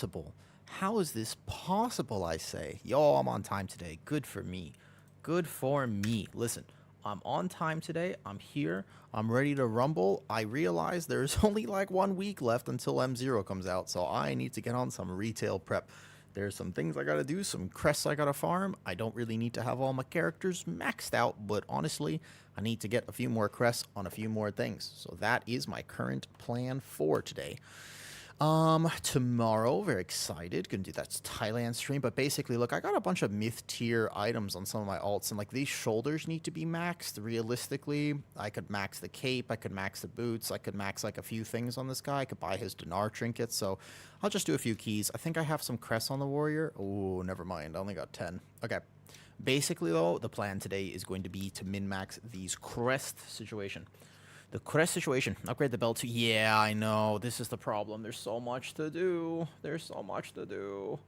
possible? How is this possible, I say? Yo, I'm on time today. Good for me. Good for me. Listen, I'm on time today. I'm here. I'm ready to rumble. I realize there's only like 1 week left until M0 comes out, so I need to get on some retail prep. There's some things I gotta do, some crests I gotta farm. I don't really need to have all my characters maxed out, but honestly, I need to get a few more crests on a few more things. So that is my current plan for today. Tomorrow, very excited, gonna do that Thailand stream, but basically, look, I got a bunch of myth tier items on some of my alts, and like these shoulders need to be maxed. Realistically, I could max the cape, I could max the boots, I could max like a few things on this guy, I could buy his dinar trinkets, so I'll just do a few keys. I think I have some crests on the warrior. Oh, never mind, I only got 10. Okay. Basically, though, the plan today is going to be to min-max these crest situation. The crest situation. Upgrade the belt to... Yeah, I know. This is the problem. There's so much to do. There's so much to do.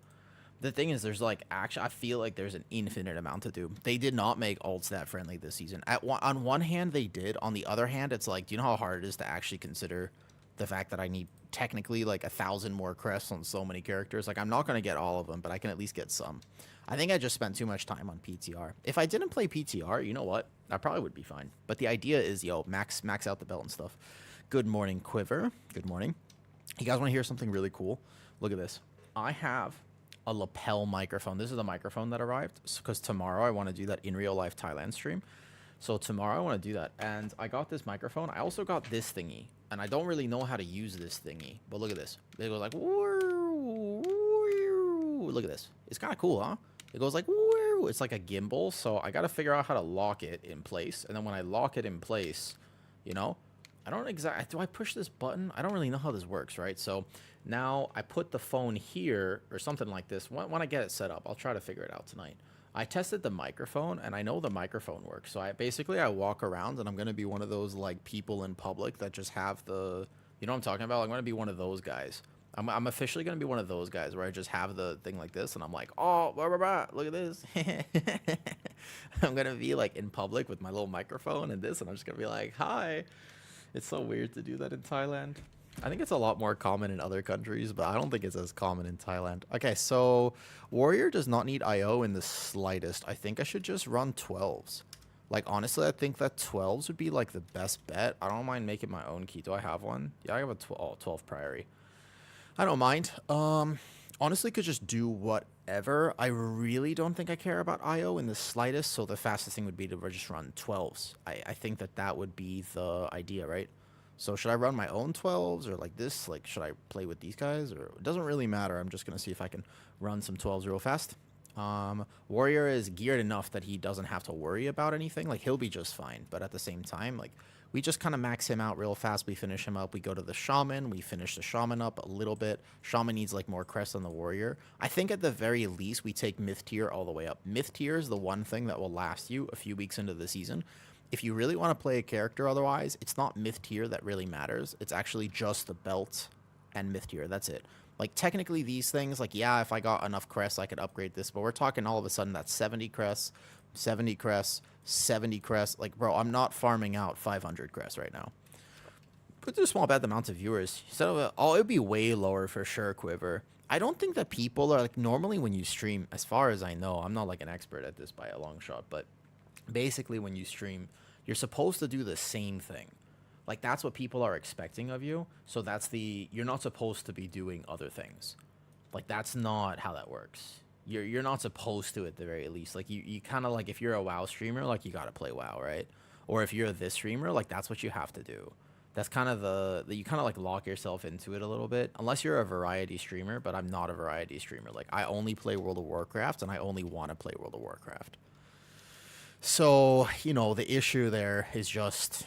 The thing is, there's like... Actually, I feel like there's an infinite amount to do. They did not make alt stat friendly this season. On one hand, they did. On the other hand, it's like... Do you know how hard it is to actually consider the fact that I need technically like 1,000 more crests on so many characters? Like, I'm not going to get all of them, but I can at least get some. I think I just spent too much time on PTR. If I didn't play PTR, you know what? I probably would be fine. But the idea is, yo, max out the belt and stuff. Good morning, Quiver. Good morning. You guys want to hear something really cool? Look at this. I have a lapel microphone. This is the microphone that arrived because tomorrow I want to do that in real life Thailand stream. So tomorrow I want to do that. And I got this microphone. I also got this thingy. And I don't really know how to use this thingy. But look at this. It goes like... Look at this. It's kind of cool, huh? It goes like, woo! It's like a gimbal, so I gotta figure out how to lock it in place. And then when I lock it in place, you know, I don't exactly... Do I push this button? I don't really know how this works, right? So now I put the phone here or something like this. When I get it set up, I'll try to figure it out tonight. I tested the microphone, and I know the microphone works. So I walk around, and I'm gonna be one of those, like, people in public that just have the... You know what I'm talking about? I'm gonna be one of those guys. I'm officially going to be one of those guys where I just have the thing like this and I'm like, oh, blah, blah, blah, look at this. I'm going to be like in public with my little microphone and this, and I'm just going to be like, hi. It's so weird to do that in Thailand. I think it's a lot more common in other countries, but I don't think it's as common in Thailand. Okay, so Warrior does not need IO in the slightest. I think I should just run 12s. Like, honestly, I think that 12s would be like the best bet. I don't mind making my own key. Do I have one? Yeah, I have a 12 Priory. I don't mind. Honestly, could just do whatever. I really don't think I care about IO in the slightest, so the fastest thing would be to just run 12s. I think that would be the idea, right? So should I run my own 12s or like this? Like, should I play with these guys? Or it doesn't really matter. I'm just going to see if I can run some 12s real fast. Warrior is geared enough that he doesn't have to worry about anything. Like, he'll be just fine. But at the same time, like... We just kind of max him out real fast. We finish him up. We go to the Shaman. We finish the Shaman up a little bit. Shaman needs like more crest than the Warrior. I think at the very least, we take Myth tier all the way up. Myth tier is the one thing that will last you a few weeks into the season. If you really want to play a character otherwise, it's not Myth tier that really matters. It's actually just the belt and Myth tier. That's it. Like, technically, these things, like, yeah, if I got enough crests, I could upgrade this. But we're talking all of a sudden that's 70 crests, 70 crests, 70 crests. Like, bro, I'm not farming out 500 crests right now. But there's a small bad amount of viewers. So, oh, it'd be way lower for sure, Quiver. I don't think that people are, like, normally when you stream, as far as I know, I'm not, like, an expert at this by a long shot, but basically when you stream, you're supposed to do the same thing. Like, that's what people are expecting of you. So that's you're not supposed to be doing other things. Like, that's not how that works. You're not supposed to at the very least. Like, you kind of, like, if you're a WoW streamer, like, you got to play WoW, right? Or if you're this streamer, like, that's what you have to do. That's kind of you kind of, like, lock yourself into it a little bit. Unless you're a variety streamer, but I'm not a variety streamer. Like, I only play World of Warcraft, and I only want to play World of Warcraft. So, you know, the issue there is just...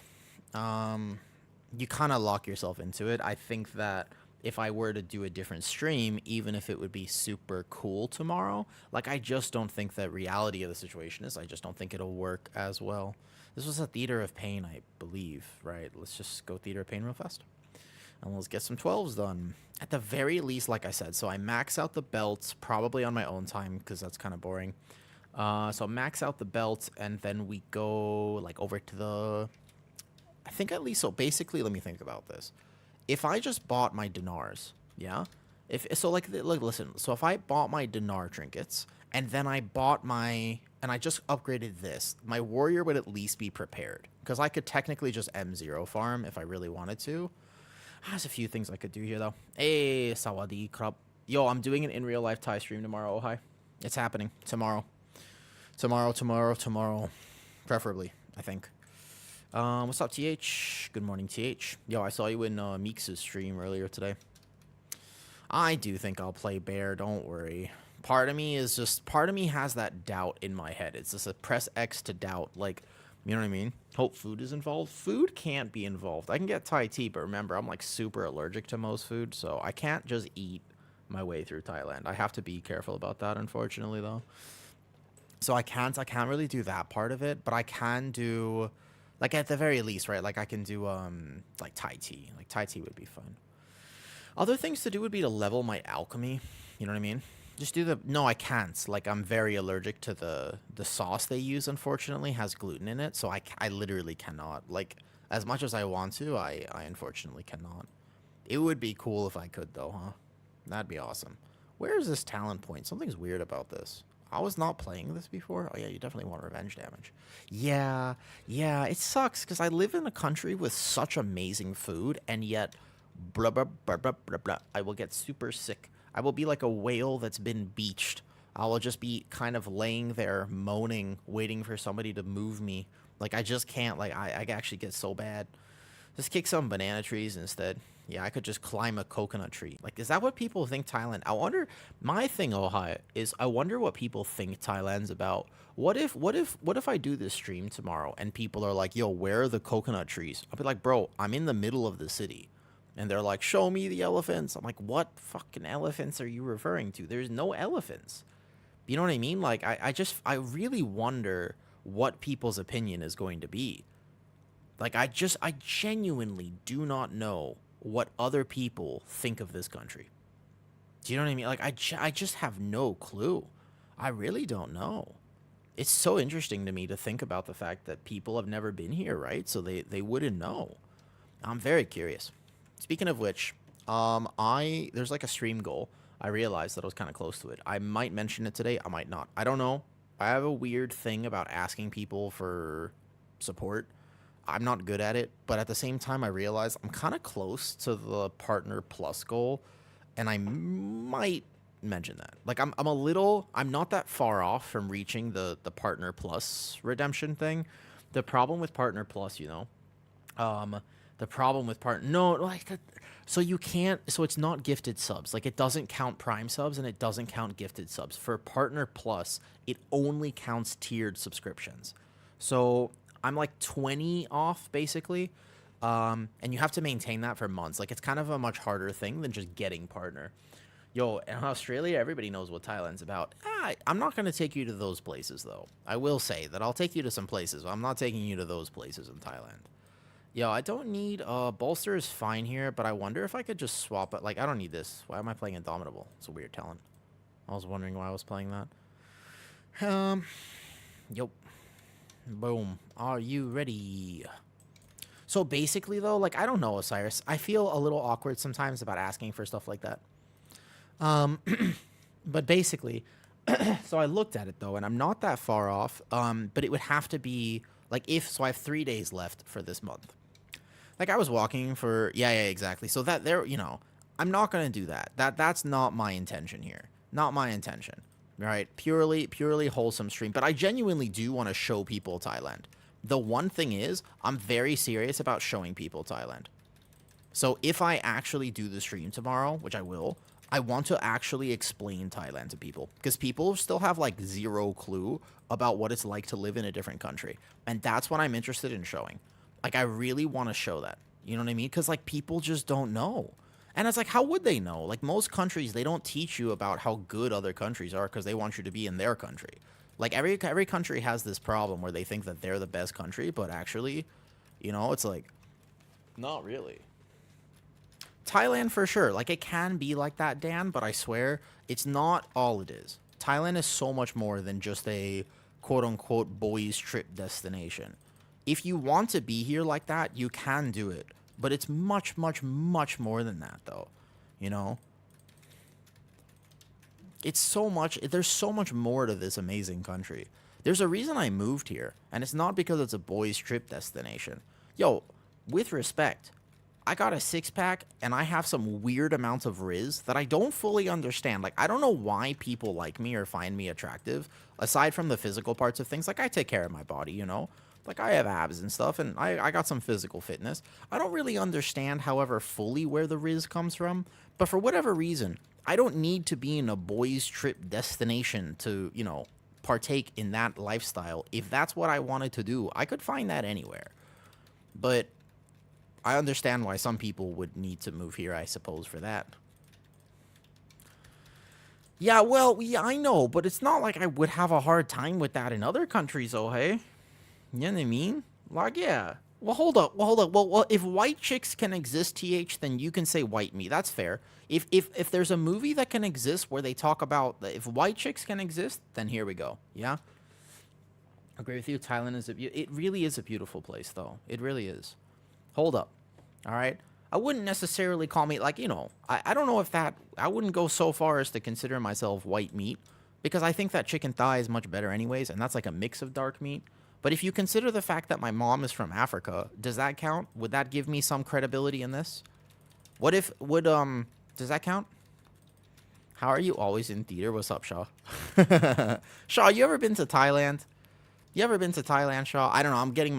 you kind of lock yourself into it. I think that if I were to do a different stream, even if it would be super cool tomorrow, like, I just don't think that reality of the situation is, I just don't think it'll work as well. This was a Theater of Pain, I believe, right? Let's just go Theater of Pain real fast. And let's get some 12s done. At the very least, like I said, so I max out the belts, probably on my own time, because that's kind of boring. So max out the belt, and then we go, like, over to the... I think at least, so basically, let me think about this. If I just bought my dinars, yeah, If so, like, look, listen. So if I bought my dinar trinkets and then I bought my and I just upgraded this, my warrior would at least be prepared because I could technically just M0 farm if I really wanted to. There's a few things I could do here though. Hey, Sawadi Krab. Yo, I'm doing an in real life Thai stream tomorrow. Oh hi, it's happening tomorrow. Tomorrow. Preferably, I think. What's up, TH? Good morning, TH. Yo, I saw you in Meeks' stream earlier today. I do think I'll play bear, don't worry. Part of me has that doubt in my head. It's just a press X to doubt, like, you know what I mean? Hope food is involved. Food can't be involved. I can get Thai tea, but remember, I'm like super allergic to most food, so I can't just eat my way through Thailand. I have to be careful about that, unfortunately, though. So I can't really do that part of it, but I can do, like, at the very least, right? Like, I can do like Thai tea. Like, Thai tea would be fun. Other things to do would be to level my alchemy. You know what I mean? Just do the... No, I can't. Like, I'm very allergic to the sauce they use, unfortunately, has gluten in it. So I literally cannot. Like, as much as I want to, I unfortunately cannot. It would be cool if I could, though, huh? That'd be awesome. Where is this talent point? Something's weird about this. I was not playing this before. Oh, yeah, you definitely want revenge damage. Yeah, it sucks, because I live in a country with such amazing food, and yet... Blah, blah, blah, blah, blah, blah. I will get super sick. I will be like a whale that's been beached. I will just be kind of laying there moaning, waiting for somebody to move me. Like, I just can't. Like, I actually get so bad. Just kick some banana trees instead. Yeah, I could just climb a coconut tree. Like, is that what people think Thailand? I wonder. My thing, Ohio, is I wonder what people think Thailand's about. What if I do this stream tomorrow and people are like, yo, where are the coconut trees? I'll be like, bro, I'm in the middle of the city. And they're like, show me the elephants. I'm like, what fucking elephants are you referring to? There's no elephants. You know what I mean? Like, I really wonder what people's opinion is going to be. Like, I genuinely do not know what other people think of this country. Do you know what I mean? Like, I just have no clue. I really don't know. It's so interesting to me to think about the fact that people have never been here, right? So they wouldn't know. I'm very curious. Speaking of which, there's like a stream goal. I realized that I was kind of close to it. I might mention it today. I might not. I don't know. I have a weird thing about asking people for support. I'm not good at it, but at the same time, I realize I'm kind of close to the partner plus goal, and I might mention that. Like, I'm not that far off from reaching the partner plus redemption thing. The problem with partner plus, the problem with so you can't, so it's not gifted subs. Like, it doesn't count prime subs and it doesn't count gifted subs. For partner plus, it only counts tiered subscriptions. So I'm like 20 off basically. And you have to maintain that for months. Like, it's kind of a much harder thing than just getting partner. Yo, in Australia, everybody knows what Thailand's about. I'm not going to take you to those places, though. I will say that I'll take you to some places. I'm not taking you to those places in Thailand. Yo, I don't need... Bolster is fine here, but I wonder if I could just swap it. Like, I don't need this. Why am I playing Indomitable? It's a weird talent. I was wondering why I was playing that. Yup. Boom. Are you ready? So, basically, though, like, I don't know, Osiris. I feel a little awkward sometimes about asking for stuff like that. But basically... so, I looked at it, though, and I'm not that far off. But it would have to be... Like, so I have 3 days left for this month. Like, I was walking for... Yeah, exactly. So that there, I'm not going to do that. That's not my intention here. Not my intention. Right? Purely wholesome stream. But I genuinely do want to show people Thailand. The one thing is, I'm very serious about showing people Thailand. So if I actually do the stream tomorrow, which I will, I want to actually explain Thailand to people. Because people still have, like, zero clue about what it's like to live in a different country. And that's what I'm interested in showing. Like, I really want to show that. You know what I mean? Because, like, people just don't know. And it's like, how would they know? Like, most countries, they don't teach you about how good other countries are because they want you to be in their country. Like, every country has this problem where they think that they're the best country, but actually, it's like, not really. Thailand, for sure. Like, it can be like that, Dan, but I swear, it's not all it is. Thailand is so much more than just a quote-unquote boys trip destination. If you want to be here like that, you can do it. But it's much, much, much more than that, though. It's so much, there's so much more to this amazing country. There's a reason I moved here, and it's not because it's a boys' trip destination. Yo, with respect, I got a six pack and I have some weird amounts of Riz that I don't fully understand. Like, I don't know why people like me or find me attractive, aside from the physical parts of things. Like, I take care of my body, you know? Like, I have abs and stuff, and I got some physical fitness. I don't really understand, however, fully where the Riz comes from, but for whatever reason, I don't need to be in a boys' trip destination to, you know, partake in that lifestyle. If that's what I wanted to do, I could find that anywhere. But I understand why some people would need to move here, I suppose, for that. Yeah, well, yeah, I know, but it's not like I would have a hard time with that in other countries, oh, hey? You know what I mean? Like, yeah. Well, hold up. Well, if white chicks can exist, TH, then you can say white me. That's fair. If there's a movie that can exist where they talk about if white chicks can exist, then here we go. Yeah? Agree with you. Thailand is it really is a beautiful place, though. It really is. Hold up. All right? I wouldn't necessarily call me, like, you know, I don't know if that, I wouldn't go so far as to consider myself white meat, because I think that chicken thigh is much better anyways, and that's like a mix of dark meat. But if you consider the fact that my mom is from Africa, does that count? Would that give me some credibility in this? What if, does that count? How are you always in theater? What's up, Shaw? Shaw, you ever been to Thailand? You ever been to Thailand, Shaw? I don't know. I'm getting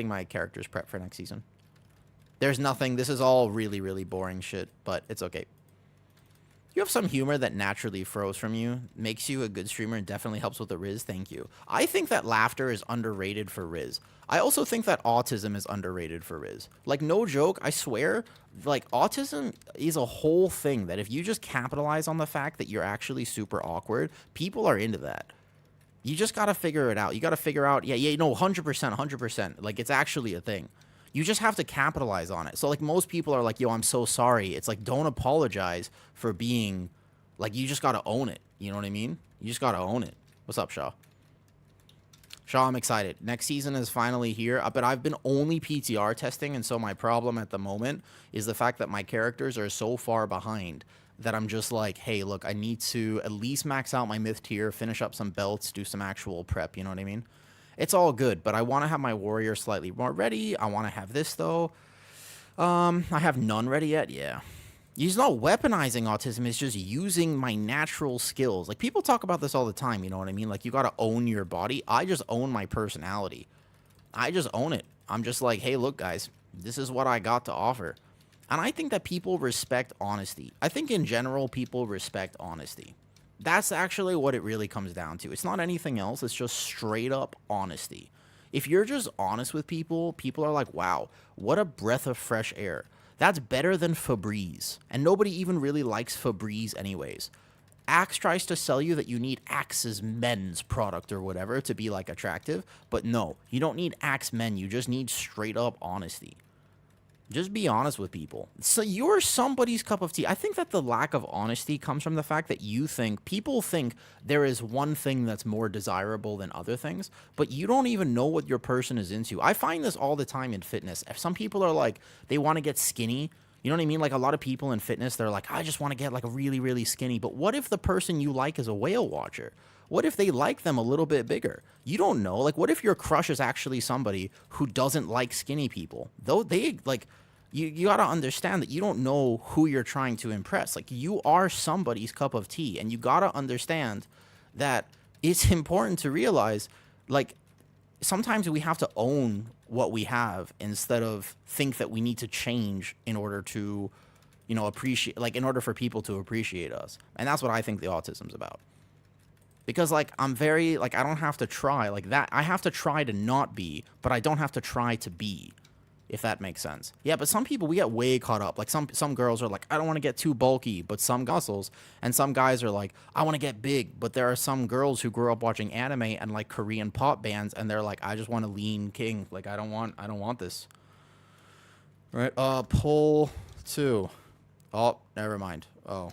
my characters prepped for next season. There's nothing. This is all really, really boring shit, but it's okay. You have some humor that naturally froze from you, makes you a good streamer, and definitely helps with the Riz. Thank you. I think that laughter is underrated for Riz. I also think that autism is underrated for Riz. Like, no joke, I swear, like, autism is a whole thing that if you just capitalize on the fact that you're actually super awkward, people are into that. You just gotta figure it out. You gotta figure out, yeah, no, 100%, 100%. Like, it's actually a thing. You just have to capitalize on it. So, like, most people are like, yo, I'm so sorry. It's like, don't apologize for being, like, you just got to own it. You know what I mean? You just got to own it. What's up, Shaw? Shaw, I'm excited. Next season is finally here, but I've been only PTR testing, and so my problem at the moment is the fact that my characters are so far behind that I'm just like, hey, look, I need to at least max out my myth tier, finish up some belts, do some actual prep, you know what I mean? It's all good, but I want to have my warrior slightly more ready. I want to have this, though. I have none ready yet. Yeah. He's not weaponizing autism. It's just using my natural skills. Like, people talk about this all the time, you know what I mean? Like, you got to own your body. I just own my personality. I just own it. I'm just like, hey, look, guys, this is what I got to offer. And I think that people respect honesty. I think, in general, people respect honesty. That's actually what it really comes down to. It's not anything else. It's just straight up honesty. If you're just honest with people, people are like, wow, what a breath of fresh air. That's better than Febreze. And nobody even really likes Febreze anyways. Axe tries to sell you that you need Axe's men's product or whatever to be, like, attractive. But no, you don't need Axe men. You just need straight up honesty. Just be honest with people. So you're somebody's cup of tea. I think that the lack of honesty comes from the fact that people think there is one thing that's more desirable than other things, but you don't even know what your person is into. I find this all the time in fitness. If some people are like, they want to get skinny, you know what I mean? Like, a lot of people in fitness, they're like, I just want to get, like, really, really skinny. But what if the person you like is a whale watcher? What if they like them a little bit bigger? You don't know. Like, what if your crush is actually somebody who doesn't like skinny people? Though they, like, you got to understand that you don't know who you're trying to impress. Like, you are somebody's cup of tea, and you got to understand that it's important to realize, like, sometimes we have to own what we have instead of think that we need to change in order to, you know, appreciate, like, in order for people to appreciate us. And that's what I think the autism's about. Because, like, I'm very, like, I don't have to try like that. I have to try to not be, but I don't have to try to be, if that makes sense. Yeah, but some people, we get way caught up. Like, some girls are like, I don't want to get too bulky, but some muscles. And some guys are like, I want to get big. But there are some girls who grew up watching anime and, like, Korean pop bands, and they're like, I just want a lean king. Like, I don't want this. Right? Pull 2. Oh, never mind. Oh,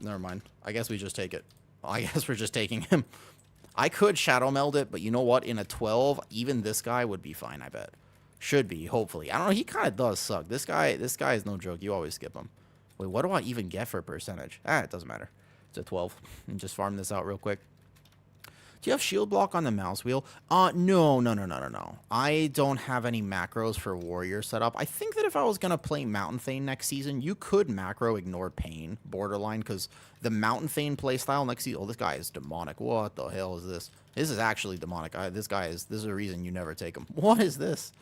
never mind. I guess we just take it. I guess we're just taking him. I could shadow meld it, but you know what? In a 12, even this guy would be fine, I bet. Should be, hopefully. I don't know. He kind of does suck. This guy is no joke. You always skip him. Wait, what do I even get for percentage? It doesn't matter. It's a 12. And just farm this out real quick. Do you have shield block on the mouse wheel? No. I don't have any macros for warrior set up. I think that if I was going to play Mountain Thane next season, you could macro ignore pain borderline, because the Mountain Thane playstyle next season... Oh, this guy is demonic. What the hell is this? This is actually demonic. This is a reason you never take him. What is this?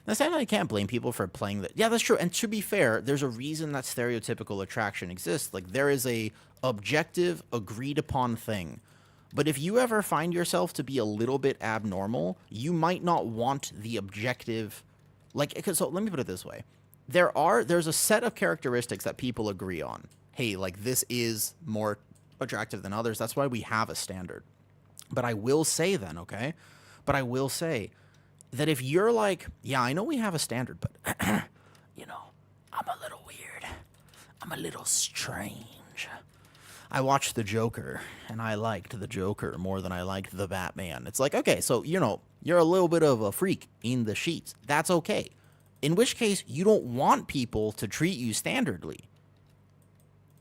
That's not, I can't blame people for playing that. Yeah, that's true. And to be fair, there's a reason that stereotypical attraction exists. Like, there is a objective, agreed upon thing. But if you ever find yourself to be a little bit abnormal, you might not want the objective. Like, so let me put it this way. There's a set of characteristics that people agree on. Hey, like, this is more attractive than others. That's why we have a standard. But I will say then, okay? But I will say that if you're like, yeah, I know we have a standard, but, you know, I'm a little weird. I'm a little strange. I watched The Joker, and I liked The Joker more than I liked The Batman. It's like, okay, so, you know, you're a little bit of a freak in the sheets. That's okay. In which case, you don't want people to treat you standardly.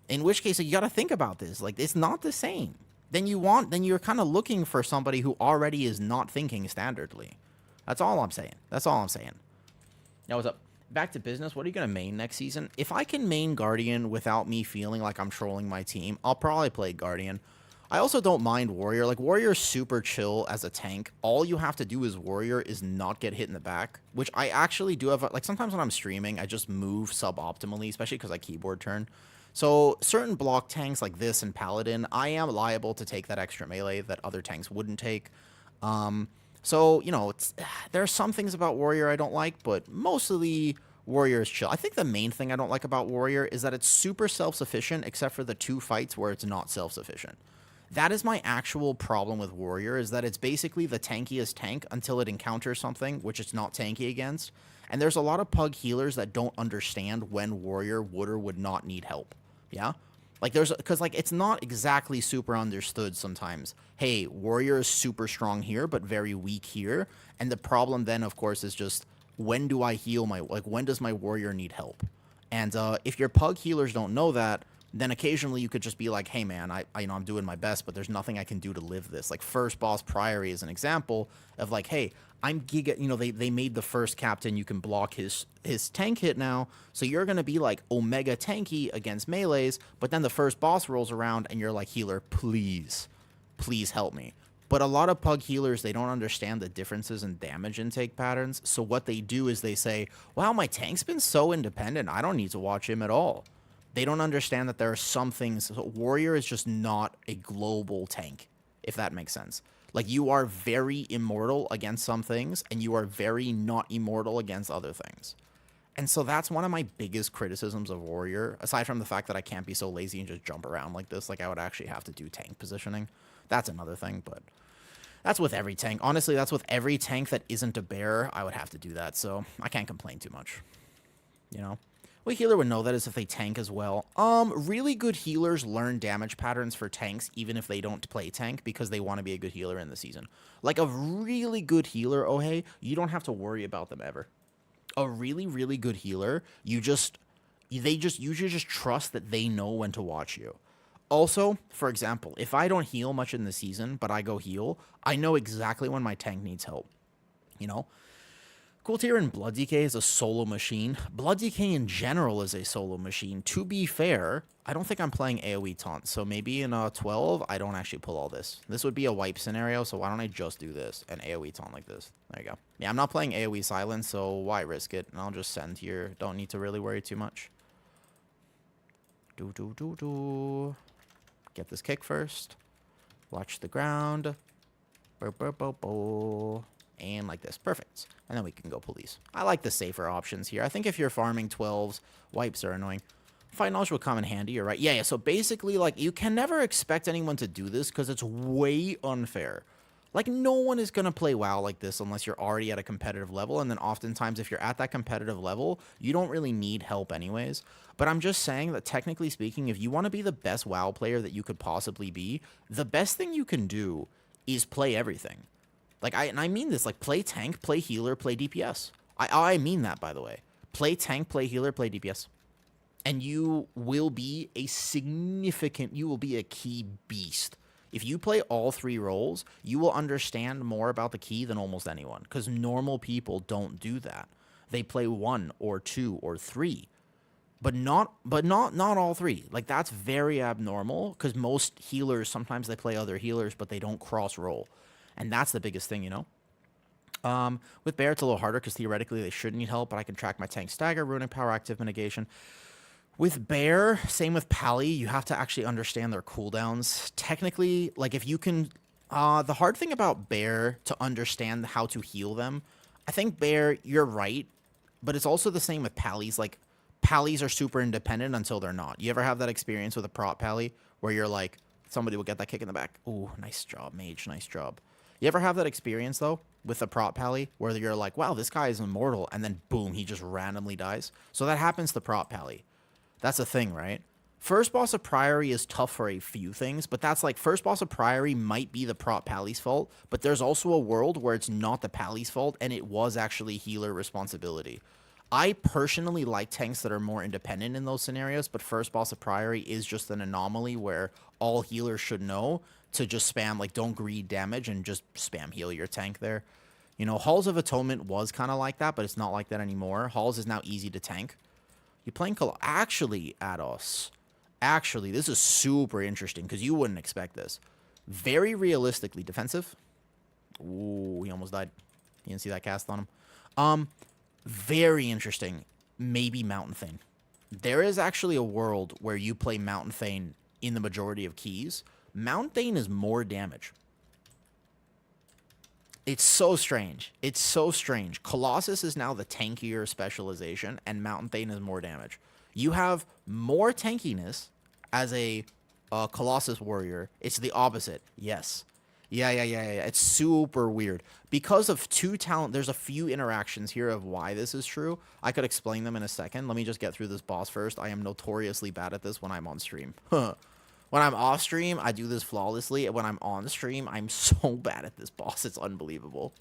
In which case, you got to think about this. Like, it's not the same. Then you're kind of looking for somebody who already is not thinking standardly. That's all I'm saying. Now, what's up? Back to business. What are you going to main next season? If I can main Guardian without me feeling like I'm trolling my team, I'll probably play Guardian. I also don't mind Warrior. Like, Warrior's super chill as a tank. All you have to do as Warrior is not get hit in the back, which I actually do have. Like, sometimes when I'm streaming, I just move suboptimally, especially because I keyboard turn. So certain block tanks like this and Paladin, I am liable to take that extra melee that other tanks wouldn't take. So, you know, there are some things about Warrior I don't like, but mostly Warrior is chill. I think the main thing I don't like about Warrior is that it's super self-sufficient, except for the 2 fights where it's not self-sufficient. That is my actual problem with Warrior, is that it's basically the tankiest tank until it encounters something which it's not tanky against. And there's a lot of pug healers that don't understand when Warrior would or would not need help. Yeah? Like, because, like, it's not exactly super understood sometimes. Hey, Warrior is super strong here, but very weak here. And the problem then, of course, is just, when do I heal when does my Warrior need help? And if your pug healers don't know that, then occasionally you could just be like, hey, man, I know I'm doing my best, but there's nothing I can do to live this. Like, First Boss Priory is an example of, like, hey, I'm Giga, you know, they made the first captain, you can block his tank hit now, so you're going to be, like, Omega tanky against melees, but then the first boss rolls around, and you're like, healer, please help me. But a lot of pug healers, they don't understand the differences in damage intake patterns, so what they do is they say, wow, my tank's been so independent, I don't need to watch him at all. They don't understand that there are some things, so Warrior is just not a global tank, if that makes sense. Like, you are very immortal against some things, and you are very not immortal against other things. And so that's one of my biggest criticisms of Warrior, aside from the fact that I can't be so lazy and just jump around like this. Like, I would actually have to do tank positioning. That's another thing, but that's with every tank. Honestly, that's with every tank that isn't a bear. I would have to do that, so I can't complain too much. You know? What healer would know that is if they tank as well. Really good healers learn damage patterns for tanks, even if they don't play tank, because they want to be a good healer in the season. Like, a really good healer, oh hey, you don't have to worry about them ever. A really, really good healer, you should just trust that they know when to watch you. Also, for example, if I don't heal much in the season, but I go heal, I know exactly when my tank needs help. You know? Cool tier in Blood DK is a solo machine. Blood DK in general is a solo machine. To be fair, I don't think I'm playing AoE taunt, so maybe in 12, I don't actually pull all this. This would be a wipe scenario, so why don't I just do this and AoE taunt like this? There you go. Yeah, I'm not playing AoE silence, so why risk it? And I'll just send here. Don't need to really worry too much. Get this kick first. Watch the ground. And like this. Perfect. And then we can go police. I like the safer options here. I think if you're farming 12s, wipes are annoying. Fight knowledge will come in handy, you're right. Yeah, so basically, like, you can never expect anyone to do this because it's way unfair. Like, no one is going to play WoW like this unless you're already at a competitive level, and then oftentimes if you're at that competitive level, you don't really need help anyways. But I'm just saying that technically speaking, if you want to be the best WoW player that you could possibly be, the best thing you can do is play everything. Like, I mean this, like, play tank, play healer, play DPS. I mean that, by the way. Play tank, play healer, play DPS. And you will be you will be a key beast. If you play all three roles, you will understand more about the key than almost anyone, because normal people don't do that. They play one or two or three, but not all three. Like, that's very abnormal, because most healers, sometimes they play other healers, but they don't cross roll. And that's the biggest thing, you know? With Bear, it's a little harder because theoretically they should need help, but I can track my tank stagger, ruining power, active mitigation. With Bear, same with Pally, you have to actually understand their cooldowns. Technically, like, if you can... the hard thing about Bear, to understand how to heal them, I think Bear, you're right, but it's also the same with Pallies. Like, Pallies are super independent until they're not. You ever have that experience with a prop Pally, where you're like, somebody will get that kick in the back? Ooh, nice job, Mage, nice job. You ever have that experience, though, with a prop Pally, where you're like, wow, this guy is immortal, and then boom, he just randomly dies? So that happens to prop Pally. That's a thing, right? First boss of Priory is tough for a few things, but that's like, first boss of Priory might be the prop Pally's fault, but there's also a world where it's not the Pally's fault, and it was actually healer responsibility. I personally like tanks that are more independent in those scenarios, but first boss of Priory is just an anomaly where all healers should know to just spam, like, don't greed damage and just spam heal your tank there. You know, Halls of Atonement was kind of like that, but it's not like that anymore. Halls is now easy to tank. You playing actually, Ados. Actually, this is super interesting because you wouldn't expect this. Very realistically defensive. Ooh, he almost died. You didn't see that cast on him. Very interesting. Maybe Mountain Thane. There is actually a world where you play Mountain Thane in the majority of keys. Mountain Thane is more damage. It's so strange. It's so strange. Colossus is now the tankier specialization, and Mountain Thane is more damage. You have more tankiness as a Colossus warrior. It's the opposite. Yes. Yeah. It's super weird. Because of two talent, there's a few interactions here of why this is true. I could explain them in a second. Let me just get through this boss first. I am notoriously bad at this when I'm on stream. When I'm off stream, I do this flawlessly. When I'm on stream, I'm so bad at this boss. It's unbelievable.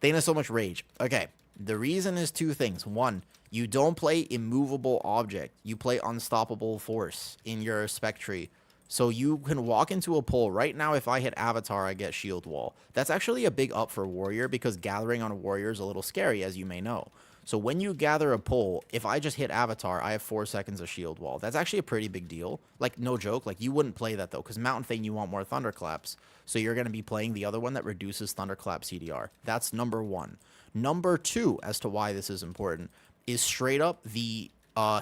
Thane has so much rage. Okay, the reason is two things. One, you don't play immovable object. You play unstoppable force in your spec tree. So you can walk into a pole. Right now, if I hit Avatar, I get shield wall. That's actually a big up for warrior because gathering on a warrior is a little scary, as you may know. So when you gather a pole, if I just hit Avatar, I have 4 seconds of shield wall. That's actually a pretty big deal. Like, no joke. Like, you wouldn't play that, though, because Mountain Thane, you want more Thunderclaps. So you're going to be playing the other one that reduces Thunderclap CDR. That's number one. Number two, as to why this is important, is straight up the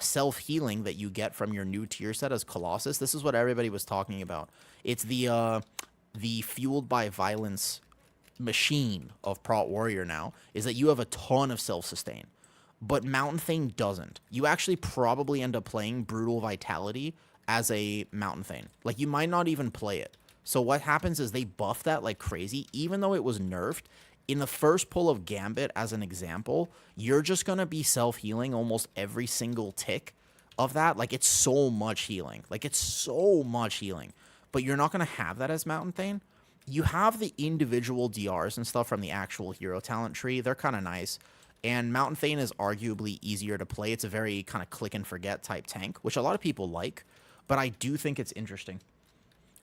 self-healing that you get from your new tier set as Colossus. This is what everybody was talking about. It's the fueled by violence machine of Prot Warrior now, is that you have a ton of self-sustain. But Mountain Thane doesn't. You actually probably end up playing Brutal Vitality as a Mountain Thane. Like, you might not even play it. So what happens is they buff that like crazy, even though it was nerfed. In the first pull of Gambit, as an example, you're just going to be self-healing almost every single tick of that. Like, it's so much healing. Like, it's so much healing. But you're not going to have that as Mountain Thane. You have the individual DRs and stuff from the actual hero talent tree. They're kind of nice. And Mountain Thane is arguably easier to play. It's a very kind of click and forget type tank, which a lot of people like. But I do think it's interesting.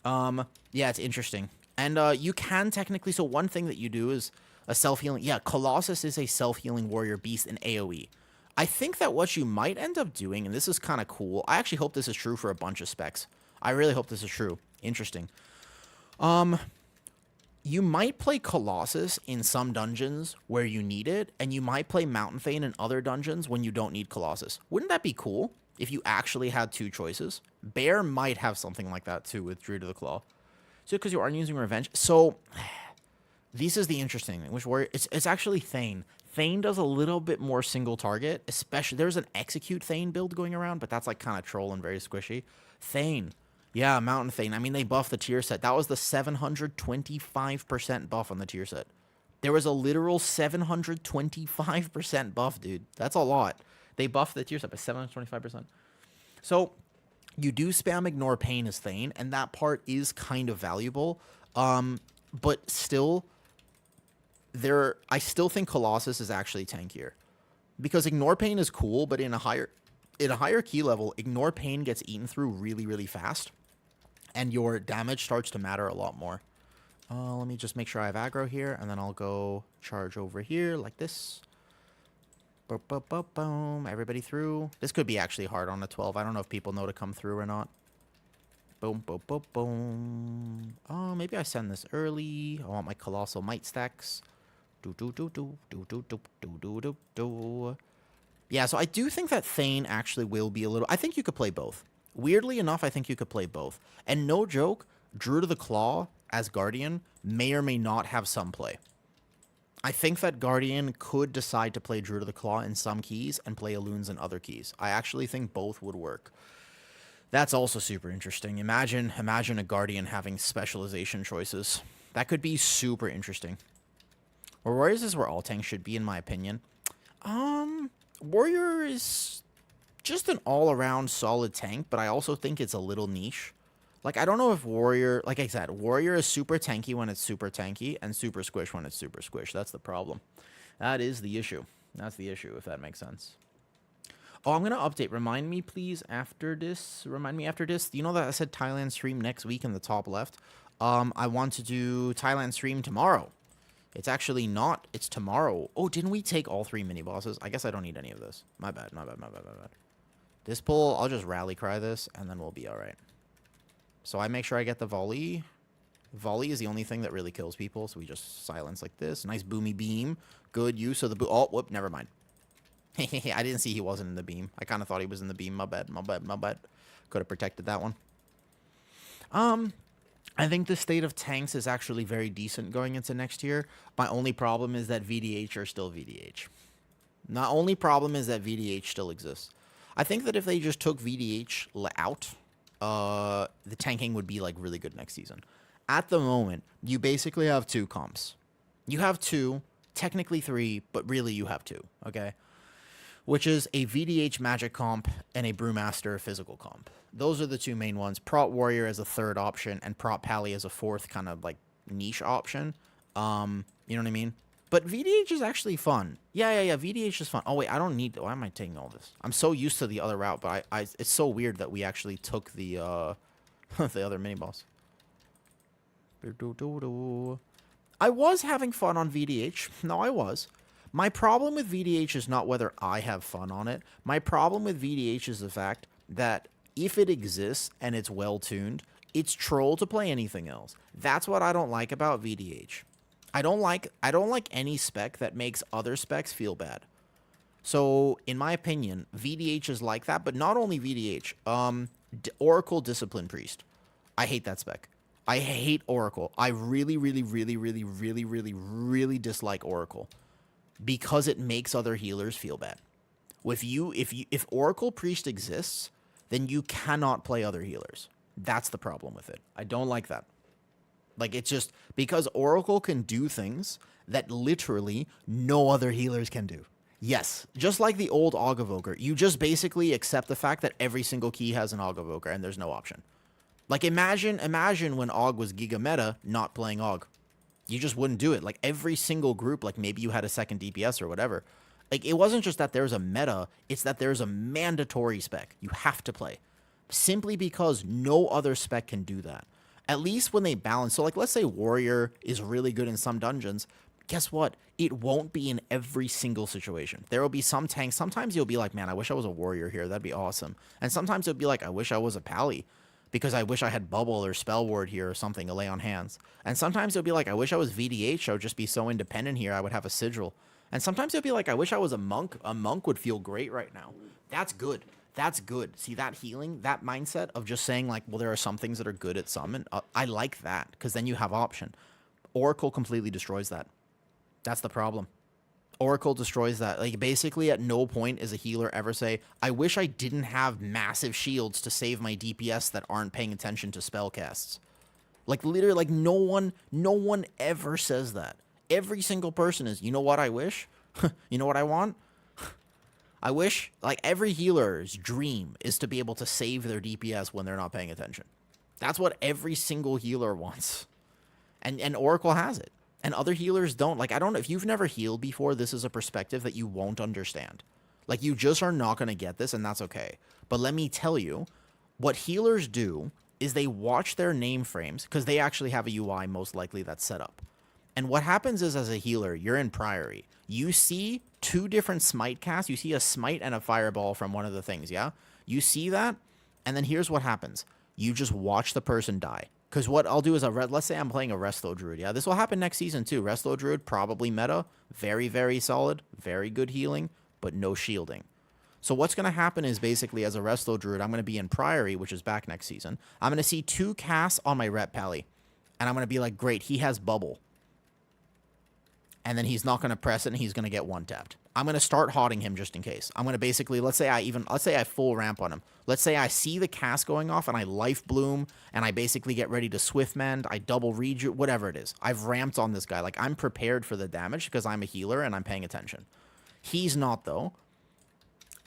Yeah, it's interesting. And you can technically... So one thing that you do is a self-healing... Yeah, Colossus is a self-healing warrior beast in AoE. I think that what you might end up doing, and this is kind of cool... I actually hope this is true for a bunch of specs. I really hope this is true. Interesting. You might play Colossus in some dungeons where you need it, and you might play Mountain Thane in other dungeons when you don't need Colossus. Wouldn't that be cool if you actually had two choices? Bear might have something like that too with Druid of the Claw. So because you aren't using Revenge. So this is the interesting thing. Which warrior? It's actually Thane. Thane does a little bit more single target, especially there's an Execute Thane build going around, but that's like kind of troll and very squishy. Thane. Yeah, Mountain Thane. I mean, they buffed the tier set. That was the 725% buff on the tier set. There was a literal 725% buff, dude. That's a lot. They buffed the tier set by 725%. So you do spam Ignore Pain as Thane, and that part is kind of valuable. But still, I still think Colossus is actually tankier. Because Ignore Pain is cool, but in a higher In a higher key level, Ignore Pain gets eaten through really, really fast, and your damage starts to matter a lot more. Let me just make sure I have aggro here, and then I'll go charge over here like this. Boom, boom, boom, boom. Everybody through. This could be actually hard on a 12. I don't know if people know to come through or not. Boom, boom, boom, boom. Oh, maybe I send this early. I want my Colossal Might stacks. Do, do, do, do, do, do, do, do, do, do, do. Yeah, so I do think that Thane actually will be a little... I think you could play both. Weirdly enough, I think you could play both. And no joke, Druid of the Claw as Guardian may or may not have some play. I think that Guardian could decide to play Druid of the Claw in some keys and play Alloons in other keys. I actually think both would work. That's also super interesting. Imagine a Guardian having specialization choices. That could be super interesting. Warriors is where all tanks should be, in my opinion. Warrior is just an all-around solid tank, but I also think it's a little niche. Like, I don't know if Warrior... Like I said, Warrior is super tanky when it's super tanky, and super squish when it's super squish. That's the problem. That is the issue. That's the issue, if that makes sense. Oh, I'm going to update. Remind me, please, after this. Remind me after this. You know that I said Thailand stream next week in the top left? I want to do Thailand stream tomorrow. It's actually not. It's tomorrow. Oh, didn't we take all 3 mini-bosses? I guess I don't need any of this. My bad, my bad, my bad, my bad. This pull, I'll just rally cry this, and then we'll be all right. So I make sure I get the volley. Volley is the only thing that really kills people, so we just silence like this. Nice boomy beam. Good use of the oh, whoop, never mind. I didn't see he wasn't in the beam. I kind of thought he was in the beam. My bad, my bad, my bad. Could have protected that one. I think the state of tanks is actually very decent going into next year. My only problem is that VDH are still VDH. My only problem is that VDH still exists. I think that if they just took VDH out, the tanking would be like really good next season. At the moment, you basically have 2 comps. You have 2, technically 3, but really you have 2, okay? Which is a VDH magic comp and a Brewmaster physical comp. Those are the 2 main ones. Prot Warrior as a 3rd option and Prot Pally as a 4th kind of like niche option. You know what I mean? But VDH is actually fun. Yeah, VDH is fun. Oh, wait, I don't need... Why am I taking all this? I'm so used to the other route, but it's so weird that we actually took the, the other mini-boss. I was having fun on VDH. No, I was. My problem with VDH is not whether I have fun on it. My problem with VDH is the fact that if it exists and it's well-tuned, it's troll to play anything else. That's what I don't like about VDH. I don't like any spec that makes other specs feel bad. So, in my opinion, VDH is like that, but not only VDH. Oracle Discipline Priest. I hate that spec. I hate Oracle. I really dislike Oracle because it makes other healers feel bad. If Oracle Priest exists, then you cannot play other healers. That's the problem with it. I don't like that. Like, it's just because Oracle can do things that literally no other healers can do. Yes, just like the old Aug Evoker. You just basically accept the fact that every single key has an Aug Evoker and there's no option. Like, imagine when Aug was Giga Meta not playing Aug. You just wouldn't do it. Like, every single group, like maybe you had a second DPS or whatever. Like, it wasn't just that there's a meta, it's that there's a mandatory spec. You have to play. Simply because no other spec can do that. At least when they balance. So, like, let's say Warrior is really good in some dungeons. Guess what? It won't be in every single situation. There will be some tanks. Sometimes you'll be like, man, I wish I was a Warrior here. That'd be awesome. And sometimes it'll be like, I wish I was a Pally. Because I wish I had Bubble or Spell Ward here or something to lay on hands. And sometimes it'll be like, I wish I was VDH. I would just be so independent here. I would have a Sigil. And sometimes it'll be like, I wish I was a Monk. A Monk would feel great right now. That's good. That's good. See, that healing, that mindset of just saying, like, well, there are some things that are good at Summon. I like that, because then you have option. Oracle completely destroys that. That's the problem. Oracle destroys that. Like, basically, at no point is a healer ever say, I wish I didn't have massive shields to save my DPS that aren't paying attention to spell casts. Like, literally, like, no one ever says that. Every single person is, you know what I wish? You know what I want? I wish, like, every healer's dream is to be able to save their DPS when they're not paying attention. That's what every single healer wants. And Oracle has it. And other healers don't. Like, I don't know. If you've never healed before, this is a perspective that you won't understand. Like, you just are not going to get this, and that's okay. But let me tell you, what healers do is they watch their name frames, because they actually have a UI most likely that's set up. And what happens is, as a healer, you're in Priory. You see 2 different smite casts. You see a smite and a fireball from one of the things, yeah? You see that, and then here's what happens. You just watch the person die. Because what I'll do is, let's say I'm playing a Resto Druid, yeah? This will happen next season, too. Resto Druid, probably meta. Very, very solid. Very good healing, but no shielding. So what's going to happen is, basically, as a Resto Druid, I'm going to be in Priory, which is back next season. I'm going to see 2 casts on my Rep Pally. And I'm going to be like, great, he has Bubble. And then he's not going to press it, and he's going to get 1-tapped. I'm going to start hodding him just in case. I'm going to basically, let's say I full ramp on him. Let's say I see the cast going off, and I Life Bloom, and I basically get ready to Swift Mend, I double reju, whatever it is. I've ramped on this guy. Like, I'm prepared for the damage because I'm a healer and I'm paying attention. He's not, though.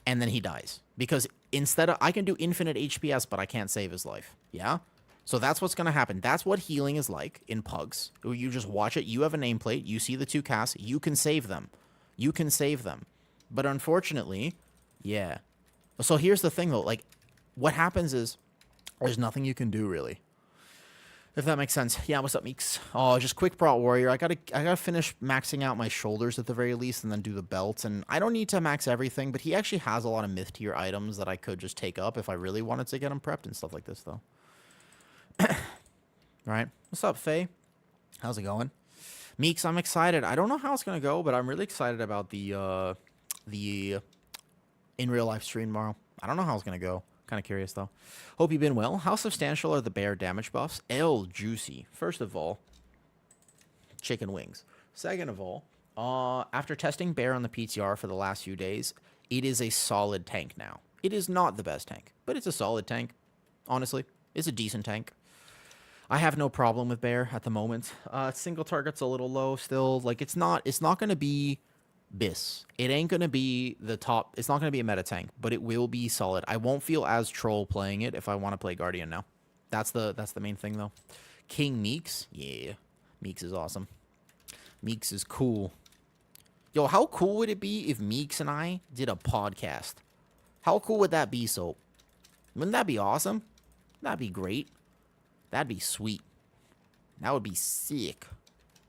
And then he dies. Because instead of, I can do infinite HPS, but I can't save his life. Yeah? So that's what's going to happen. That's what healing is like in Pugs. You just watch it. You have a nameplate. You see the 2 casts. You can save them. You can save them. But unfortunately, yeah. So here's the thing, though. Like, what happens is there's nothing you can do, really. If that makes sense. Yeah, what's up, Meeks? Oh, just quick Prot Warrior. I gotta finish maxing out my shoulders at the very least, and then do the belt. And I don't need to max everything, but he actually has a lot of myth tier items that I could just take up if I really wanted to get him prepped and stuff like this, though. Right. What's up, Faye? How's it going? Meeks, I'm excited. I don't know how it's gonna go, but I'm really excited about the in real life stream tomorrow. I don't know how it's gonna go. Kind of curious though. Hope you've been well. How substantial are the bear damage buffs? Juicy. First of all, chicken wings. Second of all, after testing bear on the PTR for the last few days, it is a solid tank now. It is not the best tank, but it's a solid tank. Honestly, it's a decent tank. I have no problem with bear at the moment. Single target's a little low still. Like, it's not going to be Biss. It ain't going to be the top. It's not going to be a meta tank, but it will be solid. I won't feel as troll playing it if I want to play Guardian now. That's the main thing, though. King Meeks? Yeah. Meeks is awesome. Meeks is cool. Yo, how cool would it be if Meeks and I did a podcast? How cool would that be, Soap? Wouldn't that be awesome? That'd be great. That'd be sweet. That would be sick.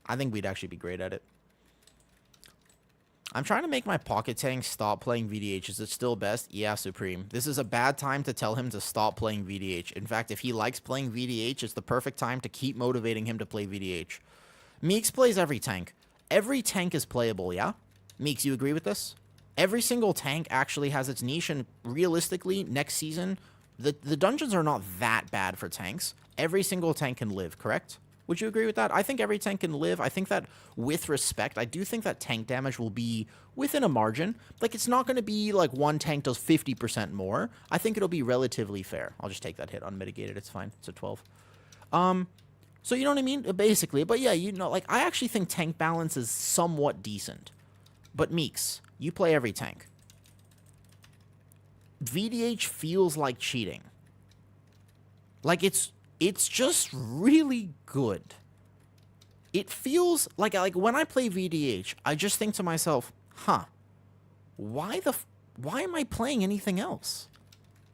I think we'd actually be great at it. I'm trying to make my pocket tank stop playing VDH. Is it still best? Yeah, Supreme. This is a bad time to tell him to stop playing VDH. In fact, if he likes playing VDH, it's the perfect time to keep motivating him to play VDH. Meeks plays every tank. Every tank is playable, yeah? Meeks, you agree with this? Every single tank actually has its niche, and realistically, next season, the dungeons are not that bad for tanks. Every single tank can live, correct? Would you agree with that? I think every tank can live. I think that, with respect, I do think that tank damage will be within a margin. Like, it's not going to be like one tank does 50% more. I think it'll be relatively fair. I'll just take that hit unmitigated. It's fine. It's a 12. So you know what I mean? Basically. But yeah, you know, like, I actually think tank balance is somewhat decent. But Meeks, you play every tank. VDH feels like cheating. Like, it's just really good. It feels like when I play VDH, I just think to myself, huh, why am I playing anything else?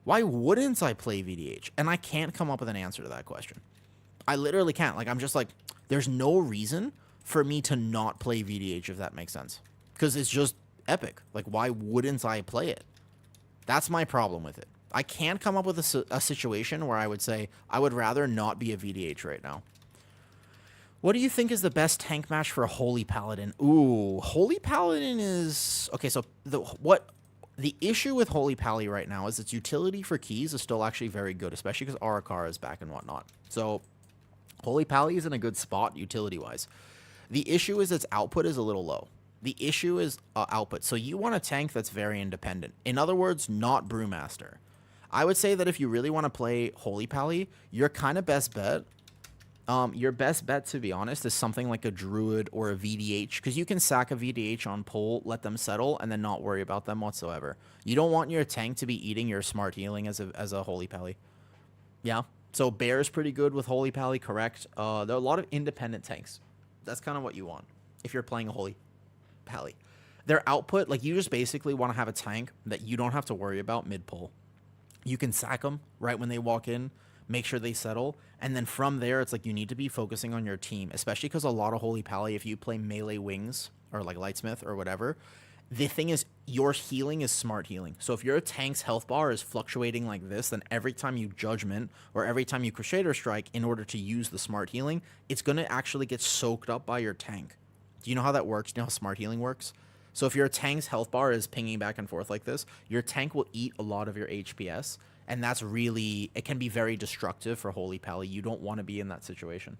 Why wouldn't I play VDH? And I can't come up with an answer to that question. I literally can't. Like, I'm just like, there's no reason for me to not play VDH, if that makes sense. Because it's just epic. Like, why wouldn't I play it? That's my problem with it. I can't come up with a situation where I would say I would rather not be a VDH right now. What do you think is the best tank match for a Holy Paladin? Ooh, Holy Paladin is... Okay, so the issue with Holy Pally right now is its utility for keys is still actually very good, especially because Arakar is back and whatnot. So Holy Pally is in a good spot utility-wise. The issue is its output is a little low. The issue is output. So you want a tank that's very independent. In other words, not Brewmaster. I would say that if you really want to play Holy Pally, your kind of best bet, your best bet, to be honest, is something like a Druid or a VDH, because you can sack a VDH on pull, let them settle, and then not worry about them whatsoever. You don't want your tank to be eating your smart healing as a Holy Pally. Yeah? So Bear is pretty good with Holy Pally, correct? There are a lot of independent tanks. That's kind of what you want if you're playing a Holy Pally. Their output, like you just basically want to have a tank that you don't have to worry about mid-pull. You can sack them right when they walk in, make sure they settle, and then from there, it's like you need to be focusing on your team, especially because a lot of Holy Pally, if you play melee wings or like Lightsmith or whatever, the thing is your healing is smart healing. So if your tank's health bar is fluctuating like this, then every time you judgment or every time you Crusader strike in order to use the smart healing, it's going to actually get soaked up by your tank. Do you know how that works? Do you know how smart healing works? So if your tank's health bar is pinging back and forth like this, your tank will eat a lot of your HPS, and that's really, it can be very destructive for Holy Pally. You don't want to be in that situation.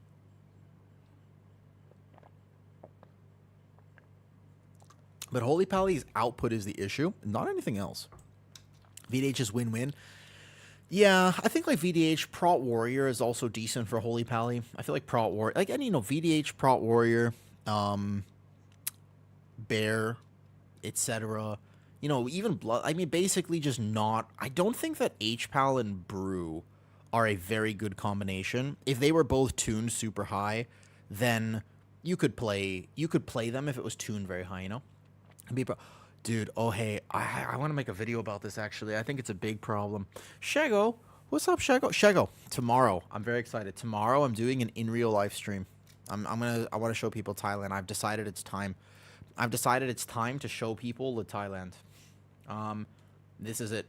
But Holy Pally's output is the issue, not anything else. VDH is win-win. Yeah, I think like VDH Prot Warrior is also decent for Holy Pally. I feel like Prot Warrior, like any, VDH Prot Warrior, Bear, etc. Even Blood. I mean, basically just not. I don't think that HPAL and Brew are a very good combination. If they were both tuned super high, then you could play them if it was tuned very high. Dude, oh hey, I want to make a video about this actually. I think it's a big problem. Shago, what's up, Shago? Shago, tomorrow, I'm very excited. Tomorrow, I'm doing an in real life stream. I want to show people Thailand. I've decided it's time. To show people the Thailand. This is it.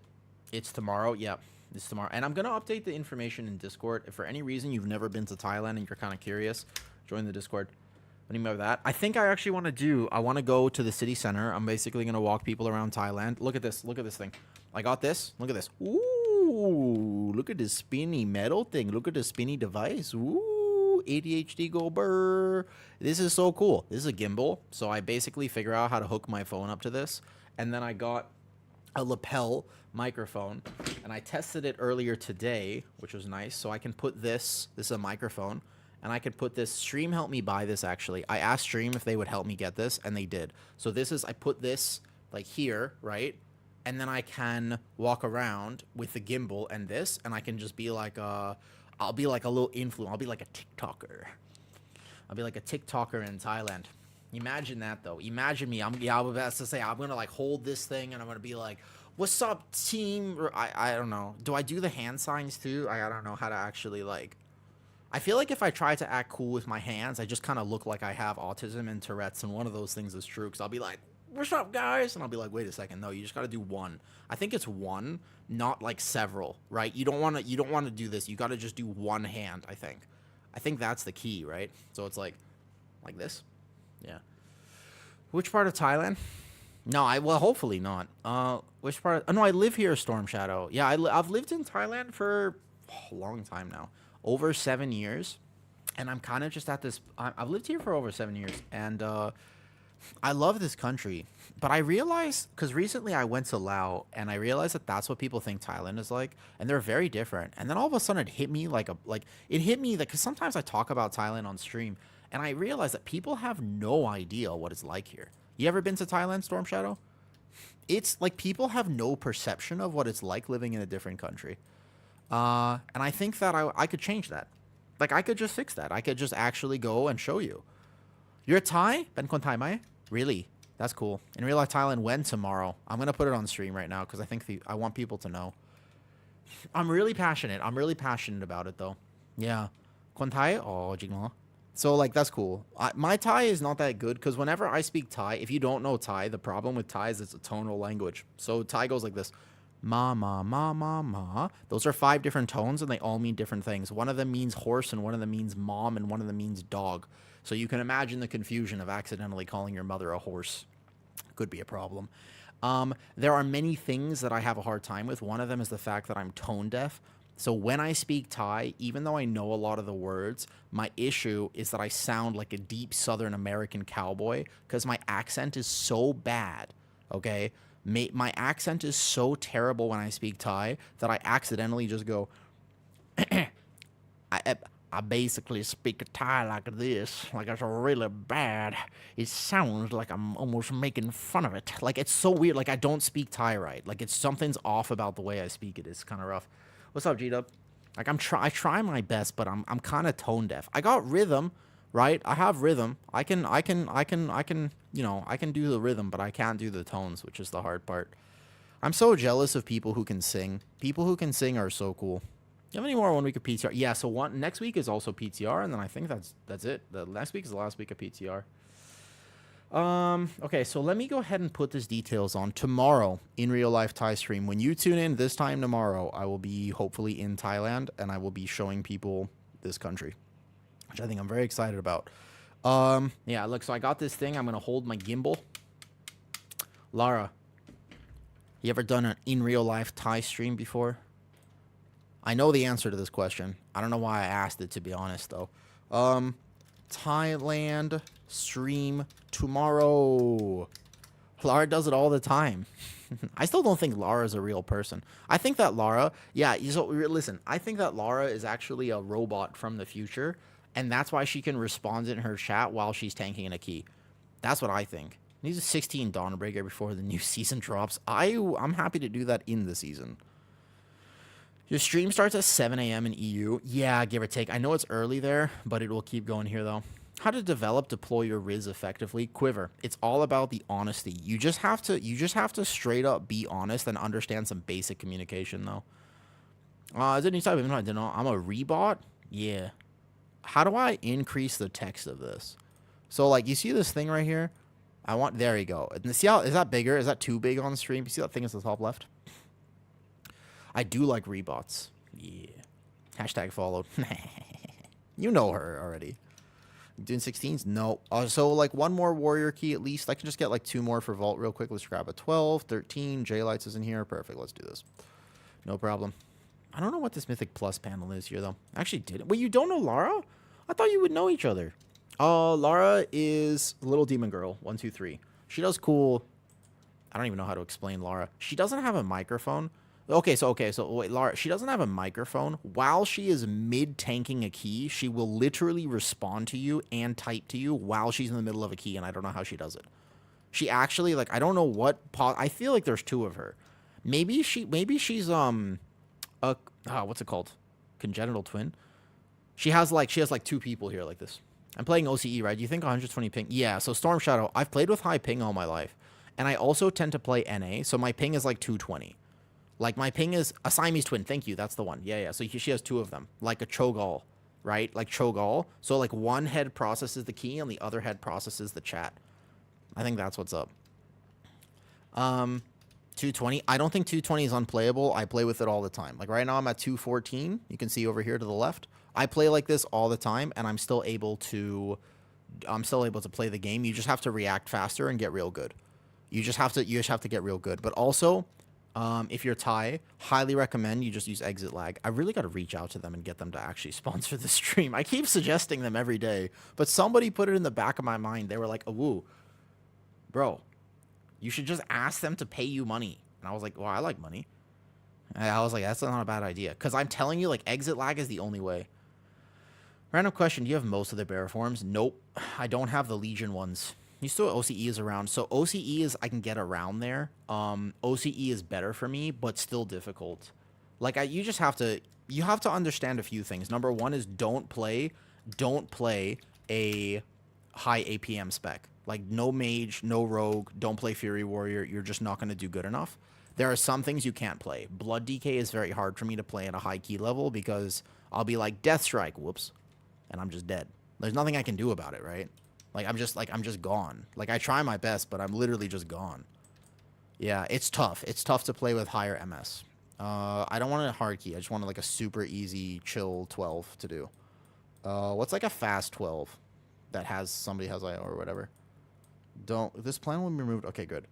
It's tomorrow. Yeah, this is tomorrow. And I'm gonna update the information in Discord. If for any reason you've never been to Thailand and you're kind of curious, join the Discord. What do you mean by that? I think I actually want to go to the city center. I'm basically going to walk people around Thailand. Look at this. Look at this thing. I got this. Look at this. Ooh, look at this spinny metal thing. Look at the spinny device. Ooh, ADHD go burr. This is so cool. This is a gimbal. So I basically figure out how to hook my phone up to this. And then I got a lapel microphone. And I tested it earlier today, which was nice. So I can put this. This is a microphone. And I could put this. Stream helped me buy this, actually. I asked Stream if they would help me get this, and they did. So this is, I put this, like, here, right? And then I can walk around with the gimbal and this, and I can just be like I'll be like a little influencer. I'll be like a TikToker. I'll be like a TikToker in Thailand. Imagine that, though. Imagine me. I was about to say, I'm going to, like, hold this thing, and I'm going to be like, what's up, team? Or I don't know. Do I do the hand signs, too? I don't know how to actually, like... I feel like if I try to act cool with my hands, I just kind of look like I have autism and Tourette's, and one of those things is true, because I'll be like, what's up, guys? And I'll be like, wait a second, no, you just got to do one. I think it's one, not like several, right? You don't want to do this. You got to just do one hand, I think. I think that's the key, right? So it's like this. Yeah. Which part of Thailand? No, well, hopefully not. Which part? No, I live here, Storm Shadow. Yeah, I've lived in Thailand for a long time now. Over 7 years, and I'm kind of just at this. I've lived here for over 7 years, and I love this country. But I realized, because recently I went to Laos, and I realized that that's what people think Thailand is like, and they're very different. And then all of a sudden, it hit me because sometimes I talk about Thailand on stream, and I realize that people have no idea what it's like here. You ever been to Thailand, Storm Shadow? It's like people have no perception of what it's like living in a different country. And I think that I could change that. Like, I could just fix that. I could just actually go and show you. You're Thai? Ben kon Thai mai? Really? That's cool. In real life, Thailand, when tomorrow? I'm going to put it on stream right now because I think I want people to know. I'm really passionate. I'm really passionate about it, though. Yeah. Kon Thai? Oh, jing mo. So, like, that's cool. My Thai is not that good because whenever I speak Thai, if you don't know Thai, the problem with Thai is it's a tonal language. So, Thai goes like this. Ma, ma, ma, ma, ma. Those are 5 different tones, and they all mean different things. One of them means horse, and one of them means mom, and one of them means dog. So you can imagine the confusion of accidentally calling your mother a horse. Could be a problem. There are many things that I have a hard time with. One of them is the fact that I'm tone deaf. So when I speak Thai, even though I know a lot of the words, my issue is that I sound like a deep Southern American cowboy because my accent is so bad, okay? My accent is so terrible when I speak Thai that I accidentally just go, I basically speak Thai like this. Like, it's really bad. It sounds like I'm almost making fun of it. Like, it's so weird. Like, I don't speak Thai right. Like, something's off about the way I speak it. It's kind of rough. What's up, G-Dub? Like, I try my best, but I'm kind of tone deaf. I got rhythm, right? I have rhythm. I can, you know, I can do the rhythm, but I can't do the tones, which is the hard part. I'm so jealous of people who can sing. People who can sing are so cool. You have any more 1 week of PTR? Yeah, so one next week is also PTR, and then I think that's it. The next week is the last week of PTR. Okay, so let me go ahead and put these details on tomorrow in real life Thai stream. When you tune in this time tomorrow, I will be hopefully in Thailand, and I will be showing people this country, which I think I'm very excited about. Yeah, look, so I got this thing. I'm gonna hold my gimbal. Lara, you ever done an in real life Thai stream before? I know the answer to this question. I don't know why I asked it, to be honest, though. Thailand stream tomorrow. Lara does it all the time. I still don't think Lara's a real person. I think that Lara, yeah, so listen, I think that Lara is actually a robot from the future, and that's why she can respond in her chat while she's tanking in a key. That's what I think. Needs a 16 Dawnbreaker before the new season drops. I'm happy to do that in the season. Your stream starts at 7 a.m. in EU. Yeah, give or take. I know it's early there, but it will keep going here, though. How to deploy your Riz effectively? Quiver. It's all about the honesty. You just have to straight up be honest and understand some basic communication, though. Is it any type of... I don't know. I'm a rebot? Yeah. How do I increase the text of this? So, like, you see this thing right here? There you go. And see how... Is that bigger? Is that too big on the stream? You see that thing at the top left? I do like rebots. Yeah. Hashtag followed. You know her already. Doing 16s? No. So, like, one more warrior key at least. I can just get, like, 2 more for vault real quick. Let's grab a 12, 13. J-Lights is in here. Perfect. Let's do this. No problem. I don't know what this Mythic Plus panel is here, though. I actually didn't. Wait, you don't know Lara? I thought you would know each other. Lara is Little Demon Girl. 1, 2, 3. She does cool... I don't even know how to explain Lara. She doesn't have a microphone. Okay, so wait, Lara, she doesn't have a microphone. While she is mid-tanking a key, she will literally respond to you and type to you while she's in the middle of a key, and I don't know how she does it. She actually, like, I don't know what... I feel like there's 2 of her. Maybe she's, what's it called? Congenital twin? She has, like, 2 people here like this. I'm playing OCE, right? Do you think 120 ping? Yeah, so Storm Shadow, I've played with high ping all my life. And I also tend to play NA, so my ping is, like, 220. Like, my ping is a Siamese twin. Thank you. That's the one. Yeah. So she has 2 of them. Like a Cho'Gall, right? Like Cho'Gall. So, like, one head processes the key and the other head processes the chat. I think that's what's up. 220. I don't think 220 is unplayable. I play with it all the time. Like, right now I'm at 214. You can see over here to the left. I play like this all the time, and I'm still able to play the game. You just have to react faster and get real good. You just have to get real good. But also... if you're Thai, highly recommend you just use exit lag. I really got to reach out to them and get them to actually sponsor the stream. I keep suggesting them every day, but somebody put it in the back of my mind. They were like, "Awoo, bro, you should just ask them to pay you money." And I was like, "Well, I like money." And I was like, "That's not a bad idea." Because I'm telling you, like, exit lag is the only way. Random question: do you have most of the bear forms? Nope, I don't have the Legion ones. You still OCE is around. So OCE is I can get around there. OCE is better for me, but still difficult. Like you have to understand a few things. Number 1 is don't play a high APM spec. Like no mage, no rogue, don't play Fury Warrior. You're just not going to do good enough. There are some things you can't play. Blood DK is very hard for me to play at a high key level because I'll be like Death Strike, whoops, and I'm just dead. There's nothing I can do about it, right? I'm just gone. Like, I try my best, but I'm literally just gone. Yeah, it's tough. It's tough to play with higher MS. I don't want a hard key. I just want, like, a super easy, chill 12 to do. What's, like, a fast 12 that somebody has IO or whatever? This plan will be removed. Okay, good.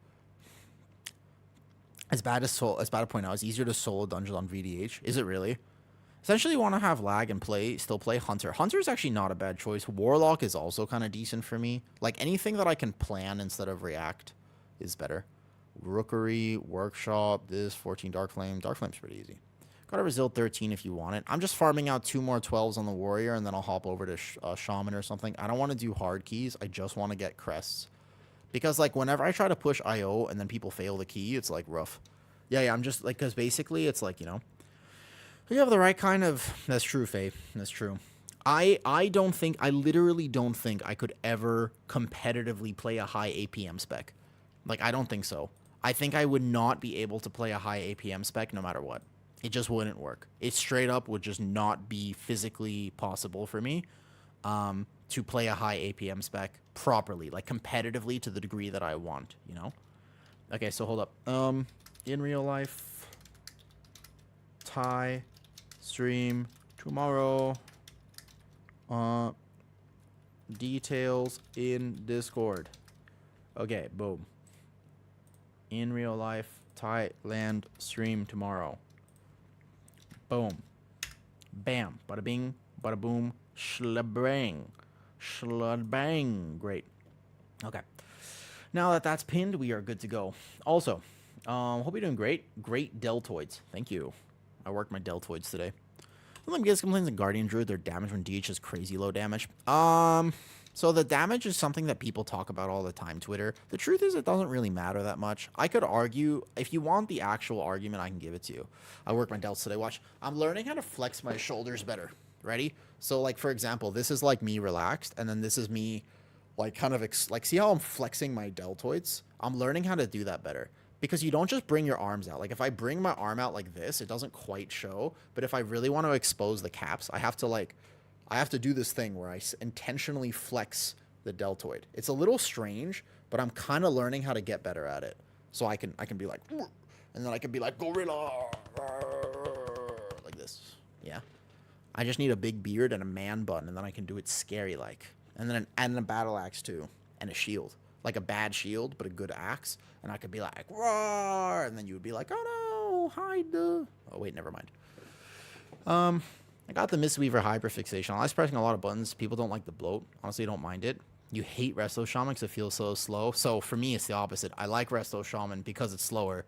As bad to point out, it's easier to solo dungeons on VDH. Is it really? Essentially, you want to have lag and still play Hunter. Hunter is actually not a bad choice. Warlock is also kind of decent for me. Like, anything that I can plan instead of react is better. Rookery, Workshop, this, 14 Dark Flame. Dark Flame's pretty easy. Got a Resil 13 if you want it. I'm just farming out 2 more 12s on the Warrior, and then I'll hop over to Shaman or something. I don't want to do hard keys. I just want to get crests. Because, like, whenever I try to push IO and then people fail the key, it's, like, rough. Yeah, I'm just, like, because basically it's, like, you know... You have the right kind of... That's true, Faye. That's true. I don't think, I literally don't think I could ever competitively play a high APM spec. Like, I don't think so. I think I would not be able to play a high APM spec no matter what. It just wouldn't work. It straight up would just not be physically possible for me to play a high APM spec properly, like competitively to the degree that I want, you know? Okay, so hold up. In real life, Thai stream tomorrow. Details in Discord. Okay, boom. In real life, Thailand stream tomorrow. Boom. Bam. Bada bing. Bada boom. Shlabang. Shlabang. Great. Okay. Now that that's pinned, we are good to go. Also, hope you're doing great. Great deltoids. Thank you. I worked my deltoids today. Let me guess, complains in Guardian Druid, their damage when DH is crazy low damage. So the damage is something that people talk about all the time, Twitter. The truth is it doesn't really matter that much. I could argue, if you want the actual argument, I can give it to you. I work my delts today. Watch. I'm learning how to flex my shoulders better. Ready? So, like, for example, this is, like, me relaxed, and then this is me, like, kind of, like, see how I'm flexing my deltoids? I'm learning how to do that better. Because you don't just bring your arms out. Like, if I bring my arm out like this, it doesn't quite show. But if I really want to expose the caps, I have to do this thing where I intentionally flex the deltoid. It's a little strange, but I'm kind of learning how to get better at it. So I can be like, and then I can be like, gorilla, like this. Yeah. I just need a big beard and a man bun, and then I can do it scary-like. And then a battle axe, too. And a shield. Like a bad shield, but a good axe. And I could be like, roar! And then you would be like, oh no, hide the... Oh, wait, never mind. I got the Mistweaver hyperfixation. I was pressing a lot of buttons. People don't like the bloat. Honestly, don't mind it. You hate Resto Shaman because it feels so slow. So for me, it's the opposite. I like Resto Shaman because it's slower.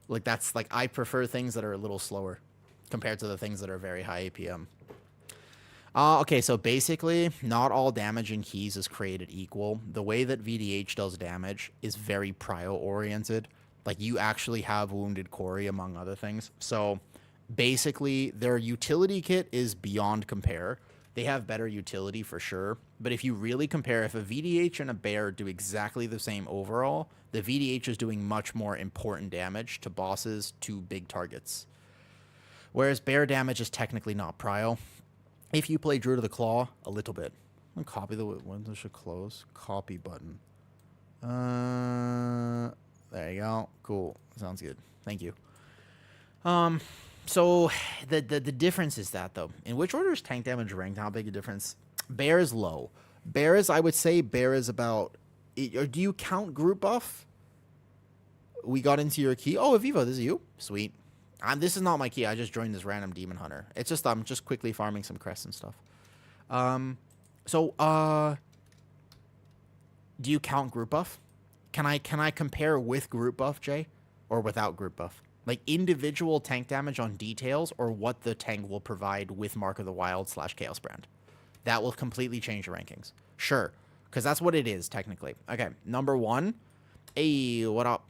Like, that's, like, I prefer things that are a little slower compared to the things that are very high APM. Okay, so basically, not all damage in keys is created equal. The way that VDH does damage is very prio-oriented. Like, you actually have Wounded Quarry, among other things. So, basically, their utility kit is beyond compare. They have better utility for sure. But if you really compare, if a VDH and a Bear do exactly the same overall, the VDH is doing much more important damage to bosses, to big targets. Whereas Bear damage is technically not prio. If you play Druid of the Claw, a little bit. I'm gonna copy the window should close. Copy button. There you go. Cool. Sounds good. Thank you. So the difference is that though. In which order is tank damage ranked? How big a difference? Bear is low. Bear is, I would say, Bear is about. Or do you count group buff? We got into your key. Oh, Avivo, this is you. Sweet. This is not my key. I just joined this random demon hunter. It's just I'm just quickly farming some crests and stuff. Do you count group buff? Can I compare with group buff, Jay, or without group buff? Like individual tank damage on details, or what the tank will provide with Mark of the Wild / Chaos Brand. That will completely change your rankings. Sure, because that's what it is technically. Okay, number one. Hey, what up?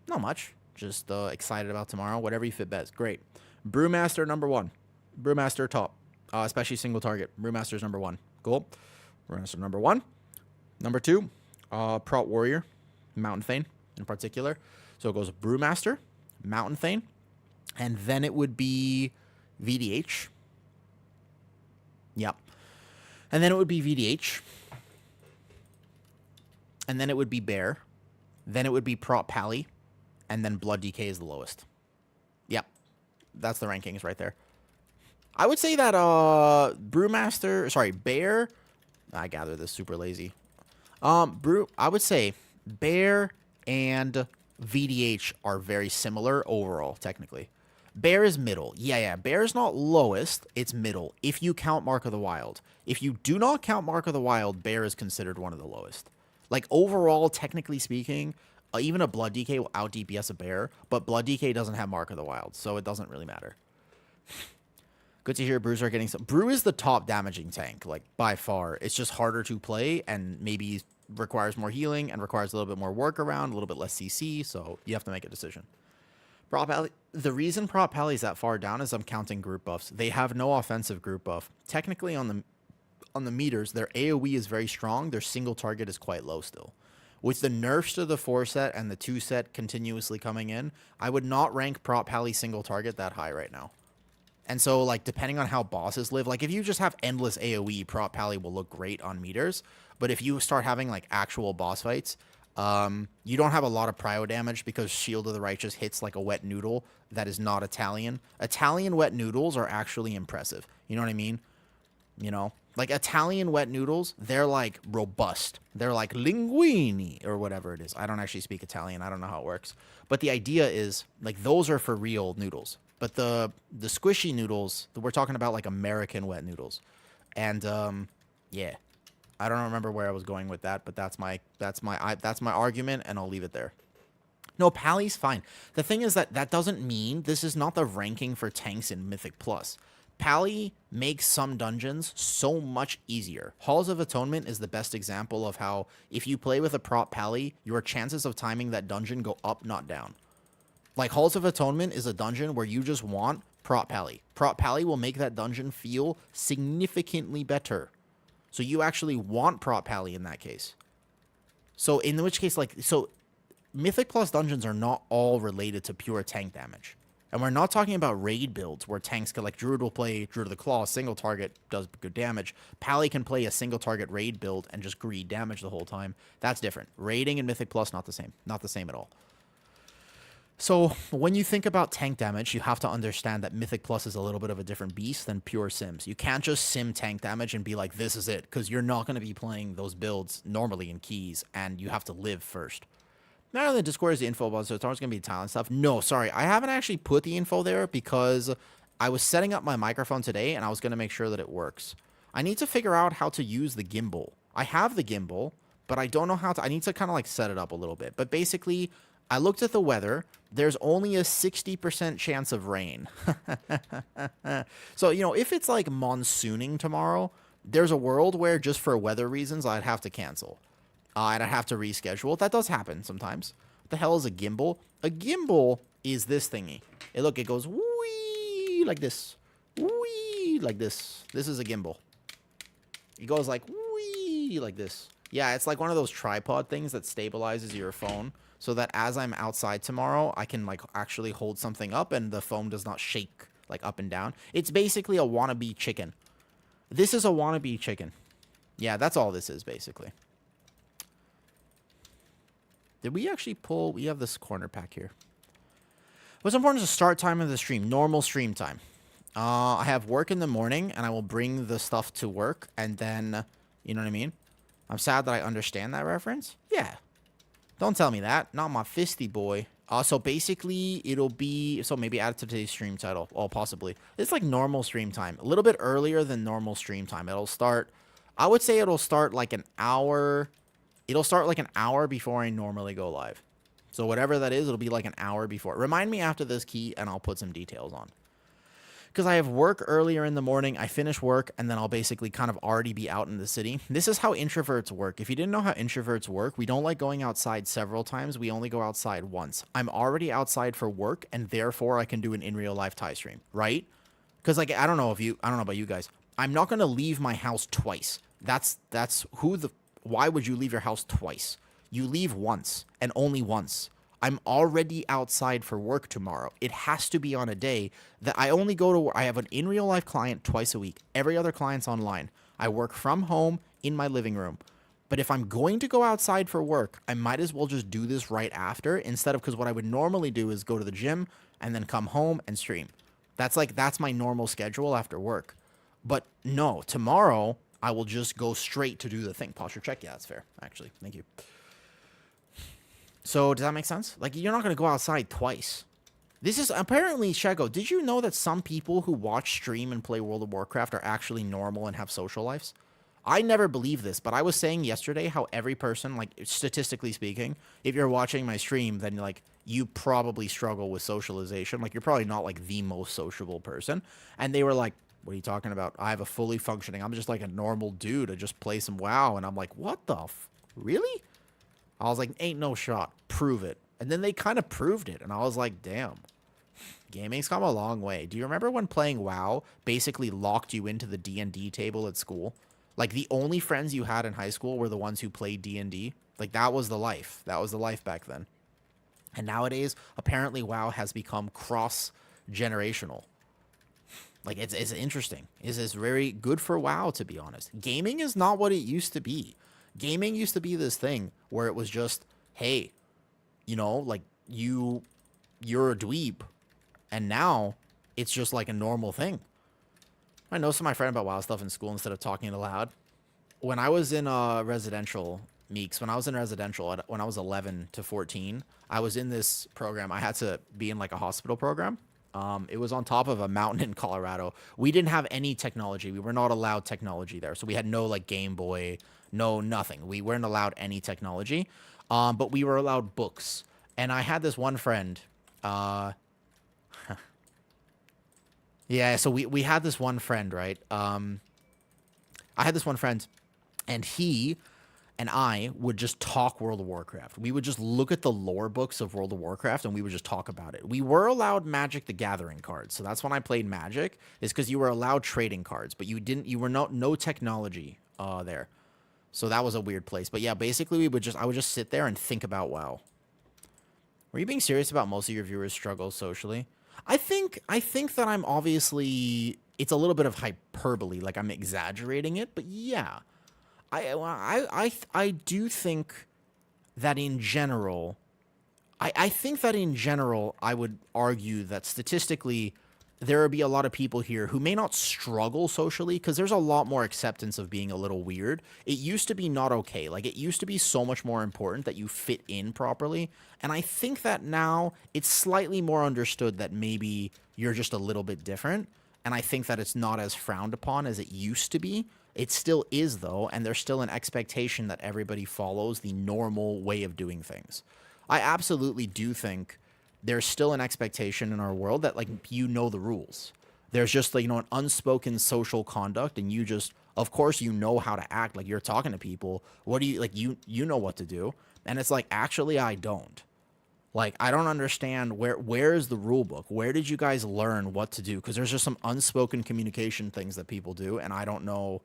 Not much. Just excited about tomorrow. Whatever you fit best. Great. Brewmaster number one. Brewmaster top. Especially single target. Brewmaster's number one. Cool. Brewmaster number one. Number two. Prot Warrior. Mountain Thane in particular. So it goes Brewmaster. Mountain Thane. And then it would be VDH. Yep. And then it would be VDH. And then it would be Bear. Then it would be Prot Pally. And then Blood DK is the lowest. Yep. That's the rankings right there. I would say that Bear. I gather this super lazy. I would say Bear and VDH are very similar overall, technically. Bear is middle. Yeah. Bear is not lowest. It's middle. If you count Mark of the Wild. If you do not count Mark of the Wild, Bear is considered one of the lowest. Like, overall, technically speaking, even a Blood DK will out DPS a Bear, but Blood DK doesn't have Mark of the Wild, so it doesn't really matter. Good to hear Brews are getting some. Brew is the top damaging tank, like, by far. It's just harder to play, and maybe requires more healing, and requires a little bit more work around, a little bit less CC, so you have to make a decision. Prop Pally, the reason Prop Pally is that far down is I'm counting group buffs. They have no offensive group buff. Technically on the meters, their AoE is very strong. Their single target is quite low still. With the nerfs to the 4 set and the 2 set continuously coming in, I would not rank Prop Pally single target that high right now. And so, like, depending on how bosses live, like, if you just have endless AoE, Prop Pally will look great on meters. But if you start having, like, actual boss fights, you don't have a lot of prio damage because Shield of the Righteous hits like a wet noodle that is not Italian. Italian wet noodles are actually impressive. You know what I mean? You know? Like, Italian wet noodles, they're, like, robust. They're, like, linguine, or whatever it is. I don't actually speak Italian. I don't know how it works. But the idea is, like, those are for real noodles. But the squishy noodles, we're talking about, like, American wet noodles. And, yeah. I don't remember where I was going with that, but that's my argument, and I'll leave it there. No, Pally's fine. The thing is that doesn't mean this is not the ranking for tanks in Mythic Plus. Pally makes some dungeons so much easier. Halls of Atonement is the best example of how if you play with a prop Pally, your chances of timing that dungeon go up, not down. Like, Halls of Atonement is a dungeon where you just want prop Pally. Prop Pally will make that dungeon feel significantly better. So you actually want prop Pally in that case. So in which case, like, so Mythic Plus dungeons are not all related to pure tank damage. And we're not talking about raid builds where tanks can, like, Druid will play Druid of the Claw, single target, does good damage. Pally can play a single target raid build and just greed damage the whole time. That's different. Raiding and Mythic Plus, not the same. Not the same at all. So when you think about tank damage, you have to understand that Mythic Plus is a little bit of a different beast than pure Sims. You can't just sim tank damage and be like, this is it, because you're not going to be playing those builds normally in keys, and you have to live first. Now the Discord is the info about, so it's always going to be Thailand stuff. No, sorry, I haven't actually put the info there because I was setting up my microphone today, and I was going to make sure that it works. I need to figure out how to use the gimbal. I have the gimbal, but I don't know how to. I need to kind of like set it up a little bit. But basically, I looked at the weather. There's only a 60% chance of rain. So, you know, if it's like monsooning tomorrow, there's a world where just for weather reasons, I'd have to cancel. And I'd have to reschedule. That does happen sometimes. What the hell is a gimbal? A gimbal is this thingy. Hey, look, it goes wee like this. Wee like this. This is a gimbal. It goes like wee like this. Yeah, it's like one of those tripod things that stabilizes your phone so that as I'm outside tomorrow, I can like actually hold something up and the phone does not shake like up and down. It's basically a wannabe chicken. This is a wannabe chicken. Yeah, that's all this is basically. Did we actually pull? We have this corner pack here. What's important is the start time of the stream. Normal stream time. I have work in the morning, and I will bring the stuff to work, and then, you know what I mean? I'm sad that I understand that reference. Yeah. Don't tell me that. Not my fisty boy. So basically, it'll be... So maybe add it to today's stream title. Oh, possibly. It's like normal stream time. A little bit earlier than normal stream time. It'll start... I would say it'll start like an hour... It'll start like an hour before I normally go live. So whatever that is, it'll be like an hour before. Remind me after this key, and I'll put some details on. Because I have work earlier in the morning. I finish work, and then I'll basically kind of already be out in the city. This is how introverts work. If you didn't know how introverts work, we don't like going outside several times. We only go outside once. I'm already outside for work, and therefore I can do an in real life Thai stream, right? Because like I don't know about you guys. I'm not gonna leave my house twice. Why would you leave your house twice? You leave once, and only once. I'm already outside for work tomorrow. It has to be on a day that I only go to work. I have an in real life client twice a week. Every other client's online. I work from home in my living room. But if I'm going to go outside for work, I might as well just do this right after instead of, because what I would normally do is go to the gym and then come home and stream. That's my normal schedule after work. But no, tomorrow I will just go straight to do the thing. Posture check. Yeah, that's fair. Actually, thank you. So does that make sense? Like, you're not going to go outside twice. This is apparently, Shago, did you know that some people who watch, stream, and play World of Warcraft are actually normal and have social lives? I never believed this, but I was saying yesterday how every person, like, statistically speaking, if you're watching my stream, then, like, you probably struggle with socialization. Like, you're probably not, like, the most sociable person. And they were like, what are you talking about? I have a fully functioning, I'm just, like, a normal dude. I just play some WoW. And I'm like, what the really? I was like, ain't no shot. Prove it. And then they kind of proved it. And I was like, damn. Gaming's come a long way. Do you remember when playing WoW basically locked you into the D&D table at school? Like, the only friends you had in high school were the ones who played D&D. Like, that was the life. That was the life back then. And nowadays, apparently WoW has become cross-generational. Like, it's interesting. It's very good for WoW, to be honest. Gaming is not what it used to be. Gaming used to be this thing where it was just, hey, you know, like, you're a dweeb. And now, it's just like a normal thing. I know some of my friend about WoW stuff in school instead of talking it aloud. When I was in residential, Meeks, when I was in residential, when I was 11 to 14, I was in this program. I had to be in like a hospital program. It was on top of a mountain in Colorado. We didn't have any technology. We were not allowed technology there. So we had no like Game Boy, no nothing. We weren't allowed any technology. But we were allowed books. And I had this one friend. Yeah, so we had this one friend, right? I had this one friend, and he and I would just talk World of Warcraft. We would just look at the lore books of World of Warcraft, and we would just talk about it. We were allowed Magic the Gathering cards, so that's when I played Magic, is because you were allowed trading cards, but you were no technology there. So that was a weird place. But yeah, basically I would just sit there and think about WoW. Were you being serious about most of your viewers' struggles socially? I think that I'm obviously, it's a little bit of hyperbole, like I'm exaggerating it, but yeah. I do think that in general, I think that in general, I would argue that statistically, there would be a lot of people here who may not struggle socially because there's a lot more acceptance of being a little weird. It used to be not okay. Like, it used to be so much more important that you fit in properly. And I think that now it's slightly more understood that maybe you're just a little bit different. And I think that it's not as frowned upon as it used to be. It still is, though, and there's still an expectation that everybody follows the normal way of doing things. I absolutely do think there's still an expectation in our world that, like, you know the rules. There's just, like, you know, an unspoken social conduct, and you just, of course, you know how to act. Like, you're talking to people. What do you, like, you know what to do. And it's like, actually, I don't. Like, I don't understand where is the rule book? Where did you guys learn what to do? Because there's just some unspoken communication things that people do, and I don't know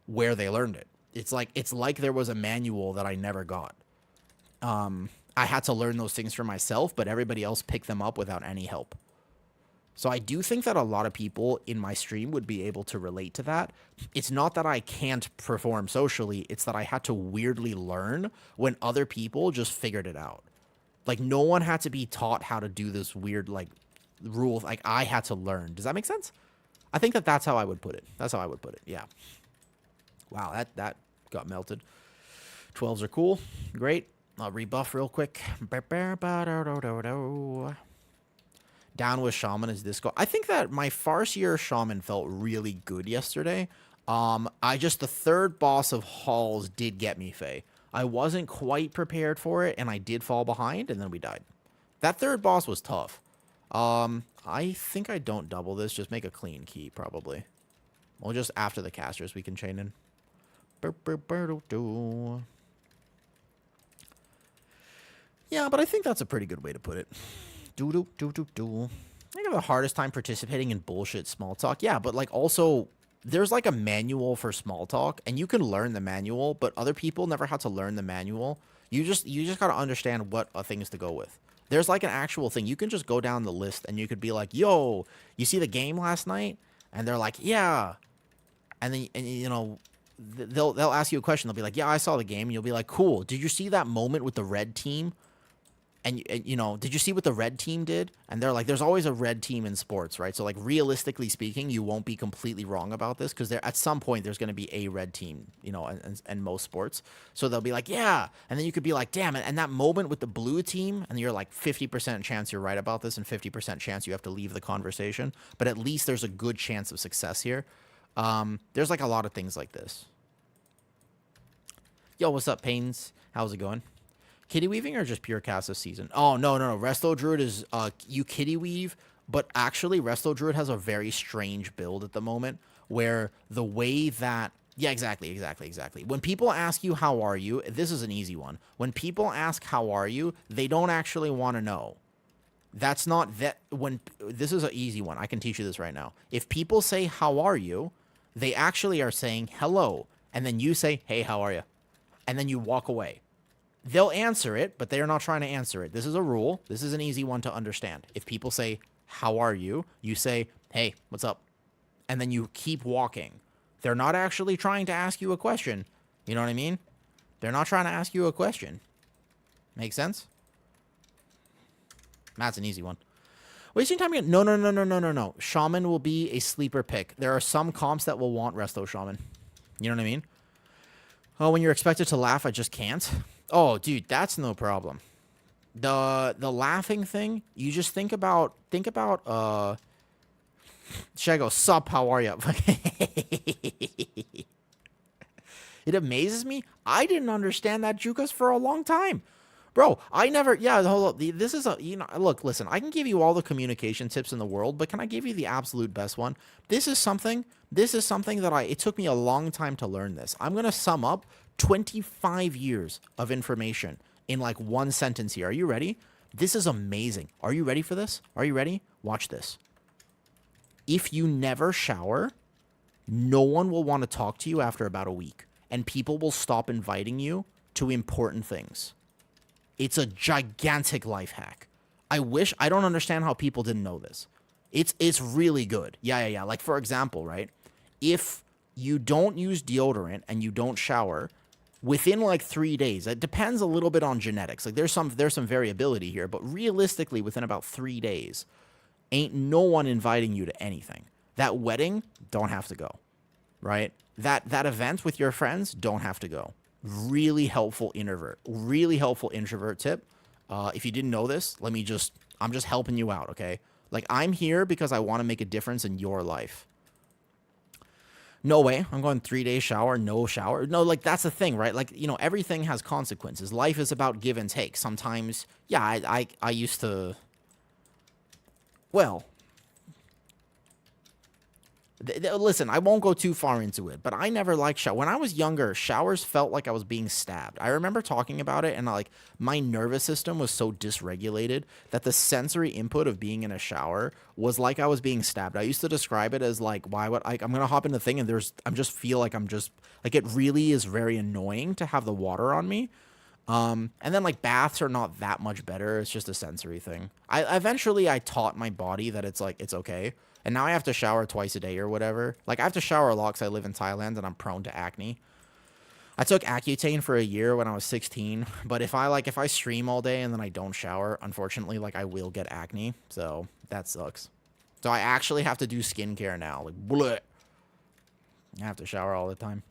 where they learned it. It's like there was a manual that I never got. I had to learn those things for myself, but everybody else picked them up without any help. So I do think that a lot of people in my stream would be able to relate to that. It's not that I can't perform socially, it's that I had to weirdly learn when other people just figured it out. Like, no one had to be taught how to do this weird, like, rule. Like, I had to learn. Does that make sense? I think that that's how I would put it. That's how I would put it, yeah. Wow, that got melted. 12s are cool. Great. I'll rebuff real quick. Down with Shaman is Disco. I think that my Farseer Shaman felt really good yesterday. The third boss of Halls did get me, Faye. I wasn't quite prepared for it, and I did fall behind, and then we died. That third boss was tough. I think I don't double this. Just make a clean key, probably. Well, just after the casters, we can chain in. Yeah, but I think that's a pretty good way to put it. I have the hardest time participating in bullshit small talk. Yeah, but like also there's like a manual for small talk, and you can learn the manual, but other people never had to learn the manual. You just got to understand what things to go with. There's like an actual thing. You can just go down the list and you could be like, "Yo, you see the game last night?" And they're like, "Yeah." And then you know, they'll ask you a question. They'll be like, "Yeah, I saw the game." And you'll be like, "Cool. Did you see that moment with the red team?" And you know, did you see what the red team did? And they're like, there's always a red team in sports, right? So like realistically speaking, you won't be completely wrong about this because there at some point there's going to be a red team, you know, and most sports. So they'll be like, yeah, and then you could be like, damn it, and that moment with the blue team, and you're like 50% chance you're right about this, and 50% chance you have to leave the conversation. But at least there's a good chance of success here. There's like a lot of things like this. Yo, what's up, Pains? How's it going? Kitty weaving or just pure cast this season? Oh, no. Resto Druid is, you kitty weave, but actually Resto Druid has a very strange build at the moment where the way that, yeah, exactly. When people ask you, how are you? This is an easy one. When people ask, how are you? They don't actually want to know. That's not that when this is an easy one. I can teach you this right now. If people say how are you, they actually are saying hello, and then you say, "Hey, how are you?" And then you walk away. They'll answer it, but they are not trying to answer it. This is a rule. This is an easy one to understand. If people say, "How are you?" you say, "Hey, what's up?" And then you keep walking. They're not actually trying to ask you a question. You know what I mean? They're not trying to ask you a question. Make sense? That's an easy one. Wasting time again? No. Shaman will be a sleeper pick. There are some comps that will want Resto Shaman. You know what I mean? Oh, when you're expected to laugh, I just can't. Oh, dude, that's no problem. The laughing thing, you just think about Shago, sup, how are you? It amazes me. I didn't understand that Jukas for a long time. Bro, I never, yeah, hold up. This is a, look, listen, I can give you all the communication tips in the world, but can I give you the absolute best one? This is something that it took me a long time to learn this. I'm going to sum up 25 years of information in like one sentence here. Are you ready? This is amazing. Are you ready for this? Are you ready? Watch this. If you never shower, no one will want to talk to you after about a week, and people will stop inviting you to important things. It's a gigantic life hack. I don't understand how people didn't know this. It's really good. Yeah. Like, for example, right? If you don't use deodorant and you don't shower, within like 3 days, it depends a little bit on genetics. Like, there's some variability here, but realistically, within about 3 days, ain't no one inviting you to anything. That wedding, don't have to go, right? That event with your friends, don't have to go. Really helpful introvert tip. If you didn't know this, I'm just helping you out, okay? Like, I'm here because I want to make a difference in your life. No way. I'm going 3 days shower, no shower. No, like, that's the thing, right? Like, everything has consequences. Life is about give and take. Sometimes, yeah, I used to, well, listen, I won't go too far into it, but I never liked shower. When I was younger, showers felt like I was being stabbed. I remember talking about it, and like, my nervous system was so dysregulated that the sensory input of being in a shower was like I was being stabbed. I used to describe it as like, I'm gonna hop in the thing, and it really is very annoying to have the water on me. And then like baths are not that much better. It's just a sensory thing. Eventually I taught my body that it's okay. And now I have to shower twice a day or whatever. Like, I have to shower a lot because I live in Thailand and I'm prone to acne. I took Accutane for a year when I was 16, but if I stream all day and then I don't shower, unfortunately, like, I will get acne. So that sucks. So I actually have to do skincare now. Like, bleh. I have to shower all the time.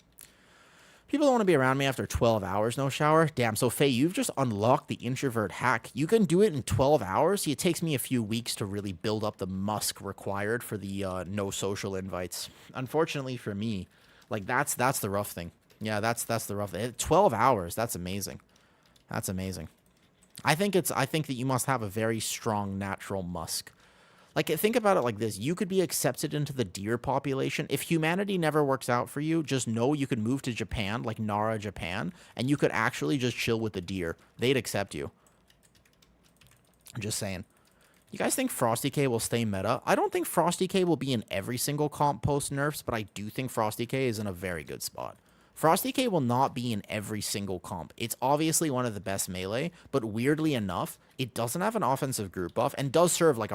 People don't want to be around me after 12 hours, no shower. Damn, so Faye, you've just unlocked the introvert hack. You can do it in 12 hours. See, it takes me a few weeks to really build up the musk required for the no social invites. Unfortunately for me, like, that's the rough thing. Yeah, that's the rough thing. 12 hours, that's amazing. That's amazing. I think that you must have a very strong natural musk. Like, think about it like this. You could be accepted into the deer population. If humanity never works out for you, just know you could move to Japan, like Nara, Japan, and you could actually just chill with the deer. They'd accept you. I'm just saying. You guys think Frosty K will stay meta? I don't think Frosty K will be in every single comp post nerfs, but I do think Frosty K is in a very good spot. Frosty K will not be in every single comp. It's obviously one of the best melee, but weirdly enough, it doesn't have an offensive group buff and does serve like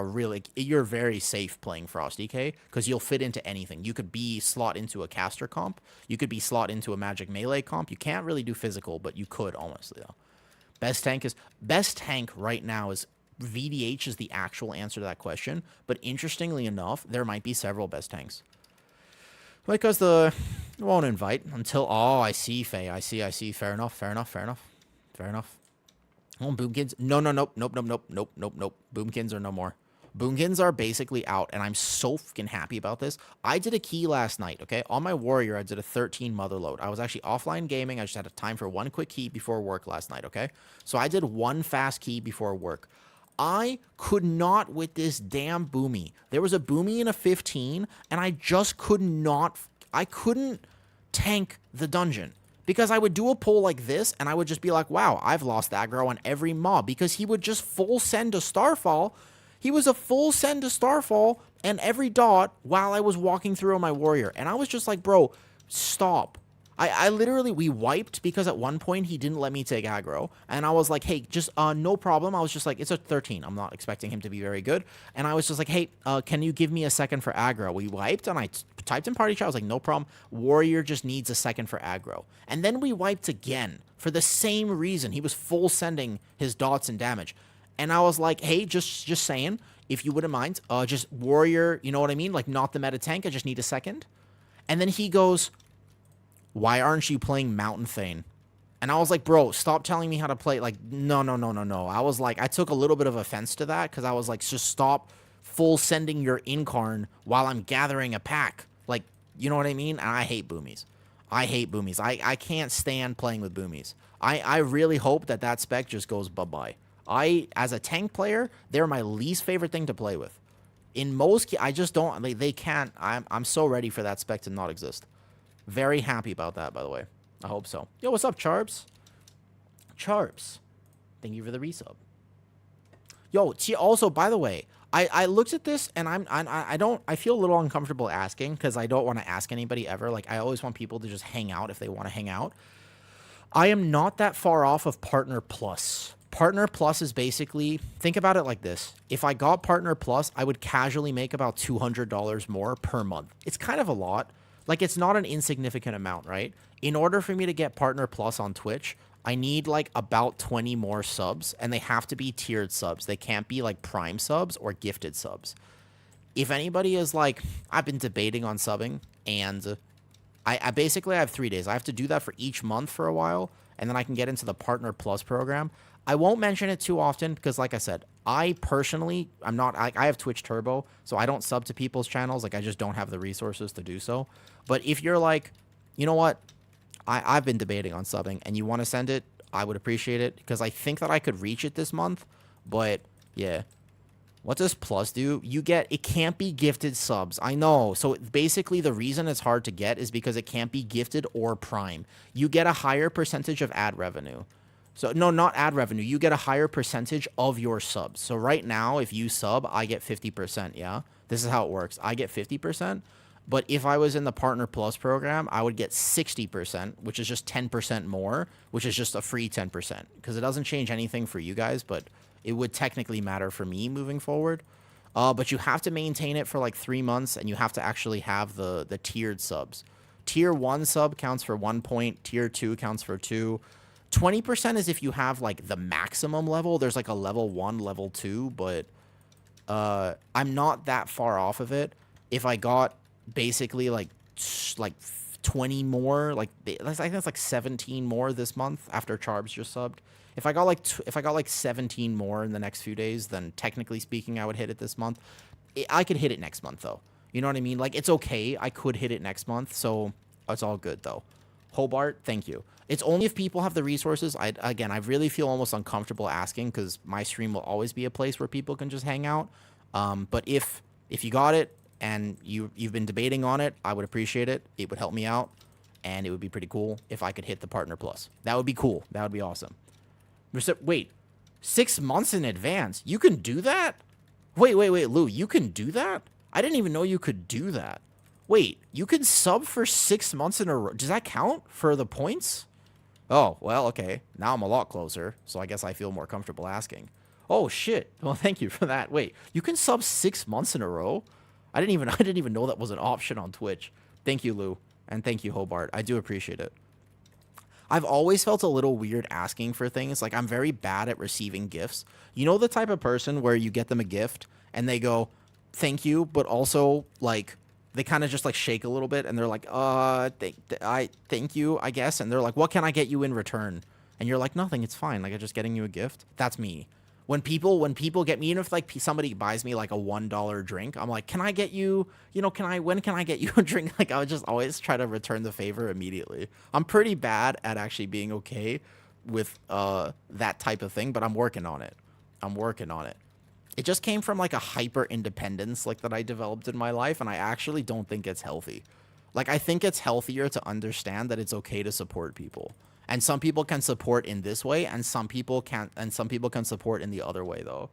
you're very safe playing Frosty K because you'll fit into anything. You could be slot into a caster comp. You could be slot into a magic melee comp. You can't really do physical, but you could honestly though. Best tank right now is VDH is the actual answer to that question, but interestingly enough, there might be several best tanks. Because I won't invite until... Oh, I see, Faye. I see. Fair enough. Oh, Boomkins. No. Nope. Boomkins are no more. Boomkins are basically out, and I'm so fucking happy about this. I did a key last night, okay? On my warrior, I did a 13 mother load. I was actually offline gaming. I just had a time for one quick key before work last night, okay? So I did one fast key before work. I could not with this damn boomy. There was a boomy in a 15, and I just I couldn't tank the dungeon. Because I would do a pull like this, and I would just be like, wow, I've lost aggro on every mob. Because he would just full send a Starfall, He was a full send to Starfall and every dot while I was walking through on my warrior. And I was just like, bro, stop. I literally, we wiped because at one point he didn't let me take aggro. And I was like, hey, just no problem. I was just like, it's a 13. I'm not expecting him to be very good. And I was just like, hey, can you give me a second for aggro? We wiped and I typed in party chat. I was like, no problem. Warrior just needs a second for aggro. And then we wiped again for the same reason. He was full sending his dots and damage. And I was like, hey, just saying, if you wouldn't mind, just warrior, you know what I mean? Like, not the meta tank. I just need a second. And then he goes, why aren't you playing Mountain Thane? And I was like, bro, stop telling me how to play. Like, no. I was like, I took a little bit of offense to that because I was like, just stop full sending your incarn while I'm gathering a pack. Like, you know what I mean? And I hate boomies. I can't stand playing with boomies. I really hope that spec just goes bye-bye. As a tank player, they're my least favorite thing to play with. In most, I just don't, they can't, I'm so ready for that spec to not exist. Very happy about that, by the way. I hope so. Yo, what's up, Charps? Charps, thank you for the resub. Yo, also, by the way, I looked at this and I feel a little uncomfortable asking because I don't want to ask anybody ever. Like, I always want people to just hang out if they want to hang out. I am not that far off of Partner Plus. Partner Plus is basically, think about it like this. If I got Partner Plus, I would casually make about $200 more per month. It's kind of a lot. Like, it's not an insignificant amount, right? In order for me to get Partner Plus on Twitch, I need, like, about 20 more subs, and they have to be tiered subs. They can't be, like, Prime subs or gifted subs. If anybody is, like, I've been debating on subbing, and I basically have 3 days. I have to do that for each month for a while, and then I can get into the Partner Plus program. I won't mention it too often because, like I said, I personally, I have Twitch Turbo, so I don't sub to people's channels. Like, I just don't have the resources to do so. But if you're like, you know what, I've been debating on subbing and you want to send it, I would appreciate it because I think that I could reach it this month. But yeah, what does Plus do? It can't be gifted subs. I know. So basically the reason it's hard to get is because it can't be gifted or Prime. You get a higher percentage of ad revenue. So, no, not ad revenue. You get a higher percentage of your subs. So right now, if you sub, I get 50%, yeah? This is how it works. I get 50%. But if I was in the Partner Plus program, I would get 60%, which is just 10% more, which is just a free 10%. Because it doesn't change anything for you guys, but it would technically matter for me moving forward. But you have to maintain it for like 3 months, and you have to actually have the tiered subs. Tier 1 sub counts for 1 point. Tier 2 counts for 2. 20% is if you have, like, the maximum level. There's, like, a level 1, level 2, but I'm not that far off of it. If I got basically, like 20 more, like, I think that's, like, 17 more this month after Charbs just subbed. If I got, like, 17 more in the next few days, then technically speaking, I would hit it this month. I could hit it next month, though. You know what I mean? Like, it's okay. I could hit it next month, so it's all good, though. Hobart, thank you. It's only if people have the resources. I really feel almost uncomfortable asking because my stream will always be a place where people can just hang out. But if you got it and you've been debating on it, I would appreciate it. It would help me out, and it would be pretty cool if I could hit the Partner Plus. That would be cool. That would be awesome. Wait, 6 months in advance? You can do that? Wait, Lou, you can do that? I didn't even know you could do that. Wait, you can sub for 6 months in a row? Does that count for the points? Oh, well, okay. Now I'm a lot closer, so I guess I feel more comfortable asking. Oh, shit. Well, thank you for that. Wait, you can sub 6 months in a row? I didn't even know that was an option on Twitch. Thank you, Lou, and thank you, Hobart. I do appreciate it. I've always felt a little weird asking for things. Like, I'm very bad at receiving gifts. You know the type of person where you get them a gift, and they go, thank you, but also, like, they kind of just, like, shake a little bit, and they're like, thank you, I guess. And they're like, what can I get you in return? And you're like, nothing, it's fine. Like, I'm just getting you a gift. That's me. When people get me, even if, like, somebody buys me, like, a $1 drink, I'm like, can I get you, when can I get you a drink? Like, I would just always try to return the favor immediately. I'm pretty bad at actually being okay with that type of thing, but I'm working on it. It just came from, like, a hyper independence, like, that I developed in my life, and I actually don't think it's healthy. Like, I think it's healthier to understand that it's okay to support people. And some people can support in this way, and some people can support in the other way, though.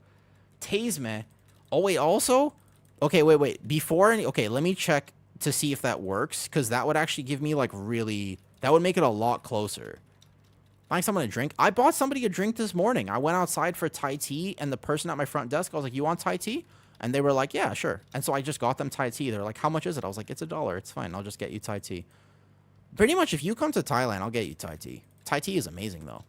Tase me. Oh, wait, also? Okay, wait. Before any... Okay, let me check to see if that works, because that would actually give me, like, really... That would make it a lot closer. Buying someone a drink? I bought somebody a drink this morning. I went outside for Thai tea, and the person at my front desk, I was like, you want Thai tea? And they were like, yeah, sure. And so I just got them Thai tea. They're like, how much is it? I was like, it's $1. It's fine. I'll just get you Thai tea. Pretty much, if you come to Thailand, I'll get you Thai tea. Thai tea is amazing, though.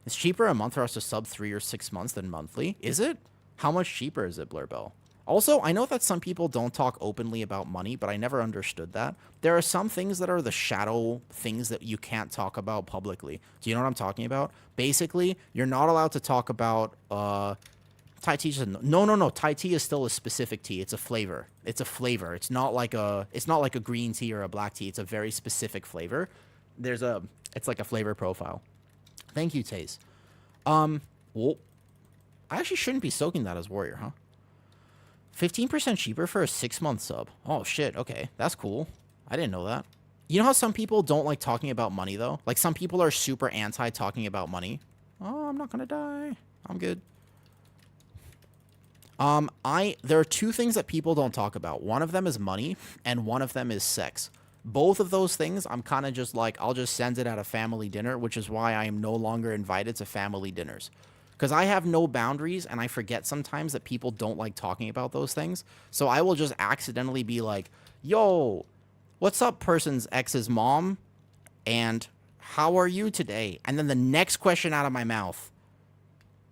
It's cheaper a month for us to sub 3 or 6 months than monthly. Is it? How much cheaper is it, Blurbell? Also, I know that some people don't talk openly about money, but I never understood that. There are some things that are the shadow things that you can't talk about publicly. Do you know what I'm talking about? Basically, you're not allowed to talk about Thai tea. No. Thai tea is still a specific tea. It's a flavor. It's a flavor. It's not like a green tea or a black tea. It's a very specific flavor. It's like a flavor profile. Thank you, Taze. Well, I actually shouldn't be soaking that as warrior, huh? 15% cheaper for a 6-month sub. Oh, shit. Okay. That's cool. I didn't know that. You know how some people don't like talking about money, though? Like, some people are super anti talking about money. Oh, I'm not gonna die. I'm good. There are 2 things that people don't talk about. One of them is money, and one of them is sex. Both of those things, I'm kind of just like, I'll just send it at a family dinner, which is why I am no longer invited to family dinners. Because I have no boundaries, and I forget sometimes that people don't like talking about those things. So I will just accidentally be like, yo, what's up, person's ex's mom? And how are you today? And then the next question out of my mouth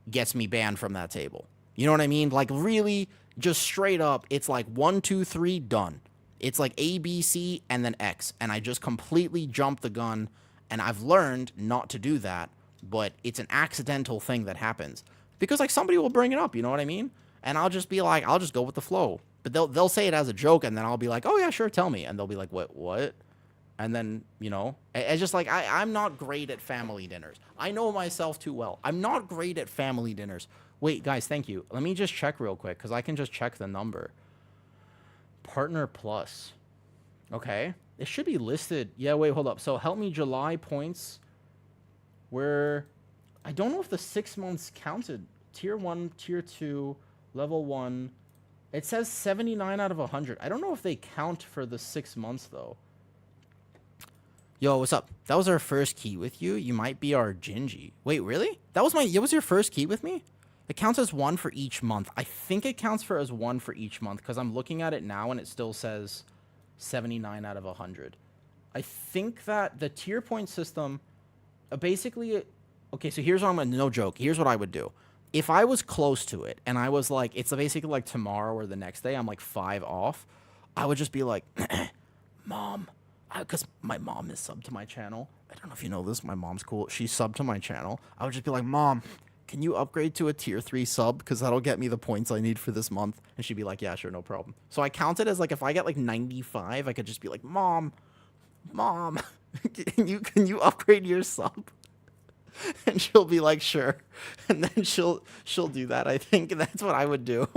gets me banned from that table. You know what I mean? Like, really, just straight up, it's like 1, 2, 3, done. It's like A, B, C, and then X. And I just completely jumped the gun, and I've learned not to do that. But it's an accidental thing that happens because like somebody will bring it up, you know what I mean? And I'll just be like, I'll just go with the flow. But they'll say it as a joke, and then I'll be like, oh yeah, sure, tell me. And they'll be like, what? And then, you know, it's just like I'm not great at family dinners. I know myself too well. I'm not great at family dinners. Wait, guys, thank you. Let me just check real quick because I can just check the number. Partner Plus. Okay, it should be listed. Yeah, wait, hold up. So help me July points. Where I don't know if the 6 months counted. Tier 1, Tier 2, Level 1. It says 79 out of 100. I don't know if they count for the 6 months, though. Yo, what's up? That was our first key with you. You might be our Gingy. Wait, really? It was your first key with me? It counts as 1 for each month. I think it counts as 1 for each month because I'm looking at it now and it still says 79 out of 100. I think that the tier point system... Basically, okay, so here's what no joke. Here's what I would do. If I was close to it and I was like, it's basically like tomorrow or the next day, I'm like 5 off, I would just be like, Mom, because my mom is subbed to my channel. I don't know if you know this. My mom's cool. She's subbed to my channel. I would just be like, Mom, can you upgrade to a tier 3 sub? Because that'll get me the points I need for this month. And she'd be like, yeah, sure, no problem. So I count it as like, if I get like 95, I could just be like, Mom, can you upgrade your sub? And she'll be like, sure. And then she'll do that. I think that's what I would do.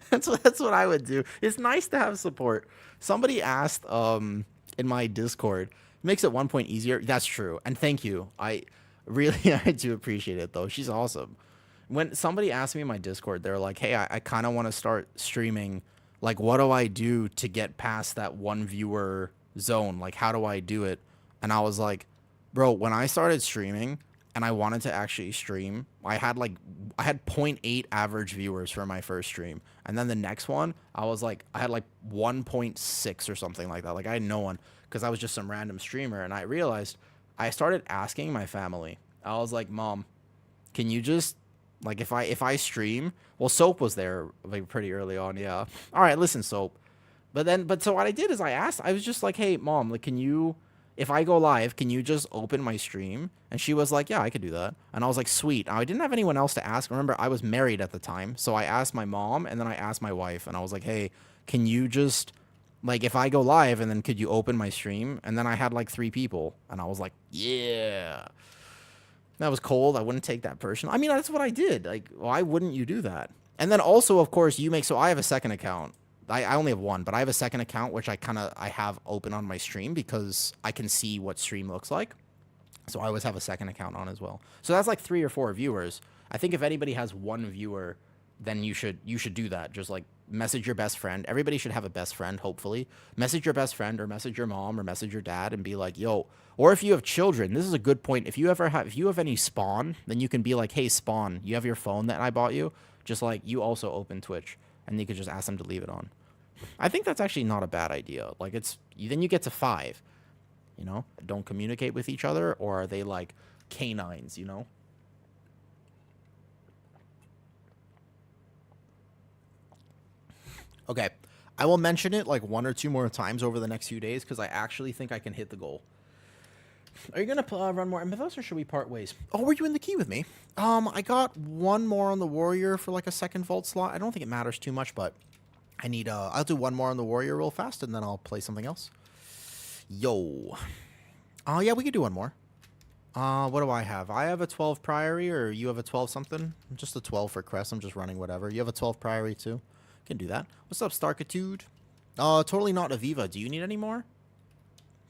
that's what I would do. It's nice to have support. Somebody asked in my Discord, makes it 1 point easier. That's true. And thank you. I do appreciate it though. She's awesome. When somebody asked me in my Discord, they're like, hey, I kind of want to start streaming. Like, what do I do to get past that 1 viewer zone? Like, how do I do it? And I was like, bro, when I started streaming and I wanted to actually stream, I had 0.8 average viewers for my first stream. And then the next one, I had like 1.6 or something like that. Like, I had no one because I was just some random streamer. And I realized I started asking my family. I was like, Mom, can you just, like, if I stream, well, Soap was there like pretty early on. Yeah. All right, listen, Soap. But so what I did is I was just like, hey, Mom, like, if I go live, can you just open my stream? And she was like, yeah, I could do that. And I was like, sweet. I didn't have anyone else to ask. Remember, I was married at the time. So I asked my mom and then I asked my wife and I was like, hey, can you just, like, if I go live and then could you open my stream? And then I had like 3 people and I was like, yeah. That was cold. I wouldn't take that personal. I mean, that's what I did. Like, why wouldn't you do that? And then also, of course, so I have a second account. I only have 1, but I have a second account, which I have open on my stream because I can see what stream looks like. So I always have a second account on as well. So that's like 3 or 4 viewers. I think if anybody has 1 viewer, then you should do that. Just like message your best friend. Everybody should have a best friend, hopefully. Message your best friend or message your mom or message your dad and be like, yo, or if you have children, this is a good point. If you have any Spawn, then you can be like, hey Spawn, you have your phone that I bought you? Just like you also open Twitch, and you could just ask them to leave it on. I think that's actually not a bad idea. Like then you get to 5, you know? Don't communicate with each other, or are they like canines, you know? Okay, I will mention it like 1 or 2 more times over the next few days because I actually think I can hit the goal. Are you gonna run more Mythos, or should we part ways? Oh, were you in the key with me? I got 1 more on the warrior for like a 2nd vault slot. I don't think it matters too much, but I need I'll do 1 more on the warrior real fast, and then I'll play something else. Yo. Oh yeah, we could do 1 more. What do I have? I have a 12 priory, or you have a 12 something? Just a 12 for Crest. I'm just running whatever. You have a 12 priory too. Can do that. What's up, Starkitude? Totally not Aviva. Do you need any more?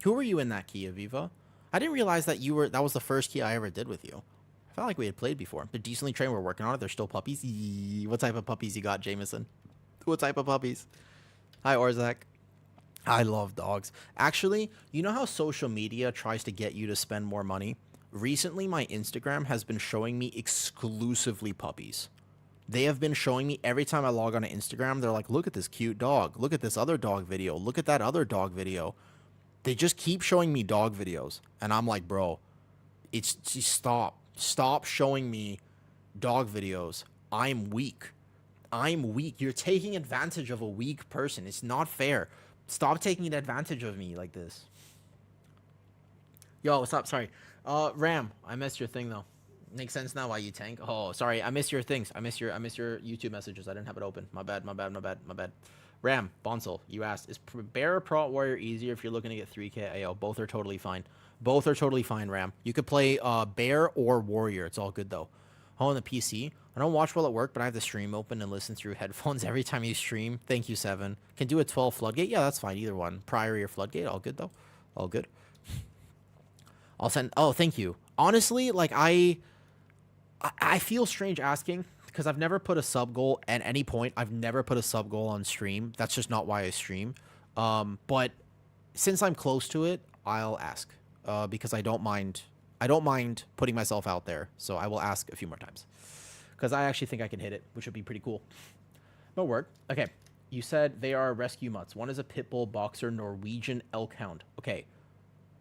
Who were you in that key, Aviva? I didn't realize that that was the first key I ever did with you. I felt like we had played before. They're decently trained. We're working on it. They're still puppies. Eee. What type of puppies you got, Jameson? What type of puppies? Hi, Orzak. I love dogs. Actually, you know how social media tries to get you to spend more money? Recently, my Instagram has been showing me exclusively puppies. They have been showing me every time I log on to Instagram. They're like, look at this cute dog. Look at this other dog video. Look at that other dog video. They just keep showing me dog videos. And I'm like, bro, stop. Stop showing me dog videos. I'm weak. I'm weak. You're taking advantage of a weak person. It's not fair. Stop taking advantage of me like this. Yo, what's up? Sorry. Ram, I missed your thing though. Makes sense now why you tank. Oh, sorry. I missed your things. I missed your YouTube messages. I didn't have it open. My bad. Ram, Bonsal, you asked, is Bear or Prot Warrior easier if you're looking to get 3k AO? Both are totally fine. Both are totally fine, Ram. You could play Bear or Warrior. It's all good though. Oh, on the PC. I don't watch well at work, but I have the stream open and listen through headphones every time you stream. Thank you, 7. Can do a 12 Floodgate? Yeah, that's fine. Either one. Priory or Floodgate. All good though. All good. I'll send... Oh, thank you. Honestly, like I feel strange asking because I've never put a sub goal at any point. I've never put a sub goal on stream. That's just not why I stream. But since I'm close to it, I'll ask because I don't mind putting myself out there. So I will ask a few more times because I actually think I can hit it, which would be pretty cool. No word. Okay. You said they are rescue mutts. One is a pit bull, boxer, Norwegian elk hound. Okay.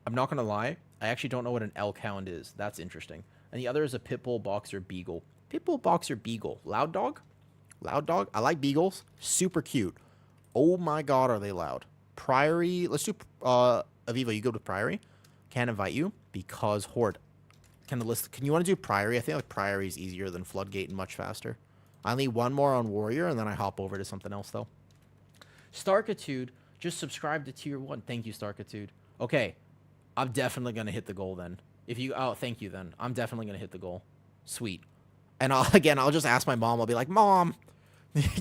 I'm not going to lie. I actually don't know what an elk hound is. That's interesting. And the other is a pit bull, boxer, beagle. Pit bull, boxer, beagle. Loud dog? Loud dog? I like beagles. Super cute. Oh my god, are they loud. Priory. Let's do... Aviva, you go with Priory? Can't invite you because Horde. Can you want to do Priory? I think like Priory is easier than Floodgate and much faster. I need 1 more on Warrior, and then I hop over to something else, though. Starkitude, just subscribe to Tier 1. Thank you, Starkitude. Okay. I'm definitely going to hit the goal then. If you... Oh, thank you then. I'm definitely going to hit the goal. Sweet. And I'll just ask my mom. I'll be like, Mom,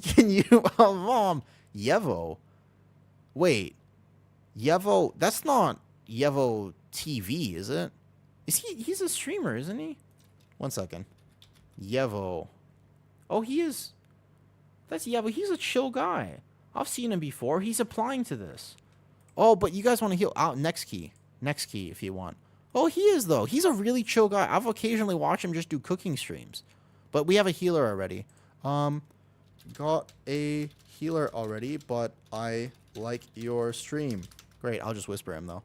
can you... Oh, Mom. Yevo. Wait. Yevo... That's not Yevo TV, is it? He's a streamer, isn't he? 1 second. Yevo. Oh, he is... That's Yevo. He's a chill guy. I've seen him before. He's applying to this. Oh, but you guys want to heal... out next key. Next key, if you want. Oh, he is, though. He's a really chill guy. I've occasionally watched him just do cooking streams. But we have a healer already. Got a healer already, but I like your stream. Great, I'll just whisper him, though.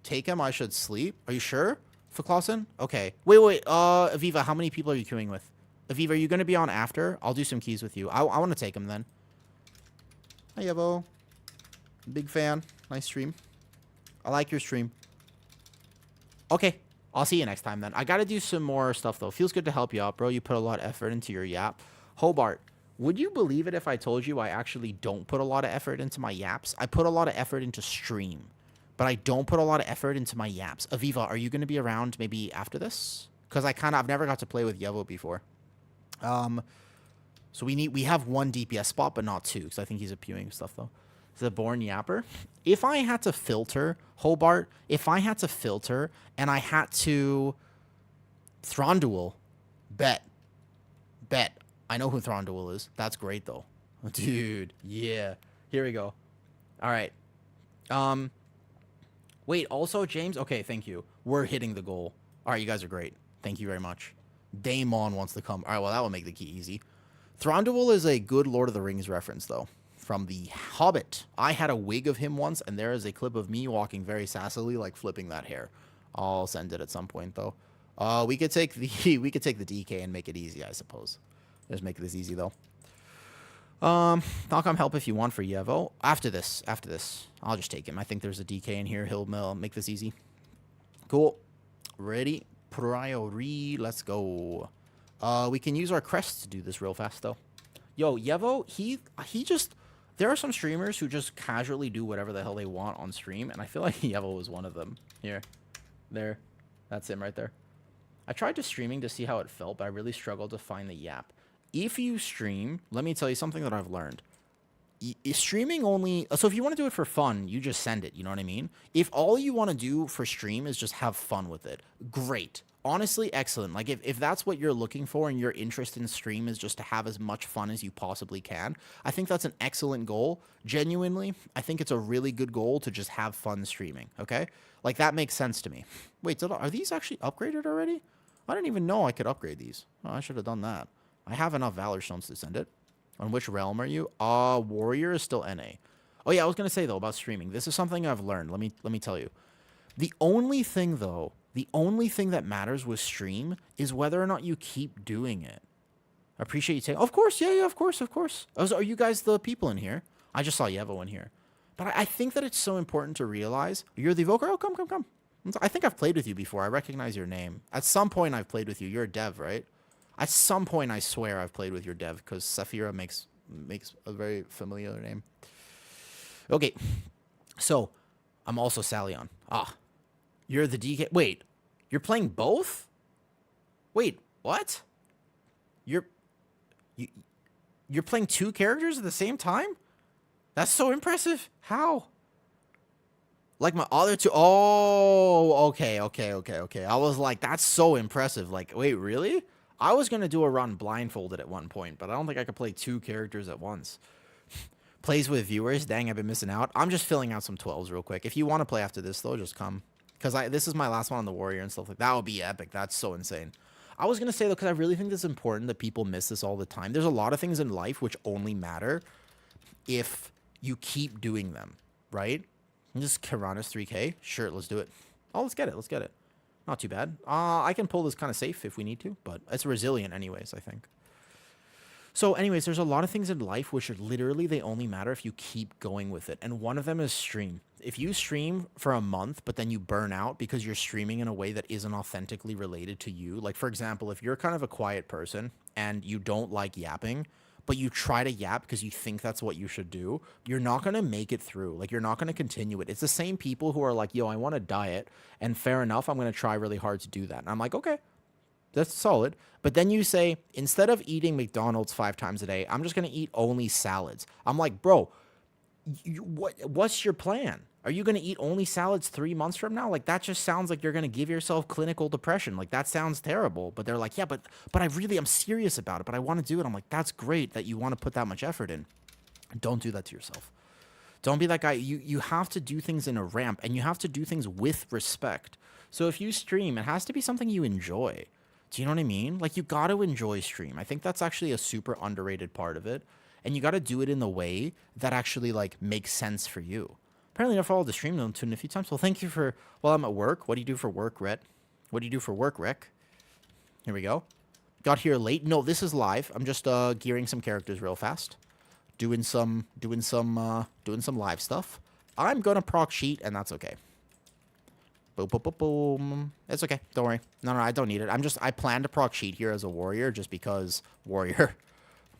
Take him, I should sleep. Are you sure? Clausen? Okay. Wait. Aviva, how many people are you queuing with? Aviva, are you going to be on after? I'll do some keys with you. I want to take him, then. Hi, Evo. Big fan. Nice stream. I like your stream. Okay. I'll see you next time, then. I got to do some more stuff, though. Feels good to help you out, bro. You put a lot of effort into your yap. Hobart, would you believe it if I told you I actually don't put a lot of effort into my yaps? I put a lot of effort into stream, but I don't put a lot of effort into my yaps. Aviva, are you going to be around maybe after this? Because I've never got to play with Yevo before. So we have 1 DPS spot, but not 2, because I think he's appealing stuff, though. The Born Yapper. If I had to filter, Hobart, and I had to Thronduil, bet. I know who Thronduil is. That's great, though. Dude, yeah. Here we go. All right. Wait, also, James? Okay, thank you. We're hitting the goal. All right, you guys are great. Thank you very much. Daemon wants to come. All right, well, that will make the key easy. Thronduil is a good Lord of the Rings reference, though. From The Hobbit. I had a wig of him once, and there is a clip of me walking very sassily, like flipping that hair. I'll send it at some point, though. We could take the DK and make it easy, I suppose. Just make this easy, though. I'll come help if you want for Yevo. After this. I'll just take him. I think there's a DK in here. He'll make this easy. Cool. Ready? Priori. Let's go. We can use our crest to do this real fast, though. Yo, Yevo, he just... There are some streamers who just casually do whatever the hell they want on stream, and I feel like Yevo was one of them. Here. There. That's him right there. I tried to streaming to see how it felt, but I really struggled to find the yap. If you stream, let me tell you something that I've learned. Streaming only... So if you want to do it for fun, you just send it, you know what I mean? If all you want to do for stream is just have fun with it, great. Honestly, excellent. Like, if that's what you're looking for and your interest in stream is just to have as much fun as you possibly can, I think that's an excellent goal. Genuinely, I think it's a really good goal to just have fun streaming, okay? Like, that makes sense to me. Wait, are these actually upgraded already? I didn't even know I could upgrade these. Oh, I should have done that. I have enough Valor Stones to send it. On which realm are you? Warrior is still NA. Oh, yeah, I was going to say, though, about streaming. This is something I've learned. Let me tell you. The only thing, though... The only thing that matters with stream is whether or not you keep doing it. I appreciate you saying, of course, yeah, of course. Are you guys the people in here? I just saw Yevo in here. But I think that it's so important to realize, you're the evoker? Oh, come. I think I've played with you before. I recognize your name. At some point, I've played with you. You're a dev, right? At some point, I swear I've played with your dev, because Saphira makes a very familiar name. Okay, so I'm also Salion. You're the DK. Wait, you're playing both? Wait, what? You're playing two characters at the same time? That's so impressive. How? Like my other two? Oh, okay. I was like, that's so impressive. Like, wait, really? I was going to do a run blindfolded at one point, but I don't think I could play two characters at once. Plays with viewers. Dang, I've been missing out. I'm just filling out some 12s real quick. If you want to play after this, though, just come. Because this is my last one on the Warrior and stuff like that. That would be epic. That's so insane. I was going to say, though, because I really think it's important that people miss this all the time. There's a lot of things in life which only matter if you keep doing them, right? And just Karanas 3K. Sure, let's do it. Oh, let's get it. Not too bad. I can pull this kind of safe if we need to, but it's resilient anyways, I think. So anyways, there's a lot of things in life which are literally, they only matter if you keep going with it. And one of them is stream. If you stream for a month, but then you burn out because you're streaming in a way that isn't authentically related to you. Like, for example, if you're kind of a quiet person and you don't like yapping, but you try to yap because you think that's what you should do, you're not going to make it through. Like, you're not going to continue it. It's the same people who are like, yo, I want to diet, and fair enough, I'm going to try really hard to do that. And I'm like, okay, that's solid. But then you say, instead of eating McDonald's 5 times a day, I'm just going to eat only salads. I'm like, bro, what's your plan? Are you going to eat only salads 3 months from now? Like, that just sounds like you're going to give yourself clinical depression. Like, that sounds terrible. But they're like, yeah, but I'm serious about it, but I want to do it. I'm like, that's great that you want to put that much effort in. Don't do that to yourself. Don't be that guy. You have to do things in a ramp, and you have to do things with respect. So if you stream, it has to be something you enjoy. Do you know what I mean? Like, you got to enjoy stream. I think that's actually a super underrated part of it. And you got to do it in the way that actually, like, makes sense for you. Apparently, I followed the stream note tune a few times. Well, thank you for... Well, I'm at work. What do you do for work, Rhett? What do you do for work, Rick? Here we go. Got here late. No, this is live. I'm just gearing some characters real fast. Doing some live stuff. I'm gonna proc sheet, and that's okay. Boom, boom, boom, boom. It's okay. Don't worry. No, I don't need it. I plan to proc sheet here as a warrior just because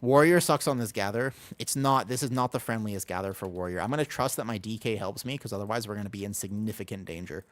Warrior sucks on this gather. This is not the friendliest gather for Warrior. I'm going to trust that my DK helps me, because otherwise we're going to be in significant danger.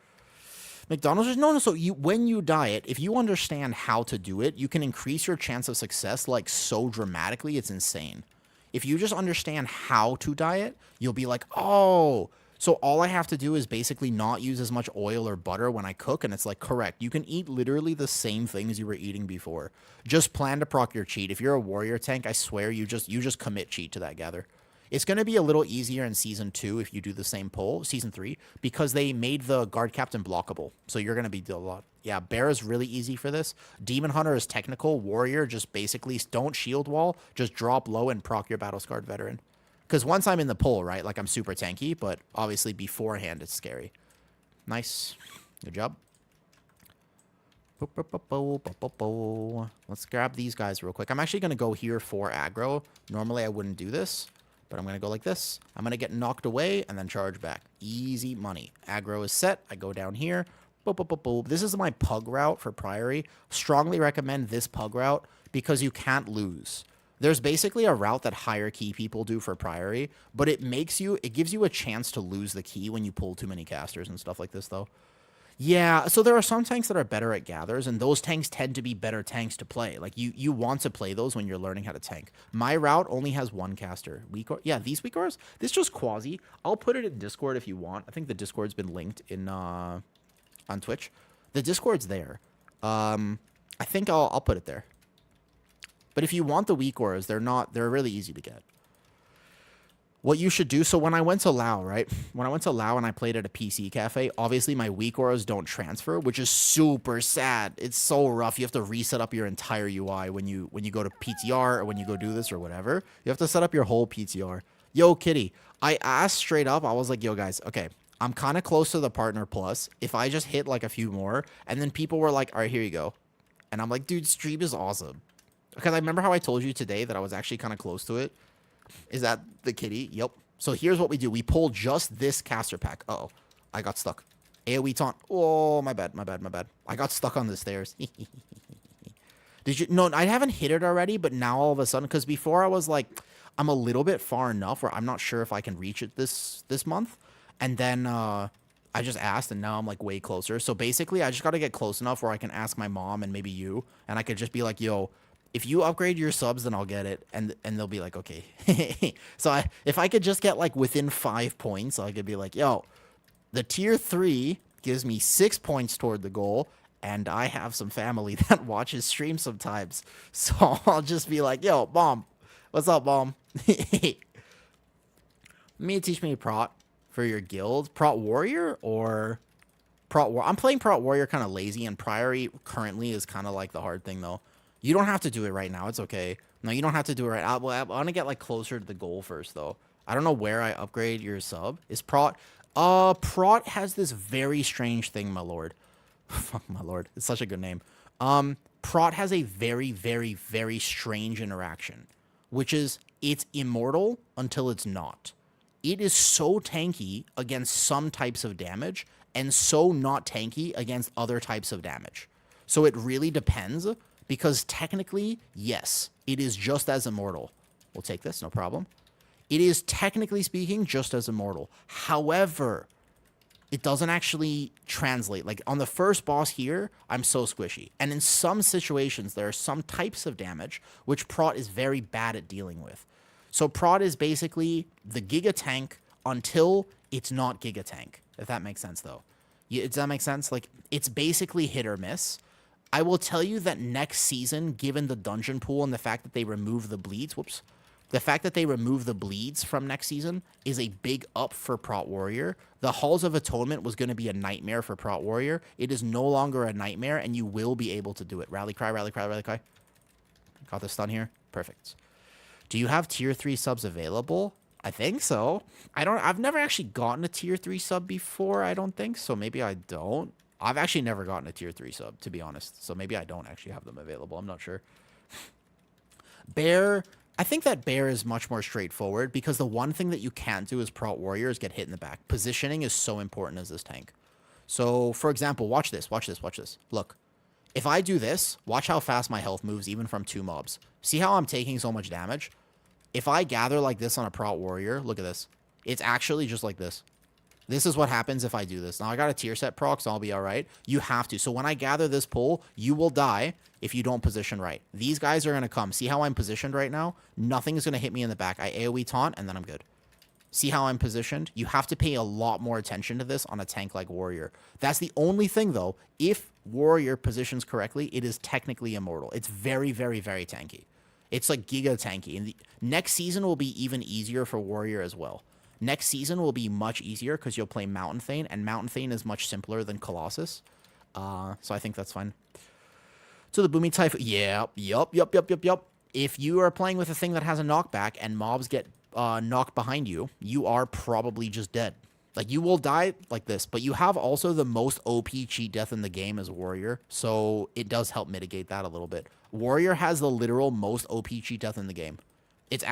McDonald's is, no, so when you diet, if you understand how to do it, you can increase your chance of success, like, so dramatically, it's insane. If you just understand how to diet, you'll be like, oh, So all I have to do is basically not use as much oil or butter when I cook, and it's like, correct. You can eat literally the same things you were eating before. Just plan to proc your cheat. If you're a warrior tank, I swear you just commit cheat to that gather. It's going to be a little easier in Season 2 if you do the same pull, Season 3, because they made the guard captain blockable. So you're going to be a lot. Yeah, bear is really easy for this. Demon hunter is technical. Warrior, just basically don't shield wall. Just drop low and proc your battle scarred veteran. Because once I'm in the pull, right, like I'm super tanky, but obviously beforehand it's scary. Nice. Good job. Let's grab these guys real quick. I'm actually going to go here for aggro. Normally I wouldn't do this, but I'm going to go like this. I'm going to get knocked away and then charge back. Easy money. Aggro is set. I go down here. This is my pug route for Priory. Strongly recommend this pug route because you can't lose. There's basically a route that higher key people do for Priory, but it gives you a chance to lose the key when you pull too many casters and stuff like this, though. Yeah, so there are some tanks that are better at gathers, and those tanks tend to be better tanks to play. Like, you want to play those when you're learning how to tank. My route only has one caster. Yeah, these weak ores, this just quasi. I'll put it in Discord if you want. I think the Discord's been linked in on Twitch. The Discord's there. I think I'll put it there. But if you want the weak ores, they're really easy to get. What you should do, so when I went to Lao, right? When I went to Lao and I played at a PC cafe, obviously my weak ores don't transfer, which is super sad. It's so rough. You have to reset up your entire UI when you go to PTR or when you go do this or whatever. You have to set up your whole PTR. Yo, Kitty, I asked straight up, I was like, yo, guys, okay, I'm kind of close to the partner plus. If I just hit like a few more, and then people were like, all right, here you go. And I'm like, dude, stream is awesome. Because I remember how I told you today that I was actually kind of close to it. Is that the kitty? Yep. So here's what we do. We pull just this caster pack. Uh-oh. I got stuck. AoE taunt. Oh, my bad. I got stuck on the stairs. Did you? No, I haven't hit it already, but now all of a sudden, because before I was like, I'm a little bit far enough where I'm not sure if I can reach it this month. And then I just asked, and now I'm like way closer. So basically, I just got to get close enough where I can ask my mom and maybe you, and I could just be like, yo, if you upgrade your subs, then I'll get it. And they'll be like, okay. So if I could just get like within 5 points, I could be like, yo, the tier 3 gives me 6 points toward the goal. And I have some family that watches stream sometimes. So I'll just be like, yo, mom, what's up, mom? Me teach me prot for your guild. Prot warrior or prot war? I'm playing prot warrior kind of lazy, and Priory currently is kind of like the hard thing, though. You don't have to do it right now. It's okay. No, you don't have to do it right now. I want to get, like, closer to the goal first, though. I don't know where I upgrade your sub. Is Prot... Prot has this very strange thing, my lord. Fuck, my lord. It's such a good name. Prot has a very, very, very strange interaction, which is it's immortal until it's not. It is so tanky against some types of damage and so not tanky against other types of damage. So it really depends... Because technically, yes, it is just as immortal. We'll take this, no problem. It is, technically speaking, just as immortal. However, it doesn't actually translate. Like, on the first boss here, I'm so squishy. And in some situations, there are some types of damage which Prot is very bad at dealing with. So Prot is basically the Giga Tank until it's not Giga Tank, if that makes sense, though. Does that make sense? Like, it's basically hit or miss. I will tell you that next season, given the dungeon pool and the fact that they remove the bleeds, the fact that they remove the bleeds from next season is a big up for Prot Warrior. The Halls of Atonement was going to be a nightmare for Prot Warrior. It is no longer a nightmare, and you will be able to do it. Rally cry, rally cry, rally cry. Got the stun here. Perfect. Do you have tier 3 subs available? I think so. I've never actually gotten a tier 3 sub before, I don't think, so maybe I don't. I've actually never gotten a tier 3 sub, to be honest. So maybe I don't actually have them available. I'm not sure. Bear. I think that Bear is much more straightforward because the one thing that you can't do as Prot Warrior is get hit in the back. Positioning is so important as this tank. So, for example, watch this. Watch this. Watch this. Look. If I do this, watch how fast my health moves even from 2 mobs. See how I'm taking so much damage? If I gather like this on a Prot Warrior, look at this. It's actually just like this. This is what happens if I do this. Now, I got a tier set proc, so I'll be all right. You have to. So when I gather this pull, you will die if you don't position right. These guys are going to come. See how I'm positioned right now? Nothing is going to hit me in the back. I AoE taunt, and then I'm good. See how I'm positioned? You have to pay a lot more attention to this on a tank like Warrior. That's the only thing, though. If Warrior positions correctly, it is technically immortal. It's very, very, very tanky. It's like giga tanky. And the next season will be even easier for Warrior as well. Next season will be much easier because you'll play Mountain Thane, and Mountain Thane is much simpler than Colossus. So I think that's fine. So the Booming Typhoon, yup. If you are playing with a thing that has a knockback and mobs get knocked behind you, you are probably just dead. Like, you will die like this, but you have also the most OP cheat death in the game as Warrior, so it does help mitigate that a little bit. Warrior has the literal most OP cheat death in the game. It's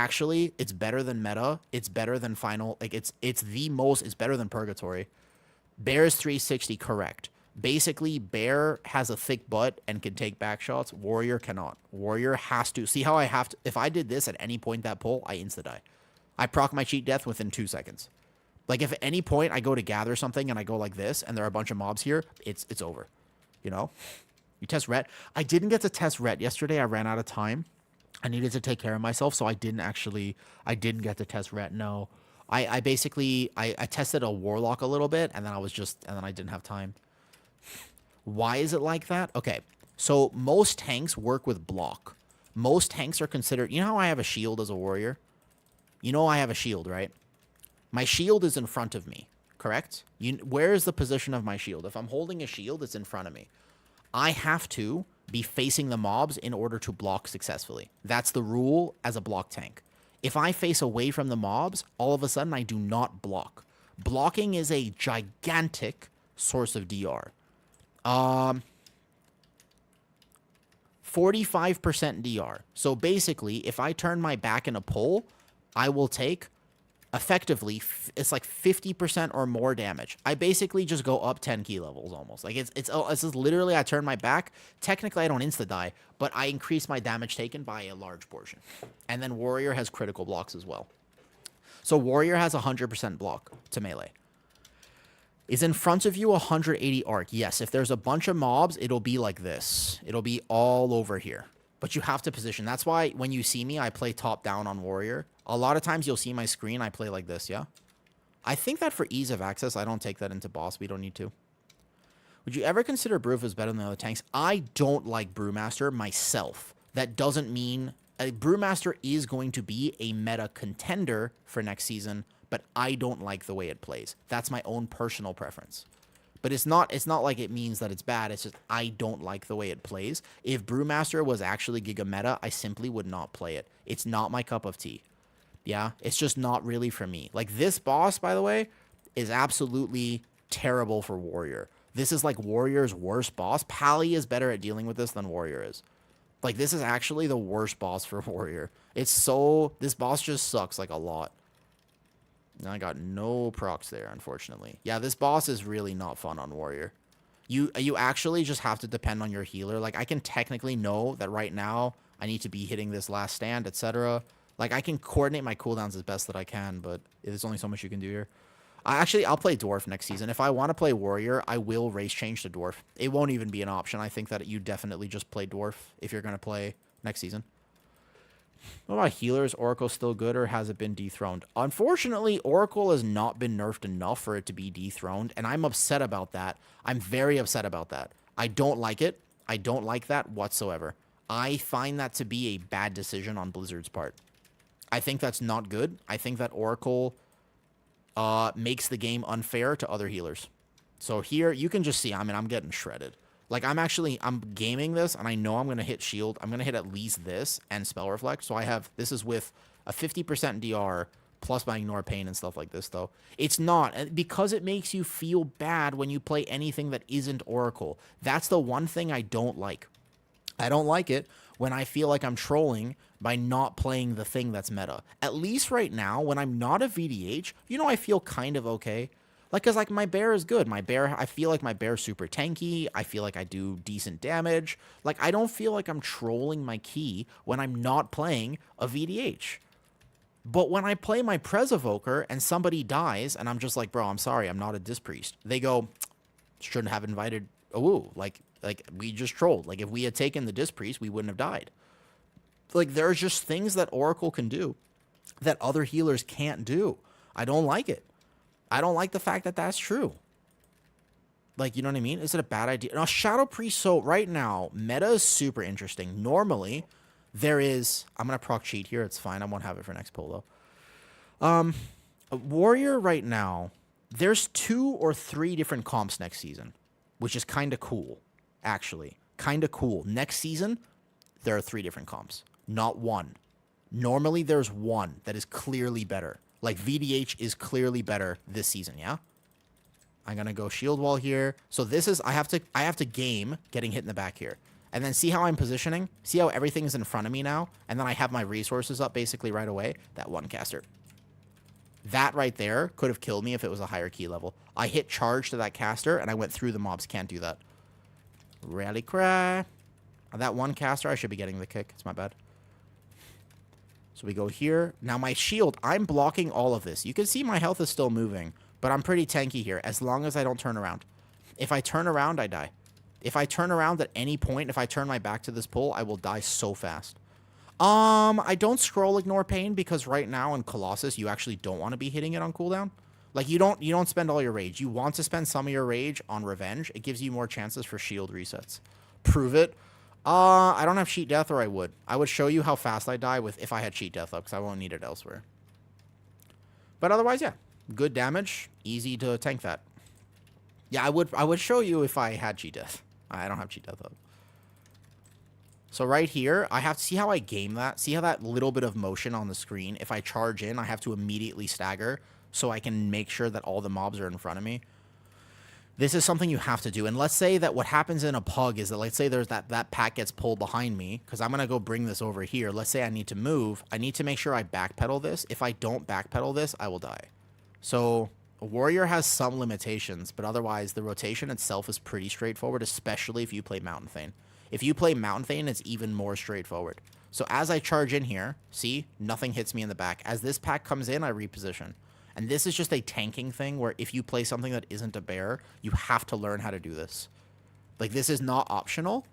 better than meta, it's better than final, like, it's better than Purgatory. Bear's 360, correct. Basically, Bear has a thick butt and can take back shots. Warrior cannot. Warrior has to. See how I have to? If I did this at any point that pull, I insta-die. I proc my cheat death within 2 seconds. Like, if at any point I go to gather something and I go like this and there are a bunch of mobs here, it's over. You know? You test ret. I didn't get to test ret yesterday. I ran out of time. I needed to take care of myself, so I didn't get to test ret. No. I basically tested a warlock a little bit, and then I didn't have time. Why is it like that? Okay, so most tanks work with block. Most tanks are considered... You know how I have a shield as a warrior? You know I have a shield, right? My shield is in front of me, correct? Where is the position of my shield? If I'm holding a shield, it's in front of me. I have to be facing the mobs in order to block successfully. That's the rule as a block tank. If I face away from the mobs, all of a sudden I do not block. Blocking is a gigantic source of DR. 45% DR. So basically, if I turn my back in a pull, I will take effectively, it's like 50% or more damage. I basically just go up 10 key levels almost. Like it's just literally I turn my back. Technically, I don't insta-die, but I increase my damage taken by a large portion. And then Warrior has critical blocks as well. So Warrior has 100% block to melee. Is in front of you 180 arc? Yes, if there's a bunch of mobs, it'll be like this. It'll be all over here. But you have to position. That's why when you see me, I play top down on Warrior. A lot of times you'll see my screen, I play like this, yeah? I think that for ease of access, I don't take that into boss. We don't need to. Would you ever consider Brewf better than the other tanks? I don't like Brewmaster myself. That doesn't mean... Brewmaster is going to be a meta contender for next season, but I don't like the way it plays. That's my own personal preference. But it's not like it means that it's bad. It's just I don't like the way it plays. If Brewmaster was actually Giga Meta, I simply would not play it. It's not my cup of tea. Yeah, it's just not really for me. Like, this boss, by the way, is absolutely terrible for Warrior. This is like Warrior's worst boss. Pally is better at dealing with this than Warrior is. Like, this is actually the worst boss for Warrior. This boss just sucks, like, a lot. And I got no procs there, unfortunately. Yeah, this boss is really not fun on Warrior. You actually just have to depend on your healer. Like, I can technically know that right now I need to be hitting this last stand, etc. Like, I can coordinate my cooldowns as best that I can, but there's only so much you can do here. I'll play Dwarf next season. If I want to play Warrior, I will race change to Dwarf. It won't even be an option. I think that you definitely just play Dwarf if you're going to play next season. What about healers? Oracle still good, or has it been dethroned? Unfortunately, Oracle has not been nerfed enough for it to be dethroned, and I'm upset about that. I'm very upset about that. I don't like it. I don't like that whatsoever. I find that to be a bad decision on Blizzard's part. I think that's not good. I think that Oracle makes the game unfair to other healers. So here, you can just see, I mean, I'm getting shredded. Like, I'm gaming this, and I know I'm going to hit shield. I'm going to hit at least this and spell reflect. So this is with a 50% DR plus my ignore pain and stuff like this, though. It's not, because it makes you feel bad when you play anything that isn't Oracle. That's the one thing I don't like. I don't like it when I feel like I'm trolling by not playing the thing that's meta. At least right now, when I'm not a VDH, I feel kind of okay. Like, because, like, my bear is good. I feel like my bear's super tanky. I feel like I do decent damage. Like, I don't feel like I'm trolling my key when I'm not playing a VDH. But when I play my Prez Evoker and somebody dies, and I'm just like, bro, I'm sorry, I'm not a Disc Priest. They go, shouldn't have invited Awoo. Like, we just trolled. Like, if we had taken the Disc Priest, we wouldn't have died. Like, there's just things that Oracle can do that other healers can't do. I don't like it. I don't like the fact that that's true. Like, you know what I mean? Is it a bad idea? Now, Shadow Priest, so right now, meta is super interesting. Normally, there is... I'm going to proc cheat here. It's fine. I won't have it for next pull, though. A Warrior right now, there's 2 or 3 different comps next season, which is kind of cool, actually. Kind of cool. Next season, there are 3 different comps, not 1. Normally, there's 1 that is clearly better. Like, VDH is clearly better this season, yeah? I'm going to go shield wall here. So this is, I have to game getting hit in the back here. And then see how I'm positioning? See how everything's in front of me now? And then I have my resources up basically right away. That 1 caster. That right there could have killed me if it was a higher key level. I hit charge to that caster and I went through the mobs. Can't do that. Rally cry. That 1 caster, I should be getting the kick. It's my bad. So we go here. Now my shield, I'm blocking all of this. You can see my health is still moving. But I'm pretty tanky here, as long as I don't turn around. If I turn around, I die. If I turn around at any point, if I turn my back to this pull, I will die so fast. I don't scroll ignore pain, because right now in Colossus, you actually don't want to be hitting it on cooldown. Like, you don't spend all your rage. You want to spend some of your rage on revenge. It gives you more chances for shield resets. Prove it. I don't have cheat death, or I would. I would show you how fast I die with if I had cheat death up, because I won't need it elsewhere. But otherwise, yeah. Good damage, easy to tank that. Yeah, I would show you if I had cheat death. I don't have cheat death though. So right here, I have to see how I game that. See how that little bit of motion on the screen. If I charge in, I have to immediately stagger so I can make sure that all the mobs are in front of me. This is something you have to do. And let's say that what happens in a pug is that, let's say there's that pack gets pulled behind me, because I'm going to go bring this over here. Let's say I need to move. I need to make sure I backpedal this. If I don't backpedal this, I will die. So a Warrior has some limitations, but otherwise the rotation itself is pretty straightforward, especially if you play Mountain Thane. If you play Mountain Thane, it's even more straightforward. So as I charge in here, see, nothing hits me in the back. As this pack comes in, I reposition. And this is just a tanking thing where if you play something that isn't a bear, you have to learn how to do this. Like, this is not optional.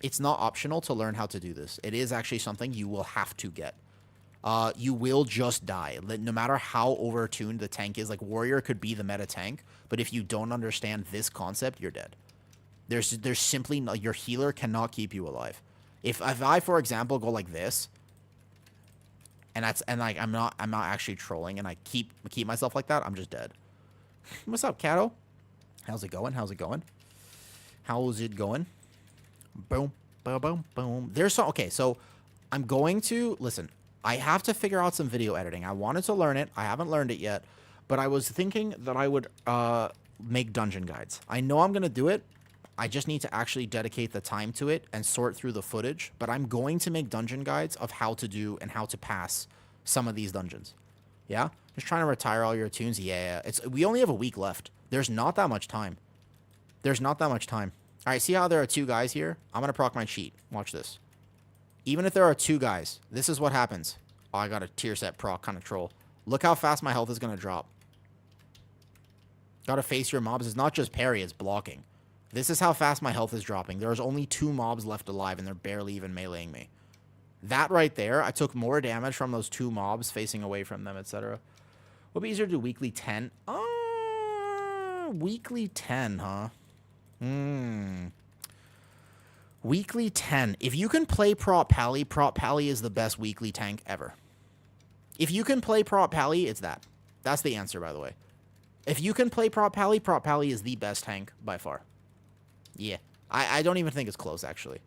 It's not optional to learn how to do this. It is actually something you will have to get. You will just die. No matter how overtuned the tank is, like, Warrior could be the meta tank, but if you don't understand this concept, you're dead. There's simply no, your healer cannot keep you alive. If I, for example, go like this, and like I'm not actually trolling, and I keep myself like that, I'm just dead. What's up, Cato? How's it going? How's it going? How's it going? Boom, boom, boom, boom. There's some, okay, so I'm going to listen. I have to figure out some video editing. I wanted to learn it. I haven't learned it yet, but I was thinking that I would make dungeon guides. I know I'm gonna do it. I just need to actually dedicate the time to it and sort through the footage, but I'm going to make dungeon guides of how to do and how to pass some of these dungeons. Yeah? Just trying to retire all your tunes. Yeah. We only have a week left. There's not that much time. There's not that much time. All right, see how there are 2 guys here? I'm going to proc my cheat. Watch this. Even if there are 2 guys, this is what happens. Oh, I got a tier set proc, kind of troll. Look how fast my health is going to drop. Got to face your mobs. It's not just parry, it's blocking. This is how fast my health is dropping. There's only 2 mobs left alive, and they're barely even meleeing me. That right there, I took more damage from those 2 mobs facing away from them, etc. Would be easier to do weekly 10? Weekly 10, huh? Weekly 10. If you can play Prop Pally is the best weekly tank ever. If you can play Prop Pally, it's that. That's the answer, by the way. If you can play Prop Pally is the best tank by far. Yeah. I don't even think it's close, actually.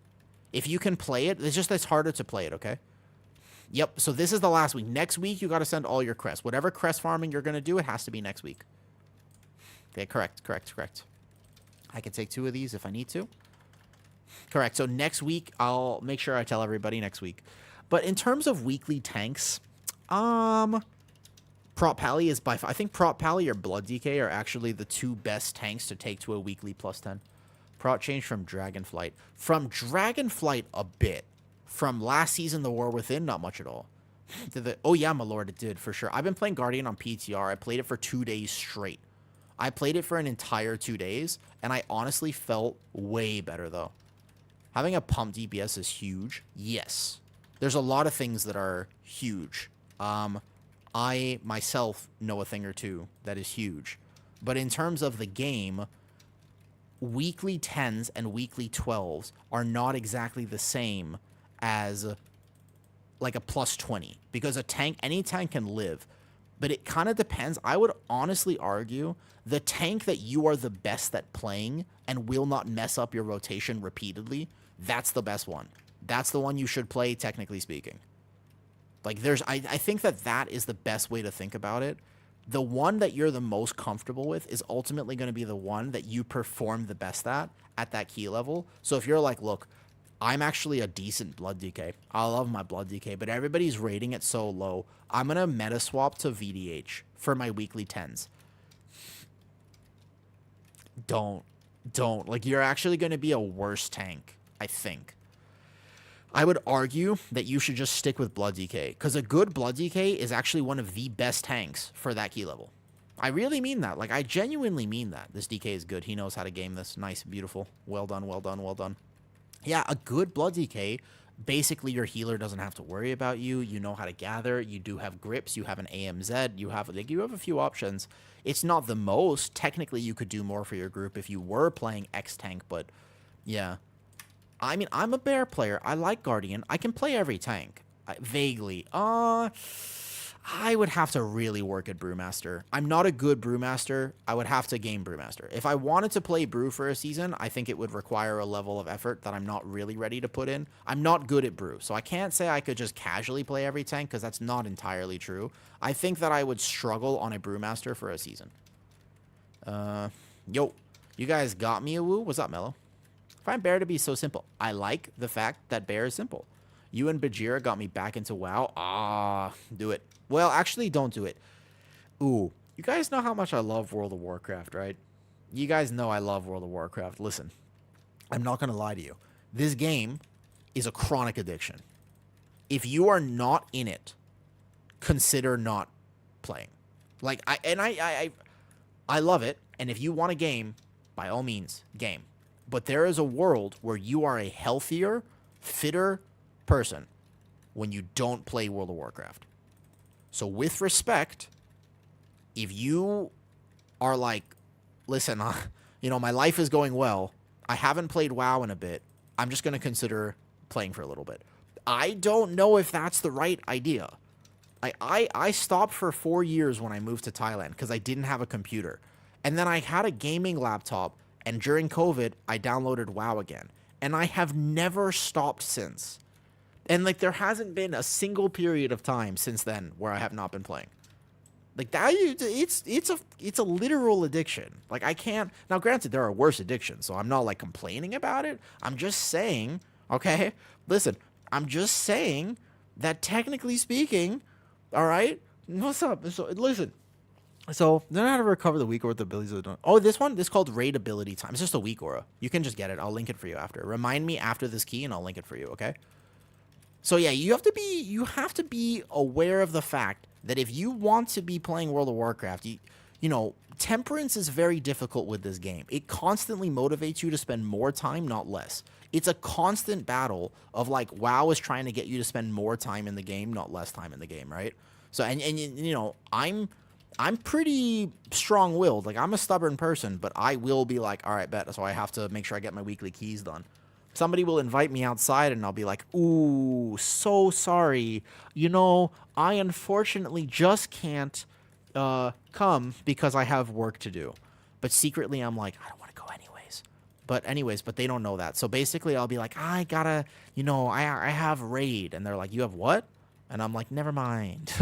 If you can play it, it's harder to play it, okay? Yep, so this is the last week. Next week, you got to send all your crests. Whatever crest farming you're going to do, it has to be next week. Okay, correct. I can take 2 of these if I need to. Correct, so next week, I'll make sure I tell everybody next week. But in terms of weekly tanks, Prop Pally is by far... I think Prop Pally or Blood DK are actually the 2 best tanks to take to a weekly +10. Prop change from Dragonflight. From Dragonflight, a bit. From last season, The War Within, not much at all. Oh yeah, my lord, it did, for sure. I've been playing Guardian on PTR. I played it for 2 days straight. I played it for an entire 2 days, and I honestly felt way better, though. Having a pump DPS is huge. Yes. There's a lot of things that are huge. I myself know a thing or two that is huge. But in terms of the game, weekly 10s and weekly 12s are not exactly the same as like a plus 20, because any tank can live, but it kind of depends. I would honestly argue the tank that you are the best at playing and will not mess up your rotation repeatedly, that's the best one. That's the one you should play, technically speaking. Like, I think that is the best way to think about it. The one that you're the most comfortable with is ultimately going to be the one that you perform the best at that key level. So if you're like, look, I'm actually a decent blood DK. I love my blood DK, but everybody's rating it so low. I'm going to meta swap to VDH for my weekly 10s. Don't. Like, you're actually going to be a worse tank, I think. I would argue that you should just stick with blood DK, because a good blood DK is actually one of the best tanks for that key level. I really mean that. Like, I genuinely mean that. This DK is good. He knows how to game this. Nice, beautiful. Well done, well done, well done. Yeah, a good blood DK, basically your healer doesn't have to worry about you. You know how to gather. You do have grips. You have an AMZ. You have a few options. It's not the most. Technically, you could do more for your group if you were playing X tank, but yeah. I mean, I'm a bear player. I like Guardian. I can play every tank. Vaguely. I would have to really work at Brewmaster. I'm not a good Brewmaster. I would have to game Brewmaster. If I wanted to play Brew for a season, I think it would require a level of effort that I'm not really ready to put in. I'm not good at Brew, so I can't say I could just casually play every tank, because that's not entirely true. I think that I would struggle on a Brewmaster for a season. Yo, you guys got me a woo? What's up, Mello? Find Bear to be so simple. I like the fact that Bear is simple. You and Bajira got me back into WoW. Do it. Well, actually, don't do it. Ooh, you guys know how much I love World of Warcraft, right? You guys know I love World of Warcraft. Listen, I'm not going to lie to you. This game is a chronic addiction. If you are not in it, consider not playing. Like, I love it. And if you want a game, by all means, game. But there is a world where you are a healthier, fitter person when you don't play World of Warcraft. So with respect, if you are like, listen, my life is going well. I haven't played WoW in a bit. I'm just going to consider playing for a little bit. I don't know if that's the right idea. I stopped for 4 years when I moved to Thailand because I didn't have a computer. And then I had a gaming laptop. And during COVID, I downloaded WoW again. And I have never stopped since. And, like, there hasn't been a single period of time since then where I have not been playing. Like, that, it's a literal addiction. Like, I can't... Now, granted, there are worse addictions, so I'm not, like, complaining about it. I'm just saying, okay? Listen, I'm just saying that technically speaking, all right? What's up? So, listen... So, then how to recover the weak aura with the abilities of the... Oh, this is called Raid Ability Time. It's just a weak aura. You can just get it. I'll link it for you after. Remind me after this key, and I'll link it for you, okay? So, yeah, you have to be aware of the fact that if you want to be playing World of Warcraft, temperance is very difficult with this game. It constantly motivates you to spend more time, not less. It's a constant battle of, like, WoW is trying to get you to spend more time in the game, not less time in the game, right? So, and I'm pretty strong-willed. Like, I'm a stubborn person, but I will be like, all right, bet. So I have to make sure I get my weekly keys done. Somebody will invite me outside, and I'll be like, ooh, so sorry. I unfortunately just can't come because I have work to do. But secretly, I'm like, I don't want to go anyways. But they don't know that. So basically, I'll be like, I gotta, I have raid. And they're like, you have what? And I'm like, never mind.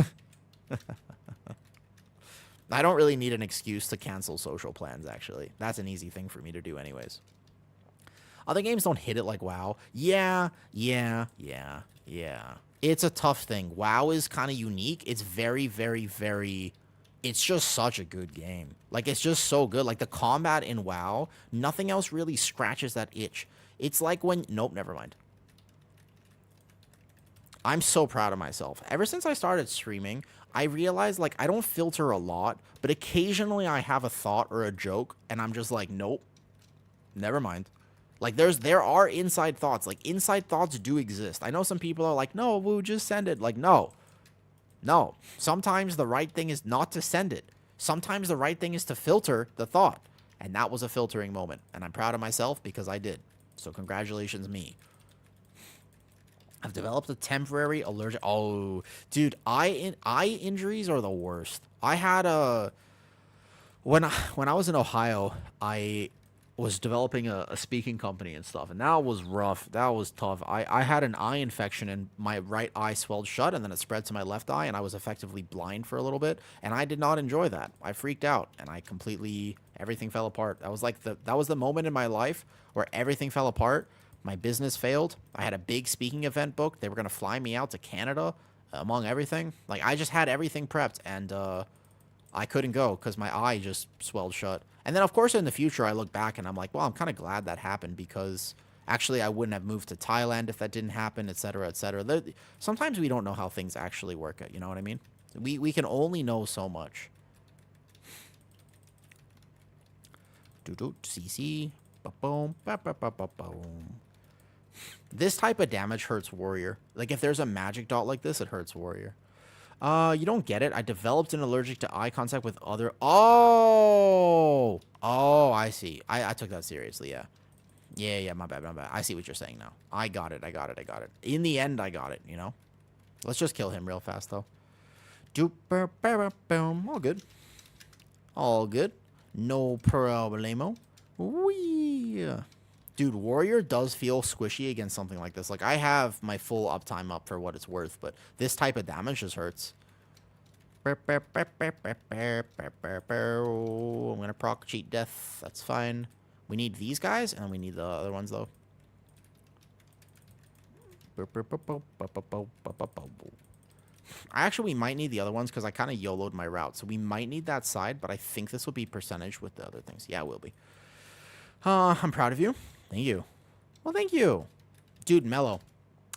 I don't really need an excuse to cancel social plans, actually. That's an easy thing for me to do anyways. Other games don't hit it like WoW. Yeah. It's a tough thing. WoW is kind of unique. It's very, very, very... It's just such a good game. Like, it's just so good. Like, the combat in WoW, nothing else really scratches that itch. It's like when... Nope, never mind. I'm so proud of myself. Ever since I started streaming, I realized, like, I don't filter a lot, but occasionally I have a thought or a joke, and I'm just like, nope, never mind. Like, there are inside thoughts. Like, inside thoughts do exist. I know some people are like, no, woo, just send it. Like, no. No. Sometimes the right thing is not to send it. Sometimes the right thing is to filter the thought. And that was a filtering moment. And I'm proud of myself because I did. So congratulations, me. I've developed a temporary allergic. Oh, dude, eye injuries are the worst. I had a when I was in Ohio, I was developing a speaking company and stuff, and that was rough. That was tough. I had an eye infection and my right eye swelled shut, and then it spread to my left eye, and I was effectively blind for a little bit, and I did not enjoy that. I freaked out, and I completely everything fell apart. That was like that was the moment in my life where everything fell apart. My business failed. I had a big speaking event booked. They were gonna fly me out to Canada, among everything. Like I just had everything prepped, and I couldn't go because my eye just swelled shut. And then, of course, in the future, I look back and I'm like, well, I'm kind of glad that happened because actually I wouldn't have moved to Thailand if that didn't happen, et cetera, et cetera. Sometimes we don't know how things actually work out. You know what I mean? We can only know so much. CC. Boom. Boom. This type of damage hurts warrior. Like if there's a magic dot like this, it hurts warrior. You don't get it. I developed an allergic to eye contact with other... Oh! Oh, I see. I took that seriously, yeah. Yeah, my bad. I see what you're saying now. I got it. In the end, I got it, you know? Let's just kill him real fast, though. Boom. All good. No problemo. Wee. Dude, warrior does feel squishy against something like this. Like, I have my full uptime up for what it's worth, but this type of damage just hurts. I'm gonna proc cheat death. That's fine. We need these guys, and we need the other ones, though. Actually, we might need the other ones, because I kind of YOLO'd my route. So we might need that side, but I think this will be percentage with the other things. Yeah, it will be. I'm proud of you. Thank you. Well, thank you. Dude, Mello,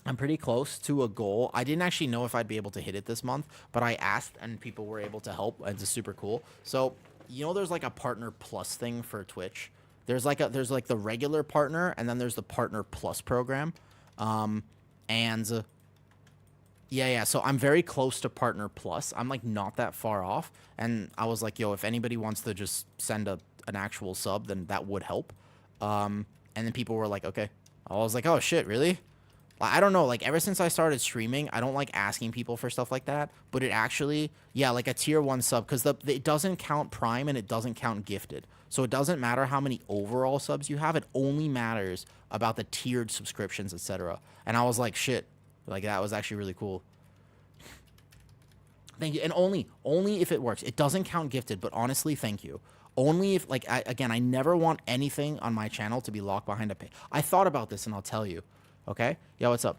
I'm pretty close to a goal. I didn't actually know if I'd be able to hit it this month, but I asked and people were able to help, and it's super cool. So, you know there's like a partner plus thing for Twitch? There's like the regular partner, and then there's the partner plus program. Yeah, so I'm very close to partner plus. I'm like not that far off, and I was like, yo, if anybody wants to just send an actual sub, then that would help. And then people were like, okay. I was like, oh shit, really? I don't know, like ever since I started streaming, I don't like asking people for stuff like that, but it actually, yeah, like a tier 1 sub, because it doesn't count prime and it doesn't count gifted. So it doesn't matter how many overall subs you have, it only matters about the tiered subscriptions, etc. And I was like, shit, like that was actually really cool. Thank you. And only if it works. It doesn't count gifted, but honestly, thank you. Only if, like, again, I never want anything on my channel to be locked behind a pay. I thought about this, and I'll tell you. Okay? Yo, what's up?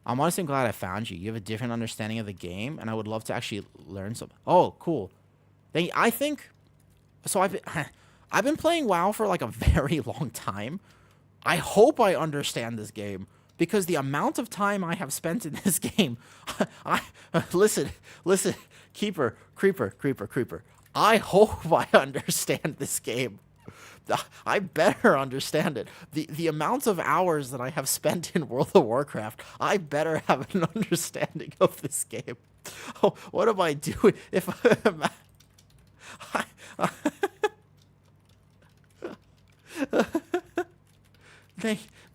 I'm honestly glad I found you. You have a different understanding of the game, and I would love to actually learn some. Oh, cool. Thank you. I think... So I've been playing WoW for, like, a very long time. I hope I understand this game, because the amount of time I have spent in this game... Listen. Creeper. I hope I understand this game. I better understand it. The amount of hours that I have spent in World of Warcraft, I better have an understanding of this game. Oh, what am I doing? If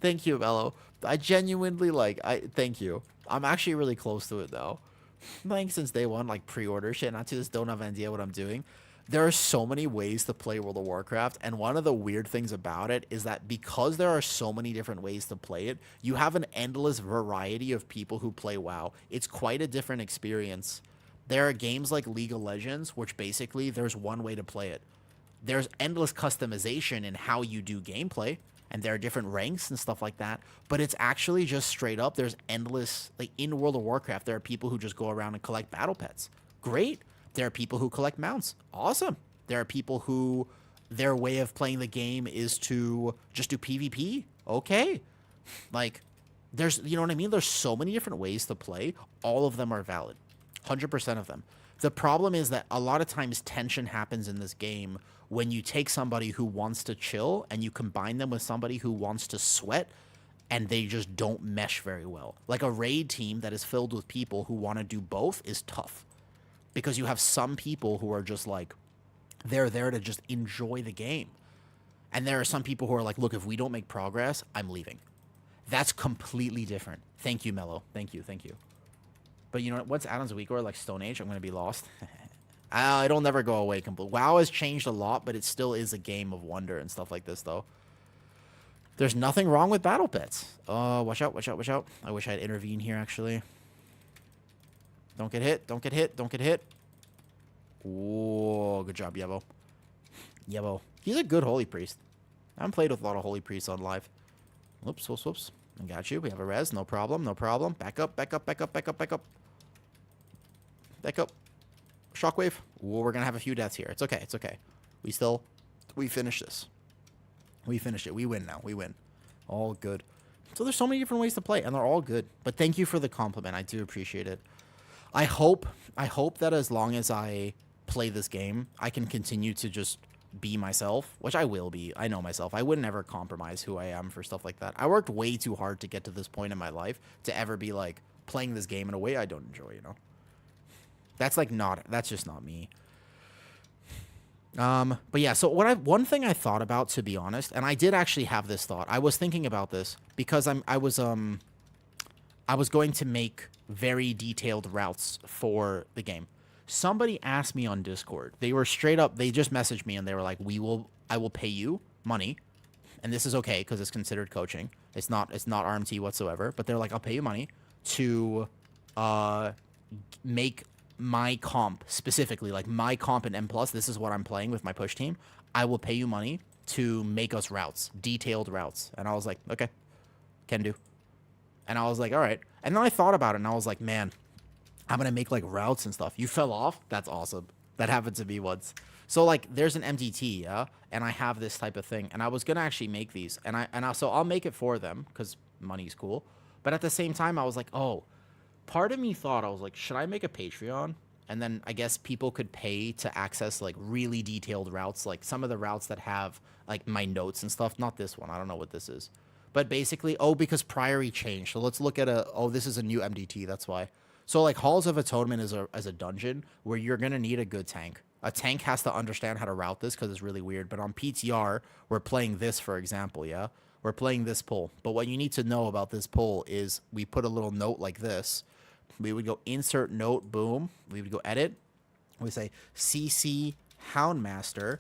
thank you, Mello. I genuinely thank you. I'm actually really close to it though. Playing since day one, like pre-order shit, and I to this don't have any idea what I'm doing. There are so many ways to play World of Warcraft, and one of the weird things about it is that because there are so many different ways to play it, you have an endless variety of people who play WoW. It's quite a different experience. There are games like League of Legends, which basically there's one way to play it. There's endless customization in how you do gameplay, and there are different ranks and stuff like that, but it's actually just straight up, there's endless, like in World of Warcraft, there are people who just go around and collect battle pets. Great. There are people who collect mounts. Awesome. There are people who, their way of playing the game is to just do PvP. Okay. Like, there's, you know what I mean? There's so many different ways to play. All of them are valid. 100% of them. The problem is that a lot of times tension happens in this game when you take somebody who wants to chill and you combine them with somebody who wants to sweat, and they just don't mesh very well. Like a raid team that is filled with people who want to do both is tough. because you have some people who are just like, they're there to just enjoy the game. And there are some people who are like, look, if we don't make progress, I'm leaving. That's completely different. Thank you, Mello. Thank you. Thank you. But you know what? Once Adam's weak or like Stone Age, I'm going to be lost. It'll never go away completely. WoW has changed a lot, but it still is a game of wonder and stuff like this, though. There's nothing wrong with battle pets. Watch out, watch out, watch out. I wish I'd intervene here, actually. Don't get hit, don't get hit, don't get hit. Oh, good job, Yevo. Yevo. He's a good holy priest. I haven't played with a lot of holy priests on live. Whoops, whoops, whoops. I got you. We have a res. No problem, no problem. Back up, back up, back up, back up, back up. Back up. Shockwave. Ooh, we're going to have a few deaths here. It's okay, it's okay. We finished this. We finished it. We win now. We win. All good. So there's so many different ways to play, and they're all good. But thank you for the compliment. I do appreciate it. I hope that as long as I play this game, I can continue to just be myself, which I will be. I know myself. I would never compromise who I am for stuff like that. I worked way too hard to get to this point in my life to ever be like playing this game in a way I don't enjoy, you know? That's just not me. But yeah, so one thing I thought about, to be honest, and I did actually have this thought. I was thinking about this because I was going to make very detailed routes for the game. Somebody asked me on Discord. They were straight up, they just messaged me and they were like, I will pay you money. And this is okay because it's considered coaching. It's not RMT whatsoever, but they're like, I'll pay you money to make my comp specifically, like my comp in M+, this is what I'm playing with my push team. I will pay you money to make us routes, detailed routes. And I was like, okay, can do. And I was like, all right. And then I thought about it and I was like, man, I'm going to make like routes and stuff. You fell off? That's awesome. That happened to me once. So like there's an MDT, yeah? And I have this type of thing. And I was going to actually make these. So I'll make it for them because money's cool. But at the same time, I was like, oh, part of me thought, I was like, should I make a Patreon? And then I guess people could pay to access like really detailed routes, like some of the routes that have like my notes and stuff. Not this one. I don't know what this is. But basically, because Priory changed. So let's look at this is a new MDT. That's why. So like Halls of Atonement is a dungeon where you're going to need a good tank. A tank has to understand how to route this because it's really weird. But on PTR, we're playing this, for example, yeah? We're playing this pull. But what you need to know about this pull is we put a little note like this. We would go insert note, boom. We would go edit. We say CC Houndmaster,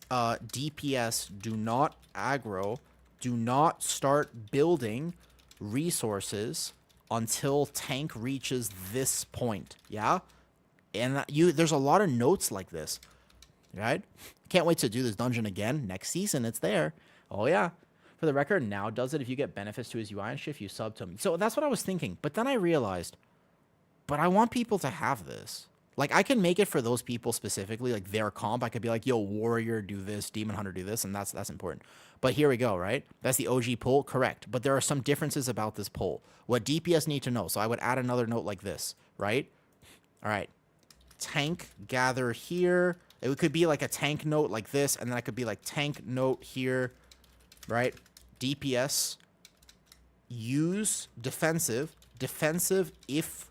DPS, do not aggro, do not start building resources until tank reaches this point, yeah? And there's a lot of notes like this, right? Can't wait to do this dungeon again. Next season, it's there. Oh, yeah. For the record, now does it if you get benefits to his UI and shift, you sub to me. So that's what I was thinking. But then I realized, but I want people to have this. Like, I can make it for those people specifically, like their comp. I could be like, yo, Warrior, do this, Demon Hunter, do this, and that's important. But here we go, right? That's the OG poll, correct. But there are some differences about this poll. What DPS need to know. So I would add another note like this, right? All right. Tank gather here. It could be like a tank note like this, and then I could be like tank note here, right? DPS, use defensive. Defensive if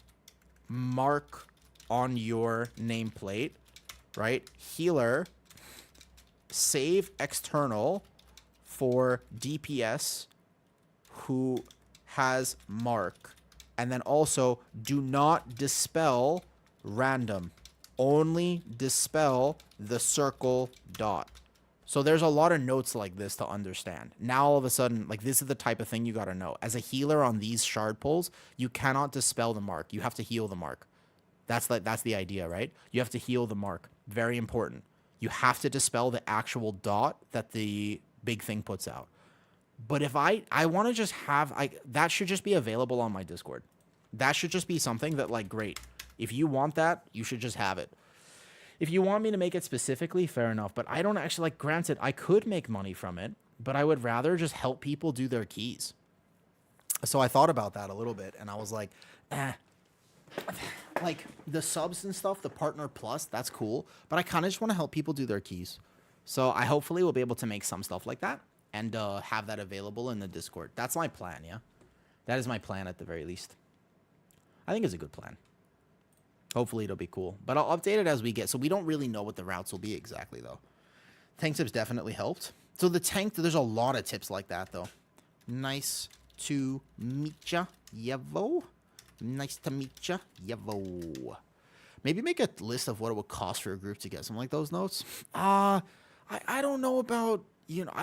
mark on your nameplate, right? Healer, save external for DPS who has mark. And then also do not dispel random. Only dispel the circle dot. So there's a lot of notes like this to understand. Now all of a sudden, like this is the type of thing you got to know. As a healer on these shard pulls, you cannot dispel the mark. You have to heal the mark. That's the idea, right? You have to heal the mark. Very important. You have to dispel the actual dot that the big thing puts out. But if I want to just have, that should just be available on my Discord. That should just be something that, like, great. If you want that, you should just have it. If you want me to make it specifically, fair enough. But I don't actually, like, granted, I could make money from it, but I would rather just help people do their keys. So I thought about that a little bit, and I was like, like, the subs and stuff, the Partner Plus, that's cool. But I kind of just want to help people do their keys. So I hopefully will be able to make some stuff like that and have that available in the Discord. That's my plan, yeah? That is my plan at the very least. I think it's a good plan. Hopefully it'll be cool. But I'll update it as we get. So we don't really know what the routes will be exactly, though. Tank tips definitely helped. So the tank, there's a lot of tips like that, though. Nice to meet ya, Yevo. Nice to meet ya, Yevo. Maybe make a list of what it would cost for a group to get something like those notes. I don't know about, you know,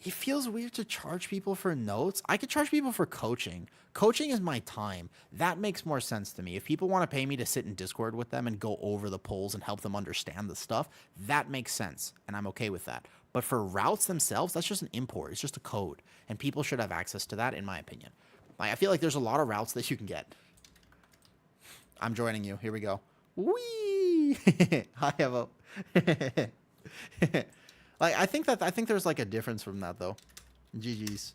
it feels weird to charge people for notes. I could charge people for coaching. Coaching is my time. That makes more sense to me. If people want to pay me to sit in Discord with them and go over the polls and help them understand the stuff, that makes sense, and I'm okay with that. But for routes themselves, that's just an import. It's just a code, and people should have access to that, in my opinion. I feel like there's a lot of routes that you can get. I'm joining you. Here we go. Whee! Hi, Evo. Like, I think there's like a difference from that though. GG's.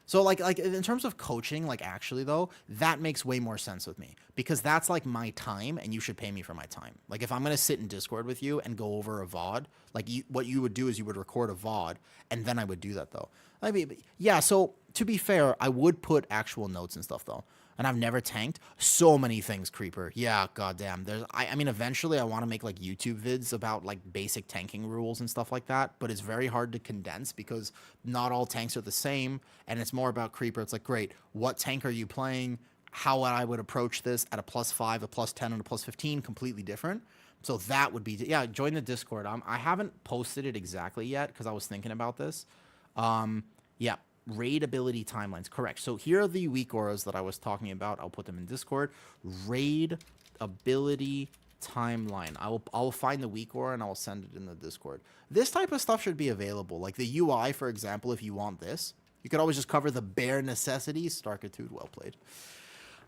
So like in terms of coaching, like actually though, that makes way more sense with me because that's like my time and you should pay me for my time. Like if I'm going to sit in Discord with you and go over a VOD, like what you would do is you would record a VOD and then I would do that though. I mean, yeah, so to be fair, I would put actual notes and stuff though. And I've never tanked so many things, Creeper. Yeah, goddamn. I mean, eventually I want to make like YouTube vids about like basic tanking rules and stuff like that. But it's very hard to condense because not all tanks are the same. And it's more about Creeper. It's like, great, what tank are you playing? How I would approach this at a +5, a +10, and a +15, completely different. So that would be, yeah, join the Discord. I haven't posted it exactly yet because I was thinking about this. Yeah. Raid ability timelines. Correct. So here are the weak auras that I was talking about. I'll put them in Discord. Raid ability timeline. I'll find the weak aura and I'll send it in the Discord. This type of stuff should be available. Like the UI, for example, if you want this, you could always just cover the bare necessities. Starkitude, well played.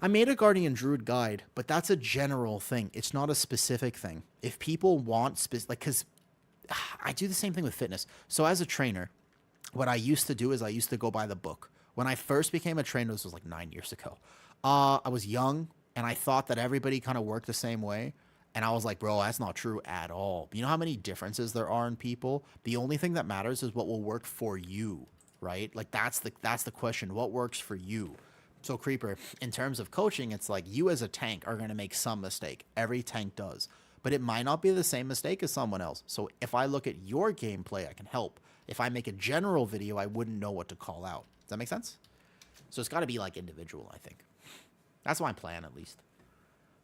I made a Guardian Druid guide, but that's a general thing. It's not a specific thing. If people want because I do the same thing with fitness. So as a trainer, what I used to do is I used to go by the book. When I first became a trainer, this was like 9 years ago. I was young, and I thought that everybody kind of worked the same way. And I was like, bro, that's not true at all. You know how many differences there are in people? The only thing that matters is what will work for you, right? Like, that's the question. What works for you? So, Creeper, in terms of coaching, it's like you as a tank are going to make some mistake. Every tank does. But it might not be the same mistake as someone else. So if I look at your gameplay, I can help. If I make a general video, I wouldn't know what to call out. Does that make sense? So it's got to be like individual, I think. That's my plan, at least.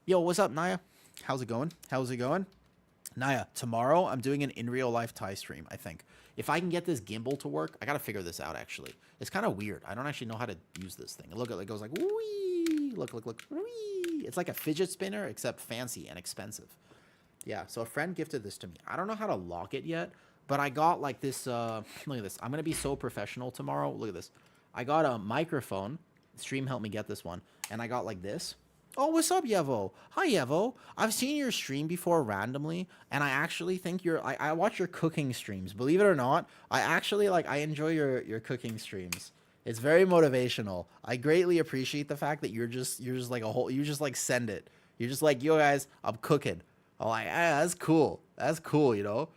Yo, what's up, Naya? How's it going? How's it going? Naya, tomorrow I'm doing an in real life Thai stream, I think. If I can get this gimbal to work, I got to figure this out, actually. It's kind of weird. I don't actually know how to use this thing. Look, it goes like, wee. Look, wee. It's like a fidget spinner, except fancy and expensive. Yeah, so a friend gifted this to me. I don't know how to lock it yet. But I got like this, look at this. I'm going to be so professional tomorrow. Look at this. I got a microphone. Stream helped me get this one. And I got like this. Oh, what's up, Yevo? Hi, Yevo. I've seen your stream before randomly. And I actually think I watch your cooking streams. Believe it or not, I actually I enjoy your cooking streams. It's very motivational. I greatly appreciate the fact that you're just like you just like send it. You're just like, yo guys, I'm cooking. I'm like, that's cool. That's cool, you know?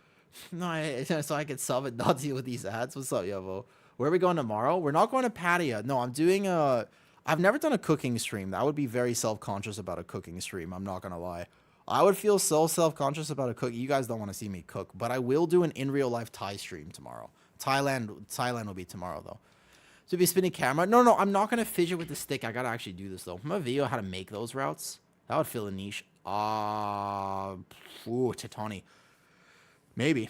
No, so I could sub and not deal with these ads. What's up, Yovo? Where are we going tomorrow? We're not going to Pattaya. No, I'm doing I've never done a cooking stream. I would be very self-conscious about a cooking stream. I'm not going to lie. I would feel so self-conscious about a cook. You guys don't want to see me cook. But I will do an in real life Thai stream tomorrow. Thailand will be tomorrow, though. To be spinning camera. No, I'm not going to fidget with the stick. I got to actually do this, though. I'm a video how to make those routes. That would fill a niche. Titani. Maybe.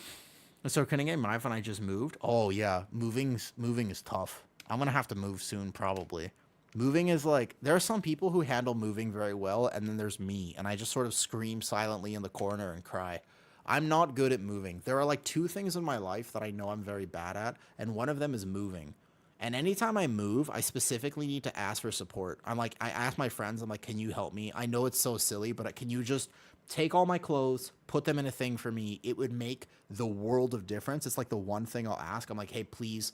So can I get my phone? I just moved. Oh yeah, moving is tough. I'm gonna have to move soon, probably. Moving is like there are some people who handle moving very well, and then there's me, and I just sort of scream silently in the corner and cry. I'm not good at moving. There are like 2 things in my life that I know I'm very bad at, and one of them is moving. And anytime I move, I specifically need to ask for support. I ask my friends, I'm like, can you help me? I know it's so silly, but can you just take all my clothes, put them in a thing for me? It would make the world of difference. It's like the one thing I'll ask. I'm like, hey, please.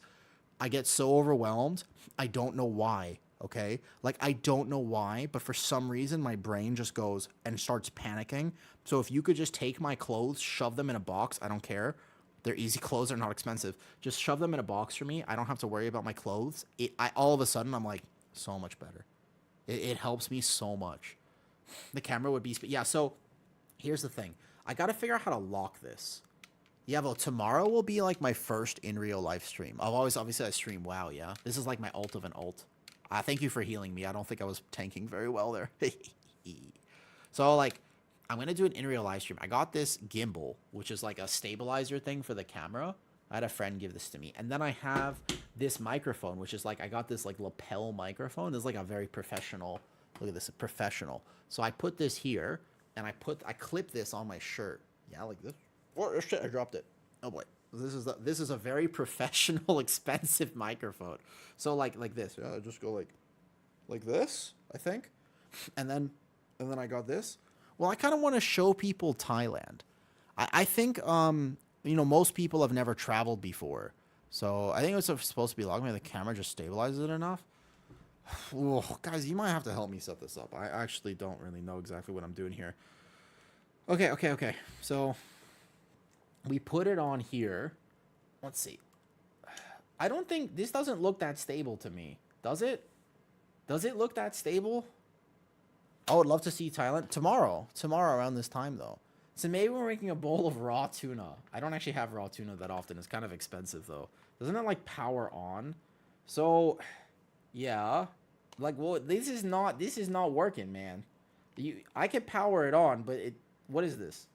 I get so overwhelmed. I don't know why, okay? Like, I don't know why, but for some reason, my brain just goes and starts panicking. So if you could just take my clothes, shove them in a box, I don't care. They're easy clothes, they're not expensive. Just shove them in a box for me. I don't have to worry about my clothes. All of a sudden, I'm like, so much better. It helps me so much. The camera would be... Yeah, so here's the thing. I got to figure out how to lock this. Yeah, well, tomorrow will be like my first in real life stream. I've always, obviously, I stream WoW, yeah? This is like my ult of an ult. Thank you for healing me. I don't think I was tanking very well there. So, like, I'm going to do an in real live stream. I got this gimbal, which is like a stabilizer thing for the camera. I had a friend give this to me. And then I have this microphone, which is like, I got this like lapel microphone. This is like a very professional, look at this, professional. So I put this here and I clip this on my shirt. Yeah, like this. Oh shit, I dropped it. Oh boy. This is a very professional, expensive microphone. So like this. Yeah, I just go like this, I think. And then I got this. Well, I kind of want to show people Thailand. I think you know, most people have never traveled before. So I think it's supposed to be locked. Maybe the camera just stabilizes it enough. Oh, guys, you might have to help me set this up. I actually don't really know exactly what I'm doing here. Okay. So we put it on here. Let's see. I don't think this doesn't look that stable to me. Does it? Does it look that stable? I would love to see Thailand tomorrow around this time though. So maybe we're making a bowl of raw tuna. I don't actually have raw tuna that often. It's kind of expensive though. Doesn't it like power on? So yeah, like, well, this is not working, man. I can power it on, but what is this?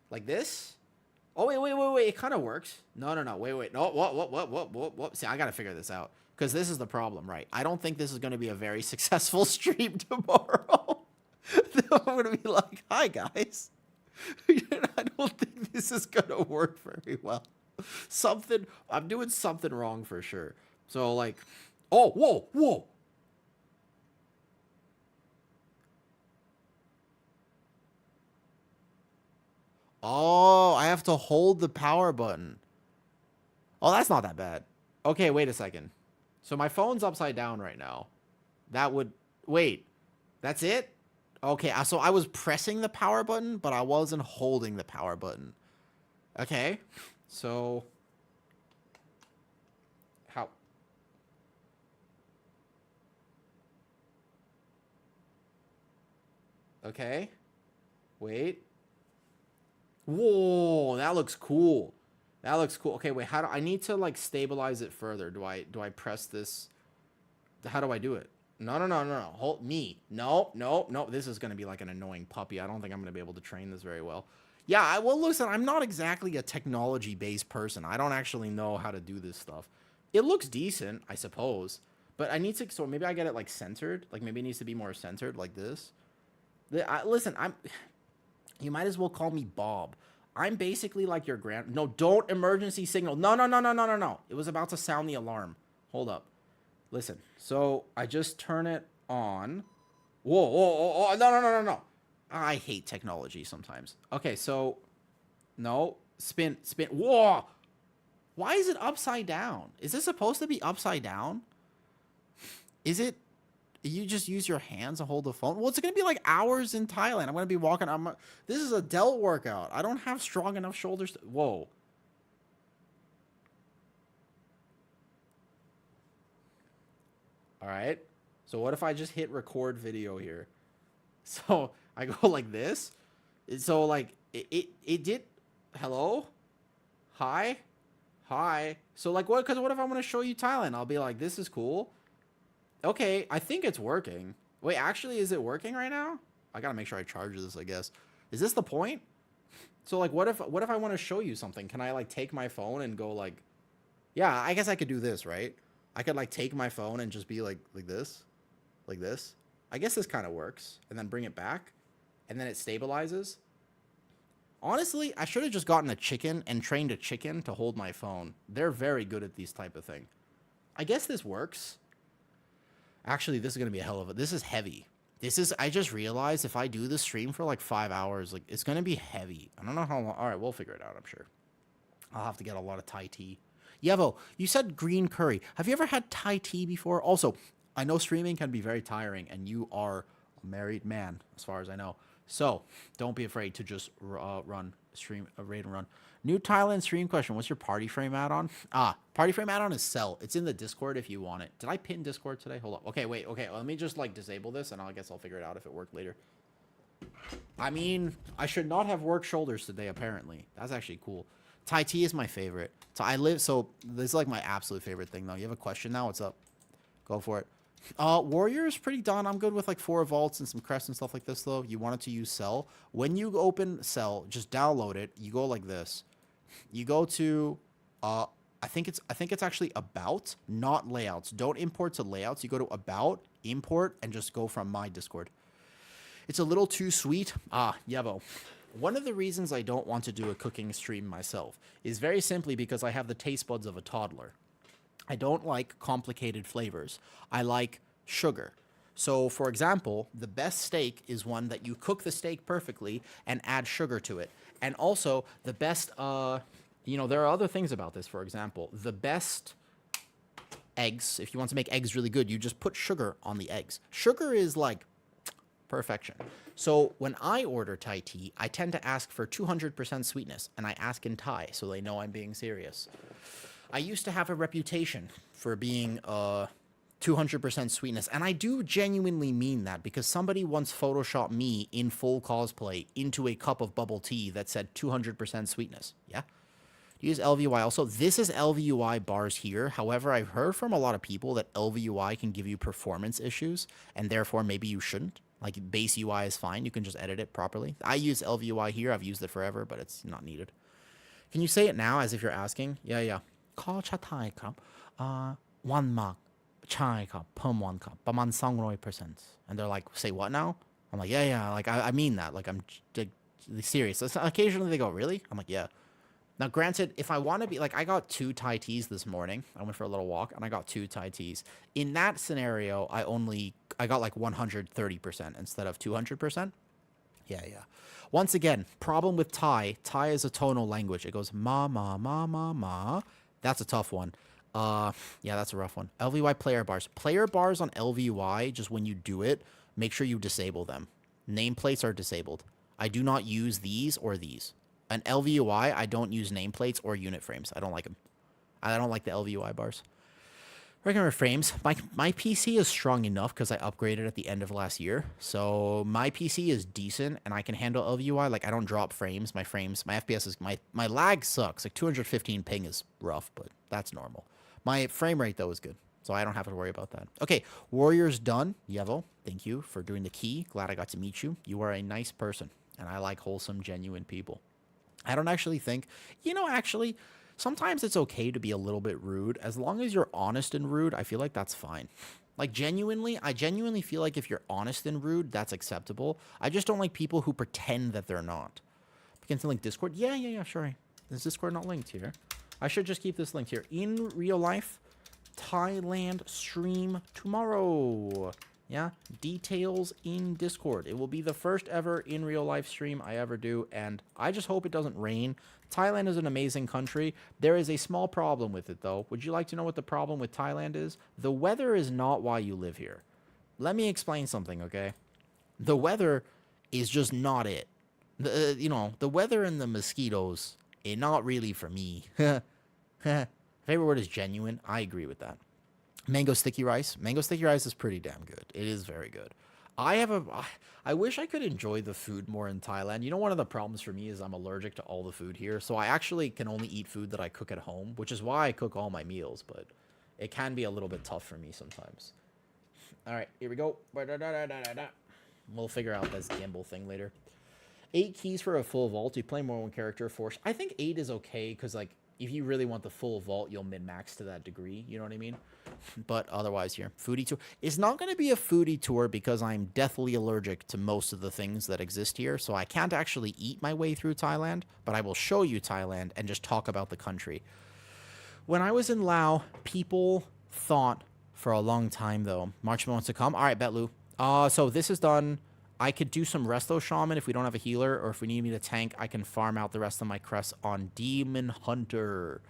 Like this? Oh, wait. It kind of works. No. Wait. No, what? See, I got to figure this out. Because this is the problem, right? I don't think this is going to be a very successful stream tomorrow. I'm going to be like, hi, guys. I don't think this is going to work very well. I'm doing something wrong for sure. So, like, oh, whoa. Oh, I have to hold the power button. Oh, that's not that bad. Okay, wait a second. So my phone's upside down right now. Wait, that's it? Okay, so I was pressing the power button, but I wasn't holding the power button. Okay, so how? Okay, wait. Whoa, that looks cool. That looks cool. Okay, wait, how do I need to like stabilize it further? Do I press this? How do I do it? No. Hold me. No. This is going to be like an annoying puppy. I don't think I'm going to be able to train this very well. Yeah, well, listen, I'm not exactly a technology-based person. I don't actually know how to do this stuff. It looks decent, I suppose. But I need to, so maybe I get it like centered. Like maybe it needs to be more centered like this. Listen, you might as well call me Bob. I'm basically like your no, don't emergency signal. No. It was about to sound the alarm. Hold up. Listen. So I just turn it on. Whoa. No. I hate technology sometimes. Okay, so no, spin. Whoa. Why is it upside down? Is this supposed to be upside down? Is it? You just use your hands to hold the phone? Well, it's going to be like hours in Thailand. I'm going to be walking. This is a delt workout. I don't have strong enough shoulders. Whoa. All right. So what if I just hit record video here? So I go like this. So like it did. Hello? Hi? So like what? Because what if I want to show you Thailand? I'll be like, this is cool. Okay, I think it's working. Wait, actually, is it working right now? I gotta make sure I charge this, I guess. Is this the point? So, like, what if I want to show you something? Can I, like, take my phone and go, like... Yeah, I guess I could do this, right? I could, like, take my phone and just be, like this. Like this. I guess this kind of works. And then bring it back. And then it stabilizes. Honestly, I should have just gotten a chicken and trained a chicken to hold my phone. They're very good at these type of thing. I guess this works. Actually, this is going to be a hell of a... This is heavy. I just realized if I do this stream for like 5 hours, like it's going to be heavy. I don't know how long. All right, we'll figure it out, I'm sure. I'll have to get a lot of Thai tea. Yevo, you said green curry. Have you ever had Thai tea before? Also, I know streaming can be very tiring, and you are a married man, as far as I know. So, don't be afraid to just raid and run. New Thailand stream question. What's your party frame add-on? Party frame add-on is Cell. It's in the Discord if you want it. Did I pin Discord today? Hold up. Okay, wait. Okay, let me just, like, disable this, and I guess I'll figure it out if it worked later. I mean, I should not have worked shoulders today, apparently. That's actually cool. Thai tea is my favorite. So this is like my absolute favorite thing, though. You have a question now? What's up? Go for it. Warrior is pretty done. I'm good with like 4 vaults and some crests and stuff like this, though. You wanted to use Cell. When you open Cell, just download it. You go like this. You go to, I think it's actually About, not Layouts. Don't import to Layouts. You go to About, Import, and just go from My Discord. It's a little too sweet. Yevo. One of the reasons I don't want to do a cooking stream myself is very simply because I have the taste buds of a toddler. I don't like complicated flavors. I like sugar. So, for example, the best steak is one that you cook the steak perfectly and add sugar to it. And also, the best, there are other things about this. For example, the best eggs, if you want to make eggs really good, you just put sugar on the eggs. Sugar is like perfection. So when I order Thai tea, I tend to ask for 200% sweetness, and I ask in Thai so they know I'm being serious. I used to have a reputation for being 200% sweetness, and I do genuinely mean that because somebody once photoshopped me in full cosplay into a cup of bubble tea that said 200% sweetness. Yeah? Use LVUI also. This is LVUI bars here. However, I've heard from a lot of people that LVUI can give you performance issues, and therefore maybe you shouldn't. Like, base UI is fine. You can just edit it properly. I use LVUI here. I've used it forever, but it's not needed. Can you say it now as if you're asking? Yeah. ขอชาไทยครับวันมากใช่ครับเพิ่มวันครับประมาณ200%. And they're like, say what now? I'm like, yeah. Like, I mean that. Like, I'm serious. Occasionally they go, really? I'm like, yeah. Now, granted, if I want to be, like, I got 2 Thai teas this morning. I went for a little walk, and I got 2 Thai teas. In that scenario, I got, like, 130% instead of 200%. Yeah. Once again, problem with Thai. Thai is a tonal language. It goes ma, ma, ma, ma, ma. That's a tough one. Yeah, that's a rough one. LVY player bars. Player bars on LVY, just when you do it, make sure you disable them. Nameplates are disabled. I do not use these or these. An LVUI, I don't use nameplates or unit frames. I don't like them. I don't like the LVUI bars. Regular frames. My PC is strong enough because I upgraded at the end of last year. So my PC is decent and I can handle LVUI. Like, I don't drop frames. My FPS is, my lag sucks. Like 215 ping is rough, but that's normal. My frame rate, though, is good. So I don't have to worry about that. Okay, Warrior's done. Yevo, thank you for doing the key. Glad I got to meet you. You are a nice person. And I like wholesome, genuine people. I don't actually think, actually, sometimes it's okay to be a little bit rude. As long as you're honest and rude, I feel like that's fine. Like, I genuinely feel like if you're honest and rude, that's acceptable. I just don't like people who pretend that they're not. Begin to link Discord? Yeah, sure. Is Discord not linked here? I should just keep this linked here. In real life, Thailand stream tomorrow. Yeah, details in Discord. It will be the first ever in real life stream I ever do, and I just hope it doesn't rain. Thailand is an amazing country. There is a small problem with it, though. Would you like to know what the problem with Thailand is? The weather is not why you live here. Let me explain something, okay? The weather is just not it. The weather and the mosquitoes, not really for me. Favorite word is genuine. I agree with that. Mango sticky rice. Mango sticky rice is pretty damn good. It is very good. I wish I could enjoy the food more in Thailand. One of the problems for me is I'm allergic to all the food here. So I actually can only eat food that I cook at home, which is why I cook all my meals. But it can be a little bit tough for me sometimes. All right, here we go. We'll figure out this gimbal thing later. 8 keys for a full vault. You play more than one character. Force. I think 8 is okay because, like, if you really want the full vault, you'll min-max to that degree. You know what I mean? But otherwise here, foodie tour. It's not going to be a foodie tour because I'm deathly allergic to most of the things that exist here. So I can't actually eat my way through Thailand, but I will show you Thailand and just talk about the country. When I was in Laos, people thought for a long time, though, March wants to come. All right, Betlu. So this is done. I could do some Resto Shaman if we don't have a healer, or if we need me to tank, I can farm out the rest of my crests on Demon Hunter.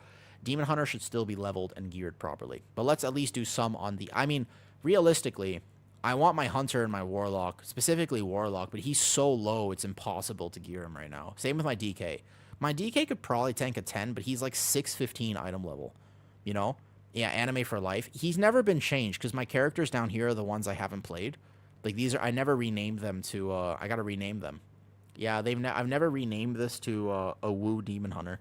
Demon Hunter should still be leveled and geared properly. But let's at least do some on the... I mean, realistically, I want my Hunter and my Warlock, specifically Warlock, but he's so low, it's impossible to gear him right now. Same with my DK. My DK could probably tank a 10, but he's like 615 item level. You know? Yeah, anime for life. He's never been changed, because my characters down here are the ones I haven't played. Like these are, I never renamed them to. I gotta rename them. Yeah, I've never renamed this to a Woo Demon Hunter.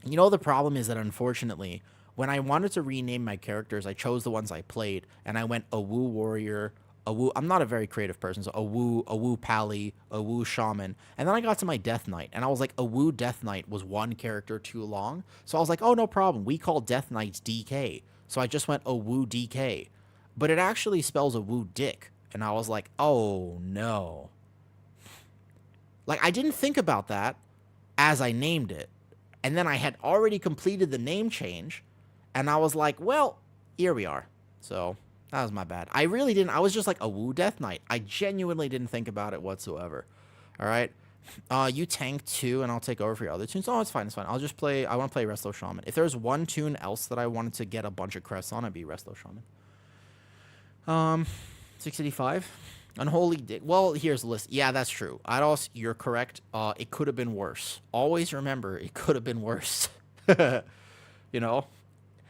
You know, the problem is that unfortunately, when I wanted to rename my characters, I chose the ones I played, and I went a Woo Warrior, a Woo. I'm not a very creative person, so a Woo Pally, a Woo Shaman, and then I got to my Death Knight, and I was like, a Woo Death Knight was one character too long, so I was like, oh, no problem. We call Death Knights DK, so I just went a Woo DK, but it actually spells a Woo Dick, and I was like, oh no. Like I didn't think about that as I named it. And then I had already completed the name change, and I was like, well, here we are. So that was my bad. I really didn't. I was just like a Woo Death Knight. I genuinely didn't think about it whatsoever. All right. You tank too, and I'll take over for your other tunes. Oh, it's fine. It's fine. I'll just play. I want to play Resto Shaman. If there's one tune else that I wanted to get a bunch of crests on, it'd be Resto Shaman. 685. Unholy Dick. Well, here's the list. Yeah, that's true. You're correct. It could have been worse. Always remember, it could have been worse. You know?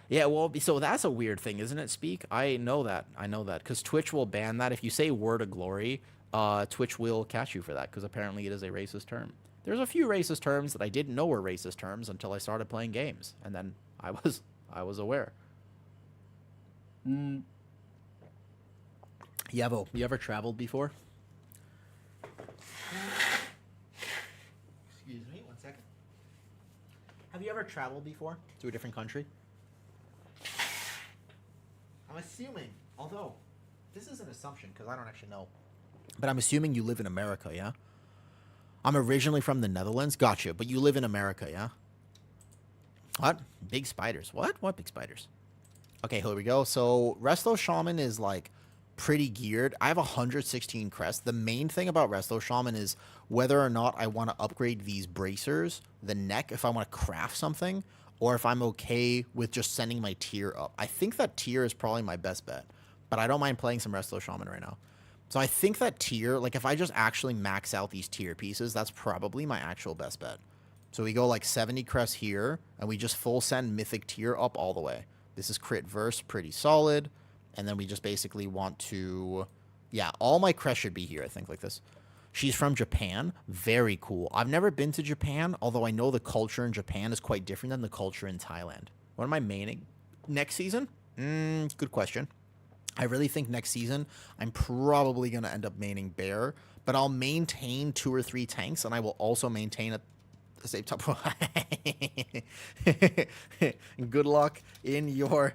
Yeah, well, so that's a weird thing, isn't it, Speak? I know that. Because Twitch will ban that. If you say Word of Glory, Twitch will catch you for that, because apparently it is a racist term. There's a few racist terms that I didn't know were racist terms until I started playing games, and then I was aware. Yevo, you ever traveled before? Excuse me, 1 second. Have you ever traveled before to a different country? I'm assuming, although this is an assumption because I don't actually know, but I'm assuming you live in America, yeah? I'm originally from the Netherlands. Gotcha, but you live in America, yeah? What? Big spiders. What? What big spiders? Okay, here we go. So Resto Shaman is like pretty geared. I have 116 crests. The main thing about Resto Shaman is whether or not I want to upgrade these bracers, the neck, if I want to craft something, or if I'm okay with just sending my tier up. I think that tier is probably my best bet, but I don't mind playing some Resto Shaman right now. So I think that tier, like if I just actually max out these tier pieces, that's probably my actual best bet. So we go like 70 crests here, and we just full send Mythic tier up all the way. This is crit verse, pretty solid. And then we just basically want to, yeah, all my crests should be here, I think, like this. She's from Japan. Very cool. I've never been to Japan, although I know the culture in Japan is quite different than the culture in Thailand. What am I maining? Next season? Good question. I really think next season I'm probably going to end up maining Bear, but I'll maintain 2 or 3 tanks, and I will also maintain a same top. Good luck in your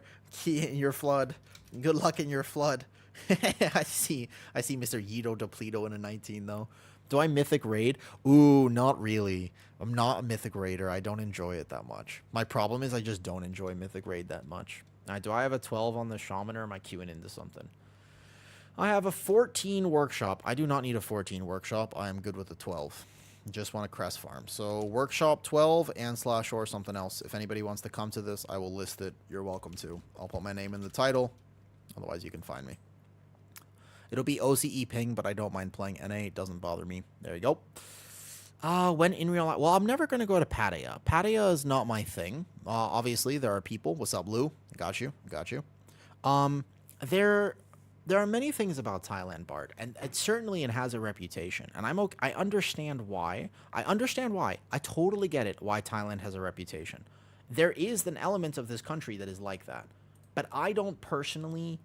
flood. Good luck in your flood. I see Mr. Yito Depleto in a 19 though. Do I Mythic raid? Ooh, not really. I'm not a Mythic raider. I don't enjoy it that much. My problem is I just don't enjoy Mythic raid that much. Now, do I have a 12 on the Shaman, or am I queuing into something? I have a 14 workshop. I do not need a 14 workshop. I am good with a 12. Just want a crest farm. So workshop 12 and / or something else. If anybody wants to come to this, I will list it. You're welcome to. I'll put my name in the title. Otherwise, you can find me. It'll be OCE ping, but I don't mind playing NA. It doesn't bother me. There you go. When in real life... Well, I'm never going to go to Pattaya. Pattaya is not my thing. Obviously, there are people. What's up, Lou? Got you. There are many things about Thailand, Bart, and it has a reputation, and I'm okay. I understand why. I totally get it, why Thailand has a reputation. There is an element of this country that is like that, but I don't personally...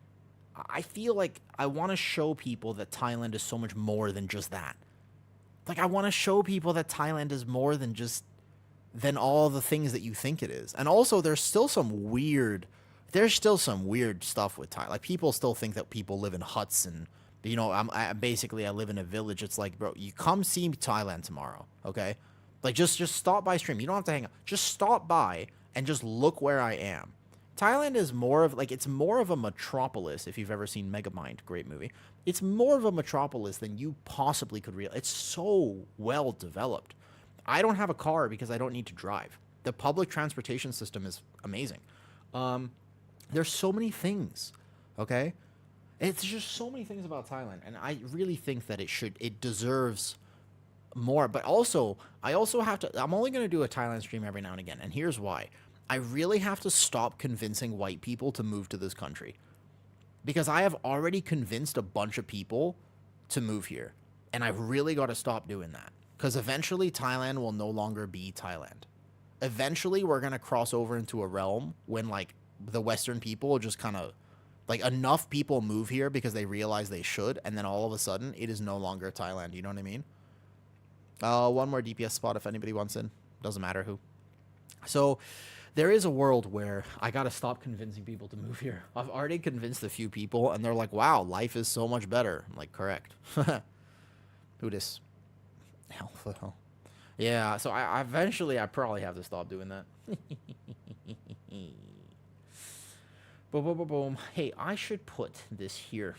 I feel like I want to show people that Thailand is so much more than just that. Like, I want to show people that Thailand is more than all the things that you think it is. And also, there's still some weird stuff with Thailand. Like, people still think that people live in huts and, you know, I live in a village. It's like, bro, you come see Thailand tomorrow, okay? Like, just stop by stream. You don't have to hang out. Just stop by and just look where I am. Thailand is it's more of a metropolis, if you've ever seen Megamind, great movie. It's more of a metropolis than you possibly could realize. It's so well developed. I don't have a car because I don't need to drive. The public transportation system is amazing. There's so many things, okay? It's just so many things about Thailand, and I really think that it deserves more. But also, I'm only going to do a Thailand stream every now and again, and here's why. I really have to stop convincing white people to move to this country. because I have already convinced a bunch of people to move here. And I really got to stop doing that, because eventually Thailand will no longer be Thailand. Eventually we're going to cross over into a realm when like the Western people just kind of like enough people move here because they realize they should. And then all of a sudden it is no longer Thailand. You know what I mean? One more DPS spot if anybody wants in. Doesn't matter who. So there is a world where I got to stop convincing people to move here. I've already convinced a few people and they're like, wow, life is so much better. I'm like, correct. Who this? Hell. Yeah, so I eventually I probably have to stop doing that. Boom. Hey, I should put this here.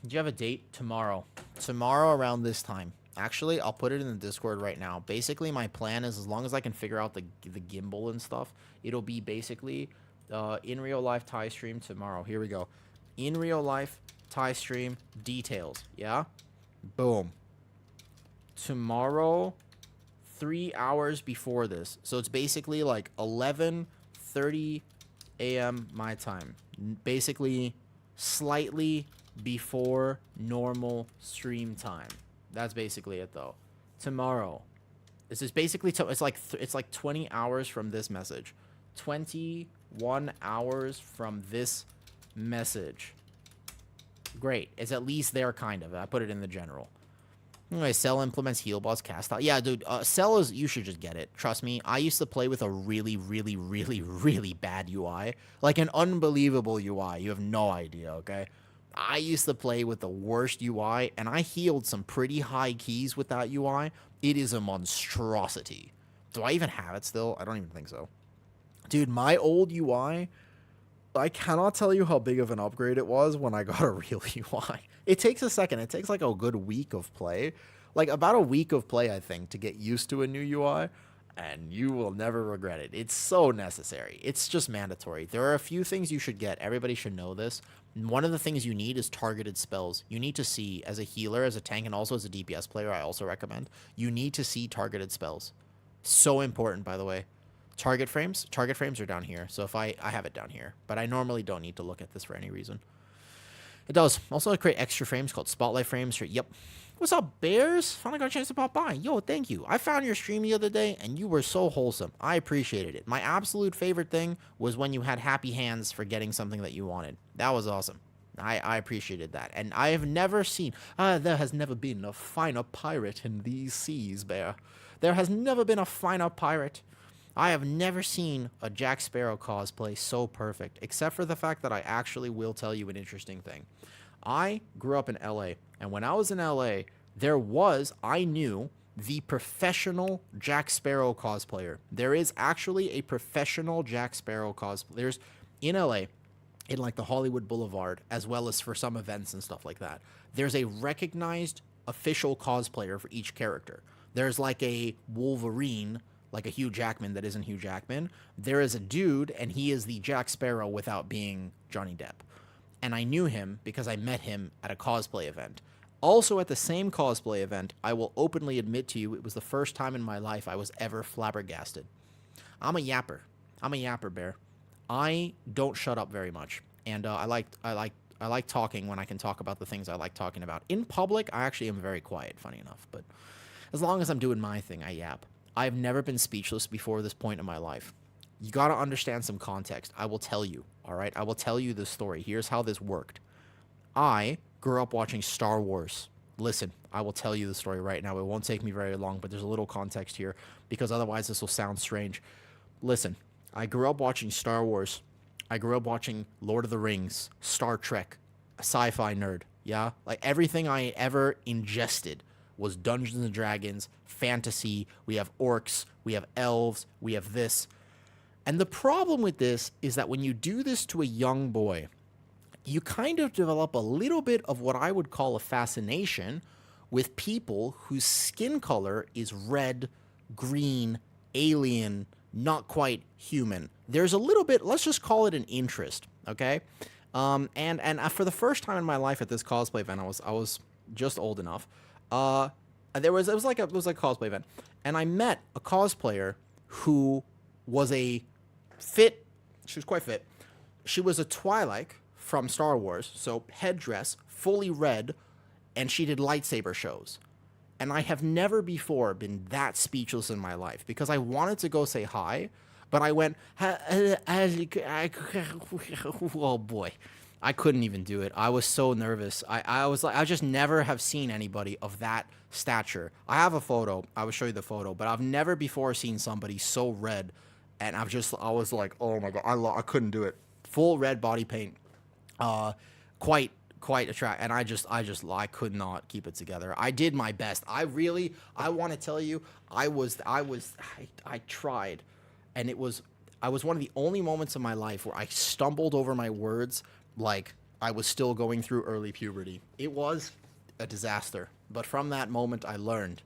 Do you have a date? Tomorrow. Tomorrow around this time. Actually, I'll put it in the Discord right now. Basically, my plan is as long as I can figure out the gimbal and stuff, it'll be basically in real life Thai stream tomorrow. Here we go. In real life Thai stream details. Yeah? Boom. Tomorrow, 3 hours before this. So it's basically like 11:30 a.m. my time. Basically slightly before normal stream time. That's basically it though. Tomorrow. This is basically it's like 20 hours from this message. 21 hours from this message. Great. It's at least there kind of. I put it in the general. Anyway, Cell implements heal boss cast out. Yeah, dude, Cell is, you should just get it. Trust me, I used to play with a really bad UI. Like an unbelievable UI. You have no idea, okay? I used to play with the worst UI, and I healed some pretty high keys with that UI. It is a monstrosity. Do I even have it still? I don't even think so. Dude, my old UI, I cannot tell you how big of an upgrade it was when I got a real UI. It takes a second. It takes like a good week of play. Like about a week of play, I think, to get used to a new UI. And you will never regret it. It's so necessary. It's just mandatory. There are a few things you should get. Everybody should know this. One of the things you need is targeted spells. You need to see, as a healer, as a tank, and also as a DPS player, I also recommend, you need to see targeted spells. So important, by the way. Target frames are down here. So if I have it down here, but I normally don't need to look at this for any reason. It does. Also, I create extra frames called spotlight frames. Yep. What's up, bears? Finally got a chance to pop by. Yo, thank you. I found your stream the other day, and you were so wholesome. I appreciated it. My absolute favorite thing was when you had happy hands for getting something that you wanted. That was awesome. I appreciated that. And I have never seen... there has never been a finer pirate in these seas, bear. There has never been a finer pirate. I have never seen a Jack Sparrow cosplay so perfect, except for the fact that I actually will tell you an interesting thing. I grew up in LA, and when I was in LA, I knew the professional Jack Sparrow cosplayer. There is actually a professional Jack Sparrow cosplayer. There's in LA, in like the Hollywood Boulevard, as well as for some events and stuff like that. There's a recognized official cosplayer for each character. There's like a Wolverine, like a Hugh Jackman that isn't Hugh Jackman. There is a dude, and he is the Jack Sparrow without being Johnny Depp. And I knew him because I met him at a cosplay event. Also at the same cosplay event, I will openly admit to you, it was the first time in my life I was ever flabbergasted. I'm a yapper. I'm a yapper, bear. I don't shut up very much. And I like talking when I can talk about the things I like talking about. In public, I actually am very quiet, funny enough. But as long as I'm doing my thing, I yap. I've never been speechless before this point in my life. You got to understand some context. I will tell you, all right? I will tell you the story. Here's how this worked. I grew up watching Star Wars. Listen, I will tell you the story right now. It won't take me very long, but there's a little context here because otherwise this will sound strange. Listen, I grew up watching Star Wars. I grew up watching Lord of the Rings, Star Trek, a sci-fi nerd, yeah? Like everything I ever ingested was Dungeons & Dragons, fantasy, we have orcs, we have elves, we have this. And the problem with this is that when you do this to a young boy, you kind of develop a little bit of what I would call a fascination with people whose skin color is red, green, alien, not quite human. There's a little bit, let's just call it an interest, okay? And for the first time in my life at this cosplay event, I was just old enough. It was like a cosplay event, and I met a cosplayer who was a fit. She was quite fit. She was a Twilight from Star Wars. So headdress, fully red, and she did lightsaber shows. And I have never before been that speechless in my life because I wanted to go say hi, but I went, oh boy, I couldn't even do it. I was so nervous. I was like, I just never have seen anybody of that stature. I have a photo. I will show you the photo, but I've never before seen somebody so red. And I was like, oh my God, I couldn't do it. Full red body paint. Quite attract, and I could not keep it together. I did my best. I want to tell you, I tried, and I was one of the only moments in my life where I stumbled over my words like I was still going through early puberty. It was a disaster, but from that moment I learned.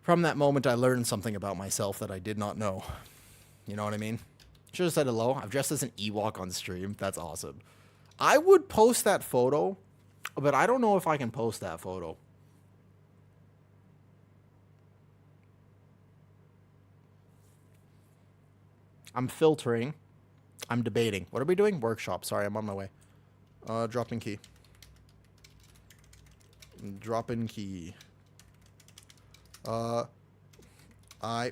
From that moment I learned something about myself that I did not know. You know what I mean? Should have said hello. I've dressed as an Ewok on stream. That's awesome. I would post that photo, but I don't know if I can post that photo. I'm filtering. I'm debating. What are we doing? Workshop. Sorry, I'm on my way. Dropping key. Dropping key. I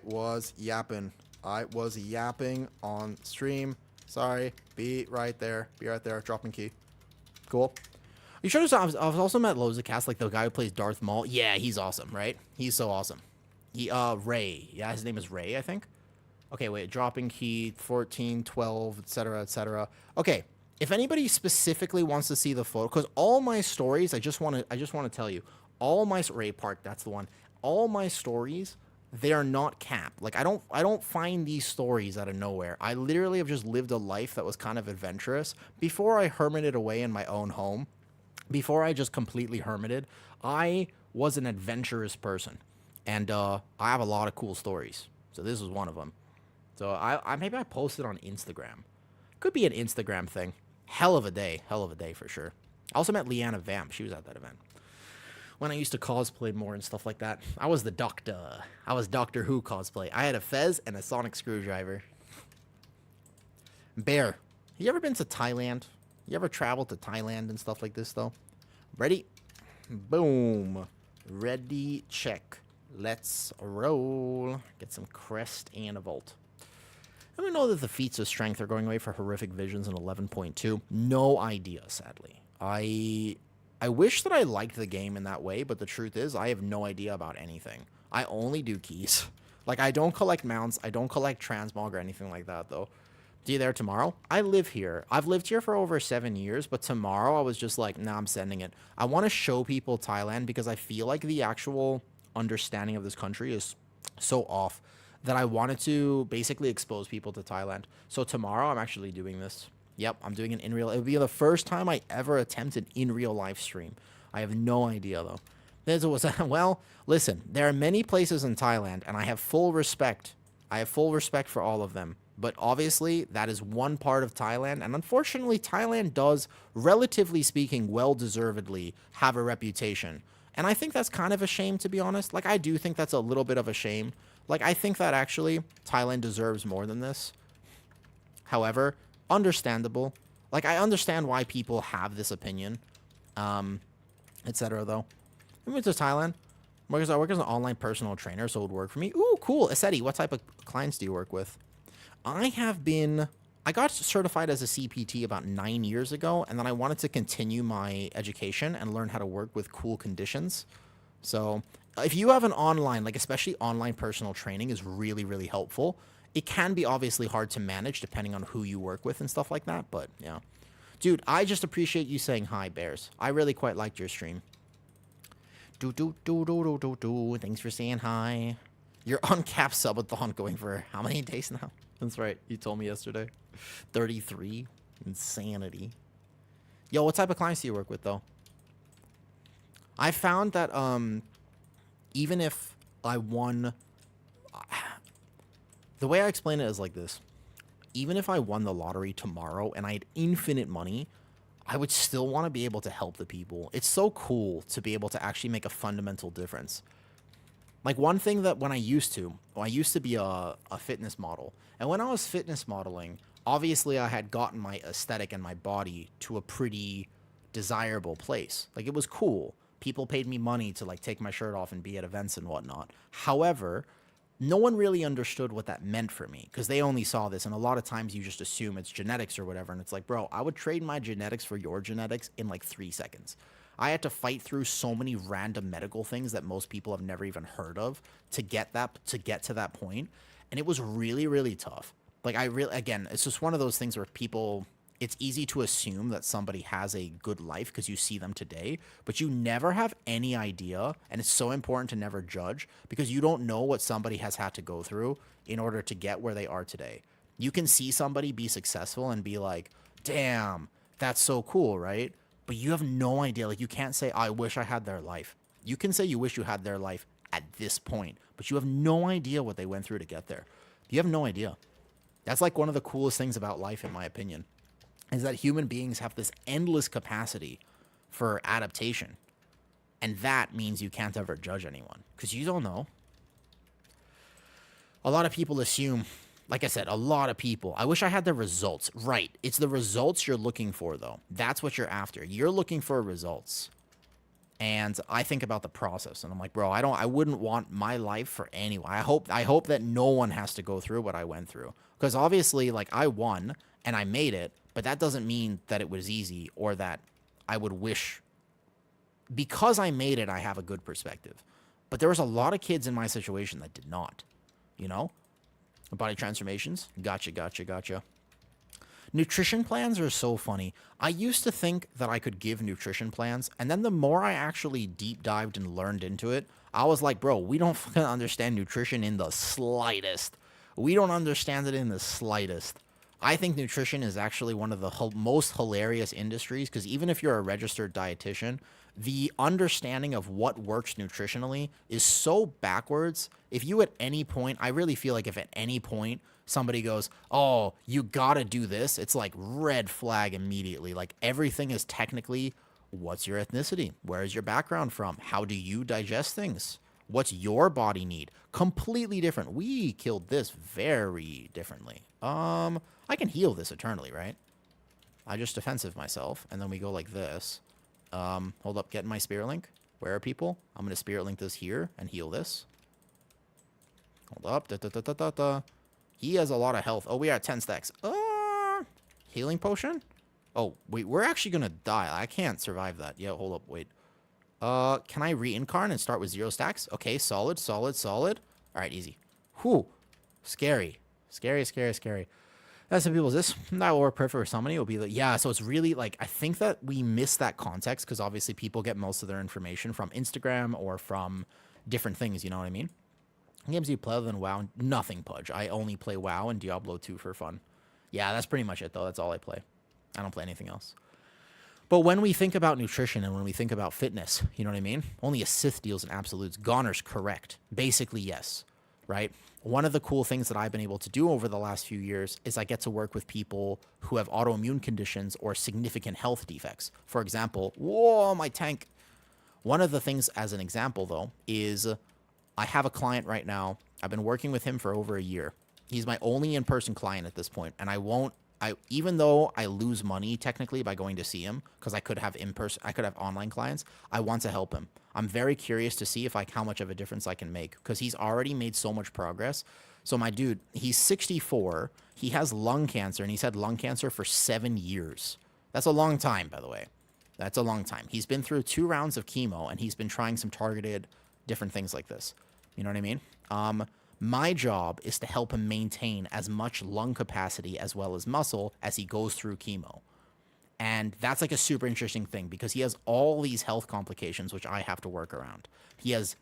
was yapping. I was yapping on stream. Sorry. Be right there. Be right there. Dropping key. Cool. You sure I've also met loads of cast, like the guy who plays Darth Maul. Yeah, he's awesome, right? He's so awesome. Ray. Yeah, his name is Ray, I think. Okay, wait. Dropping key, 14, 12, etc., etc. Okay, if anybody specifically wants to see the photo, because all my stories, I just want to tell you, all my Ray Park, that's the one. All my stories, they are not capped. Like I don't find these stories out of nowhere. I literally have just lived a life that was kind of adventurous before I hermited away in my own home. Before I just completely hermited, I was an adventurous person, and I have a lot of cool stories. So this was one of them. So I maybe I posted on Instagram. Could be an Instagram thing. Hell of a day for sure. I also met Leanna Vamp. She was at that event. When I used to cosplay more and stuff like that, I was the Doctor. I was Doctor Who cosplay. I had a fez and a sonic screwdriver. Bear, you ever been to Thailand? You ever traveled to Thailand and stuff like this, though? Ready? Boom. Ready, check. Let's roll. Get some crest and a vault. I don't know that the feats of strength are going away for horrific visions in 11.2. No idea, sadly. I wish that I liked the game in that way, but the truth is I have no idea about anything. I only do keys. Like, I don't collect mounts. I don't collect transmog or anything like that, though. See you there tomorrow? I live here. I've lived here for over 7 years, but tomorrow I was just like, nah, I'm sending it. I want to show people Thailand because I feel like the actual understanding of this country is so off that I wanted to basically expose people to Thailand. So tomorrow I'm actually doing this. Yep, I'm doing an in real. It would be the first time I ever attempted in real live stream. I have no idea though. Well, listen, there are many places in Thailand, and I have full respect. I have full respect for all of them. But obviously, that is one part of Thailand, and unfortunately, Thailand does, relatively speaking, well-deservedly have a reputation. And I think that's kind of a shame, to be honest. Like, I do think that's a little bit of a shame. Like, I think that actually Thailand deserves more than this. However, understandable. Like, I understand why people have this opinion, etc. though. I went to Thailand. I work as an online personal trainer, so it would work for me. Ooh, cool. Aseti, what type of clients do you work with? I got certified as a CPT about 9 years ago, and then I wanted to continue my education and learn how to work with cool conditions. So if you have an online, like especially online personal training is really, really helpful. It can be obviously hard to manage depending on who you work with and stuff like that, but yeah. Dude, I just appreciate you saying hi, Bears. I really quite liked your stream. Thanks for saying hi. You're on cap subathon going for how many days now? That's right. You told me yesterday. 33. Insanity. Yo, what type of clients do you work with, though? I found that even if I won... The way I explain it is like this. Even if I won the lottery tomorrow and I had infinite money, I would still want to be able to help the people. It's so cool to be able to actually make a fundamental difference. Like one thing that when I used to be a fitness model. And when I was fitness modeling, obviously I had gotten my aesthetic and my body to a pretty desirable place. Like, it was cool. People paid me money to like take my shirt off and be at events and whatnot. However, no one really understood what that meant for me because they only saw this. And a lot of times you just assume it's genetics or whatever. And it's like, bro, I would trade my genetics for your genetics in like 3 seconds. I had to fight through so many random medical things that most people have never even heard of to get to that point. And it was really, really tough. Like, again, it's just one of those things where it's easy to assume that somebody has a good life because you see them today, but you never have any idea. And it's so important to never judge because you don't know what somebody has had to go through in order to get where they are today. You can see somebody be successful and be like, damn, that's so cool, right? But you have no idea. Like, you can't say, I wish I had their life. You can say you wish you had their life at this point, but you have no idea what they went through to get there. You have no idea. That's like one of the coolest things about life, in my opinion, is that human beings have this endless capacity for adaptation. And that means you can't ever judge anyone because you don't know. A lot of people assume, like I said, a lot of people, I wish I had the results. Right. It's the results you're looking for, though. That's what you're after. You're looking for results. And I think about the process and I'm like, bro, I wouldn't want my life for anyone. I hope that no one has to go through what I went through. Because obviously, like, I won and I made it, but that doesn't mean that it was easy or that I would wish. Because I made it, I have a good perspective. But there was a lot of kids in my situation that did not, you know? Body transformations. Gotcha. Nutrition plans are so funny. I used to think that I could give nutrition plans, and then the more I actually deep dived and learned into it, I was like, bro, we don't fucking understand nutrition in the slightest. We don't understand it in the slightest. I think nutrition is actually one of the most hilarious industries because even if you're a registered dietitian, the understanding of what works nutritionally is so backwards. If you at any point, I really feel like if at any point somebody goes, oh, you gotta do this, it's like red flag immediately. Like, everything is technically, what's your ethnicity? Where is your background from? How do you digest things? What's your body need? Completely different. We killed this very differently. I can heal this eternally, right? I just defensive myself, and then we go like this. Hold up, getting my spirit link. Where are people? I'm gonna spirit link this here and heal this. Hold up. He has a lot of health. Oh, we are at 10 stacks. Healing potion? Oh, wait, we're actually gonna die. I can't survive that. Yeah, hold up, wait. Can I reincarnate and start with 0 stacks? Okay, solid. All right, easy. Whew. Scary. That's some people, this that will work perfect for somebody. It'll be like, yeah, so it's really like, I think that we miss that context because obviously people get most of their information from Instagram or from different things, you know what I mean? Games you play other than WoW? Nothing, Pudge. I only play WoW and Diablo 2 for fun. Yeah, that's pretty much it, though. That's all I play. I don't play anything else. But when we think about nutrition and when we think about fitness, you know what I mean? Only a Sith deals in absolutes. Goner's correct. Basically, yes. Right? One of the cool things that I've been able to do over the last few years is I get to work with people who have autoimmune conditions or significant health defects. For example, whoa, my tank. One of the things, as an example, though, is I have a client right now. I've been working with him for over a year. He's my only in-person client at this point, and even though I lose money technically by going to see him, because I could have online clients, I want to help him. I'm very curious to see how much of a difference I can make, because he's already made so much progress. So my dude, he's 64, he has lung cancer, and he's had lung cancer for 7 years. That's a long time, by the way. That's a long time. He's been through 2 rounds of chemo, and he's been trying some targeted different things like this. You know what I mean? My job is to help him maintain as much lung capacity as well as muscle as he goes through chemo. And that's like a super interesting thing because he has all these health complications, which I have to work around. He has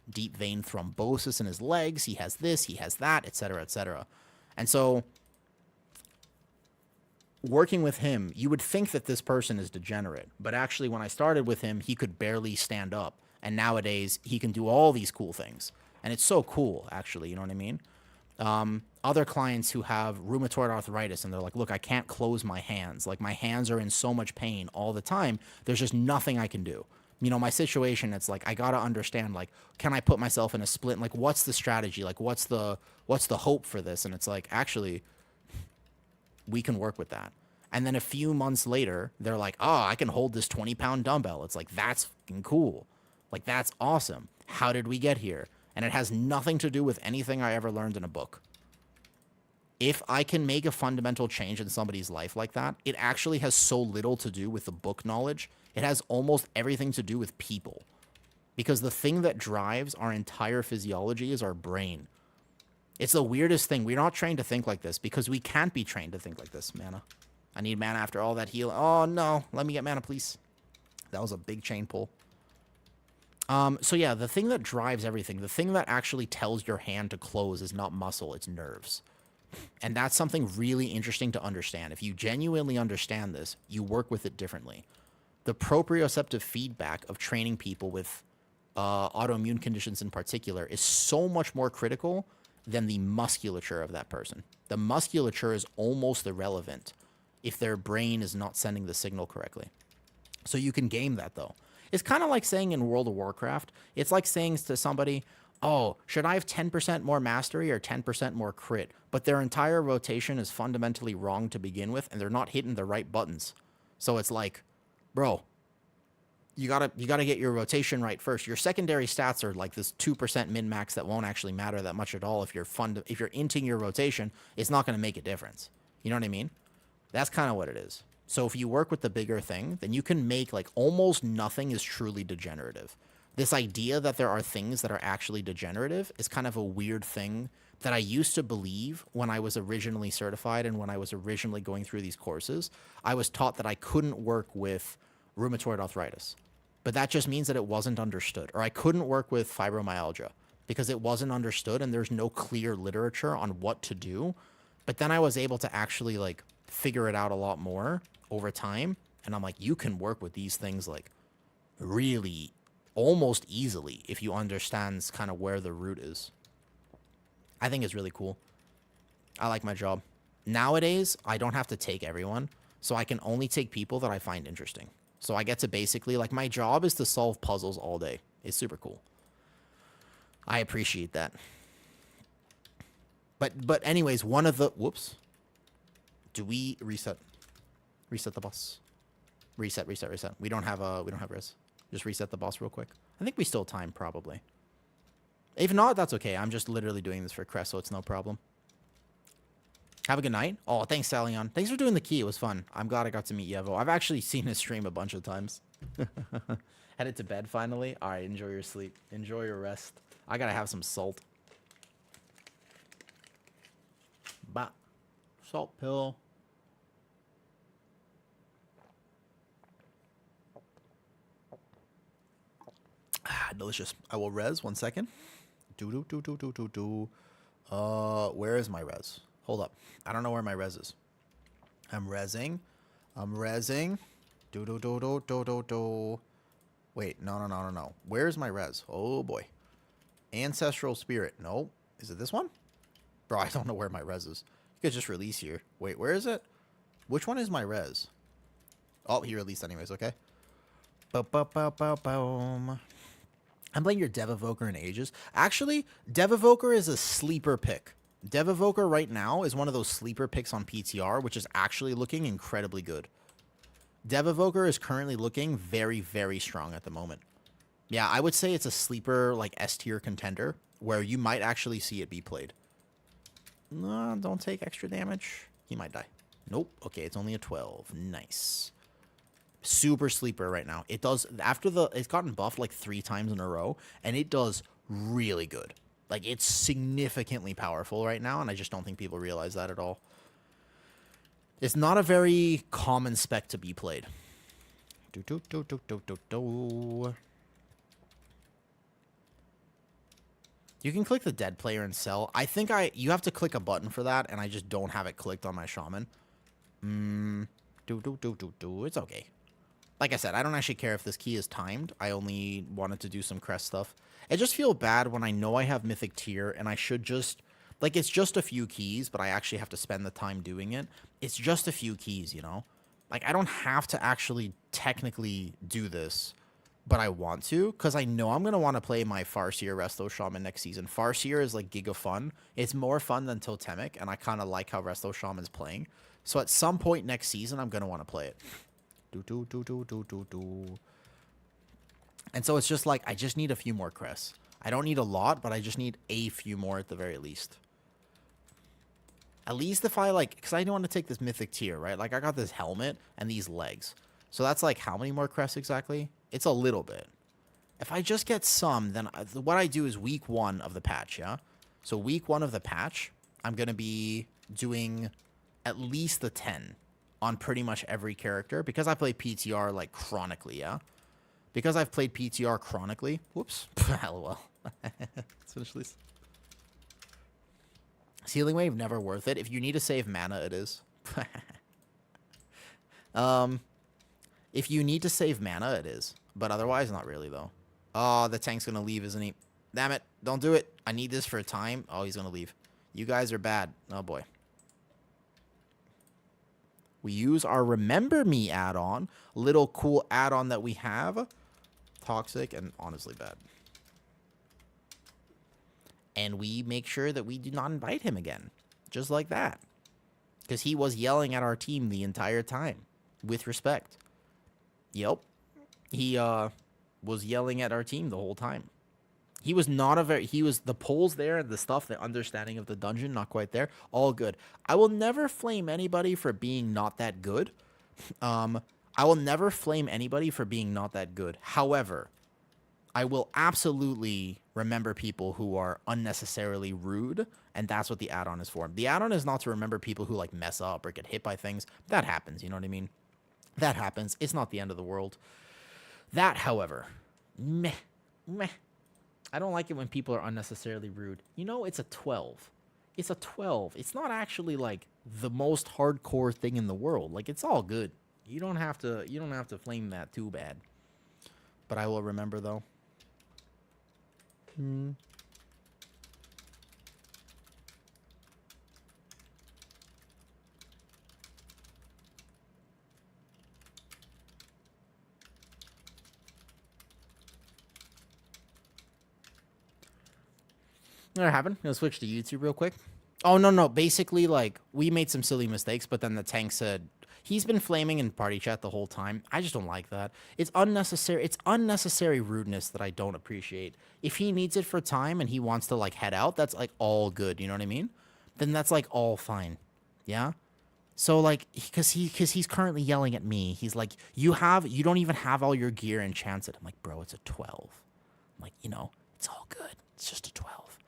deep vein thrombosis in his legs. He has this, he has that, etc., etc. And so working with him, you would think that this person is degenerate. But actually, when I started with him, he could barely stand up. And nowadays, he can do all these cool things. And it's so cool, actually, you know what I mean? Other clients who have rheumatoid arthritis, and they're like, look, I can't close my hands. Like, my hands are in so much pain all the time. There's just nothing I can do. You know, my situation, it's like, I got to understand, like, can I put myself in a split? Like, what's the strategy? Like, what's the hope for this? And it's like, actually, we can work with that. And then a few months later, they're like, oh, I can hold this 20-pound dumbbell. It's like, that's fucking cool. Like, that's awesome. How did we get here? And it has nothing to do with anything I ever learned in a book. If I can make a fundamental change in somebody's life like that, it actually has so little to do with the book knowledge. It has almost everything to do with people. Because the thing that drives our entire physiology is our brain. It's the weirdest thing. We're not trained to think like this because we can't be trained to think like this. Mana. I need mana after all that heal. Oh, no. Let me get mana, please. That was a big chain pull. So yeah, the thing that drives everything, the thing that actually tells your hand to close is not muscle, it's nerves. And that's something really interesting to understand. If you genuinely understand this, you work with it differently. The proprioceptive feedback of training people with autoimmune conditions in particular is so much more critical than the musculature of that person. The musculature is almost irrelevant if their brain is not sending the signal correctly. So you can game that, though. It's kind of like saying in World of Warcraft, it's like saying to somebody, oh, should I have 10% more mastery or 10% more crit? But their entire rotation is fundamentally wrong to begin with, and they're not hitting the right buttons. So it's like, bro, you gotta get your rotation right first. Your secondary stats are like this 2% min-max that won't actually matter that much at all. If you're inting your rotation, it's not going to make a difference. You know what I mean? That's kind of what it is. So if you work with the bigger thing, then you can make like almost nothing is truly degenerative. This idea that there are things that are actually degenerative is kind of a weird thing that I used to believe when I was originally certified and when I was originally going through these courses. I was taught that I couldn't work with rheumatoid arthritis, but that just means that it wasn't understood. Or I couldn't work with fibromyalgia because it wasn't understood and there's no clear literature on what to do. But then I was able to actually like figure it out a lot more over time. And I'm like, you can work with these things like really almost easily if you understand kind of where the root is. I think it's really cool. I like my job. Nowadays, I don't have to take everyone, so I can only take people that I find interesting. So I get to basically, like, my job is to solve puzzles all day. It's super cool. I appreciate that. But anyways, one of the... Whoops. Do we reset? Reset the boss. Reset. We don't have res. Just reset the boss real quick. I think we still time, probably. If not, that's okay. I'm just literally doing this for Crest, so it's no problem. Have a good night. Oh, thanks, Salion. Thanks for doing the key. It was fun. I'm glad I got to meet Yevo. I've actually seen his stream a bunch of times. Headed to bed finally. All right, enjoy your sleep. Enjoy your rest. I gotta have some salt. Bah. Salt pill. Ah, delicious. I will res 1 second. Where is my res? Hold up. I don't know where my res is. I'm resing. Wait, no. Where's my res? Oh boy. Ancestral spirit. No. Is it this one? Bro, I don't know where my res is. You could just release here. Wait, where is it? Which one is my res? Oh, he released anyways, okay. Boom. I'm playing your Dev Evoker in ages. Actually, Dev Evoker is a sleeper pick. Dev Evoker right now is one of those sleeper picks on PTR, which is actually looking incredibly good. Dev Evoker is currently looking very, very strong at the moment. Yeah, I would say it's a sleeper, like, S-tier contender, where you might actually see it be played. No, don't take extra damage. He might die. Nope. Okay, it's only a 12. Nice. Super sleeper right now. It does, it's gotten buffed like 3 times in a row, and it does really good. Like, it's significantly powerful right now, and I just don't think people realize that at all. It's not a very common spec to be played. You can click the dead player and sell. I think you have to click a button for that, and I just don't have it clicked on my shaman. It's okay. Like I said, I don't actually care if this key is timed. I only wanted to do some crest stuff. I just feel bad when I know I have Mythic tier and I should just... Like, it's just a few keys, but I actually have to spend the time doing it. It's just a few keys, you know? Like, I don't have to actually technically do this, but I want to because I know I'm going to want to play my Farseer Resto Shaman next season. Farseer is like giga fun. It's more fun than Totemic, and I kind of like how Resto Shaman's playing. So at some point next season, I'm going to want to play it. And so it's just like, I just need a few more crests. I don't need a lot, but I just need a few more at the very least. At least if I like, because I don't want to take this mythic tier, right? Like I got this helmet and these legs. So that's like how many more crests exactly? It's a little bit. If I just get some, then what I do is week 1 of the patch, yeah? So week 1 of the patch, I'm going to be doing at least the 10 on pretty much every character because I play PTR like chronically, yeah? Because I've played PTR chronically. Whoops. LOL. Let's finish this. Sealing Wave, never worth it. If you need to save mana, it is. If you need to save mana, it is. But otherwise, not really, though. Oh, the tank's going to leave, isn't he? Damn it. Don't do it. I need this for a time. Oh, he's going to leave. You guys are bad. Oh, boy. We use our Remember Me add-on. Little cool add-on that we have. Toxic and honestly bad. And we make sure that we do not invite him again. Just like that. Because he was yelling at our team the entire time. With respect. Yep. He was yelling at our team the whole time. He was not a very... He was... The polls there, the stuff, the understanding of the dungeon, not quite there. All good. I will never flame anybody for being not that good. I will never flame anybody for being not that good. However, I will absolutely remember people who are unnecessarily rude, and that's what the add-on is for. The add-on is not to remember people who, like, mess up or get hit by things. That happens, you know what I mean? That happens. It's not the end of the world. That, however, meh. I don't like it when people are unnecessarily rude. You know, it's a 12. It's a 12. It's not actually, like, the most hardcore thing in the world. Like, it's all good. You don't have to flame that too bad. But I will remember, though. What happened? I'm gonna switch to YouTube real quick. Oh, no. Basically, like, we made some silly mistakes, but then the tank said... He's been flaming in party chat the whole time. I just don't like that. It's unnecessary. It's unnecessary rudeness that I don't appreciate. If he needs it for time and he wants to, like, head out, that's, like, all good. You know what I mean? Then that's, like, all fine. Yeah? So, like, because he's currently yelling at me. He's like, you don't even have all your gear enchanted. I'm like, bro, it's a 12. I'm like, you know, it's all good. It's just a 12.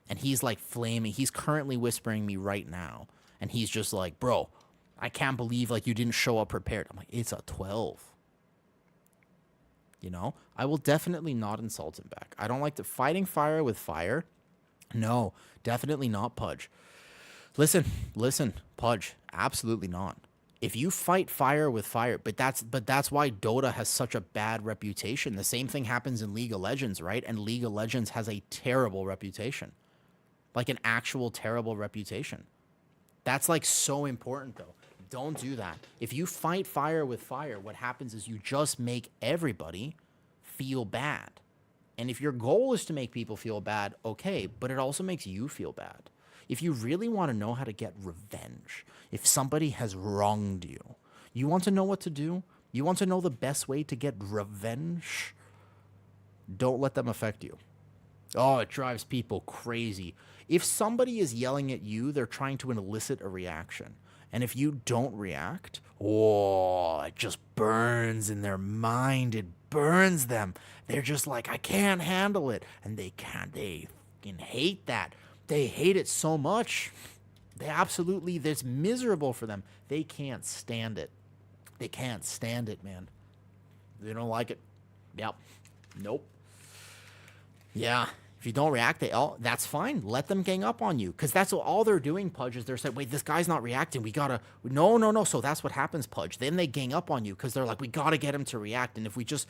And he's, like, flaming. He's currently whispering me right now. And he's just like, bro... I can't believe, like, you didn't show up prepared. I'm like, it's a 12. You know? I will definitely not insult him back. I don't like fighting fire with fire. No, definitely not, Pudge. Listen, Pudge, absolutely not. If you fight fire with fire, but that's why Dota has such a bad reputation. The same thing happens in League of Legends, right? And League of Legends has a terrible reputation. Like, an actual terrible reputation. That's, like, so important, though. Don't do that. If you fight fire with fire, what happens is you just make everybody feel bad. And if your goal is to make people feel bad, okay, but it also makes you feel bad. If you really want to know how to get revenge, if somebody has wronged you, you want to know what to do? You want to know the best way to get revenge? Don't let them affect you. Oh, it drives people crazy. If somebody is yelling at you, they're trying to elicit a reaction. And if you don't react, oh, it just burns in their mind. It burns them. They're just like, I can't handle it. And they can't. They fucking hate that. They hate it so much. It's miserable for them. They can't stand it. They can't stand it, man. They don't like it. Yep. Nope. Yeah. If you don't react, that's fine. Let them gang up on you. Because that's all they're doing, Pudge, is they're saying, wait, this guy's not reacting. No. So that's what happens, Pudge. Then they gang up on you because they're like, we got to get him to react. And if we just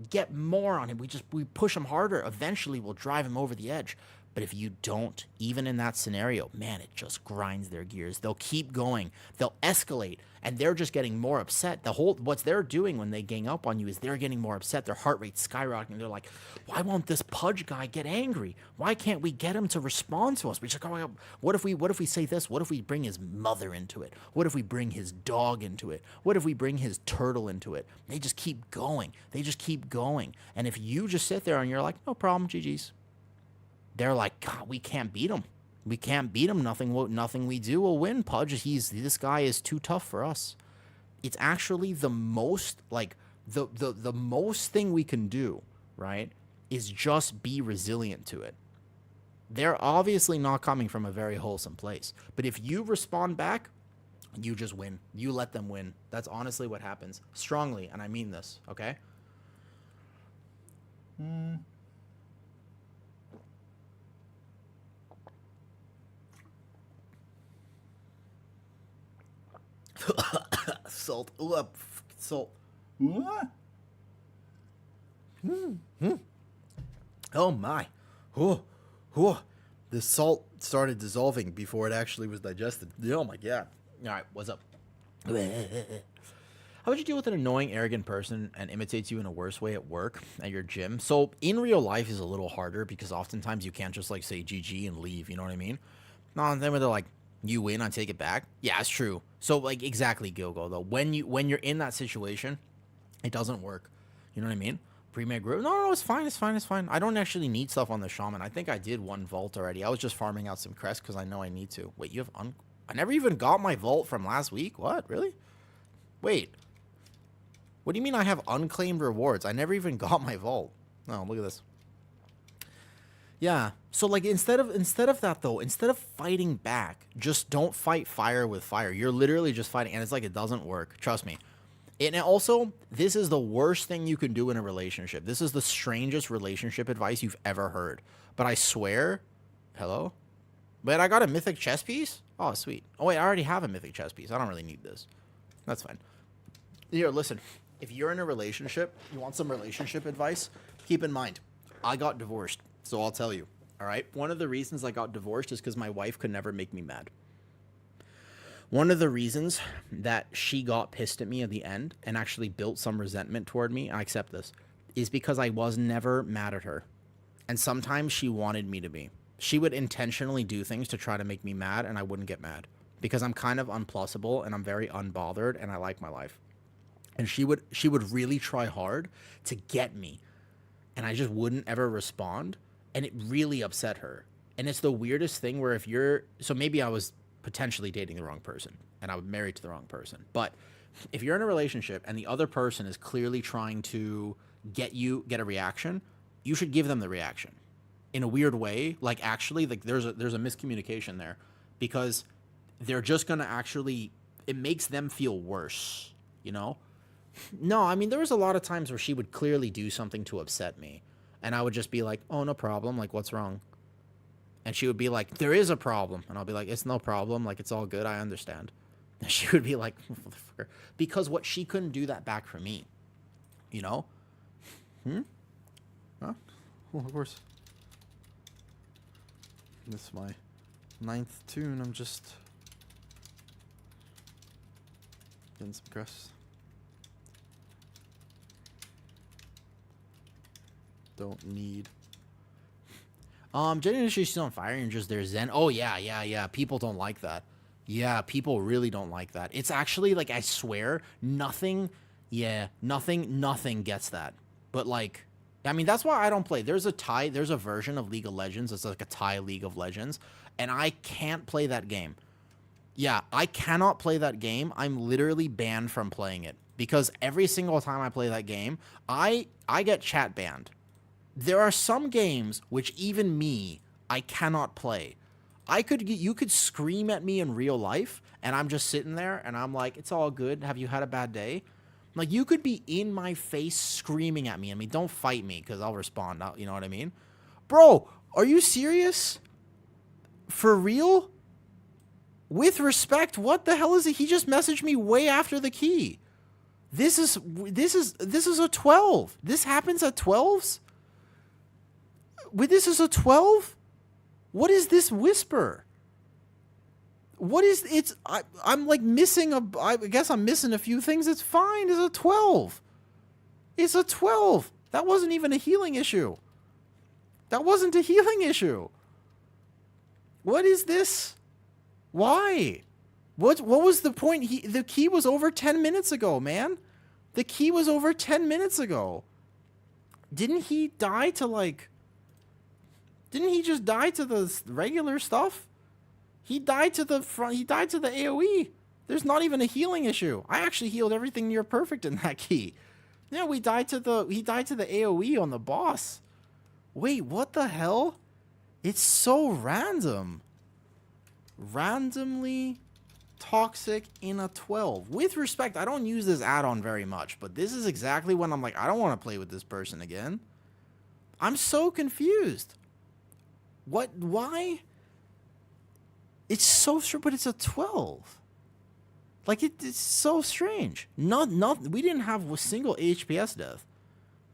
get more on him, we push him harder, eventually we'll drive him over the edge. But if you don't, even in that scenario, man, it just grinds their gears. They'll keep going. They'll escalate, and they're just getting more upset. What they're doing when they gang up on you is they're getting more upset. Their heart rate's skyrocketing. They're like, why won't this pudge guy get angry? Why can't we get him to respond to us? We're just like, oh, what if we say this? What if we bring his mother into it? What if we bring his dog into it? What if we bring his turtle into it? They just keep going. They just keep going. And if you just sit there and you're like, no problem, GG's. They're like, God, we can't beat him. We can't beat him. Nothing we do will win. Pudge, this guy is too tough for us. It's actually the most, like, the most thing we can do, right, is just be resilient to it. They're obviously not coming from a very wholesome place. But if you respond back, you just win. You let them win. That's honestly what happens. Strongly, and I mean this, okay? Salt. Ooh, salt. What? Oh my. The salt started dissolving before it actually was digested. Oh my god. All right, what's up? How would you deal with an annoying, arrogant person and imitates you in a worse way at work, at your gym? So in real life is a little harder because oftentimes you can't just like say GG and leave. You know what I mean? No, then when they're like, you win, I take it back. Yeah, it's true. So like exactly, Gilgo, though. When you're in that situation, it doesn't work. You know what I mean? Pre-made group. No, it's fine. It's fine. I don't actually need stuff on the shaman. I think I did one vault already. I was just farming out some crests because I know I need to. Wait, you have I never even got my vault from last week. What? Really? Wait. What do you mean I have unclaimed rewards? I never even got my vault. Oh, look at this. Yeah. So like instead of that though, instead of fighting back, just don't fight fire with fire. You're literally just fighting, and it's like it doesn't work. Trust me. And also, this is the worst thing you can do in a relationship. This is the strangest relationship advice you've ever heard. But I swear, hello? But I got a mythic chess piece? Oh, sweet. Oh wait, I already have a mythic chess piece. I don't really need this. That's fine. Here, listen. If you're in a relationship, you want some relationship advice, keep in mind, I got divorced. So I'll tell you, all right? One of the reasons I got divorced is because my wife could never make me mad. One of the reasons that she got pissed at me at the end and actually built some resentment toward me, I accept this, is because I was never mad at her. And sometimes she wanted me to be. She would intentionally do things to try to make me mad, and I wouldn't get mad. Because I'm kind of unplussable, and I'm very unbothered, and I like my life. And she would really try hard to get me. And I just wouldn't ever respond. And it really upset her. And it's the weirdest thing where so maybe I was potentially dating the wrong person and I was married to the wrong person. But if you're in a relationship and the other person is clearly trying to get a reaction, you should give them the reaction in a weird way. Like actually, like there's a miscommunication there because they're just going to it makes them feel worse, you know? No, I mean, there was a lot of times where she would clearly do something to upset me. And I would just be like, oh, no problem. Like, what's wrong? And she would be like, there is a problem. And I'll be like, it's no problem. Like, it's all good. I understand. And she would be like, motherfucker. Because she couldn't do that back for me. You know? Huh? Well, of course. This is my 9th tune. I'm just getting some crests. Don't need. Genuinely, she's on fire and just there's zen. Oh yeah. People don't like that. Yeah, people really don't like that. It's actually like I swear, nothing gets that. But like, I mean, that's why I don't play. There's a version of League of Legends. It's like a Thai League of Legends, and I can't play that game. Yeah, I cannot play that game. I'm literally banned from playing it because every single time I play that game, I get chat banned. There are some games which even me, I cannot play. You could scream at me in real life, and I'm just sitting there, and I'm like, it's all good. Have you had a bad day? Like, you could be in my face screaming at me. I mean, don't fight me, because I'll respond. You know what I mean? Bro, are you serious? For real? With respect, what the hell is it? He just messaged me way after the key. This is a 12. This happens at 12s? This is a 12? What is this whisper? What is it's? I'm like missing I guess I'm missing a few things. It's fine. It's a 12. It's a 12. That wasn't even a healing issue. That wasn't a healing issue. What is this? Why? What was the point? The key was over 10 minutes ago, man. The key was over 10 minutes ago. Didn't he die to like... Didn't he just die to the regular stuff? He died to the front. He died to the AoE. There's not even a healing issue. I actually healed everything near perfect in that key. Yeah, he died to the AoE on the boss. Wait, what the hell? It's so random. Randomly toxic in a 12. With respect, I don't use this add-on very much, but this is exactly when I'm like, I don't want to play with this person again. I'm so confused. What? Why? It's so strange, but it's a 12. Like, it's so strange. We didn't have a single HPS death.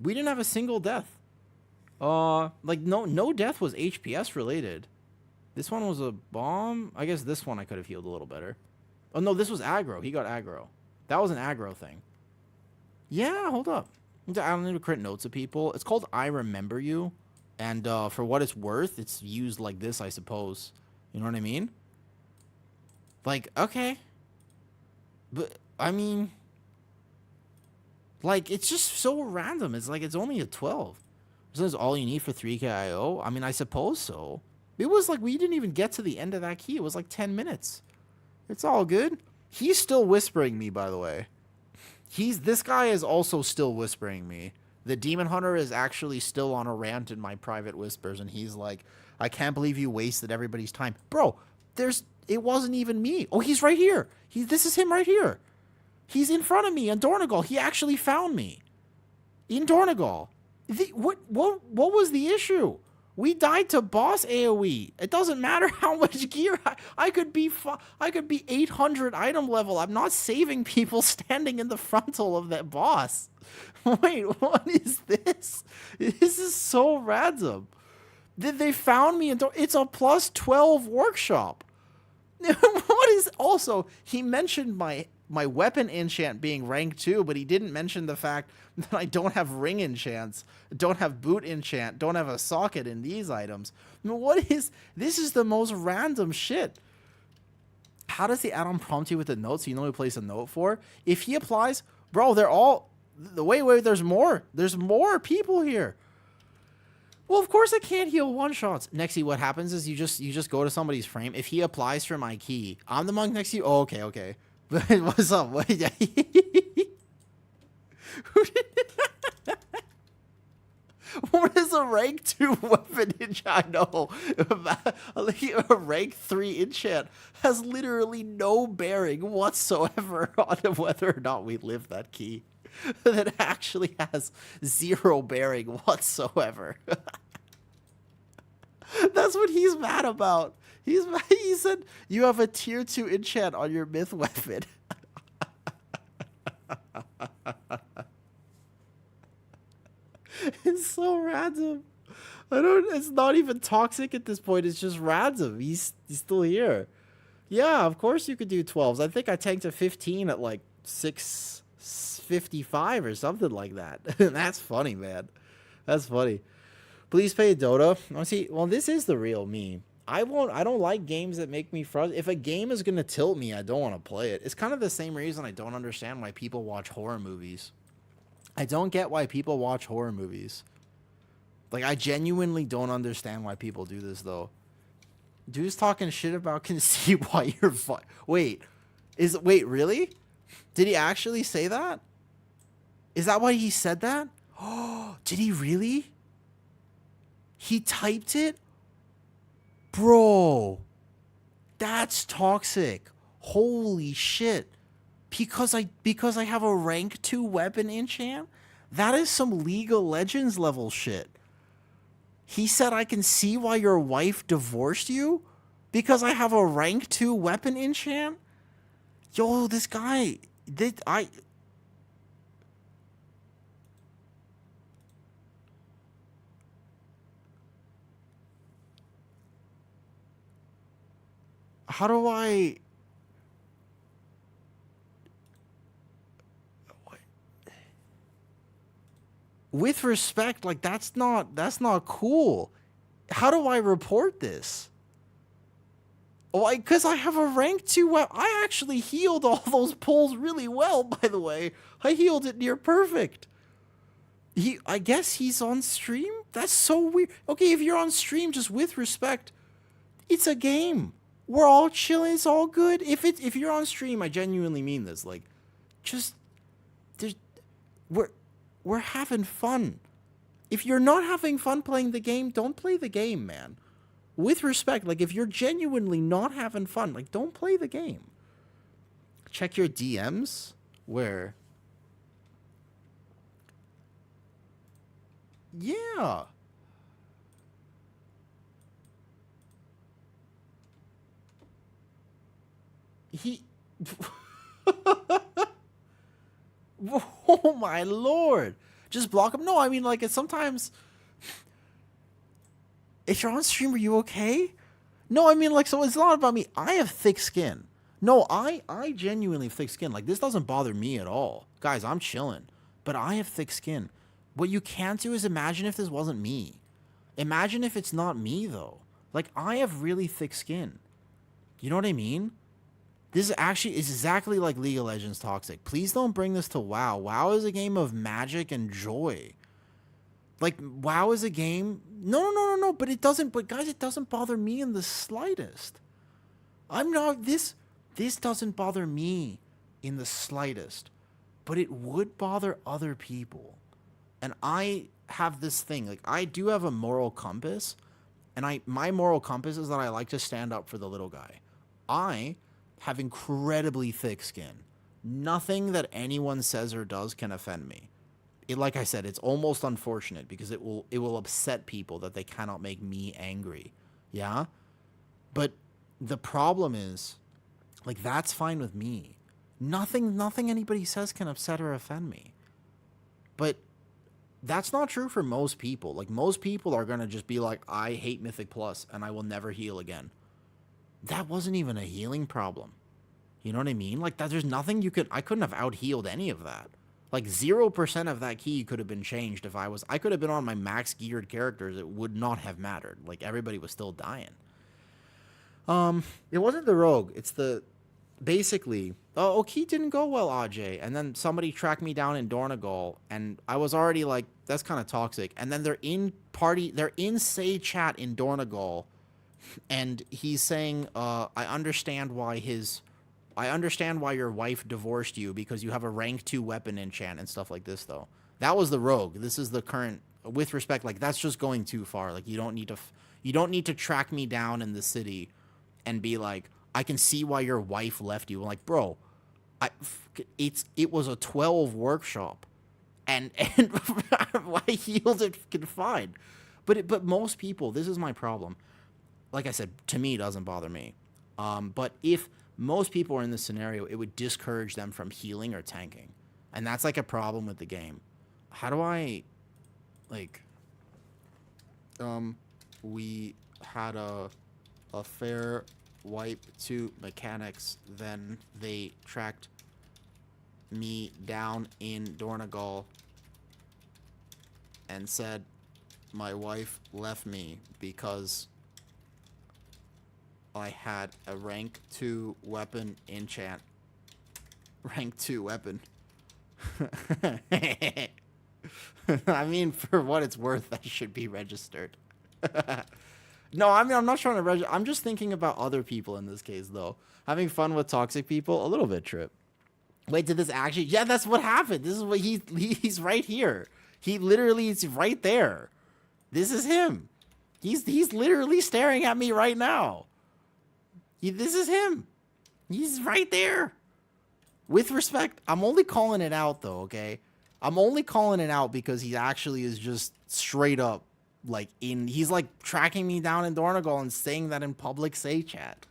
We didn't have a single death. Like, no death was HPS related. This one was a bomb. I guess this one I could have healed a little better. Oh, no, this was aggro. He got aggro. That was an aggro thing. Yeah, hold up. I don't need to crit notes of people. It's called I Remember You. And for what it's worth, it's used like this, I suppose. You know what I mean? Like, okay. But, I mean... Like, it's just so random. It's like, it's only a 12. So that's all you need for 3k IO? I mean, I suppose so. It was like, we didn't even get to the end of that key. It was like 10 minutes. It's all good. He's still whispering me, by the way. This guy is also still whispering me. The Demon Hunter is actually still on a rant in my private whispers, and he's like, I can't believe you wasted everybody's time. Bro, it wasn't even me. Oh, he's right here. This is him right here. He's in front of me in Dornegal. He actually found me. In Dornegal. What was the issue? We died to boss AoE. It doesn't matter how much gear I could be 800 item level. I'm not saving people standing in the frontal of that boss. Wait, what is this? This is so random. They found me it's a plus 12 workshop. What is also, he mentioned my weapon enchant being rank 2, but he didn't mention the fact that I don't have ring enchants, don't have boot enchant, don't have a socket in these items. I mean, this is the most random shit. How does the add-on prompt you with the notes so you know who to place a note for? If he applies, bro, they're all, wait, there's more people here. Well, of course I can't heal one-shots. Nexy, what happens is you just go to somebody's frame. If he applies for my key, I'm the monk next to you. Oh, okay. What's up? What is a rank 2 weapon enchant? I know. A rank 3 enchant has literally no bearing whatsoever on whether or not we live that key. That actually has zero bearing whatsoever. That's what he's mad about. He said, you have a tier 2 enchant on your myth weapon. It's so random. It's not even toxic at this point. It's just random. He's still here. Yeah, of course you could do 12s. I think I tanked a 15 at like 655 or something like that. That's funny, man. That's funny. Please pay Dota. Oh, see, well, this is the real me. I don't like games that make me frustrated. If a game is going to tilt me, I don't want to play it. It's kind of the same reason I don't understand why people watch horror movies. I don't get why people watch horror movies. Like, I genuinely don't understand why people do this, though. Dude's talking shit about can see why you're Wait, really? Did he actually say that? Is that why he said that? Oh, did he really? He typed it? Bro, that's toxic. Holy shit. Because I have a rank 2 weapon enchant? That is some League of Legends level shit. He said I can see why your wife divorced you? Because I have a rank 2 weapon enchant? Yo, this guy... How do I... With respect, like, that's not cool. How do I report this? Why? Because I have a rank 2 weapon. I actually healed all those pulls really well, by the way. I healed it near perfect. I guess he's on stream? That's so weird. Okay, if you're on stream, just with respect, it's a game. We're all chilling. It's all good. If you're on stream, I genuinely mean this. Like, just there's we're we're having fun. If you're not having fun playing the game, don't play the game, man. With respect, like if you're genuinely not having fun, like don't play the game. Check your DMs. Where? Yeah. He Oh my lord. Just block him. No, I mean like it's sometimes if you're on stream, are you okay? No, I mean like so it's not about me. I have thick skin. No, I genuinely have thick skin. Like this doesn't bother me at all. Guys, I'm chilling. But I have thick skin. What you can't do is imagine if this wasn't me. Imagine if it's not me though. Like I have really thick skin. You know what I mean? This actually is exactly like League of Legends Toxic. Please don't bring this to WoW. WoW is a game of magic and joy. Like WoW is a game. No. But it doesn't. But guys, it doesn't bother me in the slightest. I'm not this. This doesn't bother me in the slightest. But it would bother other people. And I have this thing. Like I do have a moral compass, and my moral compass is that I like to stand up for the little guy. I have incredibly thick skin. Nothing that anyone says or does can offend me. Like I said, it's almost unfortunate because it will upset people that they cannot make me angry. Yeah? But the problem is like that's fine with me. Nothing anybody says can upset or offend me. But that's not true for most people. Like most people are going to just be like I hate Mythic Plus and I will never heal again. That wasn't even a healing problem. You know what I mean? Like that there's nothing I couldn't have out healed any of that. Like 0% of that key could have been changed if I could have been on my max geared characters. It would not have mattered. Like everybody was still dying. It wasn't the rogue. It's the basically. Oh, Oki didn't go well, Aj. And then somebody tracked me down in Dornagal, and I was already like, that's kind of toxic. And then they're in say chat in Dornagal, and he's saying, I understand why your wife divorced you because you have a rank 2 weapon enchant and stuff like this, though. That was the rogue. This is the current. With respect, like that's just going too far. Like you don't need to track me down in the city, and be like, I can see why your wife left you. I'm like, bro, it was a 12 workshop, and I healed it fine. But most people, this is my problem. Like I said, to me, it doesn't bother me. But if most people are in this scenario, it would discourage them from healing or tanking. And that's like a problem with the game. How do I, like, we had a fair wipe to mechanics, then they tracked me down in Dornagal and said my wife left me because I had a rank 2 weapon enchant. Rank 2 weapon. I mean, for what it's worth, that should be registered. No, I mean, I'm not trying to register. I'm just thinking about other people in this case, though. Having fun with toxic people, a little bit, Trip. Wait, did this actually... Yeah, that's what happened. This is what he's right here. He literally is right there. This is him. He's literally staring at me right now. This is him. He's right there. With respect, I'm only calling it out, though, okay? I'm only calling it out because he actually is just straight up, like, he's, like, tracking me down in Dornagal and saying that in public say chat.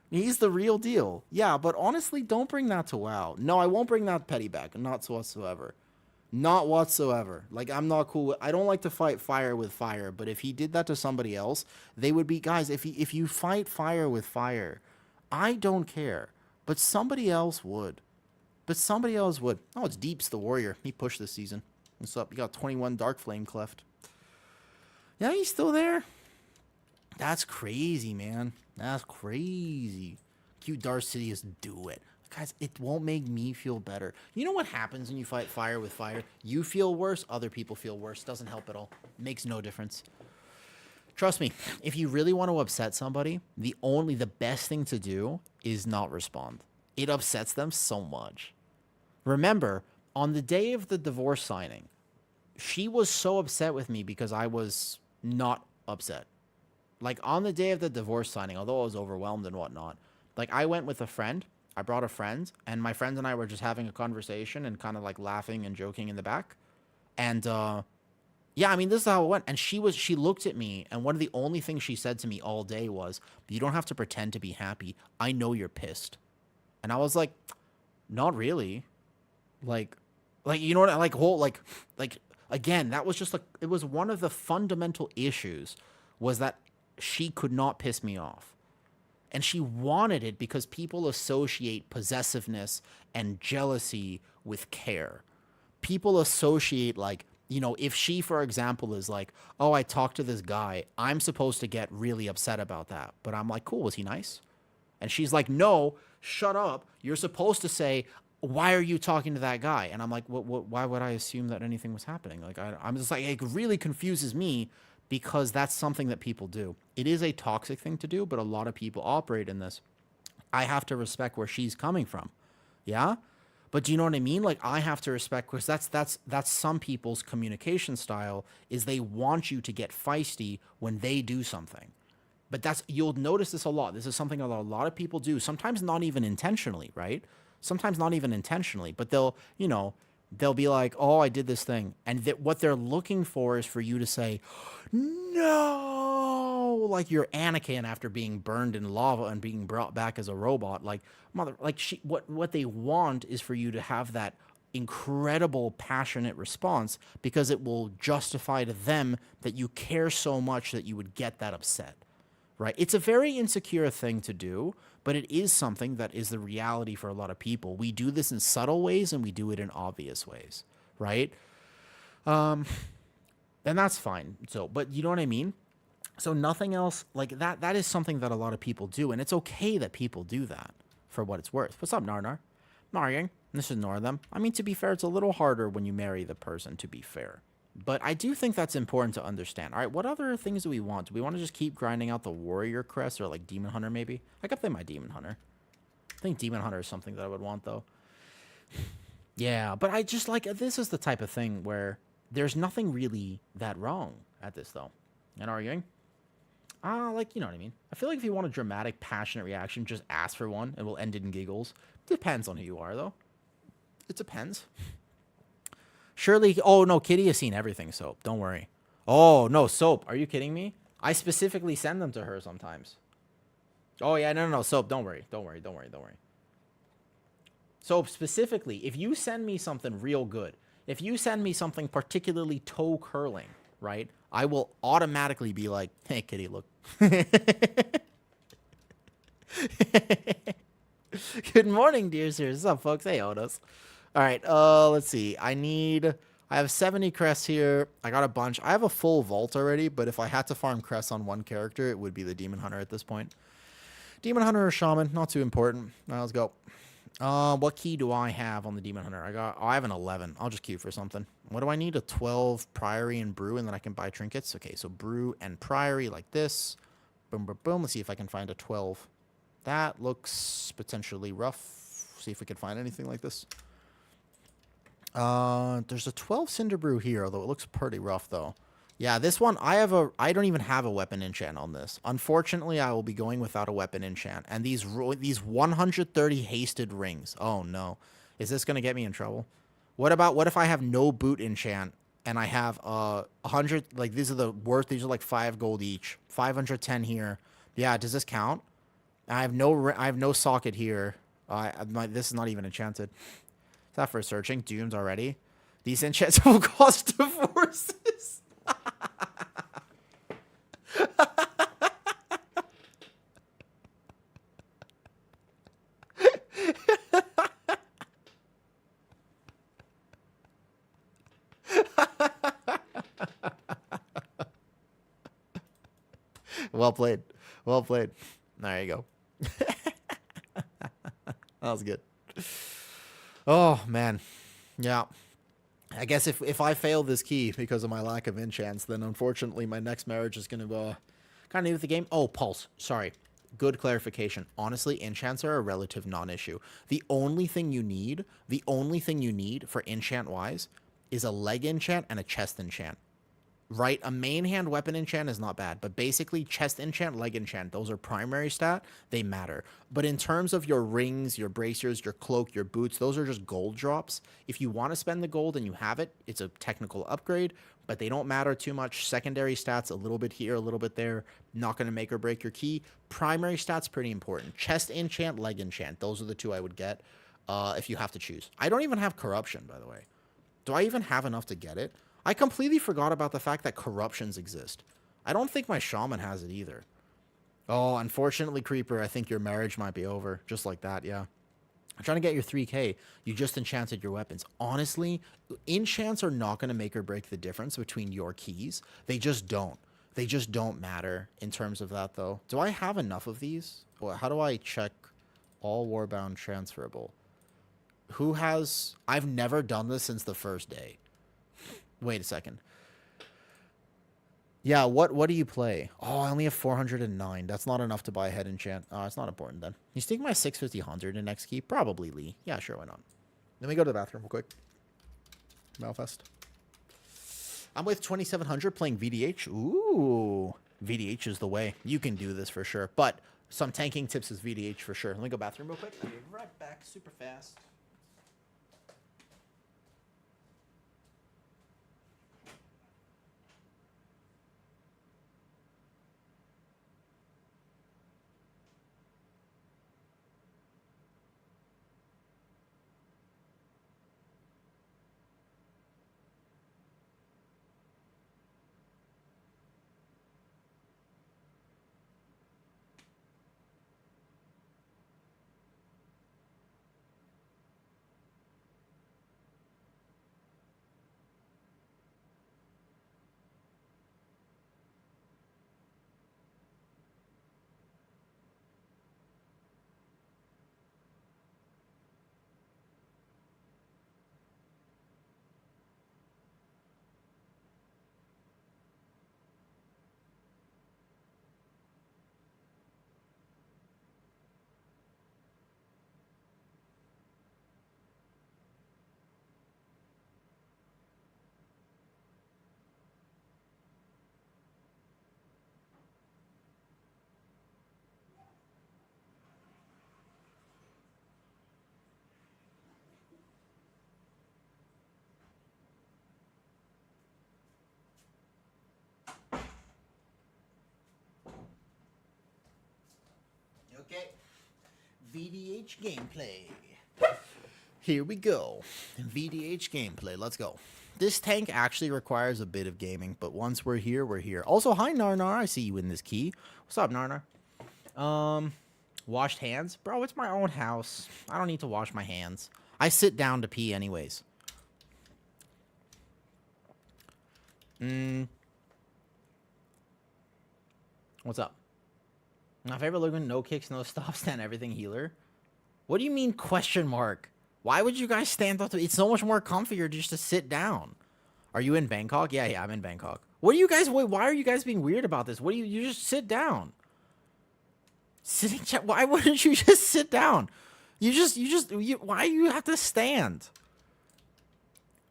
He's the real deal. Yeah, but honestly, don't bring that to WoW. No, I won't bring that petty back. Not whatsoever. Not whatsoever. Like, I'm not cool. I don't like to fight fire with fire, but if he did that to somebody else, they would be... Guys, if you fight fire with fire, I don't care. But somebody else would. But somebody else would. Oh, it's Deeps the Warrior. He pushed this season. What's up? You got 21 Dark Flame Cleft. Yeah, he's still there. That's crazy, man. That's crazy. Cute Dark Sidious, do it. Guys, it won't make me feel better. You know what happens when you fight fire with fire? You feel worse, other people feel worse. Doesn't help at all. Makes no difference. Trust me, if you really want to upset somebody, the best thing to do is not respond. It upsets them so much. Remember, on the day of the divorce signing, she was so upset with me because I was not upset. Like, on the day of the divorce signing, although I was overwhelmed and whatnot, like, I went with a friend. I brought a friend, and my friends and I were just having a conversation and kind of, like, laughing and joking in the back. And, yeah, I mean, this is how it went. And she looked at me, and one of the only things she said to me all day was, you don't have to pretend to be happy. I know you're pissed. And I was like, not really. Like, you know what, like, again, that was just like, it was one of the fundamental issues was that she could not piss me off. And she wanted it because people associate possessiveness and jealousy with care. People associate, like, you know, if she, for example, is like, oh, I talked to this guy, I'm supposed to get really upset about that. But I'm like, cool, was he nice? And she's like, no, shut up. You're supposed to say, why are you talking to that guy? And I'm like, why would I assume that anything was happening? Like, I'm just like, it really confuses me because that's something that people do. It is a toxic thing to do, but a lot of people operate in this. I have to respect where she's coming from. Yeah? But do you know what I mean? Like, I have to respect, because that's some people's communication style, is they want you to get feisty when they do something. But you'll notice this a lot. This is something that a lot of people do, sometimes not even intentionally, right? Sometimes not even intentionally, but they'll be like, oh, I did this thing. And what they're looking for is for you to say, no, like you're Anakin after being burned in lava and being brought back as a robot. Like, what they want is for you to have that incredible passionate response, because it will justify to them that you care so much that you would get that upset. Right? It's a very insecure thing to do, but it is something that is the reality for a lot of people. We do this in subtle ways and we do it in obvious ways, right? And that's fine. So, but you know what I mean? So nothing else like that. That is something that a lot of people do, and it's okay that people do that for what it's worth. What's up, Narnar? Narring. Just ignore them. I mean, to be fair, it's a little harder when you marry the person, to be fair. But I do think that's important to understand. All right, what other things do we want? Do we want to just keep grinding out the warrior crest, or like demon hunter maybe? I could play my demon hunter. I think demon hunter is something that I would want though. Yeah, but I just like, this is the type of thing where there's nothing really that wrong at this though. And arguing? Like, you know what I mean? I feel like if you want a dramatic, passionate reaction, just ask for one and we'll end it in giggles. Depends on who you are though. It depends. Surely, oh no, Kitty has seen everything, Soap. Don't worry. Oh no, Soap, are you kidding me? I specifically send them to her sometimes. Oh yeah, no, Soap, don't worry. Soap, specifically, if you send me something real good, if you send me something particularly toe curling, right, I will automatically be like, hey, Kitty, look. Good morning, dear sir. What's up, folks? Hey, Otis. All right, let's see. I have 70 crests here. I got a bunch. I have a full vault already, but if I had to farm crests on one character, it would be the Demon Hunter at this point. Demon Hunter or Shaman, not too important. All right, let's go. What key do I have on the Demon Hunter? I have an 11. I'll just queue for something. What do I need? A 12 Priory and Brew, and then I can buy trinkets. Okay, so Brew and Priory like this. Boom, boom, boom. Let's see if I can find a 12. That looks potentially rough. See if we can find anything like this. There's a 12 Cinder Brew here, although it looks pretty rough, though. Yeah, this one, I don't even have a weapon enchant on this. Unfortunately, I will be going without a weapon enchant. And these 130 hasted rings. Oh, no. Is this going to get me in trouble? What if I have no boot enchant and I have 100, like, these are like 5 gold each. 510 here. Yeah, does this count? I have no socket here. This is not even enchanted. Is that for searching? Doomed already? These enchants will cost divorces. Well played. Well played. There you go. That was good. Oh, man. Yeah. I guess if I fail this key because of my lack of enchants, then unfortunately my next marriage is going to kind of leave the game. Oh, pulse. Sorry. Good clarification. Honestly, enchants are a relative non-issue. The only thing you need for enchant-wise is a leg enchant and a chest enchant. Right? A main hand weapon enchant is not bad, but basically chest enchant, leg enchant, those are primary stat. They matter. But in terms of your rings, your bracers, your cloak, your boots, those are just gold drops. If you want to spend the gold and you have it, it's a technical upgrade, but they don't matter too much. Secondary stats, a little bit here, a little bit there, not going to make or break your key. Primary stats, pretty important. Chest enchant, leg enchant, those are the two I would get if you have to choose. I don't even have corruption, by the way. Do I even have enough to get it? I completely forgot about the fact that corruptions exist. I don't think my shaman has it either. Oh, unfortunately, Creeper, I think your marriage might be over. Just like that, yeah. I'm trying to get your 3K. You just enchanted your weapons. Honestly, enchants are not going to make or break the difference between your keys. They just don't. They just don't matter in terms of that, though. Do I have enough of these? Well, how do I check all Warbound transferable? Who has... I've never done this since the first day. Wait a second. Yeah, what do you play? Oh, I only have 409. That's not enough to buy a head enchant. Oh, it's not important then. You stick my 650 Hunter in next key? Probably Lee. Yeah, sure, why not? Let me go to the bathroom real quick. Malfest. I'm with 2700 playing VDH. Ooh. VDH is the way. You can do this for sure. But some tanking tips is VDH for sure. Let me go bathroom real quick. I'll be right back super fast. Okay. VDH gameplay. Here we go. VDH gameplay. Let's go. This tank actually requires a bit of gaming, but once we're here, we're here. Also, hi, Narnar. I see you in this key. What's up, Narnar? Washed hands? Bro, it's my own house. I don't need to wash my hands. I sit down to pee anyways. What's up? My favorite Logan, no kicks, no stop, stand everything healer. What do you mean question mark? Why would you guys stand up? It's so much more comfier just to sit down. Are you in Bangkok? Yeah, I'm in Bangkok. What do you guys, wait, why are you guys being weird about this? What do you just sit down. Sitting, why wouldn't you just sit down? Why do you have to stand?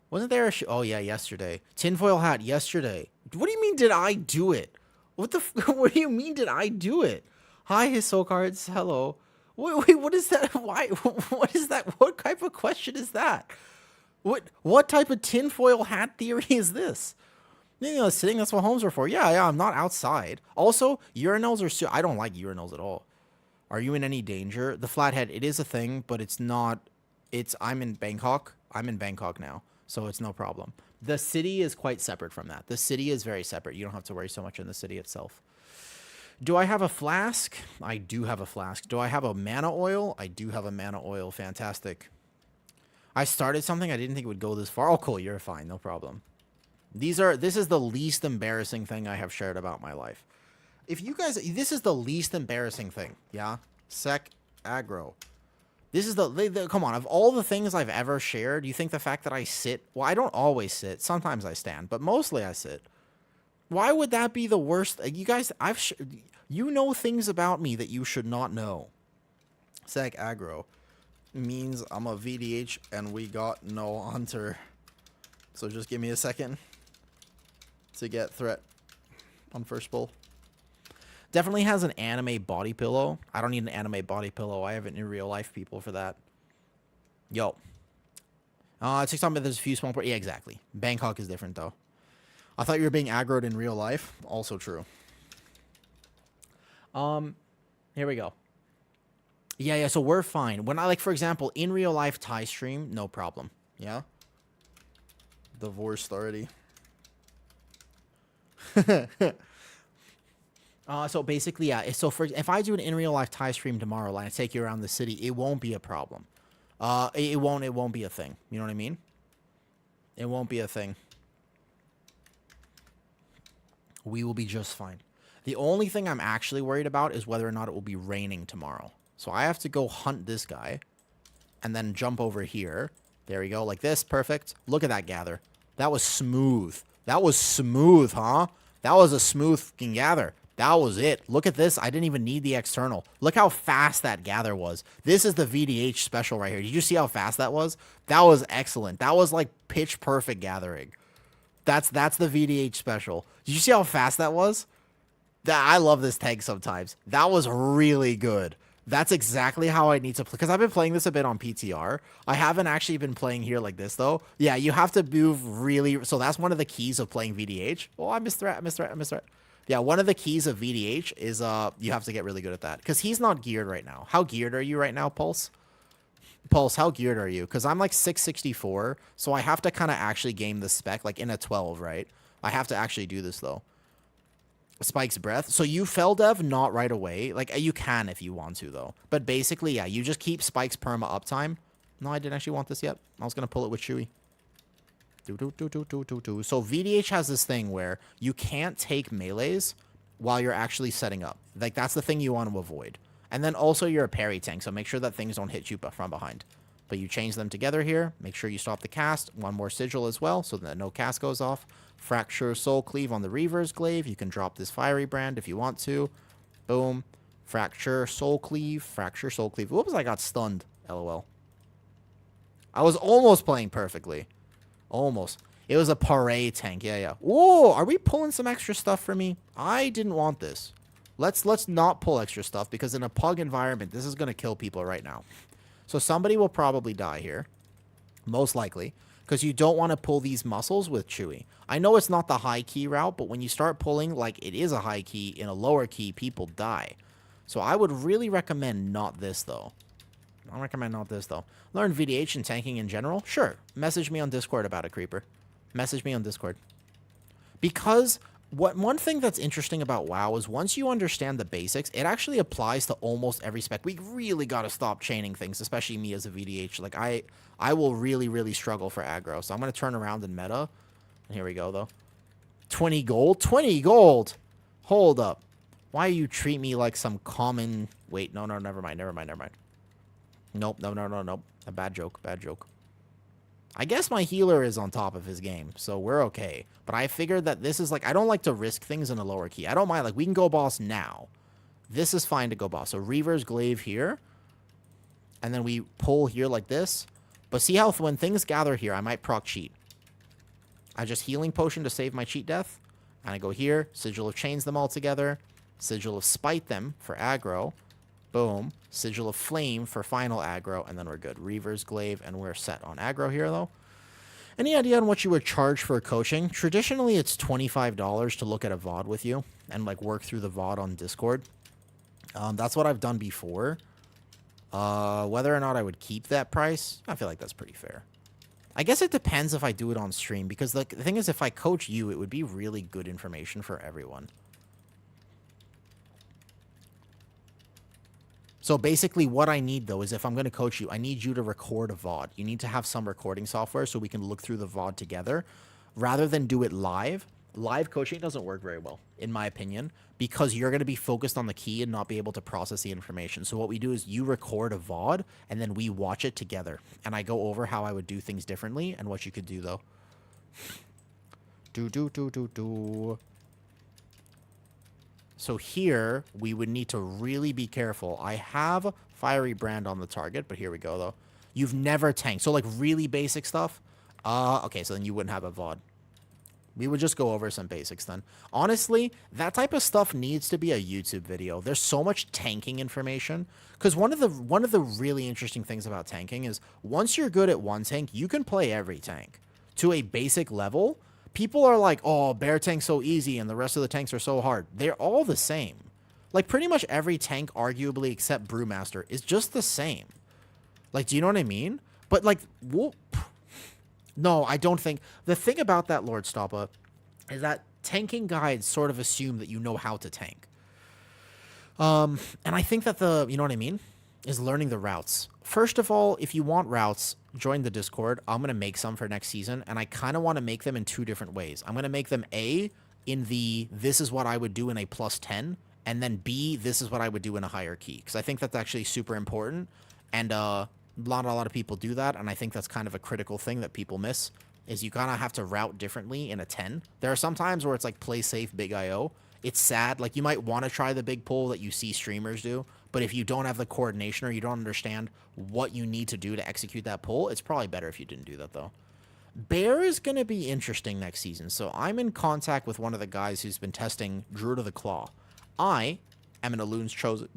Wasn't there a oh yeah, yesterday. Tinfoil hat, yesterday. What do you mean did I do it? What the, what do you mean did I do it? Hi, his soul cards. Hello. Wait, what is that? Why? What is that? What type of question is that? What type of tinfoil hat theory is this? You know, sitting, that's what homes are for. Yeah, I'm not outside. Also, urinals are I don't like urinals at all. Are you in any danger? The flathead, it is a thing, but it's not, I'm in Bangkok. I'm in Bangkok now, so it's no problem. The city is quite separate from that. The city is very separate. You don't have to worry so much in the city itself. Do I have a flask? I do have a flask. Do I have a mana oil? I do have a mana oil. Fantastic. I started something. I didn't think it would go this far. Oh, cool. You're fine. No problem. This is the least embarrassing thing I have shared about my life. If you guys, this is the least embarrassing thing, yeah? Sec aggro. This is come on, of all the things I've ever shared, you think the fact that I sit, well, I don't always sit. Sometimes I stand, but mostly I sit. Why would that be the worst? You guys, you know things about me that you should not know. Sec aggro means I'm a VDH and we got no hunter. So just give me a second to get threat on first pull. Definitely has an anime body pillow. I don't need an anime body pillow. I have it in real life, people, for that. Yo. It takes time, but there's a few small... Yeah, exactly. Bangkok is different, though. I thought you were being aggroed in real life. Also true. Here we go. Yeah, so we're fine. When I, like, for example, in real life Thai stream, no problem. Yeah? Divorced already. So basically, yeah. So if I do an in real life Thai stream tomorrow and I take you around the city, it won't be a problem. It won't be a thing. You know what I mean? It won't be a thing. We will be just fine. The only thing I'm actually worried about is whether or not it will be raining tomorrow. So I have to go hunt this guy and then jump over here. There we go, like this. Perfect. Look at that gather. That was smooth. That was smooth, huh? That was a smooth fucking gather. That was it. Look at this. I didn't even need the external. Look how fast that gather was. This is the VDH special right here. Did you see how fast that was? That was excellent. That was like pitch perfect gathering. That's the VDH special. Did you see how fast that was? I love this tank sometimes. That was really good. That's exactly how I need to play. Because I've been playing this a bit on PTR. I haven't actually been playing here like this, though. Yeah, you have to move really... So that's one of the keys of playing VDH. Oh, I missed threat. Yeah, one of the keys of VDH is you have to get really good at that. Because he's not geared right now. How geared are you right now, Pulse? Pulse, how geared are you? Because I'm like 664, so I have to kind of actually game the spec, like in a 12, right? I have to actually do this, though. Spike's breath. So you fell dev not right away. Like, you can if you want to, though. But basically, yeah, you just keep Spike's perma uptime. No, I didn't actually want this yet. I was going to pull it with Chewy. So VDH has this thing where you can't take melees while you're actually setting up. Like, that's the thing you want to avoid. And then also you're a parry tank, so make sure that things don't hit you from behind. But you change them together here. Make sure you stop the cast. One more sigil as well, so that no cast goes off. Fracture Soul Cleave on the Reaver's Glaive. You can drop this Fiery Brand if you want to. Boom. Fracture Soul Cleave. Fracture Soul Cleave. Whoops, I got stunned. LOL. I was almost playing perfectly. Almost. It was a parade tank. Yeah. Whoa, are we pulling some extra stuff for me? I didn't want this. Let's not pull extra stuff, because in a pug environment, this is going to kill people right now. So somebody will probably die here. Most likely. Because you don't want to pull these muscles with Chewy. I know it's not the high key route, but when you start pulling like it is a high key in a lower key, people die. So I would really recommend not this, though. I recommend not this, though. Learn VDH and tanking in general? Sure. Message me on Discord about it, Creeper. Message me on Discord. Because one thing that's interesting about WoW is once you understand the basics, it actually applies to almost every spec. We really got to stop chaining things, especially me as a VDH. Like, I will really, really struggle for aggro. So I'm going to turn around in meta. And here we go, though. 20 gold? 20 gold! Hold up. Why you treat me like some common... Wait, no, never mind. Nope, no. A bad joke. I guess my healer is on top of his game, so we're okay. But I figured that this is like... I don't like to risk things in a lower key. I don't mind. Like, we can go boss now. This is fine to go boss. So Reaver's Glaive here. And then we pull here like this. But see how when things gather here, I might proc cheat. I just healing potion to save my cheat death. And I go here. Sigil of Chains them all together. Sigil of Spite them for aggro. Boom. Sigil of Flame for final aggro, and then we're good. Reaver's Glaive, and we're set on aggro here, though. Any idea on what you would charge for coaching? Traditionally, it's $25 to look at a VOD with you and, like, work through the VOD on Discord. That's what I've done before. Whether or not I would keep that price, I feel like that's pretty fair. I guess it depends if I do it on stream, because the thing is, if I coach you, it would be really good information for everyone. So basically what I need, though, is if I'm going to coach you, I need you to record a VOD. You need to have some recording software so we can look through the VOD together. Rather than do it live, live coaching doesn't work very well, in my opinion, because you're going to be focused on the key and not be able to process the information. So what we do is you record a VOD and then we watch it together. And I go over how I would do things differently and what you could do, though. So here, we would need to really be careful. I have Fiery Brand on the target, but here we go, though. You've never tanked. So, like, really basic stuff. Okay, so then you wouldn't have a VOD. We would just go over some basics then. Honestly, that type of stuff needs to be a YouTube video. There's so much tanking information. Because one of the really interesting things about tanking is once you're good at one tank, you can play every tank to a basic level. People are like, oh, bear tank's so easy and the rest of the tanks are so hard. They're all the same. Like, pretty much every tank, arguably, except Brewmaster, is just the same. Like, do you know what I mean? But, like, whoop. No, I don't think... The thing about that, Lord Stoppa, is that tanking guides sort of assume that you know how to tank. And I think that you know what I mean? Is learning the routes. First of all, if you want routes, join the Discord. I'm going to make some for next season, and I kind of want to make them in two different ways. I'm going to make them A, in the this is what I would do in a +10, and then B, this is what I would do in a higher key. Because I think that's actually super important, and not a lot of people do that, and I think that's kind of a critical thing that people miss, is you kind of have to route differently in a 10. There are some times where it's like play safe, big IO. It's sad. Like, you might want to try the big pull that you see streamers do, but if you don't have the coordination or you don't understand what you need to do to execute that pull, it's probably better if you didn't do that, though. Bear is going to be interesting next season, so I'm in contact with one of the guys who's been testing Druid of the Claw. I am an Elun's Chosen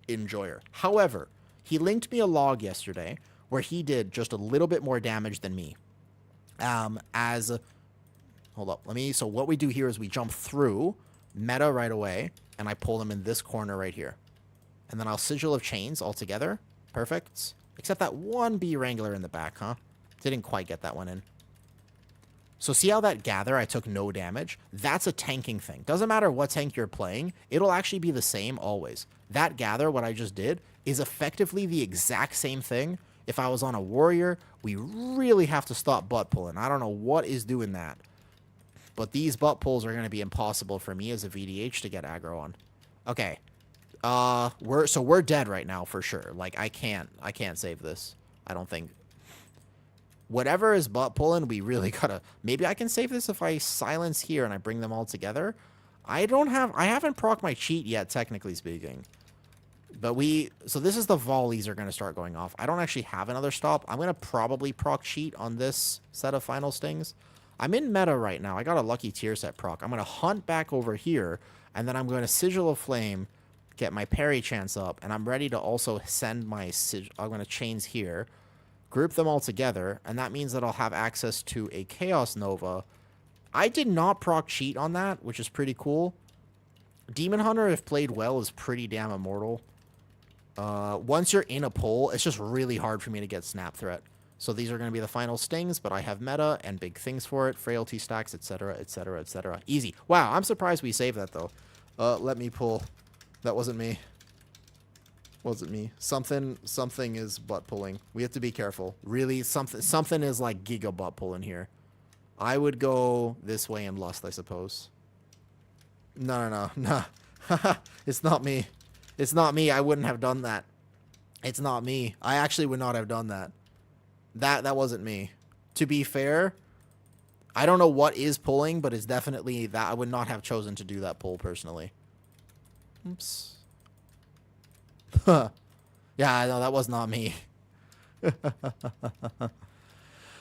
enjoyer. However, he linked me a log yesterday where he did just a little bit more damage than me. Hold up, so what we do here is we jump through meta right away, and I pull them in this corner right here. And then I'll Sigil of Chains all together. Perfect. Except that one Bee Wrangler in the back, huh? Didn't quite get that one in. So see how that gather, I took no damage? That's a tanking thing. Doesn't matter what tank you're playing, it'll actually be the same always. That gather, what I just did, is effectively the exact same thing. If I was on a warrior, we really have to stop butt pulling. I don't know what is doing that. But these butt pulls are going to be impossible for me as a VDH to get aggro on. Okay. We're dead right now for sure. Like, I can't save this. I don't think. Whatever is butt pulling, we really gotta... Maybe I can save this if I silence here and I bring them all together. I haven't proc my cheat yet, technically speaking. But so this is the volleys are going to start going off. I don't actually have another stop. I'm going to probably proc cheat on this set of final stings. I'm in meta right now. I got a lucky tier set proc. I'm going to hunt back over here, and then I'm going to Sigil of Flame, get my parry chance up, and I'm ready to also send my Sigil. I'm going to chains here, group them all together, and that means that I'll have access to a Chaos Nova. I did not proc cheat on that, which is pretty cool. Demon Hunter, if played well, is pretty damn immortal. Once you're in a pull, it's just really hard for me to get Snap Threat. So these are going to be the final stings, but I have meta and big things for it. Frailty stacks, etc., etc., etc. Easy. Wow, I'm surprised we saved that, though. Let me pull. That wasn't me. Wasn't me. Something is butt pulling. We have to be careful. Really, something is like giga butt pulling here. I would go this way in Lust, I suppose. No. It's not me. It's not me. I wouldn't have done that. It's not me. I actually would not have done that. That wasn't me. To be fair, I don't know what is pulling, but it's definitely that. I would not have chosen to do that pull personally. Oops. Yeah, no, that was not me.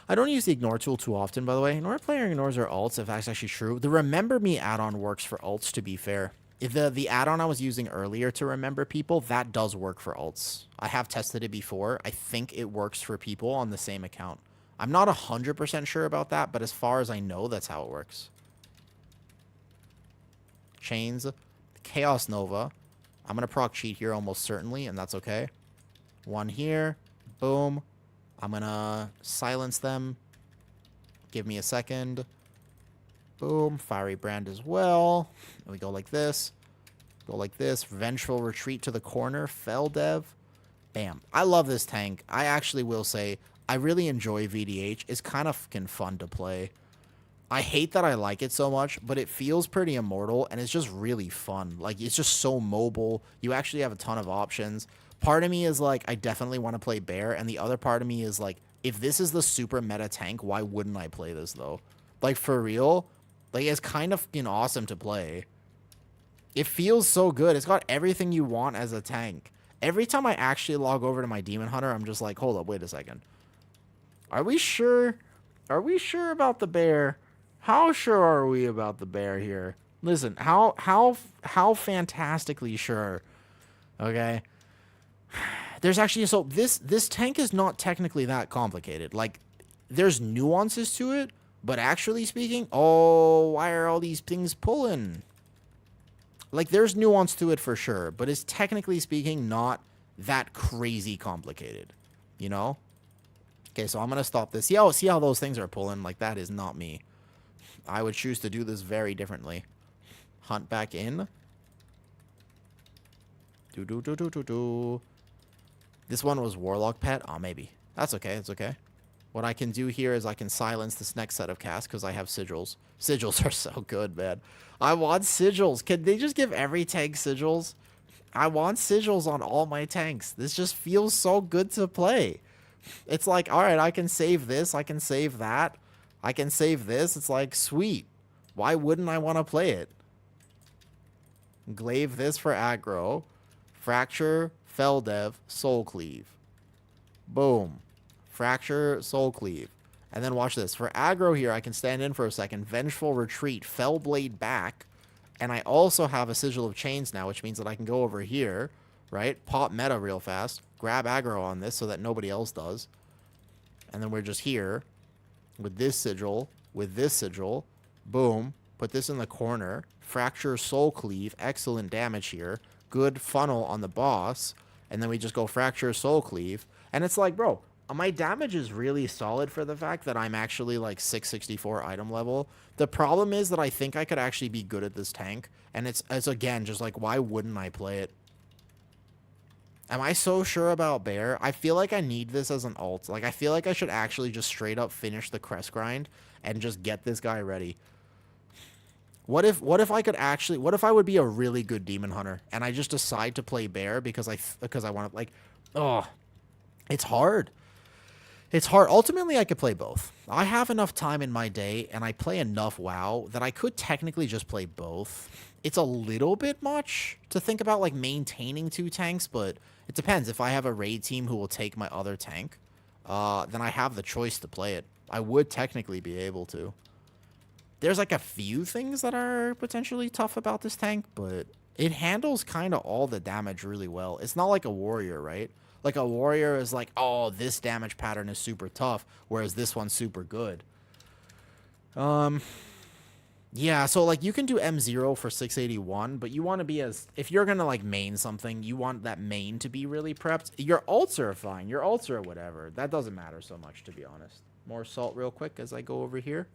I don't use the ignore tool too often, by the way. Ignore player ignores their alts, if that's actually true. The Remember Me add-on works for alts, to be fair. If the add-on I was using earlier to remember people, that does work for alts. I have tested it before. I think it works for people on the same account. I'm not 100% sure about that, but as far as I know, that's how it works. Chains. Chaos Nova. I'm going to proc cheat here almost certainly, and that's okay. One here. Boom. I'm going to silence them. Give me a second. Boom. Fiery Brand as well. And we go like this. Go like this. Vengeful Retreat to the corner. Fell Dev. Bam. I love this tank. I actually will say I really enjoy VDH. It's kind of fun to play. I hate that I like it so much, but it feels pretty immortal, and it's just really fun. Like, it's just so mobile. You actually have a ton of options. Part of me is like, I definitely want to play bear, and the other part of me is like, if this is the super meta tank, why wouldn't I play this, though? Like, for real? Like, it's kind of fucking awesome to play. It feels so good. It's got everything you want as a tank. Every time I actually log over to my Demon Hunter, I'm just like, hold up, wait a second. Are we sure? Are we sure about the bear? How sure are we about the bear here? Listen, how fantastically sure? Okay. There's actually, so this tank is not technically that complicated. Like, there's nuances to it, but actually speaking, oh, why are all these things pulling? Like, there's nuance to it for sure, but it's technically speaking not that crazy complicated, you know? Okay, so I'm gonna stop this. See how those things are pulling? Like, that is not me. I would choose to do this very differently. Hunt back in. This one was Warlock Pet. Oh, maybe. That's okay. It's okay. What I can do here is I can silence this next set of casts because I have sigils. Sigils are so good, man. I want sigils. Can they just give every tank sigils? I want sigils on all my tanks. This just feels so good to play. It's like, all right, I can save this. I can save that. I can save this. It's like, sweet. Why wouldn't I want to play it? Glaive this for aggro. Fracture, Fell Dev, Soul Cleave. Boom. Fracture, Soul Cleave. And then watch this. For aggro here, I can stand in for a second. Vengeful Retreat, Fell Blade back. And I also have a Sigil of Chains now, which means that I can go over here, right? Pop meta real fast. Grab aggro on this so that nobody else does. And then we're just here with this sigil, boom, put this in the corner, fracture soul cleave, excellent damage here, good funnel on the boss, and then we just go fracture soul cleave, and it's like, bro, my damage is really solid for the fact that I'm actually like 664 item level. The problem is that I think I could actually be good at this tank, and it's again, just like, why wouldn't I play it? Am I so sure about bear? I feel like I need this as an ult. Like, I feel like I should actually just straight up finish the crest grind and just get this guy ready. What if I could actually, what if I would be a really good demon hunter and I just decide to play bear because I want to, like, oh, it's hard. It's hard. Ultimately, I could play both. I have enough time in my day and I play enough WoW that I could technically just play both. It's a little bit much to think about, like, maintaining two tanks, but it depends. If I have a raid team who will take my other tank, then I have the choice to play it. I would technically be able to. There's, like, a few things that are potentially tough about this tank, but it handles kind of all the damage really well. It's not like a warrior, right? Like, a warrior is like, oh, this damage pattern is super tough, whereas this one's super good. Yeah, so, like, you can do M0 for 681, but you want to be as... If you're going to, like, main something, you want that main to be really prepped. Your ults are fine. Your ults are whatever. That doesn't matter so much, to be honest. More salt real quick as I go over here.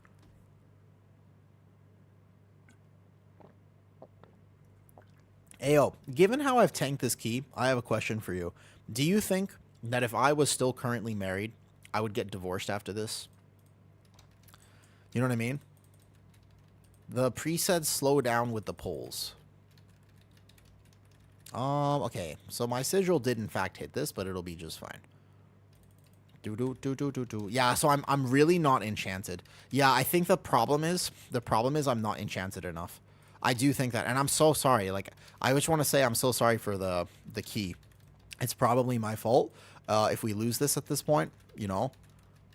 Ayo, given how I've tanked this key, I have a question for you. Do you think that if I was still currently married, I would get divorced after this? You know what I mean? The presets slow down with the pulls. Okay. So my sigil did in fact hit this, but it'll be just fine. Yeah, so I'm really not enchanted. Yeah, I think the problem is I'm not enchanted enough. I do think that, and I'm so sorry. Like, I just want to say I'm so sorry for the key. It's probably my fault. If we lose this at this point, you know,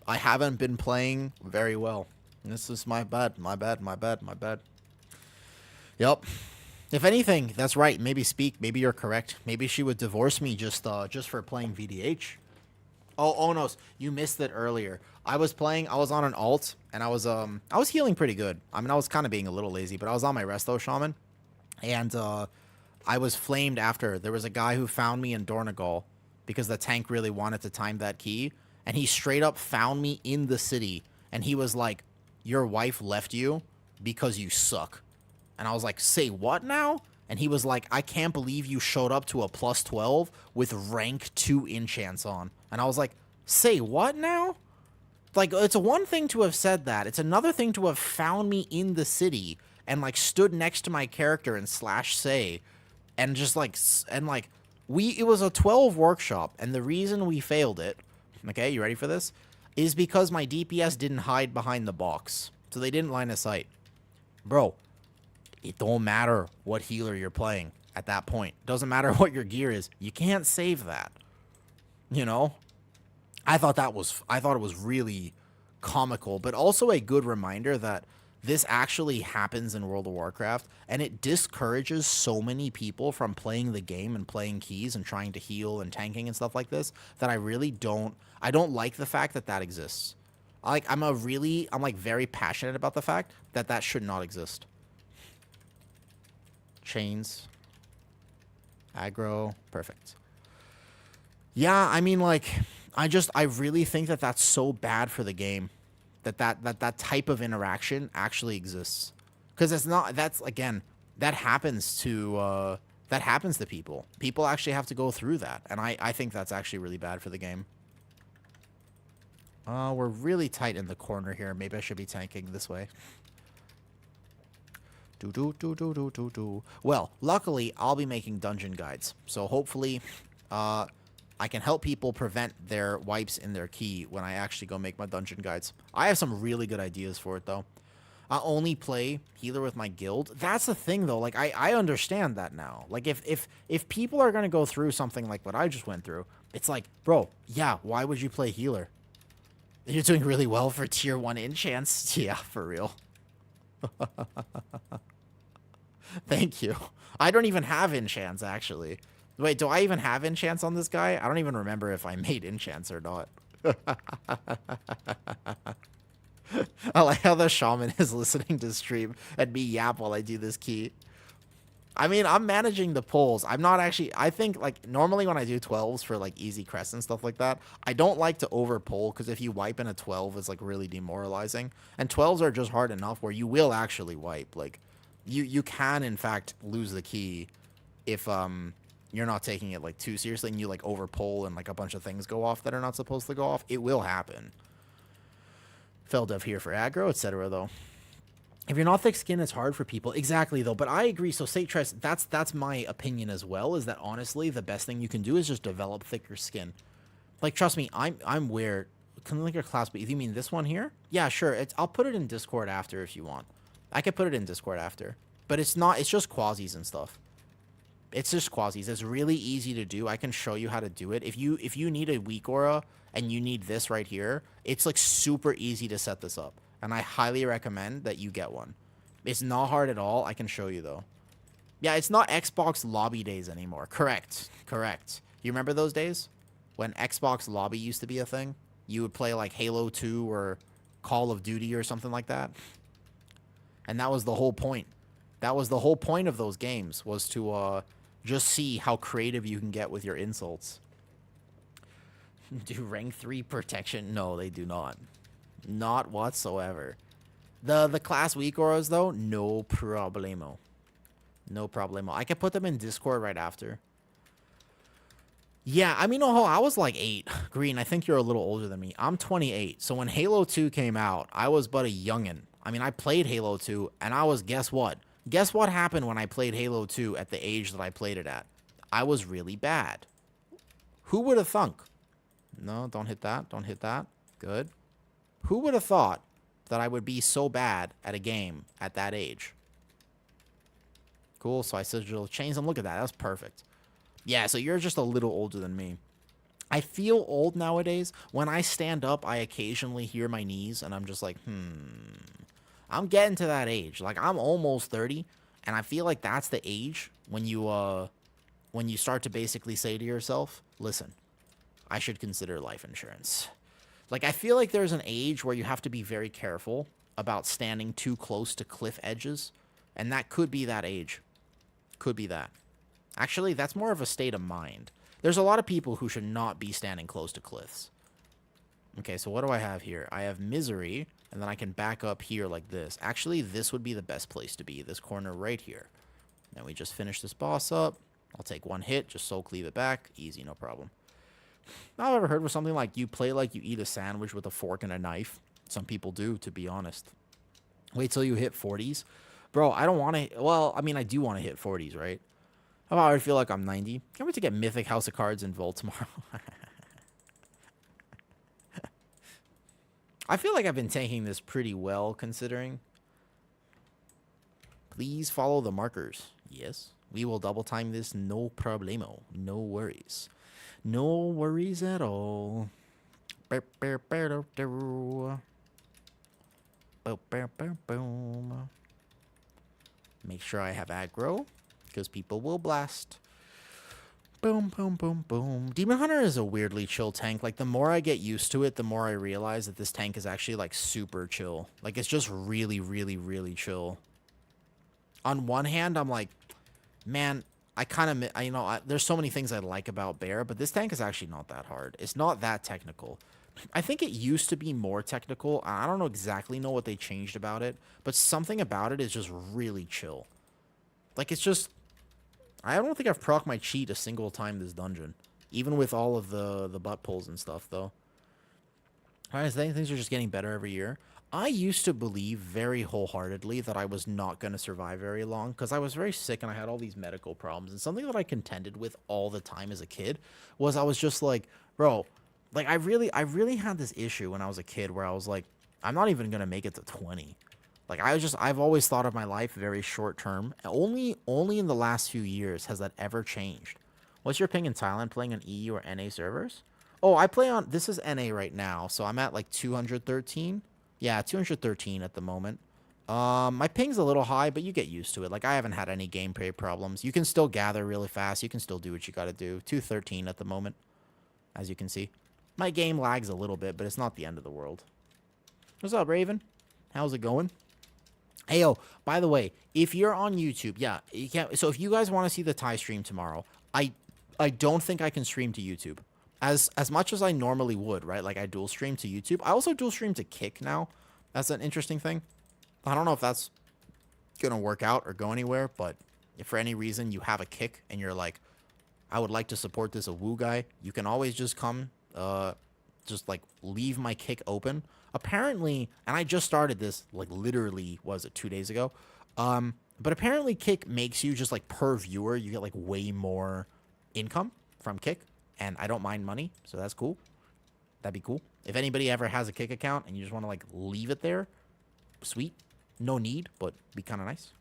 I haven't been playing very well. This is my bad. Yep. If anything, that's right. Maybe speak. Maybe you're correct. Maybe she would divorce me just for playing VDH. Oh no, you missed it earlier. I was on an alt, and I was healing pretty good. I mean, I was kind of being a little lazy, but I was on my Resto Shaman, and I was flamed after. There was a guy who found me in Dornegal because the tank really wanted to time that key, and he straight up found me in the city, and he was like, your wife left you because you suck. And I was like, say what now? And he was like, I can't believe you showed up to a plus 12 with rank 2 enchants on. And I was like, say what now? Like, it's one thing to have said that. It's another thing to have found me in the city and, like, stood next to my character and slash say, and just, like, it was a 12 workshop, and the reason we failed it, okay, you ready for this, is because my DPS didn't hide behind the box. So they didn't line of sight. Bro, it don't matter what healer you're playing at that point. Doesn't matter what your gear is. You can't save that. You know? I thought it was really comical, but also a good reminder that this actually happens in World of Warcraft, and it discourages so many people from playing the game and playing keys and trying to heal and tanking and stuff like this that I don't like the fact that that exists. I'm like very passionate about the fact that that should not exist. Chains. Aggro. Perfect. Yeah, I mean, like, I really think that that's so bad for the game. That type of interaction actually exists. Because that happens to people. People actually have to go through that. And I think that's actually really bad for the game. We're really tight in the corner here. Maybe I should be tanking this way. Well, luckily, I'll be making dungeon guides. So hopefully, I can help people prevent their wipes in their key when I actually go make my dungeon guides. I have some really good ideas for it, though. I only play healer with my guild. That's the thing, though. Like, I understand that now. Like, if people are going to go through something like what I just went through, it's like, bro, yeah, why would you play healer? You're doing really well for tier 1 enchants. Yeah, for real. Thank you. I don't even have enchants, actually. Wait, do I even have enchants on this guy? I don't even remember if I made enchants or not. I like how the shaman is listening to stream and me yap while I do this key. I mean, I'm managing the pulls. I'm not actually... I think, like, normally when I do 12s for, like, easy crests and stuff like that, I don't like to over-pull, because if you wipe in a 12, it's, like, really demoralizing. And 12s are just hard enough where you will actually wipe. Like, you can, in fact, lose the key if, you're not taking it, like, too seriously, and you, like, over-pull and, like, a bunch of things go off that are not supposed to go off. It will happen. Feldev here for aggro, etc., though. If you're not thick skin, it's hard for people. Exactly, though. But I agree. So, Satress, that's my opinion as well, is that, honestly, the best thing you can do is just develop thicker skin. Like, trust me, I'm where... Can link your class, but you mean this one here? Yeah, sure. I'll put it in Discord after if you want. I could put it in Discord after. But it's not... It's just quasis and stuff. It's just quasis. It's really easy to do. I can show you how to do it. If you need a weak aura and you need this right here, it's, like, super easy to set this up. And I highly recommend that you get one. It's not hard at all. I can show you, though. Yeah, it's not Xbox lobby days anymore. Correct. Correct. You remember those days? When Xbox lobby used to be a thing? You would play, like, Halo 2 or Call of Duty or something like that. And that was the whole point. That was the whole point of those games, was to just see how creative you can get with your insults. Do rank 3 protection? No, they do not. Not whatsoever. The class weak auras, though, no problemo. No problemo. I can put them in Discord right after. Yeah, I mean, oh, I was like 8. Green, I think you're a little older than me. I'm 28. So when Halo 2 came out, I was but a youngin'. I mean, I played Halo 2, and I was, guess what? Guess what happened when I played Halo 2 at the age that I played it at? I was really bad. Who would have thunk? No, don't hit that. Don't hit that. Good. Who would have thought that I would be so bad at a game at that age? Cool, so I sigil chains them. Look at that. That's perfect. Yeah, so you're just a little older than me. I feel old nowadays. When I stand up, I occasionally hear my knees, and I'm just like, I'm getting to that age. Like, I'm almost 30, and I feel like that's the age when you start to basically say to yourself, listen, I should consider life insurance. Like, I feel like there's an age where you have to be very careful about standing too close to cliff edges, and that could be that age. Could be that. Actually, that's more of a state of mind. There's a lot of people who should not be standing close to cliffs. Okay, so what do I have here? I have misery, and then I can back up here like this. Actually, this would be the best place to be, this corner right here. Then we just finish this boss up. I'll take one hit, just soul cleave it back. Easy, no problem. I've ever heard of something like you play like you eat a sandwich with a fork and a knife. Some people do, to be honest. Wait till you hit 40s. Bro, I don't want to. Well, I mean, I do want to hit 40s, right? How about I feel like I'm 90? Can't wait to get Mythic House of Cards in Vault tomorrow. I feel like I've been taking this pretty well, considering. Please follow the markers. Yes. We will double time this, no problemo. No worries. No worries at all. Make sure I have aggro, because people will blast. Boom, boom, boom, boom. Demon Hunter is a weirdly chill tank. Like, the more I get used to it, the more I realize that this tank is actually, like, super chill. Like, it's just really, really, really chill. On one hand, I'm like, man, I kind of, you know, there's so many things I like about Bear, but this tank is actually not that hard. It's not that technical. I think it used to be more technical. I don't know exactly what they changed about it, but something about it is just really chill. Like, it's just, I don't think I've proc my cheat a single time this dungeon, even with all of the butt pulls and stuff, though. All right, I think things are just getting better every year. I used to believe very wholeheartedly that I was not going to survive very long because I was very sick and I had all these medical problems. And something that I contended with all the time as a kid was I was just like, bro, like I really had this issue when I was a kid where I was like, I'm not even going to make it to 20. Like I've always thought of my life very short term. Only in the last few years has that ever changed. What's your ping in Thailand playing on EU or NA servers? Oh, I play on, this is NA right now, so I'm at like 213. Yeah, 213 at the moment. My ping's a little high, but you get used to it. Like, I haven't had any gameplay problems. You can still gather really fast. You can still do what you gotta do. 213 at the moment, as you can see. My game lags a little bit, but it's not the end of the world. What's up, Raven? How's it going? Hey, yo, by the way, if you're on YouTube, yeah, you can't. So if you guys want to see the Thai stream tomorrow, I don't think I can stream to YouTube. As much as I normally would, right? Like I dual stream to YouTube. I also dual stream to Kick now. That's an interesting thing. I don't know if that's gonna work out or go anywhere, but if for any reason you have a Kick and you're like, I would like to support this Awoo guy, you can always just come, just like leave my Kick open. Apparently, and I just started this like literally, was it 2 days ago? But apparently Kick makes you just like per viewer, you get like way more income from Kick. And I don't mind money, so that's cool. That'd be cool. If anybody ever has a Kick account and you just want to, like, leave it there, sweet. No need, but be kind of nice.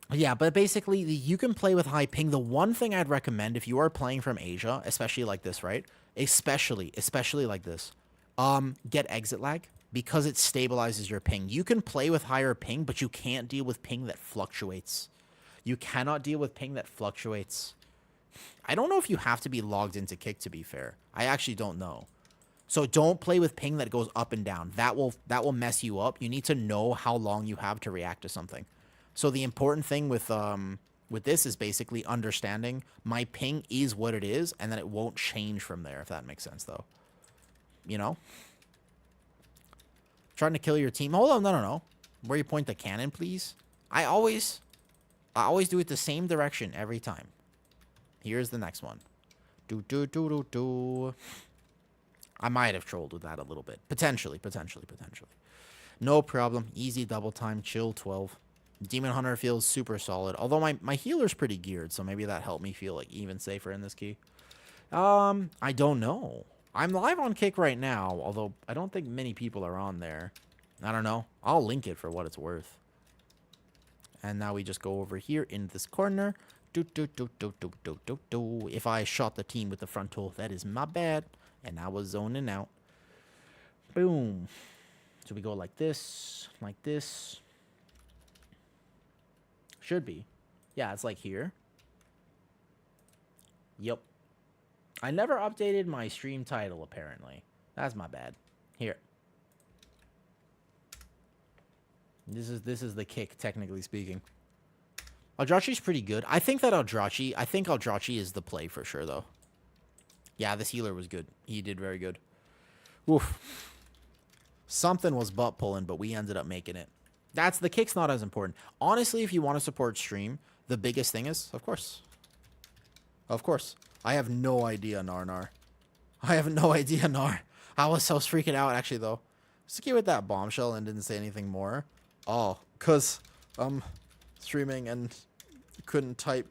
Yeah, but basically, you can play with high ping. The one thing I'd recommend if you are playing from Asia, especially like this, right? Especially like this, get exit lag because it stabilizes your ping. You can play with higher ping, but you can't deal with ping that fluctuates. You cannot deal with ping that fluctuates. I don't know if you have to be logged into Kick, to be fair. I actually don't know. So don't play with ping that goes up and down. That will mess you up. You need to know how long you have to react to something. So the important thing with this is basically understanding my ping is what it is, and then it won't change from there, if that makes sense, though. You know? Trying to kill your team. Hold on, no. Where you point the cannon, please? I always do it the same direction every time. Here's the next one. Do. I might have trolled with that a little bit. Potentially. No problem. Easy double time. Chill 12. Demon Hunter feels super solid. Although my healer's pretty geared, so maybe that helped me feel like even safer in this key. I don't know. I'm live on Kick right now, although I don't think many people are on there. I don't know. I'll link it for what it's worth. And now we just go over here in this corner. If I shot the team with the frontal, that is my bad. And I was zoning out. Boom. So we go like this. Should be. Yeah, it's like here. Yep. I never updated my stream title, apparently. That's my bad. Here. This is the Kick, technically speaking. Eldrachi's pretty good. I think Eldrachi is the play for sure, though. Yeah, this healer was good. He did very good. Oof. Something was butt pulling, but we ended up making it. The Kick's not as important. Honestly, if you want to support stream, the biggest thing is, of course. Of course. I have no idea, Narnar. I have no idea, Nar. I was so freaking out, actually, though. Sticky with that bombshell and didn't say anything more. Oh, because, streaming and couldn't type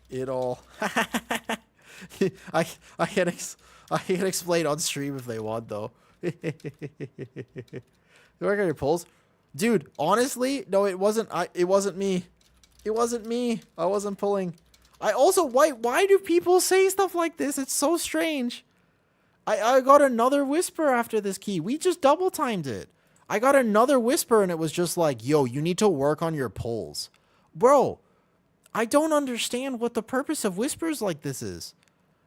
it all. I can explain on stream if they want, though. You work on your polls? Dude, honestly, no, it wasn't me. It wasn't me. I wasn't pulling. I also, why do people say stuff like this? It's so strange. I got another whisper after this key. We just double timed it. I got another whisper and it was just like, yo, you need to work on your polls. Bro, I don't understand what the purpose of whispers like this is.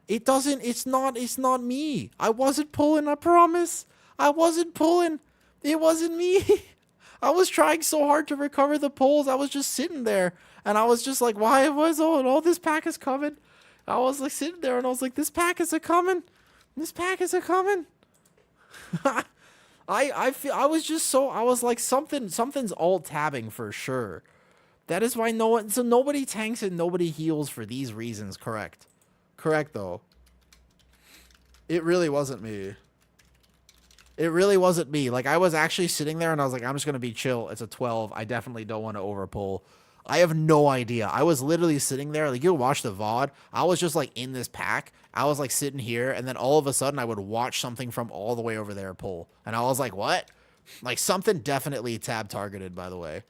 It's not me. I wasn't pulling, I promise. I wasn't pulling. It wasn't me. I was trying so hard to recover the polls. I was just sitting there and I was just like, why was all this pack is coming? I was like sitting there and I was like, this pack is a coming. This pack is a coming. I was like something's alt tabbing for sure. That is why nobody tanks and nobody heals for these reasons, correct? Correct though. It really wasn't me. It really wasn't me. Like, I was actually sitting there and I was like, I'm just going to be chill. It's a 12. I definitely don't want to overpull. I have no idea. I was literally sitting there. Like, you'll watch the VOD. I was just, like, in this pack. I was, like, sitting here. And then all of a sudden, I would watch something from all the way over there pull. And I was like, what? Like, something definitely tab targeted, by the way.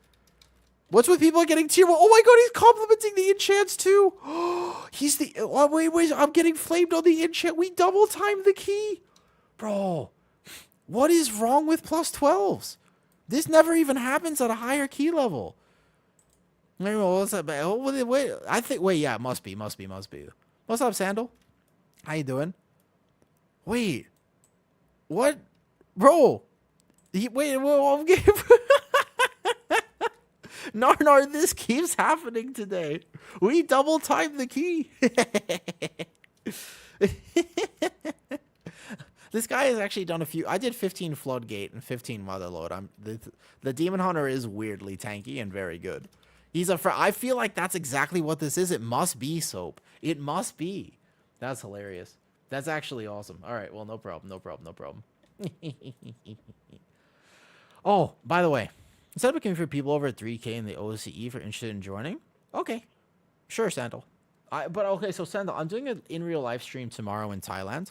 What's with people getting tier 1? Oh, my God, he's complimenting the enchants, too. He's the... Oh, wait. I'm getting flamed on the enchant. We double-timed the key. Bro... What is wrong with plus 12s? This never even happens at a higher key level. What's that? Wait, I think. Wait, yeah, it must be. What's up, Sandal? How you doing? Wait, what, bro? Wait, I'm getting... Narnar, this keeps happening today. We double timed the key. This guy has actually done a few. I did 15 Floodgate and 15 Motherload. The Demon Hunter is weirdly tanky and very good. I feel like that's exactly what this is. It must be Soap. It must be. That's hilarious. That's actually awesome. All right. Well, no problem. Oh, by the way, instead of looking for people over 3K in the OCE for interested in joining, okay, sure, Sandal. So Sandal, I'm doing an in real life stream tomorrow in Thailand.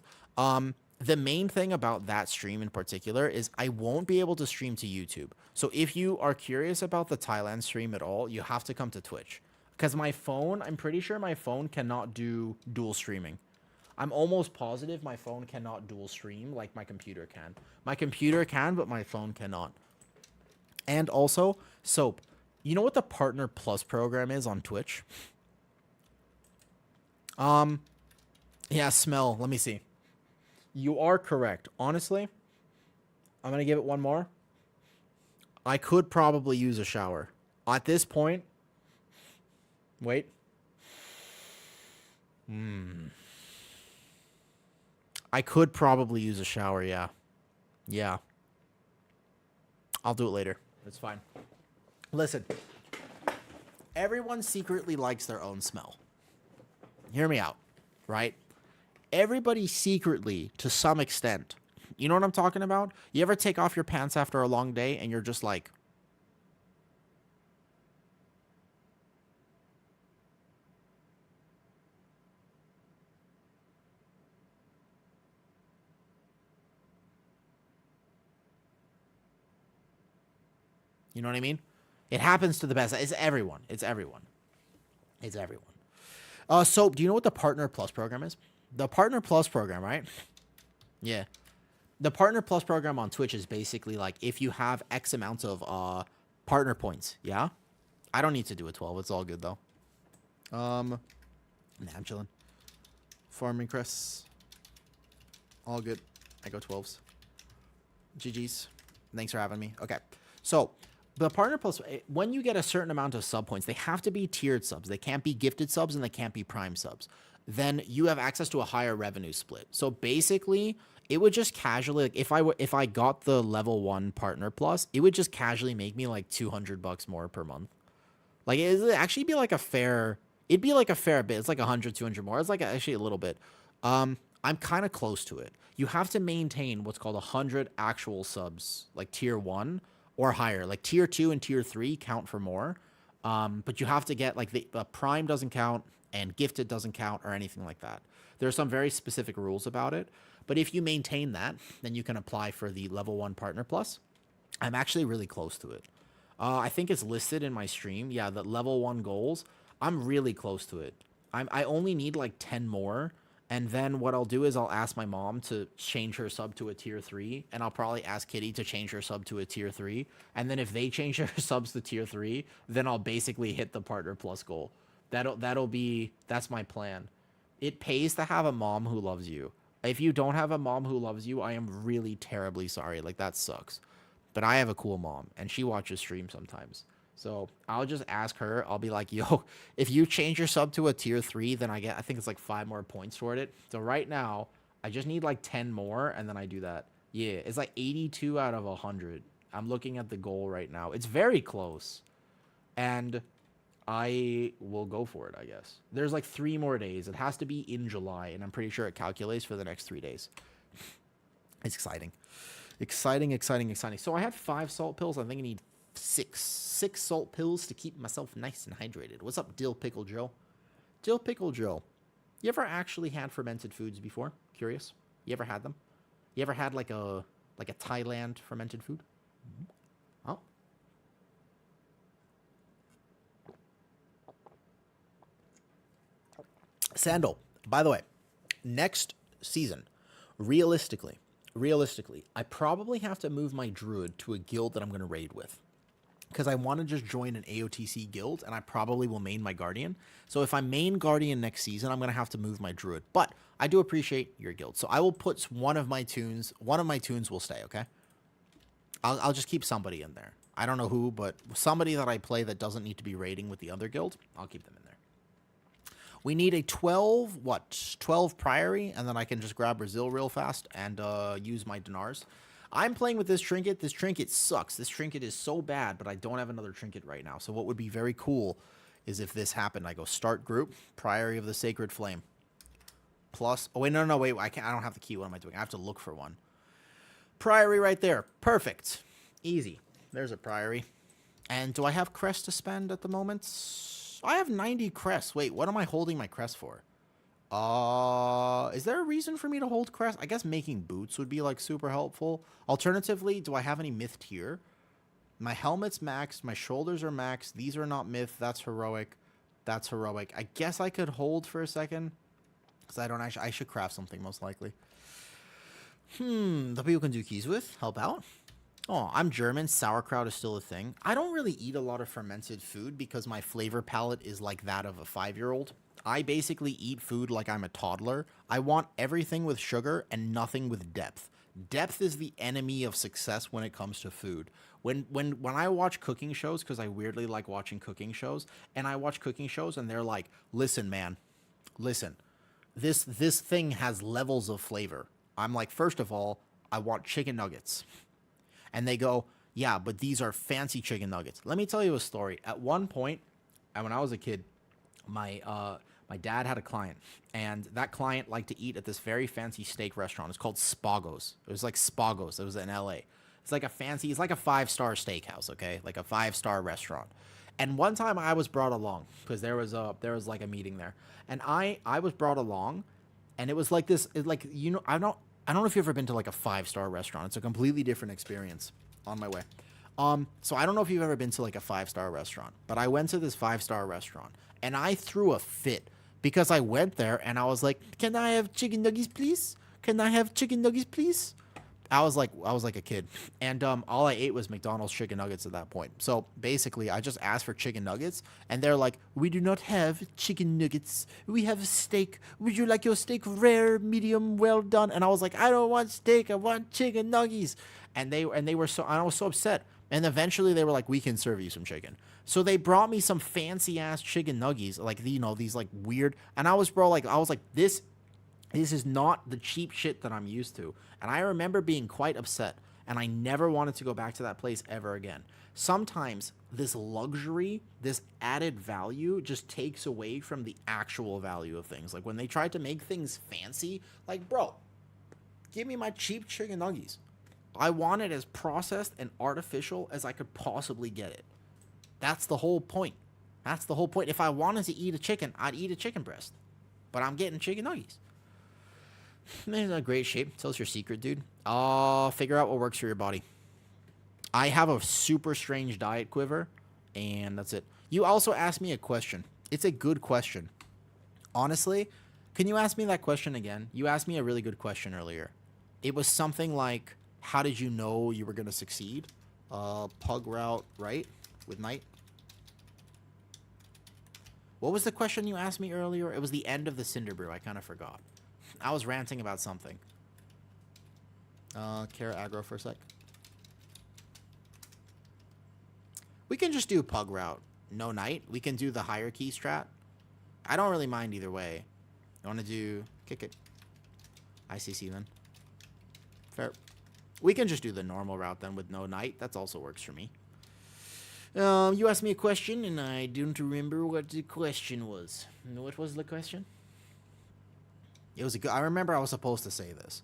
The main thing about that stream in particular is I won't be able to stream to YouTube. So if you are curious about the Thailand stream at all, you have to come to Twitch. Because my phone, I'm pretty sure my phone cannot do dual streaming. I'm almost positive my phone cannot dual stream like my computer can. My computer can, but my phone cannot. And also, Soap, you know what the Partner Plus program is on Twitch? Yeah, smell. Let me see. You are correct. Honestly, I'm going to give it one more. I could probably use a shower. At this point, wait. I could probably use a shower, yeah. Yeah. I'll do it later. It's fine. Listen. Everyone secretly likes their own smell. Hear me out, right? Everybody secretly, to some extent, you know what I'm talking about? You ever take off your pants after a long day and you're just like, you know what I mean? It happens to the best. It's everyone. Soap, do you know what the Partner Plus program is? The Partner Plus program, right? Yeah. The Partner Plus program on Twitch is basically like if you have X amount of partner points, yeah? I don't need to do a 12. It's all good, though. Nah, I'm chilling. Farming crests. All good. I go 12s. GG's. Thanks for having me. Okay. So, the Partner Plus, when you get a certain amount of sub points, they have to be tiered subs. They can't be gifted subs and they can't be prime subs. Then you have access to a higher revenue split. So basically, it would just casually, like if I got the level 1 Partner Plus, it would just casually make me like $200 more per month. Like it would actually be like a fair It'd be like a fair bit. It's like 100, 200 more. It's like actually a little bit. I'm kind of close to it. You have to maintain what's called 100 actual subs, like tier 1 or higher. Like tier 2 and tier 3 count for more. But you have to get like the prime doesn't count and gifted doesn't count or anything like that. There are some very specific rules about it. But if you maintain that, then you can apply for the level 1 partner plus. I'm actually really close to it. I think it's listed in my stream. Yeah, the level 1 goals. I'm really close to it. I only need like 10 more. And then what I'll do is I'll ask my mom to change her sub to a tier 3. And I'll probably ask Kitty to change her sub to a tier 3. And then if they change their subs to tier 3, then I'll basically hit the partner plus goal. That's my plan. It pays to have a mom who loves you. If you don't have a mom who loves you, I am really terribly sorry. Like, that sucks. But I have a cool mom, and she watches stream sometimes. So I'll just ask her. I'll be like, yo, if you change your sub to a tier 3, then I think it's like 5 more points toward it. So right now, I just need like 10 more, and then I do that. Yeah, it's like 82 out of 100. I'm looking at the goal right now. It's very close. And I will go for it, I guess. There's like 3 more days. It has to be in July, and I'm pretty sure it calculates for the next 3 days. It's exciting. Exciting. So I had 5 salt pills. I think I need 6 salt pills to keep myself nice and hydrated. What's up, Dill Pickle Joe? Dill Pickle Joe. You ever actually had fermented foods before? Curious? You ever had them? You ever had like a Thailand fermented food? Oh. Sandal, by the way, next season, realistically, I probably have to move my druid to a guild that I'm going to raid with. Because I want to just join an AOTC guild, and I probably will main my guardian. So if I main guardian next season, I'm going to have to move my druid. But I do appreciate your guild. So I will put one of my tunes will stay, okay? I'll just keep somebody in there. I don't know who, but somebody that I play that doesn't need to be raiding with the other guild, I'll keep them in there. We need a 12 Priory, and then I can just grab Brazil real fast and use my dinars. I'm playing with this trinket. This trinket sucks. This trinket is so bad, but I don't have another trinket right now. So what would be very cool is if this happened. I go start group, Priory of the Sacred Flame. Plus, oh wait, no, wait, I don't have the key. What am I doing? I have to look for one. Priory right there. Perfect. Easy. There's a Priory. And do I have crest to spend at the moment? I have 90 crests. Wait, what am I holding my crest for? Is there a reason for me to hold crest? I guess making boots would be like super helpful. Alternatively, do I have any myth tier? My helmet's maxed. My shoulders are maxed. These are not myth. That's heroic. That's heroic. I guess I could hold for a second. Because I don't actually... I should craft something most likely. The people can do keys with. Help out. Oh, I'm German. Sauerkraut is still a thing. I don't really eat a lot of fermented food because my flavor palette is like that of a 5-year-old. I basically eat food like I'm a toddler. I want everything with sugar and nothing with depth. Depth is the enemy of success when it comes to food. When I watch cooking shows, because I weirdly like watching cooking shows, and I watch cooking shows and they're like, listen, man, listen, this thing has levels of flavor. I'm like, first of all, I want chicken nuggets. And they go, yeah, but these are fancy chicken nuggets. Let me tell you a story. At one point, when I was a kid, my dad had a client, and that client liked to eat at this very fancy steak restaurant. It's called Spagos. It was like Spagos. It was in LA. It's like a 5-star steakhouse, okay? Like a 5-star restaurant. And one time I was brought along because there was like a meeting there. And I was brought along, and it was like this, I don't know if you've ever been to like a 5-star restaurant. It's a completely different experience on my way. So I don't know if you've ever been to like a 5-star restaurant, but I went to this 5-star restaurant and I threw a fit because I went there and I was like, can I have chicken nuggets, please? Can I have chicken nuggets, please? I was like a kid. And all I ate was McDonald's chicken nuggets at that point. So basically I just asked for chicken nuggets and they're like, we do not have chicken nuggets. We have steak. Would you like your steak rare, medium, well done? And I was like, I don't want steak. I want chicken nuggets. And they were so, I was so upset. And eventually they were like, we can serve you some chicken. So they brought me some fancy ass chicken nuggets, like, you know, these like weird, and I was like, this is not the cheap shit that I'm used to. And I remember being quite upset. and I never wanted to go back to that place ever again. Sometimes this luxury, this added value just takes away from the actual value of things. Like when they tried to make things fancy, like, bro, give me my cheap chicken nuggets. I want it as processed and artificial as I could possibly get it. That's the whole point. That's the whole point. If I wanted to eat a chicken, I'd eat a chicken breast. But I'm getting chicken nuggets. It's a great shape. Tell us your secret, dude. Figure out what works for your body. I have a super strange diet quiver, and that's it. You also asked me a question. It's a good question. Honestly, can you ask me that question again? You asked me a really good question earlier. It was something like, how did you know you were going to succeed? Pug route, right? With night. What was the question you asked me earlier? It was the end of the Cinder Brew. I kind of forgot. I was ranting about something. Kara aggro for a sec. We can just do pug route. No night. We can do the hierarchy strat. I don't really mind either way. I want to do... Kick it. ICC then. Fair. We can just do the normal route then with no night. That also works for me. You asked me a question, and I don't remember what the question was. What was the question? It was a good... I remember I was supposed to say this.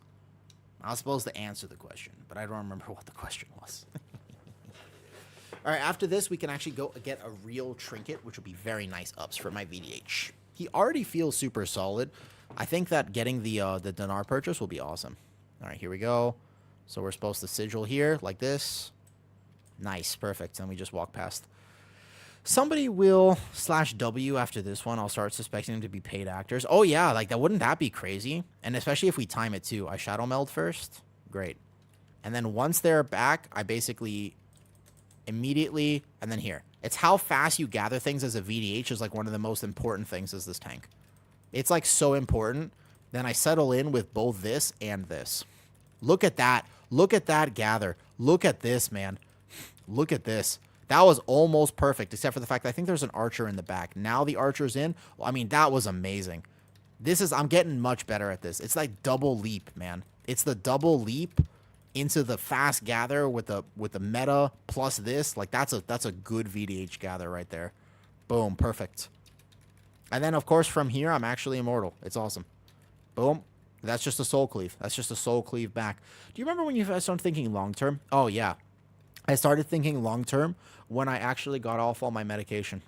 I was supposed to answer the question, but I don't remember what the question was. All right, after this, we can actually go get a real trinket, which will be very nice ups for my VDH. He already feels super solid. I think that getting the dinar purchase will be awesome. All right, here we go. So we're supposed to sigil here like this. Nice, perfect. And we just walk past. Somebody will /W after this one. I'll start suspecting them to be paid actors. Oh, yeah, like that. Wouldn't that be crazy? And especially if we time it, too. I shadow meld first. Great. And then once they're back, I basically immediately, and then here. It's how fast you gather things as a VDH is like one of the most important things as this tank. It's like so important. Then I settle in with both this and this. Look at that. Look at that gather. Look at this, man. Look at this. That was almost perfect, except for the fact that I think there's an archer in the back. Now the archer's in. Well, I mean, that was amazing. I'm getting much better at this. It's like double leap, man. It's the double leap into the fast gather with the meta plus this. Like that's a good VDH gather right there. Boom, perfect. And then of course from here I'm actually immortal. It's awesome. Boom. That's just a soul cleave. That's just a soul cleave back. Do you remember when you started thinking long term? Oh yeah. I started thinking long term when I actually got off all my medication.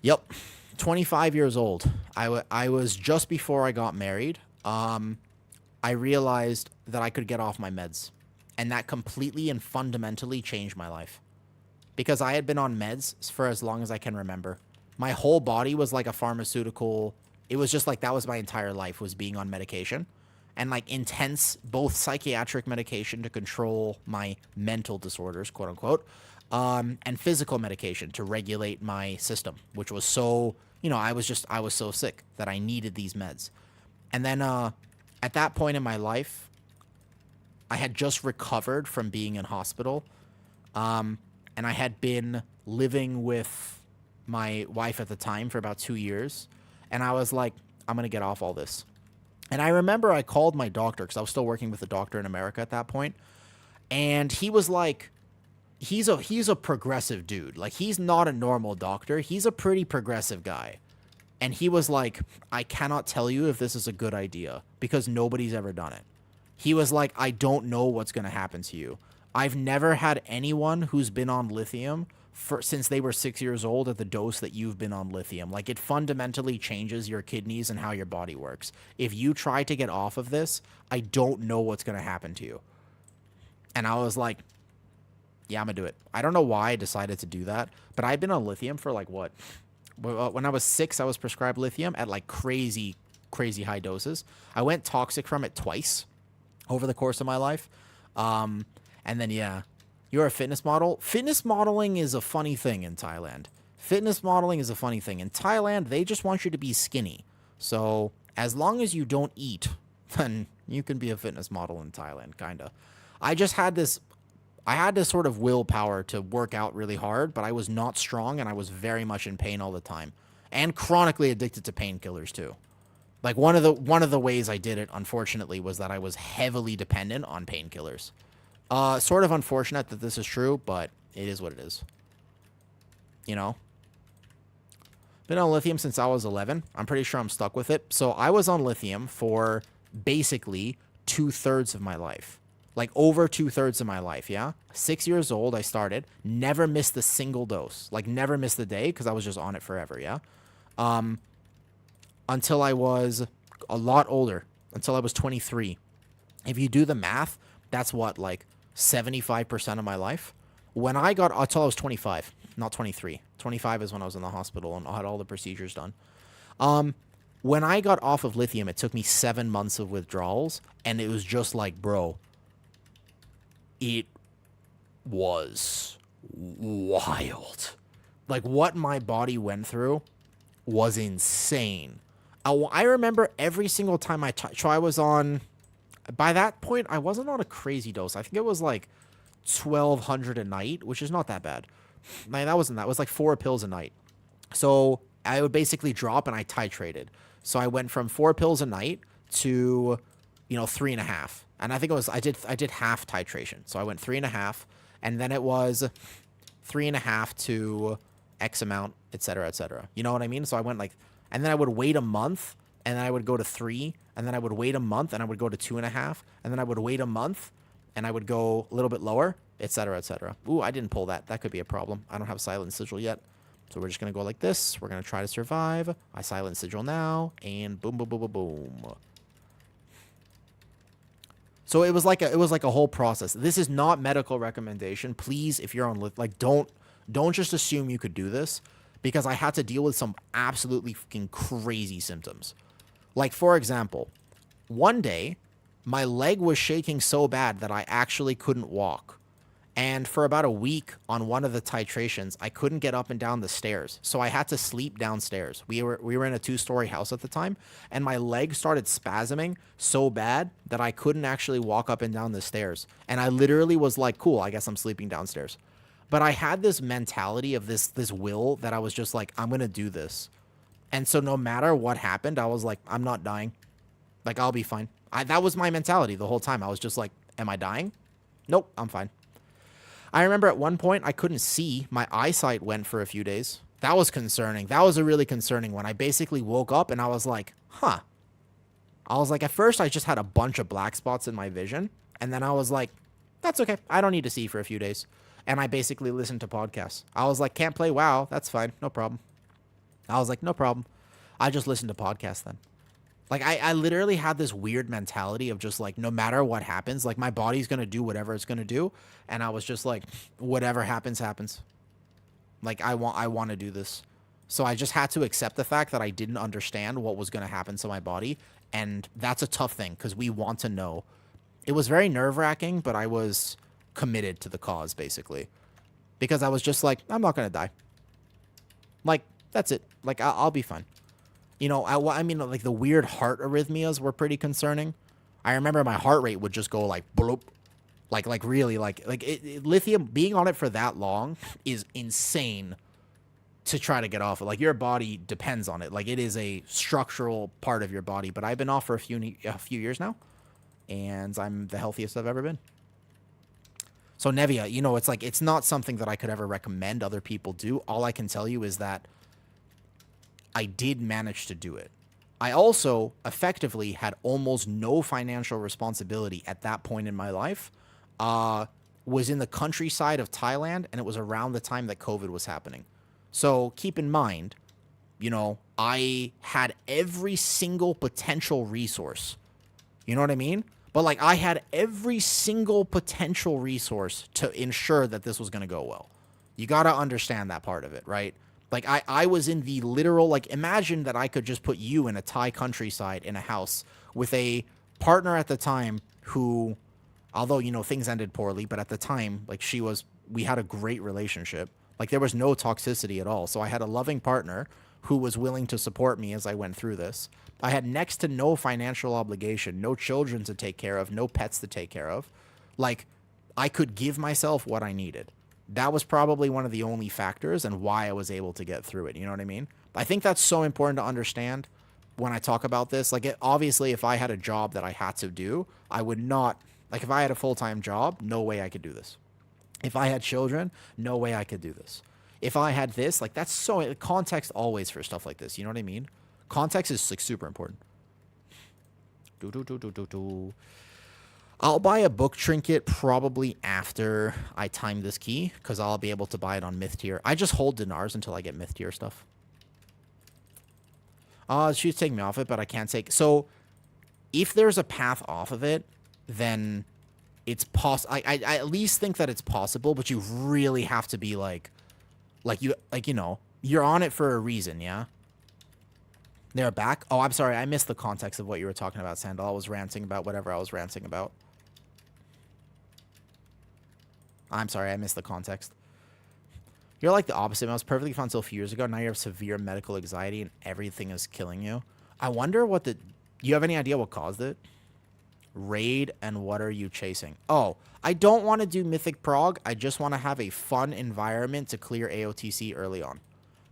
Yep. 25 years old. I was just before I got married. I realized that I could get off my meds. And that completely and fundamentally changed my life. Because I had been on meds for as long as I can remember. My whole body was like a pharmaceutical. It was just like that was my entire life, was being on medication. And like intense, both psychiatric medication to control my mental disorders, quote unquote, and physical medication to regulate my system, which was so, I was so sick that I needed these meds. And then at that point in my life, I had just recovered from being in hospital. And I had been living with my wife at the time for about 2 years. And I was like, I'm going to get off all this. And I remember I called my doctor because I was still working with a doctor in America at that point. And he was like, he's a progressive dude. Like, he's not a normal doctor. He's a pretty progressive guy. And he was like, I cannot tell you if this is a good idea because nobody's ever done it. He was like, I don't know what's going to happen to you. I've never had anyone who's been on lithium since they were 6 years old at the dose that you've been on lithium. Like, it fundamentally changes your kidneys and how your body works. If you try to get off of this, I don't know what's going to happen to you. And I was like, yeah, I'm going to do it. I don't know why I decided to do that, but I've been on lithium for like what? When I was 6, I was prescribed lithium at like crazy, crazy high doses. I went toxic from it twice over the course of my life. And then, yeah. You're a fitness model. Fitness modeling is a funny thing in Thailand. Fitness modeling is a funny thing. In Thailand, they just want you to be skinny. So as long as you don't eat, then you can be a fitness model in Thailand, kind of. I had this sort of willpower to work out really hard, but I was not strong and I was very much in pain all the time. And chronically addicted to painkillers too. Like one of the ways I did it, unfortunately, was that I was heavily dependent on painkillers. Sort of unfortunate that this is true, but it is what it is. You know? Been on lithium since I was 11. I'm pretty sure I'm stuck with it. So I was on lithium for basically 2/3 of my life. Like over 2/3 of my life, yeah? 6 years old, I started. Never missed a single dose. Like never missed a day because I was just on it forever, yeah? Until I was a lot older. Until I was 23. If you do the math, that's what, like 75% of my life? When I got, until I was 25, not 23. 25 is when I was in the hospital and I had all the procedures done. When I got off of lithium, it took me 7 months of withdrawals, and it was just like, bro, it was wild. Like, what my body went through was insane. I remember every single time I was on, by that point, I wasn't on a crazy dose. I think it was like 1,200 a night, which is not that bad. Like, that wasn't that. It was like 4 pills a night. So I would basically drop and I titrated. So I went from 4 pills a night to, 3.5. And I think it was, I did half titration. So I went 3.5, and then it was 3.5 to X amount, et cetera, et cetera. You know what I mean? So I went like, and then I would wait a month, and then I would go to 3, and then I would wait a month, and I would go to 2.5, and then I would wait a month, and I would go a little bit lower, et cetera, et cetera. Ooh, I didn't pull that. That could be a problem. I don't have silent sigil yet. So we're just going to go like this. We're going to try to survive. I silent sigil now, and boom, boom, boom, boom, boom. So it was like a whole process. This is not medical recommendation. Please, if you're on, like, don't just assume you could do this, because I had to deal with some absolutely fucking crazy symptoms. Like, for example, one day, my leg was shaking so bad that I actually couldn't walk. And for about a week on one of the titrations, I couldn't get up and down the stairs. So I had to sleep downstairs. We were in a 2-story house at the time, and my leg started spasming so bad that I couldn't actually walk up and down the stairs. And I literally was like, cool, I guess I'm sleeping downstairs. But I had this mentality of this will that I was just like, I'm going to do this. And so no matter what happened, I was like, I'm not dying. Like, I'll be fine. That was my mentality the whole time. I was just like, am I dying? Nope, I'm fine. I remember at one point I couldn't see. My eyesight went for a few days. That was concerning. That was a really concerning one. I basically woke up and I was like, huh. I was like, at first I just had a bunch of black spots in my vision. And then I was like, that's okay. I don't need to see for a few days. And I basically listened to podcasts. I was like, can't play WoW. That's fine. No problem. I was like, no problem. I just listened to podcasts then. Like, I literally had this weird mentality of just like, no matter what happens, like, my body's going to do whatever it's going to do. And I was just like, whatever happens, happens. Like, I want to do this. So I just had to accept the fact that I didn't understand what was going to happen to my body. And that's a tough thing because we want to know. It was very nerve-wracking, but I was committed to the cause, basically. Because I was just like, I'm not going to die. Like, that's it. Like, I'll be fine. I mean, like, the weird heart arrhythmias were pretty concerning. I remember my heart rate would just go like, bloop. Like really, lithium, being on it for that long is insane to try to get off it. Like, your body depends on it. Like, it is a structural part of your body. But I've been off for a few years now, and I'm the healthiest I've ever been. So Nevia, it's like, it's not something that I could ever recommend other people do. All I can tell you is that I did manage to do it. I also effectively had almost no financial responsibility at that point in my life. Was in the countryside of Thailand, and it was around the time that COVID was happening. So keep in mind, I had every single potential resource. You know what I mean? But, like, I had every single potential resource to ensure that this was going to go well. You got to understand that part of it, right? Like, I was in the literal, like, imagine that I could just put you in a Thai countryside in a house with a partner at the time who, although, things ended poorly, but at the time, like, we had a great relationship. Like, there was no toxicity at all. So I had a loving partner who was willing to support me as I went through this. I had next to no financial obligation, no children to take care of, no pets to take care of. Like, I could give myself what I needed. That was probably one of the only factors and why I was able to get through it. You know what I mean? I think that's so important to understand when I talk about this. Like, obviously, if I had a job that I had to do, I would not Like, if I had a full-time job, no way I could do this. If I had children, no way I could do this. If I had this, like, that's so context always for stuff like this. You know what I mean? Context is like super important. I'll buy a book trinket probably after I time this key, because I'll be able to buy it on myth tier. I just hold dinars until I get myth tier stuff. She's taking me off it, but I can't take... So, if there's a path off of it, then it's possible. I at least think that it's possible, but you really have to be you know, you're on it for a reason, yeah? They're back? Oh, I'm sorry. I missed the context of what you were talking about, Sandal. I was ranting about whatever I was ranting about. I'm sorry. I missed the context. You're like the opposite. I was perfectly fine until a few years ago. Now you have severe medical anxiety and everything is killing you. I wonder what the... You have any idea what caused it? Raid, and what are you chasing? Oh, I don't want to do Mythic Prog. I just want to have a fun environment to clear AOTC early on.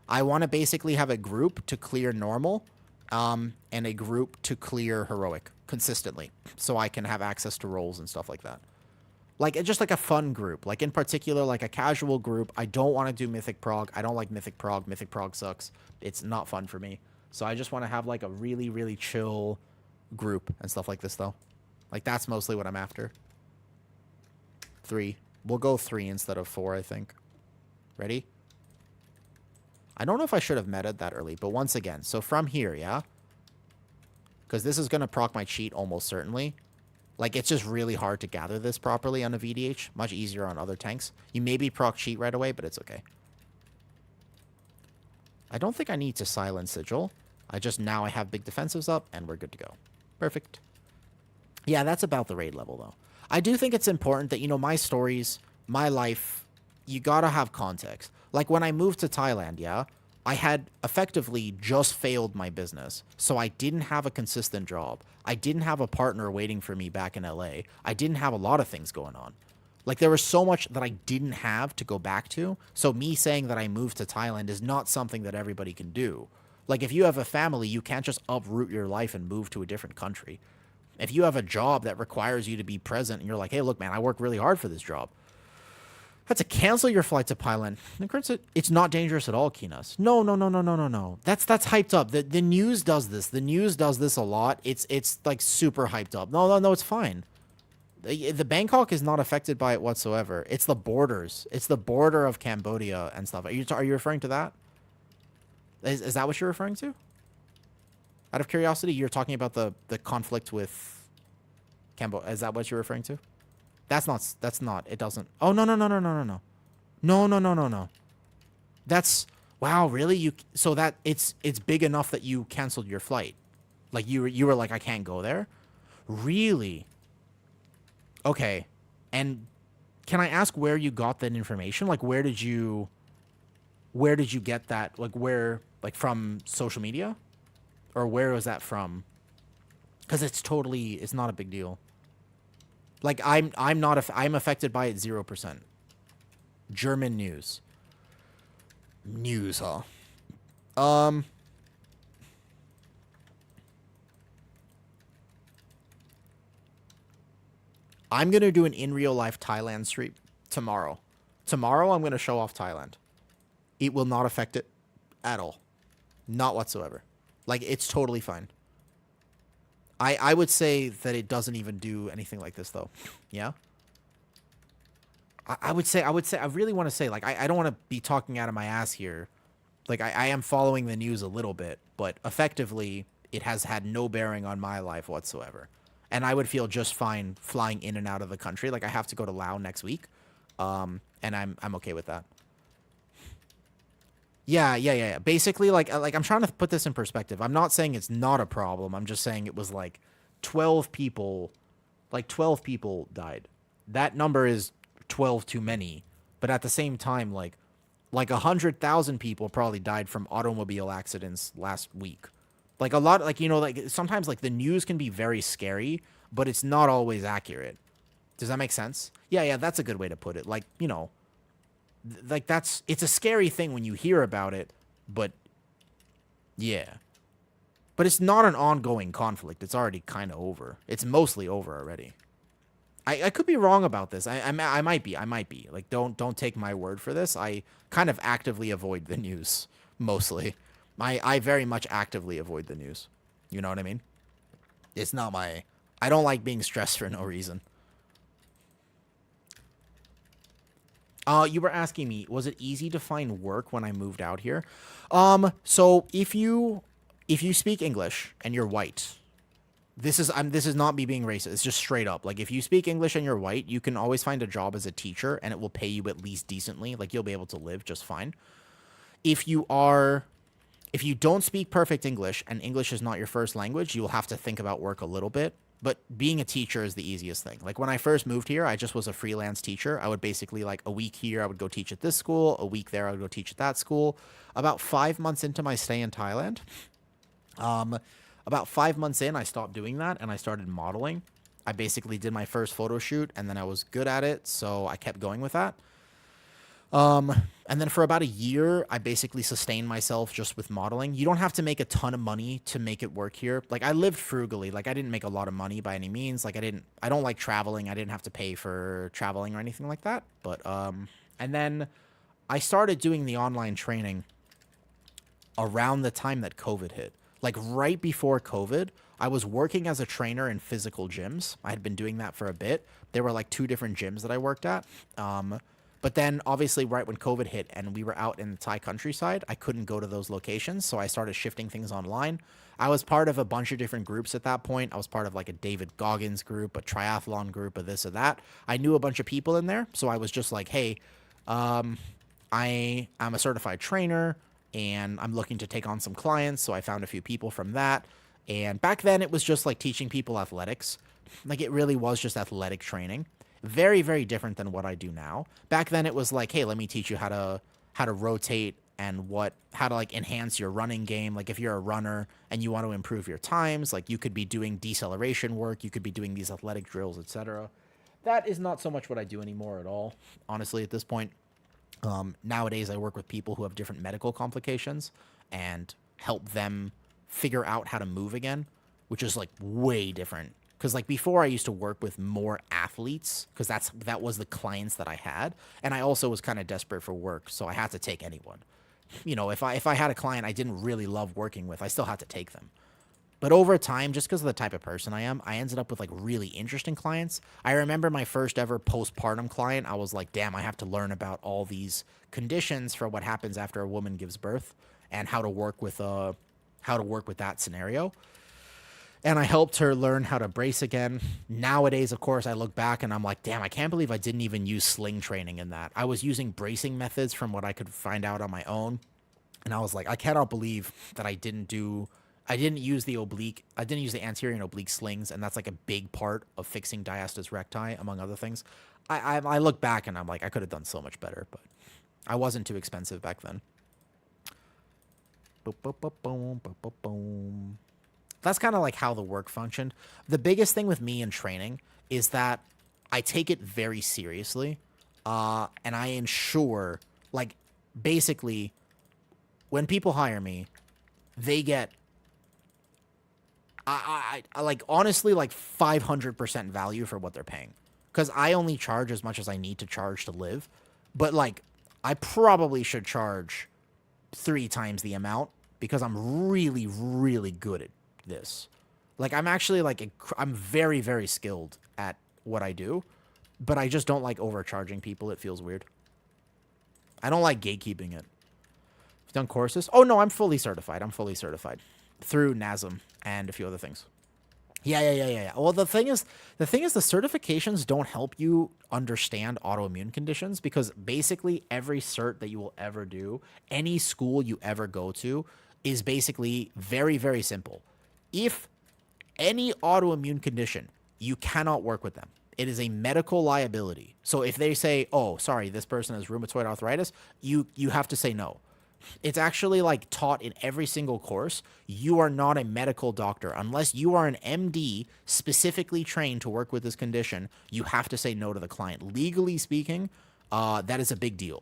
I want to basically have a group to clear normal, and a group to clear heroic consistently, so I can have access to roles and stuff like that. Like, it's just like a fun group. Like, in particular, like a casual group. I don't want to do Mythic Prog. I don't like Mythic Prog. Mythic Prog sucks. It's not fun for me. So I just want to have like a really, really chill group and stuff like this, though. Like, that's mostly what I'm after. 3. We'll go 3 instead of 4, I think. Ready? I don't know if I should have meted that early, but once again. So from here, yeah? Because this is going to proc my cheat almost certainly. Like, it's just really hard to gather this properly on a VDH. Much easier on other tanks. You maybe proc cheat right away, but it's okay. I don't think I need to silence Sigil. Now I have big defensives up, and we're good to go. Perfect. Yeah, that's about the raid level, though. I do think it's important that, you know, my stories, my life, you gotta have context. Like, when I moved to Thailand, yeah, I had effectively just failed my business, so I didn't have a consistent job. I didn't have a partner waiting for me back in LA. I didn't have a lot of things going on. Like, there was so much that I didn't have to go back to, so me saying that I moved to Thailand is not something that everybody can do. Like, if you have a family, you can't just uproot your life and move to a different country. If you have a job that requires you to be present and you're like, hey, look, man, I work really hard for this job. Had to cancel your flight to Thailand. It's not dangerous at all, Kinas. No. That's hyped up. The news does this. The news does this a lot. It's like super hyped up. No, it's fine. The Bangkok is not affected by it whatsoever. It's the borders. It's the border of Cambodia and stuff. Are you referring to that? Is that what you're referring to? Out of curiosity, you're talking about the conflict with Cambodia. Is that what you're referring to? That's not. It doesn't. Oh, no. No. That's, wow, really? So that it's big enough that you canceled your flight. Like, you were like, I can't go there? Really? Okay. And can I ask where you got that information? Like, where did you get that? Like, from social media? Or where was that from? Because it's not a big deal. Like, I'm affected by it 0%. German news. News, huh? I'm gonna do an in real life Thailand stream tomorrow. Tomorrow I'm gonna show off Thailand. It will not affect it at all. Not whatsoever. Like, it's totally fine. I would say that it doesn't even do anything like this, though. Yeah? I really want to say, like, I don't want to be talking out of my ass here. Like, I am following the news a little bit, but effectively, it has had no bearing on my life whatsoever. And I would feel just fine flying in and out of the country. Like, I have to go to Laos next week. And I'm okay with that. Yeah. Basically, like I'm trying to put this in perspective. I'm not saying it's not a problem. I'm just saying it was like 12 people died. That number is 12 too many. But at the same time, like 100,000 people probably died from automobile accidents last week. Like, a lot, like, you know, like, sometimes, like, the news can be very scary, but it's not always accurate. Does that make sense? Yeah, that's a good way to put it. Like, you know, like, it's a scary thing when you hear about it, but yeah. But it's not an ongoing conflict. It's already kind of over. It's mostly over already. I could be wrong about this. I might be. I might be. Like, don't take my word for this. I kind of actively avoid the news mostly. I very much actively avoid the news. You know what I mean? It's not my. I don't like being stressed for no reason. You were asking me, was it easy to find work when I moved out here? So if you speak English and you're white, this is not me being racist. It's just straight up. Like if you speak English and you're white, you can always find a job as a teacher and it will pay you at least decently. Like you'll be able to live just fine. If you are if you don't speak perfect English and English is not your first language, you will have to think about work a little bit. But being a teacher is the easiest thing. Like when I first moved here, I just was a freelance teacher. I would basically like a week here, I would go teach at this school. A week there, I would go teach at that school. About 5 months into my stay in Thailand, um, about 5 months in, I stopped doing that and I started modeling. I basically did my first photo shoot and then I was good at it, so I kept going with that. And then for about a year, I basically sustained myself just with modeling. You don't have to make a ton of money to make it work here. Like I lived frugally. Like I didn't make a lot of money by any means. Like I don't like traveling. I didn't have to pay for traveling or anything like that. But, and then I started doing the online training around the time that COVID hit. Like right before COVID, I was working as a trainer in physical gyms. I had been doing that for a bit. There were like two different gyms that I worked at. But then obviously right when COVID hit and we were out in the Thai countryside, I couldn't go to those locations. So I started shifting things online. I was part of a bunch of different groups at that point. I was part of like a David Goggins group, a triathlon group, a this or that. I knew a bunch of people in there. So I was just like, hey, um, I'm a certified trainer and I'm looking to take on some clients. So I found a few people from that. And back then it was just like teaching people athletics. Like it really was just athletic training. Very, very different than what I do now. Back then it was like, hey, let me teach you how to rotate and how to like enhance your running game. Like if you're a runner and you want to improve your times, like you could be doing deceleration work, you could be doing these athletic drills, etc. That is not so much what I do anymore at all, honestly, at this point. Nowadays I work with people who have different medical complications and help them figure out how to move again, which is like way different. Because like before I used to work with more athletes because that was the clients that I had. And I also was kind of desperate for work. So I had to take anyone. You know, if I had a client I didn't really love working with, I still had to take them. But over time, just because of the type of person I am, I ended up with like really interesting clients. I remember my first ever postpartum client. I was like, damn, I have to learn about all these conditions for what happens after a woman gives birth and how to work with that scenario. And I helped her learn how to brace again. Nowadays, of course, I look back and I'm like, damn, I can't believe I didn't even use sling training in that. I was using bracing methods from what I could find out on my own. And I was like, I cannot believe that I didn't use the anterior and oblique slings. And that's like a big part of fixing diastasis recti, among other things. I look back and I'm like, I could have done so much better, but I wasn't too expensive back then. Boom, boom, boom, boom, boom, boom. That's kind of like how the work functioned. The biggest thing with me in training is that I take it very seriously, and I ensure, like, basically, when people hire me, they get, I like, honestly, like 500% value for what they're paying. Because I only charge as much as I need to charge to live, but, like, I probably should charge 3 times the amount because I'm really, really good at this. Like I'm actually like I'm very, very skilled at what I do, but I just don't like overcharging people. It feels weird. I don't like gatekeeping it. I've done courses. Oh no, I'm fully certified. I'm fully certified through NASM and a few other things. Yeah. Well, the thing is the certifications don't help you understand autoimmune conditions because basically every cert that you will ever do, any school you ever go to, is basically very, very simple. If any autoimmune condition, you cannot work with them. It is a medical liability. So if they say, oh, sorry, this person has rheumatoid arthritis, you have to say no. It's actually like taught in every single course. You are not a medical doctor. Unless you are an MD specifically trained to work with this condition, you have to say no to the client. Legally speaking, that is a big deal.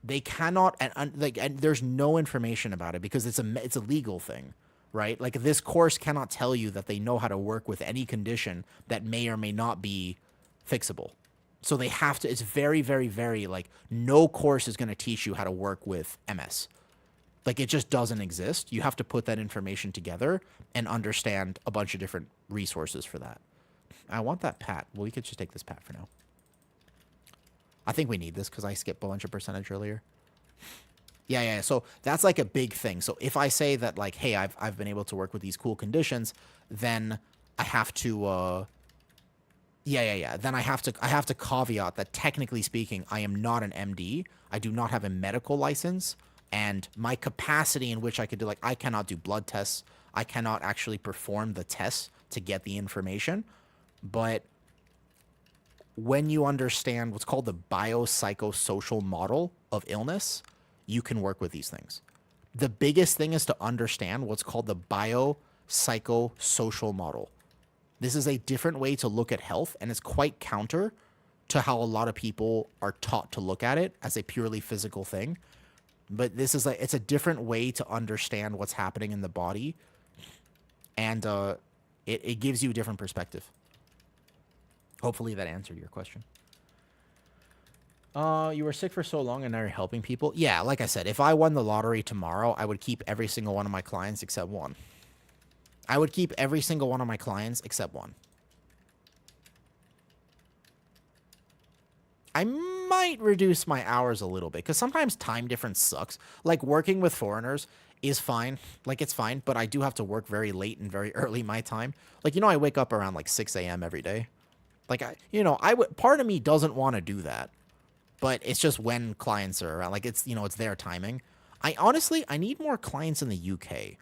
They cannot, and there's no information about it because it's a legal thing. Right? Like this course cannot tell you that they know how to work with any condition that may or may not be fixable. So they have to, it's very, very, very, like, no course is going to teach you how to work with MS. Like, it just doesn't exist. You have to put that information together and understand a bunch of different resources for that. I want that pat. Well, we could just take this pat for now. I think we need this because I skipped a bunch of percentage earlier. Yeah. So that's like a big thing. So if I say that, like, hey, I've been able to work with these cool conditions, then I have to, Then I have to caveat that technically speaking, I am not an MD. I do not have a medical license, and my capacity in which I could do, like, I cannot do blood tests. I cannot actually perform the tests to get the information. But when you understand what's called the biopsychosocial model of illness, you can work with these things. The biggest thing is to understand what's called the biopsychosocial model. This is a different way to look at health, and it's quite counter to how a lot of people are taught to look at it as a purely physical thing. But this is it's a different way to understand what's happening in the body, and it gives you a different perspective. Hopefully that answered your question. You were sick for so long and now you're helping people? Yeah, like I said, if I won the lottery tomorrow, I would keep every single one of my clients except one. I would keep every single one of my clients except one. I might reduce my hours a little bit because sometimes time difference sucks. Like, working with foreigners is fine. Like, it's fine, but I do have to work very late and very early my time. Like, I wake up around like 6 a.m. every day. Like, part of me doesn't want to do that, but it's just when clients are around. Like, it's their timing. I need more clients in the UK.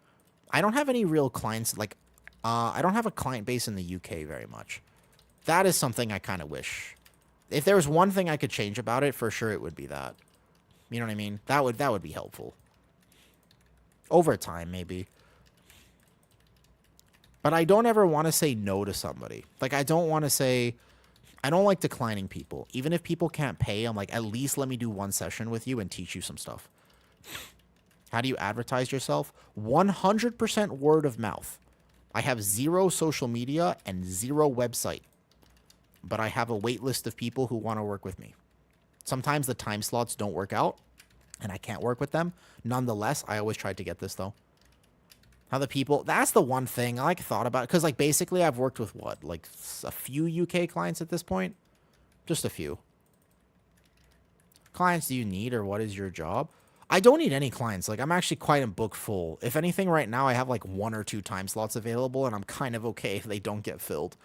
I don't have any real clients. Like, I don't have a client base in the UK very much. That is something I kind of wish. If there was one thing I could change about it, for sure it would be that. You know what I mean? That would be helpful. Over time, maybe. But I don't ever want to say no to somebody. Like, I don't like declining people. Even if people can't pay, I'm like, at least let me do one session with you and teach you some stuff. How do you advertise yourself? 100% word of mouth. I have 0 social media and 0 website. But I have a wait list of people who want to work with me. Sometimes the time slots don't work out, and I can't work with them. Nonetheless, I always try to get this, though. How the people... That's the one thing I thought about. Because, like, basically, I've worked with, what? Like, a few UK clients at this point? Just a few. Clients do you need, or what is your job? I don't need any clients. Like, I'm actually quite in book full. If anything, right now, I have, like, 1 or 2 time slots available, and I'm kind of okay if they don't get filled.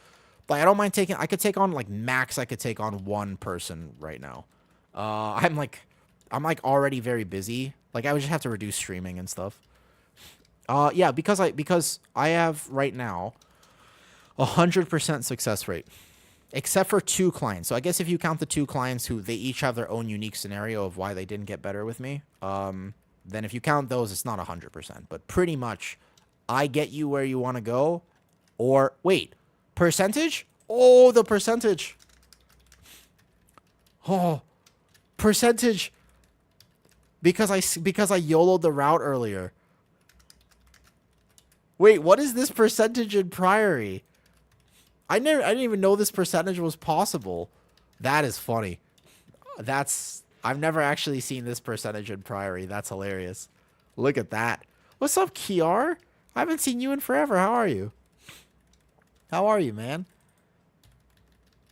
But I don't mind taking... I could take on, like, max, I could take on 1 person right now. I'm already very busy. Like, I would just have to reduce streaming and stuff. Yeah, because I have right now 100% success rate, except for 2 clients. So I guess if you count the 2 clients who they each have their own unique scenario of why they didn't get better with me, then if you count those, it's not 100%. But pretty much, I get you where you want to go. Or wait, percentage? Oh, the percentage. Oh, percentage. Because I YOLO'd the route earlier. Wait, what is this percentage in Priory? I didn't even know this percentage was possible. That is funny. I've never actually seen this percentage in Priory. That's hilarious. Look at that. What's up, Kiar? I haven't seen you in forever. How are you? How are you, man?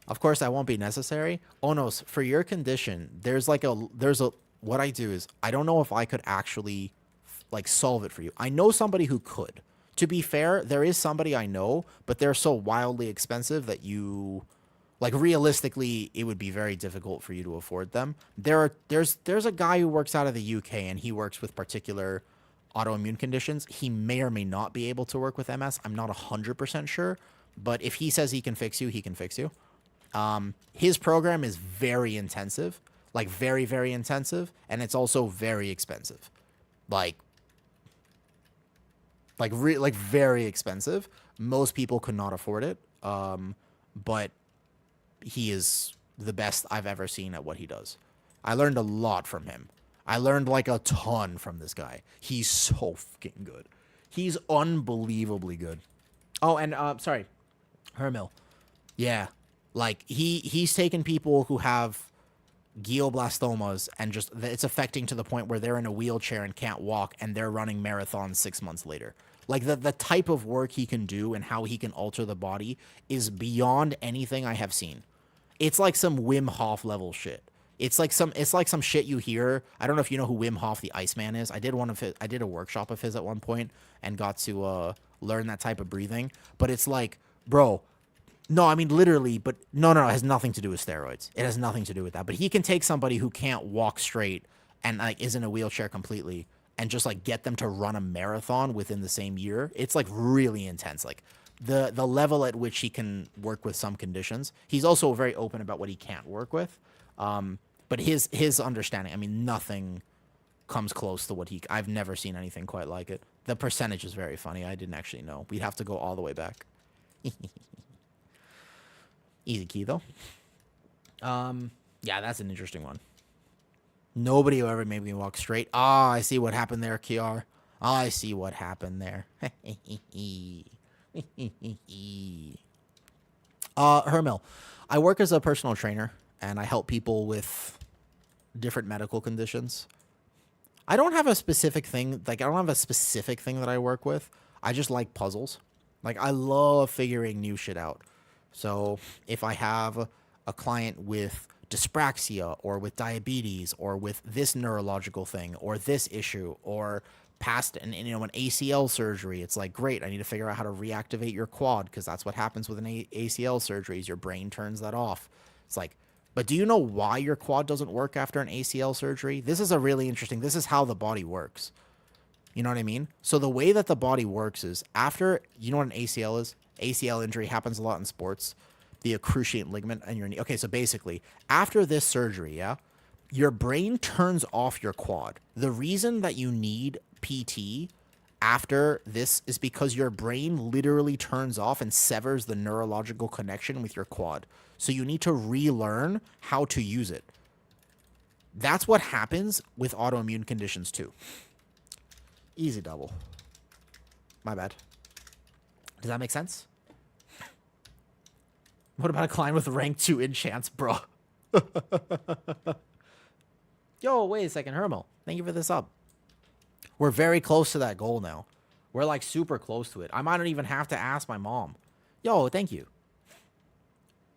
Of course, that won't be necessary. Onos, for your condition, what I do is, I don't know if I could actually, like, solve it for you. I know somebody who could. To be fair, there is somebody I know, but they're so wildly expensive that realistically, it would be very difficult for you to afford them. There's a guy who works out of the UK, and he works with particular autoimmune conditions. He may or may not be able to work with MS. I'm not 100% sure, but if he says he can fix you, he can fix you. His program is very intensive, like very, very intensive, and it's also very expensive. Like very expensive. Most people could not afford it. But he is the best I've ever seen at what he does. I learned a lot from him. I learned like a ton from this guy. He's so fucking good. He's unbelievably good. Oh, and sorry, Hermil. Yeah. Like he's taken people who have glioblastomas and just it's affecting to the point where they're in a wheelchair and can't walk, and they're running marathons 6 months later. Like the type of work he can do and how he can alter the body is beyond anything I have seen. It's like some Wim Hof level shit. It's like some shit you hear. I don't know if you know who Wim Hof the Iceman is. I did a workshop of his at one point and got to learn that type of breathing. But it's like, bro, no, I mean literally, but no, it has nothing to do with steroids. It has nothing to do with that. But he can take somebody who can't walk straight and like is in a wheelchair completely and just like get them to run a marathon within the same year. It's like really intense. Like the level at which he can work with some conditions. He's also very open about what he can't work with. But his understanding, I mean, nothing comes close to what I've never seen anything quite like it. The percentage is very funny. I didn't actually know. We'd have to go all the way back. Easy key, though. Yeah, that's an interesting one. Nobody who ever made me walk straight. Ah, I see what happened there, Kiar. I see what happened there. Hermel, I work as a personal trainer, and I help people with different medical conditions. I don't have a specific thing. Like, I don't have a specific thing that I work with. I just like puzzles. Like, I love figuring new shit out. So if I have a client with dyspraxia or with diabetes or with this neurological thing or this issue or past an ACL surgery, it's like, great, I need to figure out how to reactivate your quad, because that's what happens with an ACL surgery is your brain turns that off. It's like, but do you know why your quad doesn't work after an ACL surgery? This is this is how the body works. You know what I mean? So the way that the body works is after, you know what an ACL is? ACL injury happens a lot in sports. The cruciate ligament in your knee. Okay, so basically, after this surgery, yeah, your brain turns off your quad. The reason that you need PT after this is because your brain literally turns off and severs the neurological connection with your quad. So you need to relearn how to use it. That's what happens with autoimmune conditions too. Easy double. My bad. Does that make sense? What about a client with rank 2 enchants, bro? Yo, wait a second, Hermo. Thank you for the sub. We're very close to that goal now. We're like super close to it. I might not even have to ask my mom. Yo, thank you.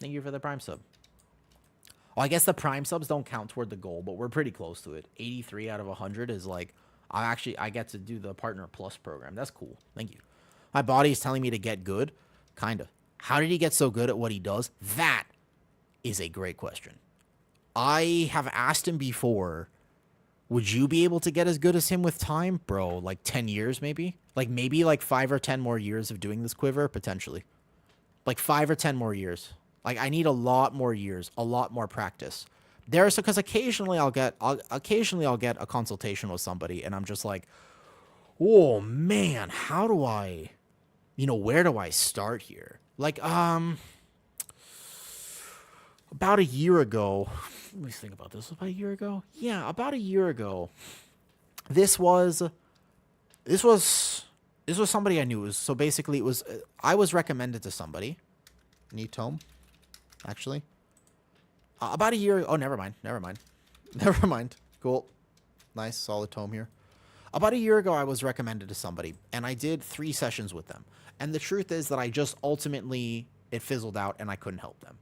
Thank you for the prime sub. Well, I guess the prime subs don't count toward the goal, but we're pretty close to it. 83 out of 100 is like, I get to do the Partner Plus program. That's cool. Thank you. My body is telling me to get good. Kinda. How did he get so good at what he does? That is a great question. I have asked him before, would you be able to get as good as him with time? Bro, like 10 years maybe? Like maybe like 5 or 10 more years of doing this quiver, potentially. Like 5 or 10 more years. Like I need a lot more years, a lot more practice. Because occasionally I'll get a consultation with somebody and I'm just like, oh man, how do I, where do I start here? Like, about a year ago, let me think about this. About a year ago? Yeah, about a year ago. This was somebody I knew. So basically I was recommended to somebody. Need tome, actually. About a year. Oh, never mind. Cool. Nice, solid tome here. About a year ago, I was recommended to somebody, and I did 3 sessions with them. And the truth is that I just ultimately, it fizzled out, and I couldn't help them.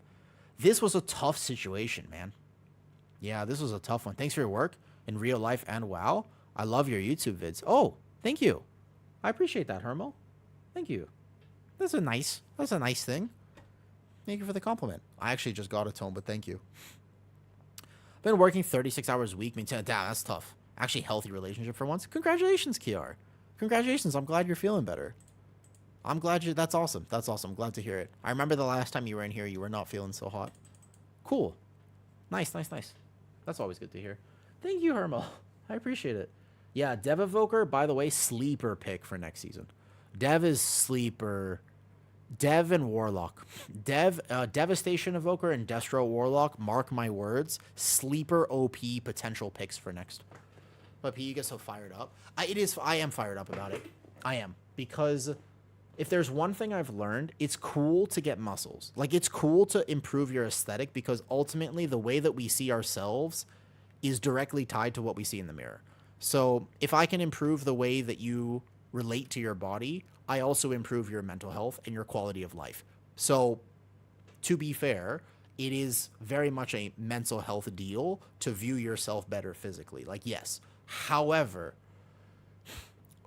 This was a tough situation, man. Yeah, this was a tough one. Thanks for your work in real life and WoW. I love your YouTube vids. Oh, thank you. I appreciate that, Hermo. Thank you. That's a nice thing. Thank you for the compliment. I actually just got a tome, but thank you. Been working 36 hours a week. Damn, that's tough. Actually, healthy relationship for once. Congratulations, Kiar. Congratulations. I'm glad you're feeling better. That's awesome. That's awesome. Glad to hear it. I remember the last time you were in here, you were not feeling so hot. Cool. Nice. That's always good to hear. Thank you, Hermo. I appreciate it. Yeah, Dev Evoker, by the way, sleeper pick for next season. Dev is sleeper. Dev and Warlock. Devastation Evoker and Destro Warlock, mark my words, sleeper OP potential picks for next. But you get so fired up. I am fired up about it. I am. Because if there's one thing I've learned, it's cool to get muscles. Like, it's cool to improve your aesthetic because ultimately the way that we see ourselves is directly tied to what we see in the mirror. So if I can improve the way that you relate to your body, I also improve your mental health and your quality of life. So to be fair, it is very much a mental health deal to view yourself better physically. Like, yes. However,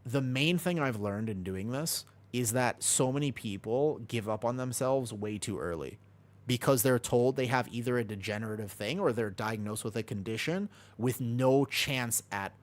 the main thing I've learned in doing this is that so many people give up on themselves way too early because they're told they have either a degenerative thing or they're diagnosed with a condition with no chance at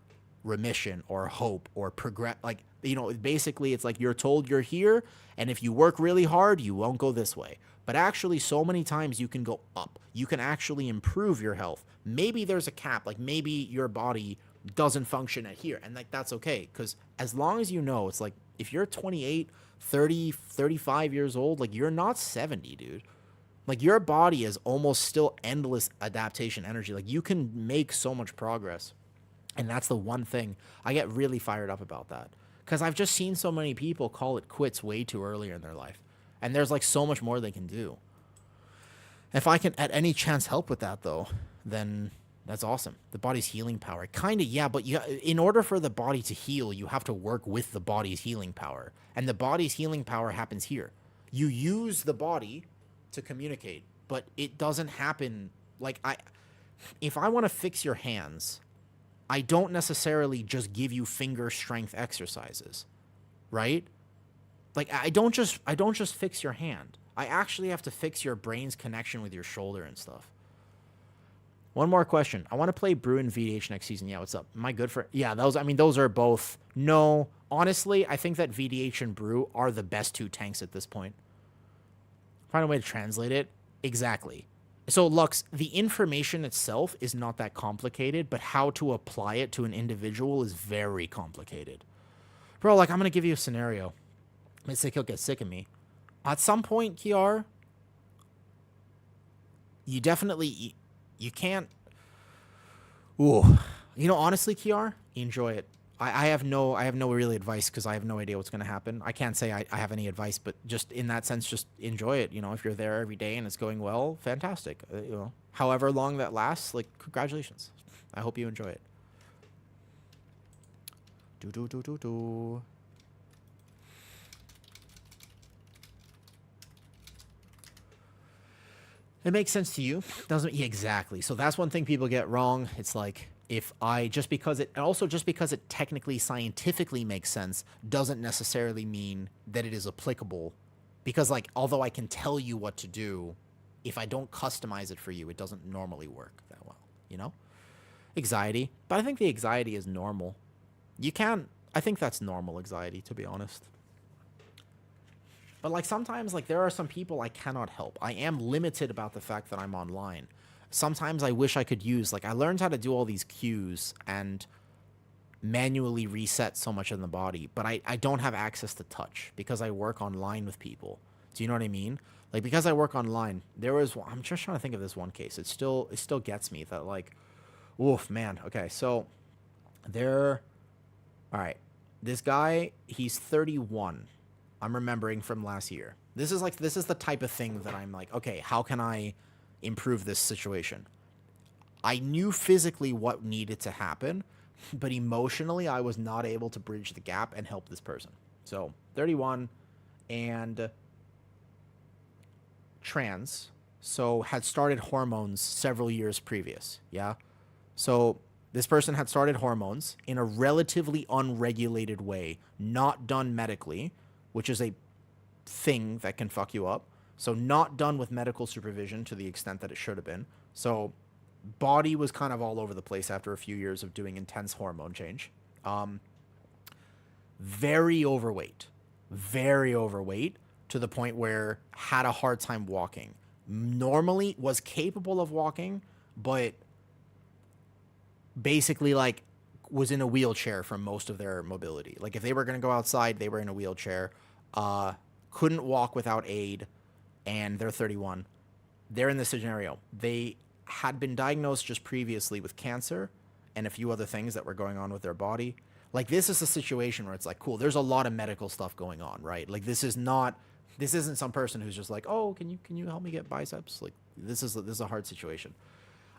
remission or hope or progress. Like, you know, basically it's like you're told you're here, and if you work really hard, you won't go this way. But actually, so many times you can go up. You can actually improve your health. Maybe there's a cap. Like, maybe your body doesn't function at here, and like that's okay, because as long as you know, it's like if you're 28, 30, 35 years old, like you're not 70, dude. Like, your body is almost still endless adaptation energy. Like, you can make so much progress. And that's the one thing I get really fired up about, that because I've just seen so many people call it quits way too early in their life, and there's like so much more they can do. If I can at any chance help with that, though, then that's awesome. The body's healing power, kind of, yeah, but in order for the body to heal, you have to work with the body's healing power, and the body's healing power happens here. You use the body to communicate, but it doesn't happen like if I want to fix your hands, I don't necessarily just give you finger strength exercises, right? Like, I don't just fix your hand. I actually have to fix your brain's connection with your shoulder and stuff. One more question. I want to play Brew and VDH next season. Yeah, what's up? Am I good for... Yeah, those are both... No, honestly, I think that VDH and Brew are the best two tanks at this point. Find a way to translate it. Exactly. So, Lux, the information itself is not that complicated, but how to apply it to an individual is very complicated. Bro, like, I'm going to give you a scenario. Mythic, he'll get sick of me. At some point, Kiar, you definitely... You can't... Ooh. You know, honestly, Kiar, enjoy it. I have no really advice because I have no idea what's going to happen. I can't say I have any advice, but just in that sense, just enjoy it. You know, if you're there every day and it's going well, fantastic. You know, however long that lasts, like, congratulations. I hope you enjoy it. It makes sense to you, doesn't it? Yeah, exactly. So that's one thing people get wrong. It's like, just because it technically scientifically makes sense doesn't necessarily mean that it is applicable, because, like, although I can tell you what to do, if I don't customize it for you, it doesn't normally work that well, you know? Anxiety. But I think the anxiety is normal. I think that's normal anxiety, to be honest. But, like, sometimes, like, there are some people I cannot help. I am limited about the fact that I'm online. Sometimes I wish I could use, like, I learned how to do all these cues and manually reset so much in the body, but I don't have access to touch because I work online with people. Do you know what I mean? Like, because I work online, I'm just trying to think of this one case. It still gets me that, like, oof, man. Okay, so all right, this guy, he's 31. I'm remembering from last year. This is the type of thing that I'm like, okay, how can I improve this situation? I knew physically what needed to happen, but emotionally I was not able to bridge the gap and help this person. So 31 and trans, so had started hormones several years previous. Yeah. So this person had started hormones in a relatively unregulated way, not done medically, which is a thing that can fuck you up. So not done with medical supervision to the extent that it should have been. So body was kind of all over the place after a few years of doing intense hormone change. Very overweight to the point where had a hard time walking. Normally was capable of walking, but basically, like, was in a wheelchair for most of their mobility. Like, if they were going to go outside, they were in a wheelchair. Couldn't walk without aid, and they're 31. They're in this scenario. They had been diagnosed just previously with cancer and a few other things that were going on with their body. Like, this is a situation where it's like, cool, there's a lot of medical stuff going on, right? Like, this isn't some person who's just like, oh, can you help me get biceps? Like, this is a hard situation.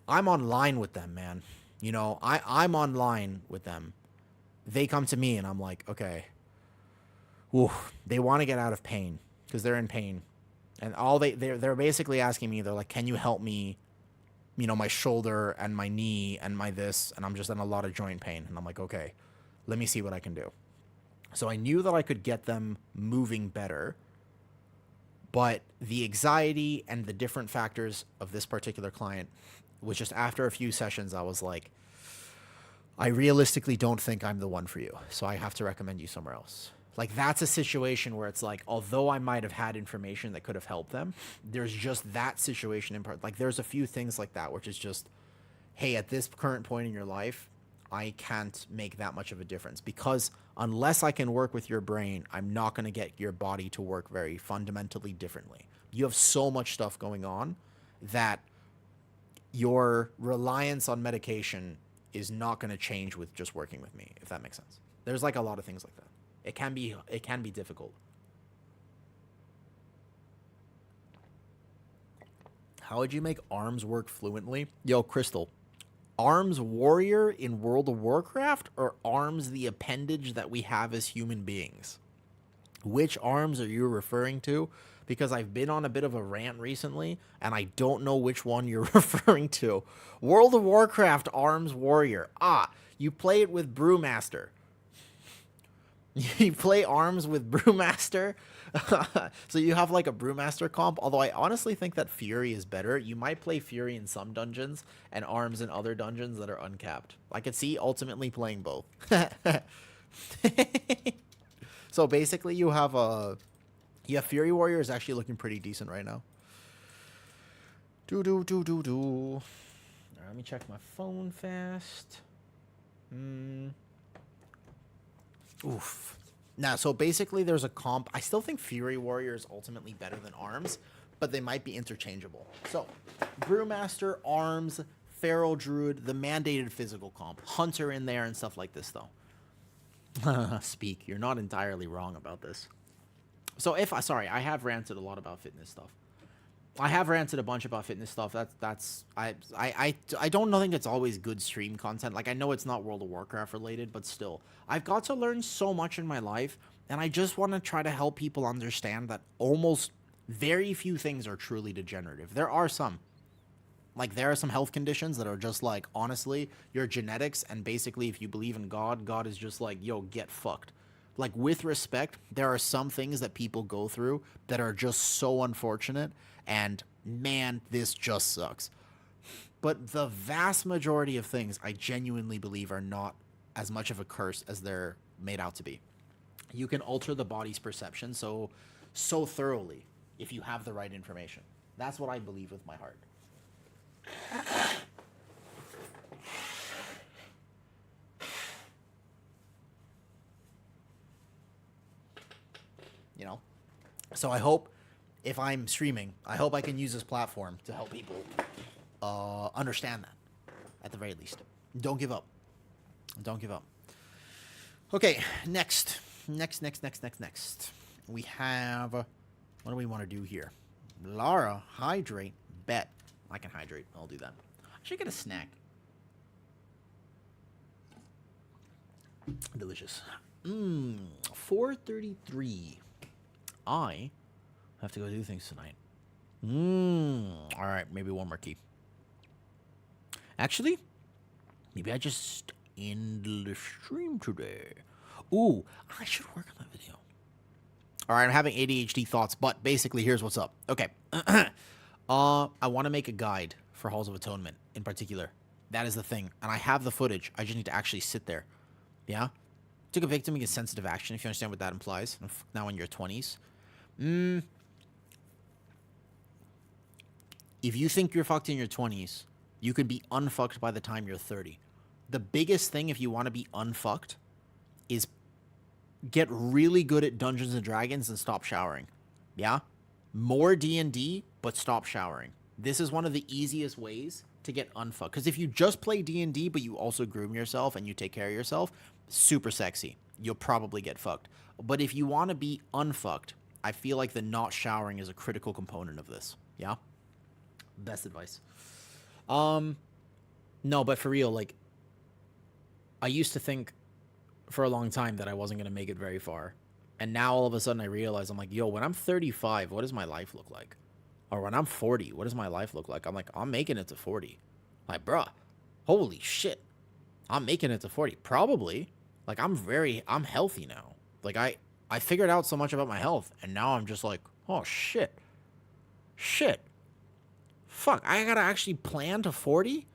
I'm online with them, man. You know, I'm online with them. They come to me and I'm like, okay, whew, they want to get out of pain because they're in pain. And they're basically asking me, they're like, can you help me, you know, my shoulder and my knee and my this, and I'm just in a lot of joint pain. And I'm like, okay, let me see what I can do. So I knew that I could get them moving better, but the anxiety and the different factors of this particular client was just, after a few sessions, I was like, I realistically don't think I'm the one for you. So I have to recommend you somewhere else. Like, that's a situation where it's like, although I might have had information that could have helped them, there's just that situation in part. Like, there's a few things like that, which is just, hey, at this current point in your life, I can't make that much of a difference, because unless I can work with your brain, I'm not going to get your body to work very fundamentally differently. You have so much stuff going on that your reliance on medication is not going to change with just working with me, if that makes sense. There's like a lot of things like that. It can be difficult. How would you make arms work fluently? Yo, Crystal, arms warrior in World of Warcraft, or arms the appendage that we have as human beings? Which arms are you referring to? Because I've been on a bit of a rant recently, and I don't know which one you're referring to. World of Warcraft arms warrior. Ah, you play it with Brewmaster. You play arms with Brewmaster. So you have like a Brewmaster comp, although I honestly think that Fury is better. You might play Fury in some dungeons and arms in other dungeons that are uncapped. I could see ultimately playing both. So basically you have Fury Warrior is actually looking pretty decent right now. Alright, let me check my phone fast. Oof. Now, so basically there's a comp. I still think Fury Warrior is ultimately better than Arms, but they might be interchangeable. So, Brewmaster, Arms, Feral Druid, the mandated physical comp. Hunter in there and stuff like this, though. Speak. You're not entirely wrong about this. So I have ranted a lot about fitness stuff. I have ranted a bunch about fitness stuff. I don't think it's always good stream content. Like, I know it's not World of Warcraft related, but still, I've got to learn so much in my life, and I just want to try to help people understand that almost very few things are truly degenerative. There are some. Like, there are some health conditions that are just like, honestly, your genetics, and basically if you believe in God, God is just like, yo, get fucked. Like, with respect, there are some things that people go through that are just so unfortunate, and man, this just sucks. But the vast majority of things I genuinely believe are not as much of a curse as they're made out to be. You can alter the body's perception so thoroughly if you have the right information. That's what I believe with my heart. You know? So I hope, if I'm streaming, I hope I can use this platform to help people understand that, at the very least. Don't give up. Don't give up. Okay, next. We have, what do we want to do here? Lara, hydrate, bet. I can hydrate. I'll do that. I should get a snack. Delicious. 4:33. I have to go do things tonight. All right, maybe one more key. Actually, maybe I just end the stream today. Ooh, I should work on that video. All right, I'm having ADHD thoughts, but basically, here's what's up. Okay. I want to make a guide for Halls of Atonement in particular. That is the thing. And I have the footage. I just need to actually sit there. Yeah? Took a victim against sensitive action, if you understand what that implies. Now in your 20s. If you think you're fucked in your 20s, you could be unfucked by the time you're 30. The biggest thing if you want to be unfucked is get really good at Dungeons & Dragons and stop showering. Yeah? More D&D, but stop showering. This is one of the easiest ways to get unfucked. Because if you just play D&D, but you also groom yourself and you take care of yourself, super sexy. You'll probably get fucked. But if you want to be unfucked, I feel like the not showering is a critical component of this. Yeah? Best advice. No, but for real, like, I used to think for a long time that I wasn't going to make it very far. And now all of a sudden I realize, I'm like, yo, when I'm 35, what does my life look like? Or when I'm 40, what does my life look like? I'm like, I'm making it to 40. Like, bruh, holy shit. I'm making it to 40. Probably. Like, I'm healthy now. Like, I figured out so much about my health, and now I'm just like, oh, shit. Shit. Fuck, I gotta actually plan to 40?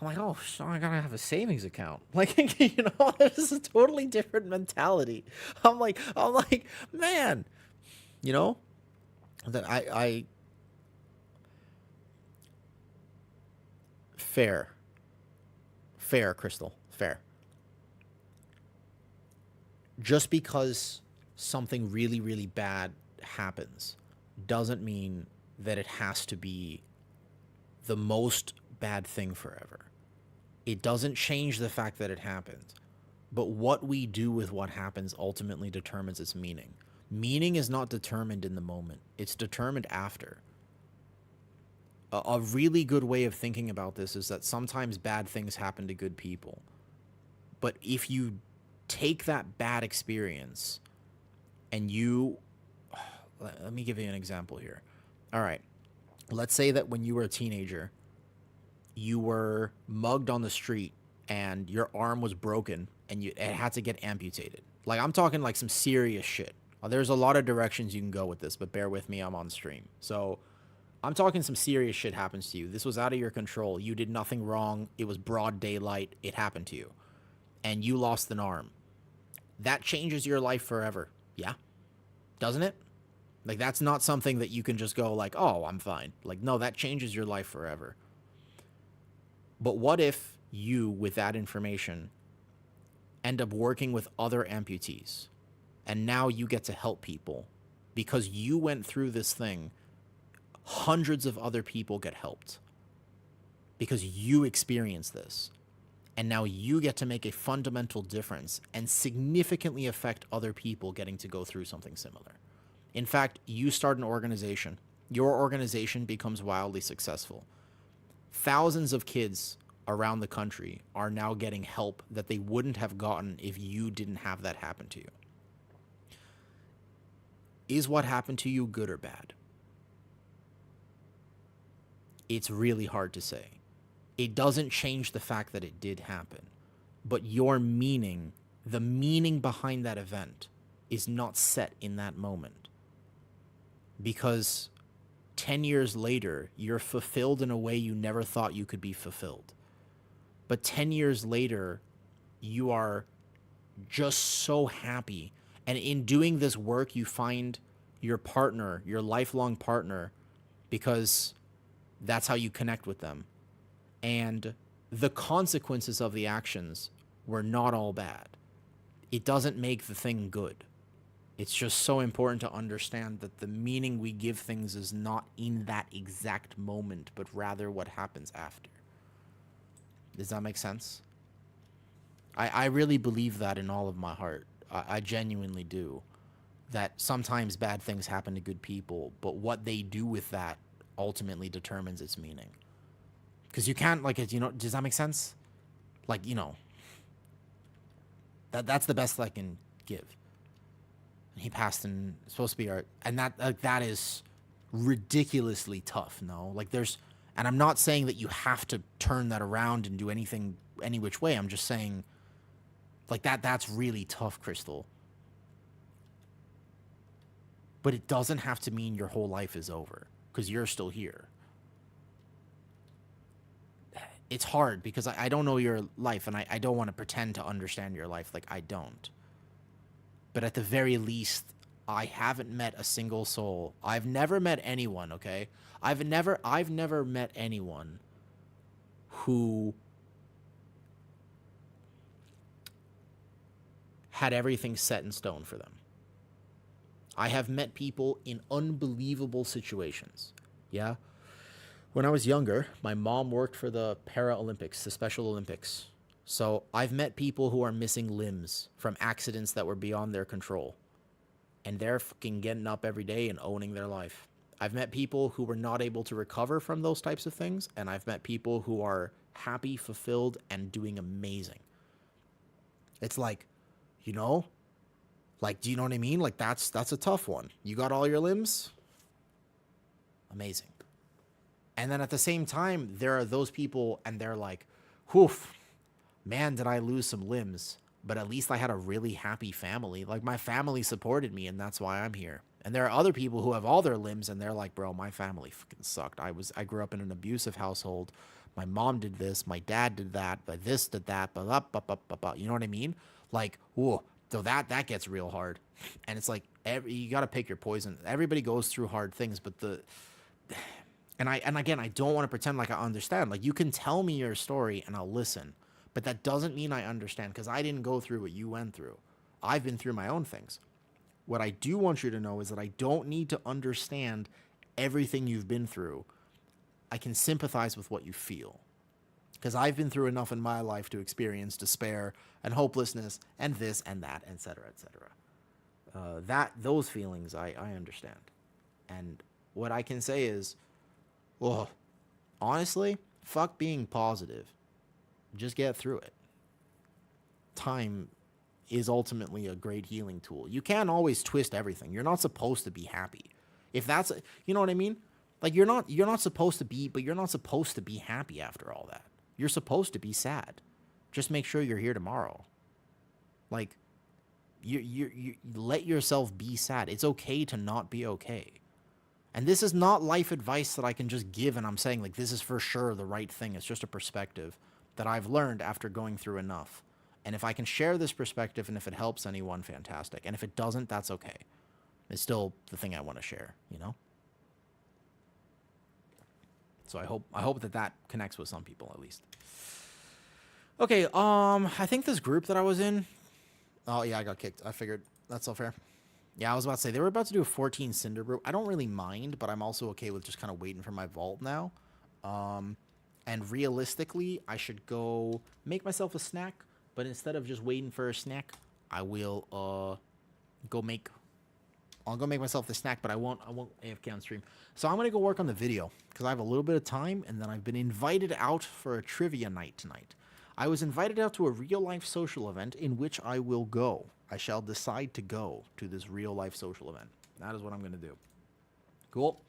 I'm like, oh, I gotta have a savings account. Like, you know, this is a totally different mentality. I'm like, man, you know, that I fair, Crystal, fair. Just because something really, really bad happens doesn't mean that it has to be the most bad thing forever. It doesn't change the fact that it happened. But what we do with what happens ultimately determines its meaning. Meaning is not determined in the moment. It's determined after. A really good way of thinking about this is that sometimes bad things happen to good people. But if you take that bad experience and you... Let me give you an example here. All right. Let's say that when you were a teenager, you were mugged on the street and your arm was broken and it had to get amputated. Like, I'm talking like some serious shit. There's a lot of directions you can go with this, but bear with me, I'm on stream. So I'm talking some serious shit happens to you. This was out of your control. You did nothing wrong. It was broad daylight. It happened to you. And you lost an arm. That changes your life forever. Yeah? Doesn't it? Like, that's not something that you can just go like, oh, I'm fine. Like, no, that changes your life forever. But what if you, with that information, end up working with other amputees, and now you get to help people because you went through this thing? Hundreds of other people get helped because you experienced this, and now you get to make a fundamental difference and significantly affect other people getting to go through something similar. In fact, you start an organization. Your organization becomes wildly successful. Thousands of kids around the country are now getting help that they wouldn't have gotten if you didn't have that happen to you. Is what happened to you good or bad? It's really hard to say. It doesn't change the fact that it did happen. But your meaning, the meaning behind that event, is not set in that moment. Because 10 years later, you're fulfilled in a way you never thought you could be fulfilled. But 10 years later, you are just so happy. And in doing this work, you find your partner, your lifelong partner, because that's how you connect with them. And the consequences of the actions were not all bad. It doesn't make the thing good. It's just so important to understand that the meaning we give things is not in that exact moment, but rather what happens after. Does that make sense? I really believe that in all of my heart. I genuinely do. That sometimes bad things happen to good people, but what they do with that ultimately determines its meaning. Because you can't, like, you know, does that make sense? Like, you know, that's the best I can give. He passed and it's supposed to be art, and that is ridiculously tough. No, like and I'm not saying that you have to turn that around and do anything any which way. I'm just saying, like, that's really tough, Crystal. But it doesn't have to mean your whole life is over because you're still here. It's hard because I don't know your life, and I don't want to pretend to understand your life. Like, I don't. But at the very least, I haven't met a single soul. I've never met anyone, okay? I've never met anyone who had everything set in stone for them. I have met people in unbelievable situations. Yeah? When I was younger, my mom worked for the Paralympics, the Special Olympics. So I've met people who are missing limbs from accidents that were beyond their control. And they're fucking getting up every day and owning their life. I've met people who were not able to recover from those types of things. And I've met people who are happy, fulfilled, and doing amazing. It's like, you know, like, do you know what I mean? Like, that's a tough one. You got all your limbs? Amazing. And then at the same time, there are those people and they're like, whew, man, did I lose some limbs. But at least I had a really happy family. Like, my family supported me, and that's why I'm here. And there are other people who have all their limbs, and they're like, bro, my family fucking sucked. I grew up in an abusive household. My mom did this. My dad did that. But this did that. Blah, blah, blah, blah, blah, blah. You know what I mean? Like, whoa. So that gets real hard. And it's like, you got to pick your poison. Everybody goes through hard things, but and again, I don't want to pretend like I understand. Like, you can tell me your story and I'll listen, but that doesn't mean I understand, because I didn't go through what you went through. I've been through my own things. What I do want you to know is that I don't need to understand everything you've been through. I can sympathize with what you feel, because I've been through enough in my life to experience despair and hopelessness and this and that, etc., etc. Those feelings I understand. And what I can say is, well, honestly, fuck being positive. Just get through it. Time is ultimately a great healing tool. You can't always twist everything. You're not supposed to be happy. If that's, you know what I mean? Like, you're not supposed to be, but you're not supposed to be happy after all that. You're supposed to be sad. Just make sure you're here tomorrow. Like, you let yourself be sad. It's okay to not be okay. And this is not life advice that I can just give and I'm saying, like, this is for sure the right thing. It's just a perspective that I've learned after going through enough. And if I can share this perspective and if it helps anyone, fantastic. And if it doesn't, that's okay. It's still the thing I want to share, you know? So I hope that connects with some people at least. Okay, I think this group that I was in, oh yeah, I got kicked. I figured that's all fair. Yeah, I was about to say, they were about to do a 14 Cinder Brew. I don't really mind, but I'm also okay with just kind of waiting for my vault now. And realistically, I should go make myself a snack, but instead of just waiting for a snack, I'll go make myself the snack, but I won't AFK on stream. So I'm going to go work on the video, because I have a little bit of time, and then I've been invited out for a trivia night tonight. I was invited out to a real-life social event in which I will go. I shall decide to go to this real-life social event. That is what I'm going to do. Cool.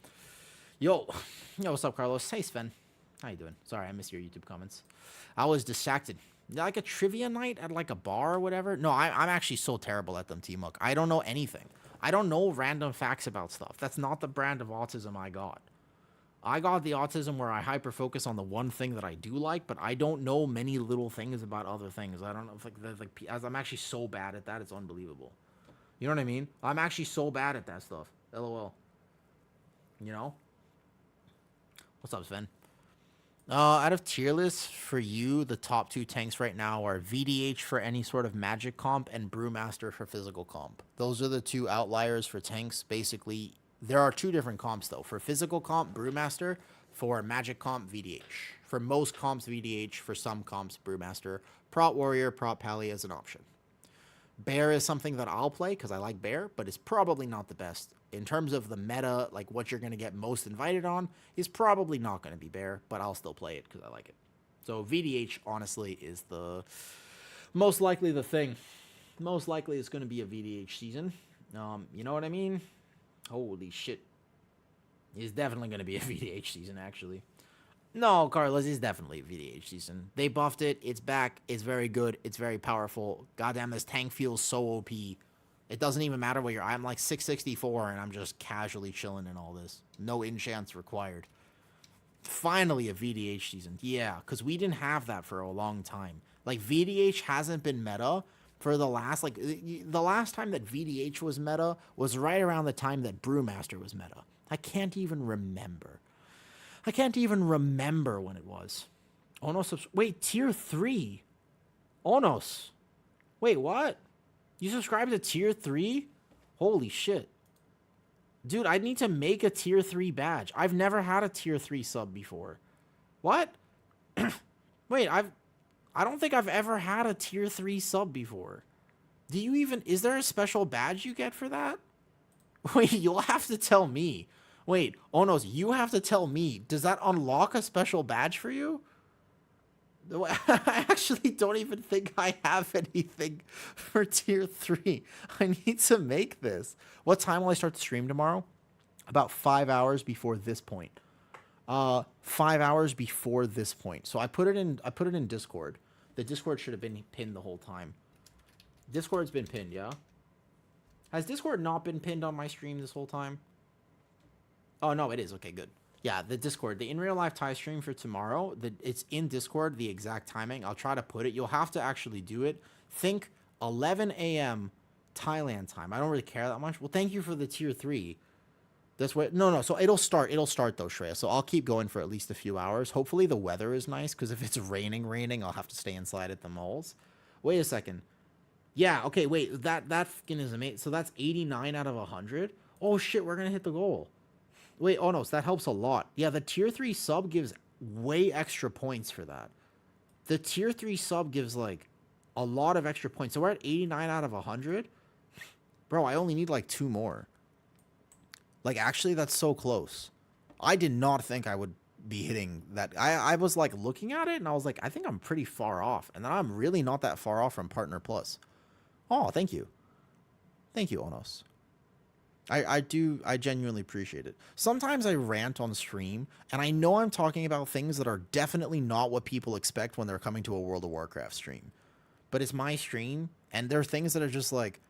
Yo, what's up, Carlos? Hey, Sven. How you doing? Sorry, I missed your YouTube comments. I was distracted. Like a trivia night at like a bar or whatever? No, I'm actually so terrible at them, T-Muck. I don't know anything. I don't know random facts about stuff. That's not the brand of autism I got. I got the autism where I hyper-focus on the one thing that I do like, but I don't know many little things about other things. I don't know if as I'm actually so bad at that, it's unbelievable. You know what I mean? I'm actually so bad at that stuff. LOL. You know? What's up, Sven? Out of tier lists for you, the top two tanks right now are VDH for any sort of magic comp and Brewmaster for physical comp. Those are the two outliers for tanks. Basically, there are two different comps, though. For physical comp, Brewmaster. For magic comp, VDH. For most comps, VDH. For some comps, Brewmaster. Prot Warrior, Prot Pally as an option. Bear is something that I'll play because I like Bear, but it's probably not the best. In terms of the meta, like what you're going to get most invited on, is probably not going to be Bear, but I'll still play it because I like it. So VDH, honestly, is the most likely the thing. Most likely it's going to be a VDH season. You know what I mean? Holy shit. It's definitely going to be a VDH season, actually. No, Carlos, it's definitely a VDH season. They buffed it. It's back. It's very good. It's very powerful. Goddamn, this tank feels so OP. It doesn't even matter what you're... I'm like 664, and I'm just casually chilling in all this. No enchants required. Finally, a VDH season. Yeah, because we didn't have that for a long time. Like, VDH hasn't been meta for the last... Like, the last time that VDH was meta was right around the time that Brewmaster was meta. I can't even remember. I can't even remember when it was. Onos, wait, tier 3? Onos. Wait, what? You subscribed to tier 3? Holy shit. Dude, I need to make a tier 3 badge. I've never had a tier 3 sub before. What? Wait, I don't think I've ever had a tier 3 sub before. Do you even, is there a special badge you get for that? Wait, you'll have to tell me. Wait, Onos, you have to tell me. Does that unlock a special badge for you? I actually don't even think I have anything for tier 3. I need to make this. What time will I start to stream tomorrow? About 5 hours before this point. 5 hours before this point. So I put it in Discord. The Discord should have been pinned the whole time. Discord's been pinned, yeah? Has Discord not been pinned on my stream this whole time? Oh, no, it is. Okay, good. Yeah, the Discord, the in real life Thai stream for tomorrow, it's in Discord, the exact timing. I'll try to put it. You'll have to actually do it. Think 11 a.m. Thailand time. I don't really care that much. Well, thank you for the tier 3. That's what. No. So it'll start though, Shreya. So I'll keep going for at least a few hours. Hopefully the weather is nice, because if it's raining, I'll have to stay inside at the malls. Wait a second. Yeah. Okay. Wait. That fucking is amazing. So that's 89 out of 100. Oh shit. We're gonna hit the goal. Wait. Oh no. So that helps a lot. Yeah. The tier 3 sub gives way extra points for that. The tier 3 sub gives like a lot of extra points. So we're at 89 out of 100. Bro, I only need like 2 more. Like, actually, that's so close. I did not think I would be hitting that. I was, like, looking at it, and I was like, I think I'm pretty far off. And then I'm really not that far off from Partner Plus. Oh, thank you. Thank you, Onos. I genuinely appreciate it. Sometimes I rant on stream, and I know I'm talking about things that are definitely not what people expect when they're coming to a World of Warcraft stream. But it's my stream, and there are things that are just, like,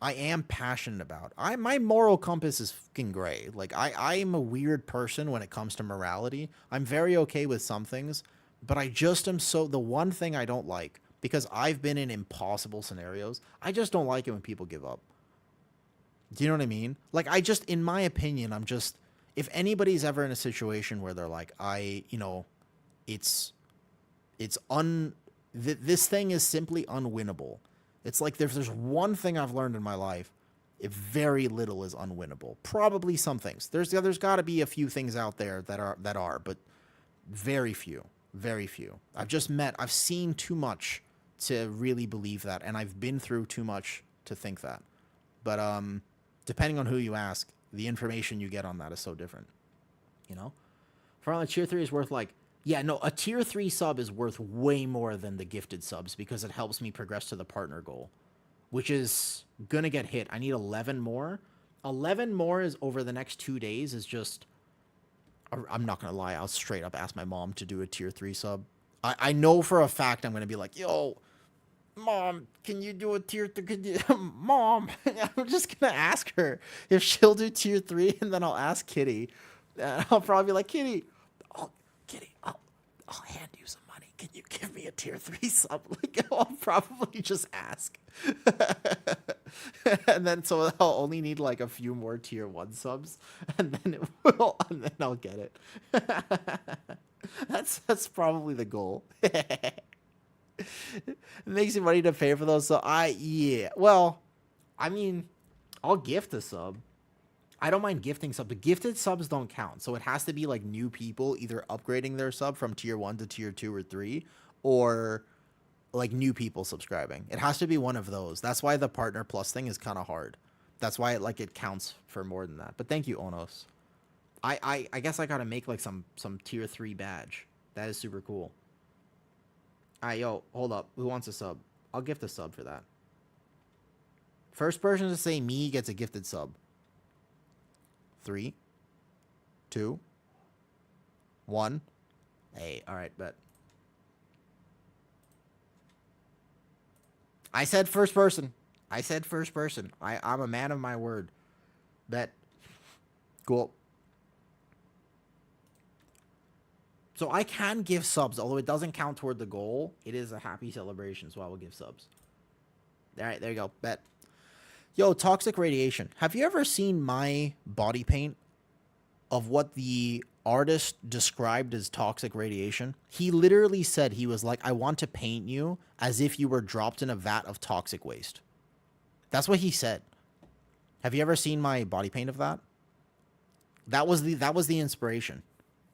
I am passionate about. My moral compass is fucking gray. Like, I am a weird person when it comes to morality. I'm very okay with some things, but I just am the one thing I don't like, because I've been in impossible scenarios, I just don't like it when people give up. Do you know what I mean? Like, in my opinion, if anybody's ever in a situation where they're like, this thing is simply unwinnable. It's like there's one thing I've learned in my life, very little is unwinnable. Probably some things. There's got to be a few things out there that are, but very few. I've seen too much to really believe that, and I've been through too much to think that. But depending on who you ask, the information you get on that is so different. You know? For a tier 3 is worth like, yeah, no, a tier 3 sub is worth way more than the gifted subs, because it helps me progress to the partner goal, which is going to get hit. I need 11 more. 11 more is over the next 2 days is just, I'm not going to lie, I'll straight up ask my mom to do a tier 3 sub. I know for a fact I'm going to be like, yo, Mom, can you do a tier 3? Mom, I'm just going to ask her if she'll do tier 3, and then I'll ask Kitty. And I'll probably be like, Kitty, I'll hand you some money. Can you give me a tier 3 sub? Like, I'll probably just ask. And then so I'll only need like a few more tier 1 subs, and then I'll get it. That's probably the goal. It makes you money to pay for those. So well, I mean, I'll gift a sub. I don't mind gifting subs. The gifted subs don't count. So it has to be like new people either upgrading their sub from tier 1 to tier 2 or 3, or like new people subscribing. It has to be one of those. That's why the Partner Plus thing is kind of hard. That's why it counts for more than that. But thank you, Onos. I guess I got to make like some tier 3 badge. That is super cool. All right, yo, hold up. Who wants a sub? I'll gift a sub for that. First person to say me gets a gifted sub. 3, 2, 1. Hey, all right, bet. I said first person. I'm a man of my word. Bet. Cool. So I can give subs, although it doesn't count toward the goal. It is a happy celebration, so I will give subs. All right, there you go. Bet. Yo, toxic radiation. Have you ever seen my body paint of what the artist described as toxic radiation? He literally said, he was like, I want to paint you as if you were dropped in a vat of toxic waste. That's what he said. Have you ever seen my body paint of that? That was the inspiration.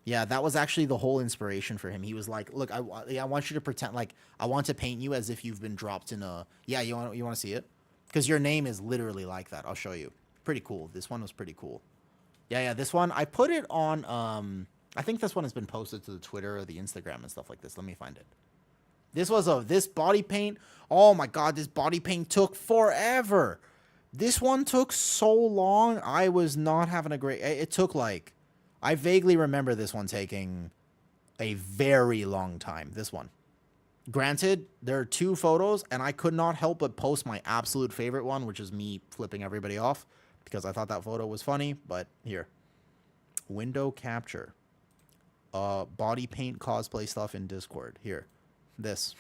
Yeah, that was actually the whole inspiration for him. He was like, "Look, I want you to pretend like I want to paint you as if you've been dropped in a yeah. You want to see it? Because your name is literally like that. I'll show you. Pretty cool. This one was pretty cool. Yeah. This one I put it on. I think this one has been posted to the Twitter or the Instagram and stuff like this. Let me find it. This body paint. Oh my god, this body paint took forever. This one took so long. I was not having a great. It took like. I vaguely remember this one taking a very long time. This one. Granted, there are 2 photos, and I could not help but post my absolute favorite one, which is me flipping everybody off because I thought that photo was funny. But here, window capture, body paint cosplay stuff in Discord. Here, this.